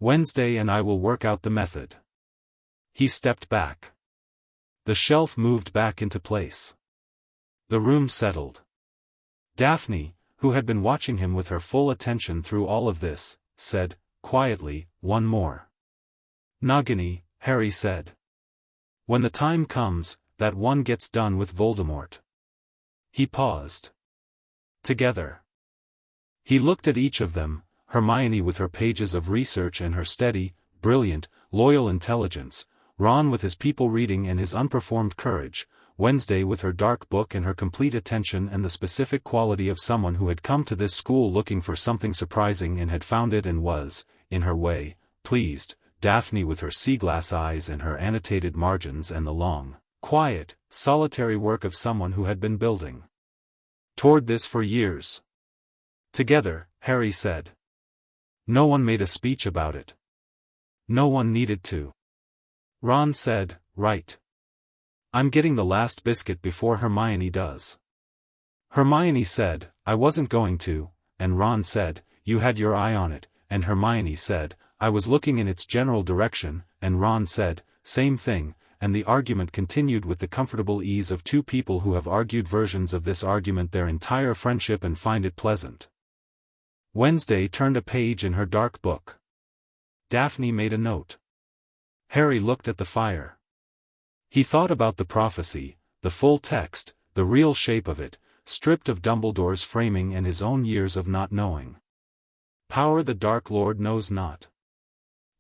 "Wednesday and I will work out the method." He stepped back. The shelf moved back into place. The room settled. Daphne, who had been watching him with her full attention through all of this, said, quietly, "One more." "Nagini," Harry said. "When the time comes, that one gets done with Voldemort." He paused. "Together." He looked at each of them, Hermione with her pages of research and her steady, brilliant, loyal intelligence, Ron with his people reading and his unperformed courage, Wednesday with her dark book and her complete attention and the specific quality of someone who had come to this school looking for something surprising and had found it and was, in her way, pleased, Daphne with her sea-glass eyes and her annotated margins and the long, quiet, solitary work of someone who had been building toward this for years. "Together," Harry said. No one made a speech about it. No one needed to. Ron said, "Right. I'm getting the last biscuit before Hermione does." Hermione said, "I wasn't going to," and Ron said, "You had your eye on it," and Hermione said, "I was looking in its general direction," and Ron said, "Same thing," and the argument continued with the comfortable ease of two people who have argued versions of this argument their entire friendship and find it pleasant. Wednesday turned a page in her dark book. Daphne made a note. Harry looked at the fire. He thought about the prophecy, the full text, the real shape of it, stripped of Dumbledore's framing and his own years of not knowing. Power the Dark Lord knows not.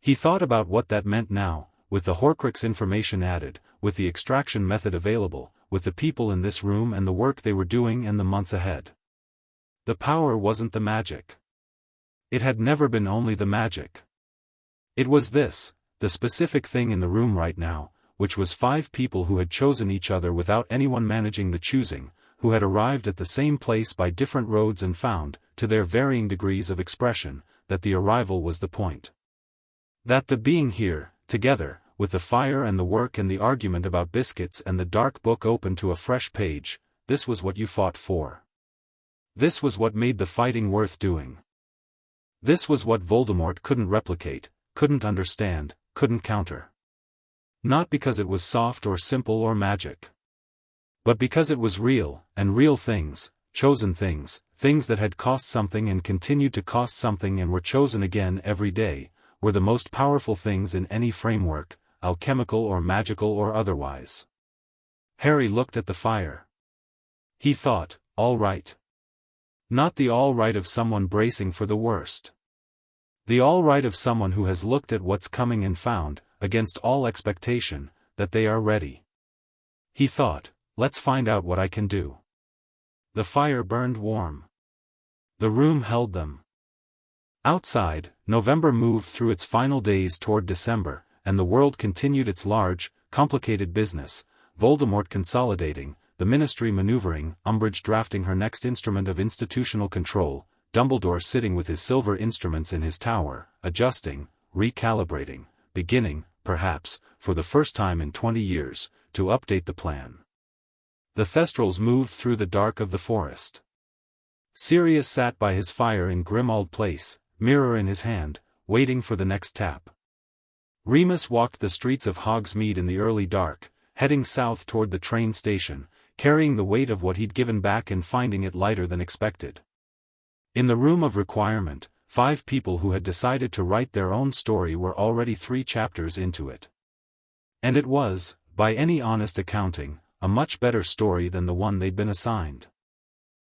He thought about what that meant now, with the Horcrux information added, with the extraction method available, with the people in this room and the work they were doing and the months ahead. The power wasn't the magic. It had never been only the magic. It was this, the specific thing in the room right now, which was 5 people who had chosen each other without anyone managing the choosing, who had arrived at the same place by different roads and found, to their varying degrees of expression, that the arrival was the point. That the being here, together, with the fire and the work and the argument about biscuits and the dark book open to a fresh page, this was what you fought for. This was what made the fighting worth doing. This was what Voldemort couldn't replicate, couldn't understand, couldn't counter. Not because it was soft or simple or magic. But because it was real, and real things, chosen things, things that had cost something and continued to cost something and were chosen again every day, were the most powerful things in any framework, alchemical or magical or otherwise. Harry looked at the fire. He thought, all right. Not the all right of someone bracing for the worst. The all right of someone who has looked at what's coming and found, against all expectation, that they are ready. He thought, let's find out what I can do. The fire burned warm. The room held them. Outside, November moved through its final days toward December, and the world continued its large, complicated business, Voldemort consolidating, the Ministry maneuvering, Umbridge drafting her next instrument of institutional control, Dumbledore sitting with his silver instruments in his tower, adjusting, recalibrating, beginning, perhaps, for the first time in 20 years, to update the plan. The Thestrals moved through the dark of the forest. Sirius sat by his fire in Grimmauld Place, mirror in his hand, waiting for the next tap. Remus walked the streets of Hogsmeade in the early dark, heading south toward the train station, carrying the weight of what he'd given back and finding it lighter than expected. In the room of requirement, 5 people who had decided to write their own story were already 3 chapters into it. And it was, by any honest accounting, a much better story than the one they'd been assigned.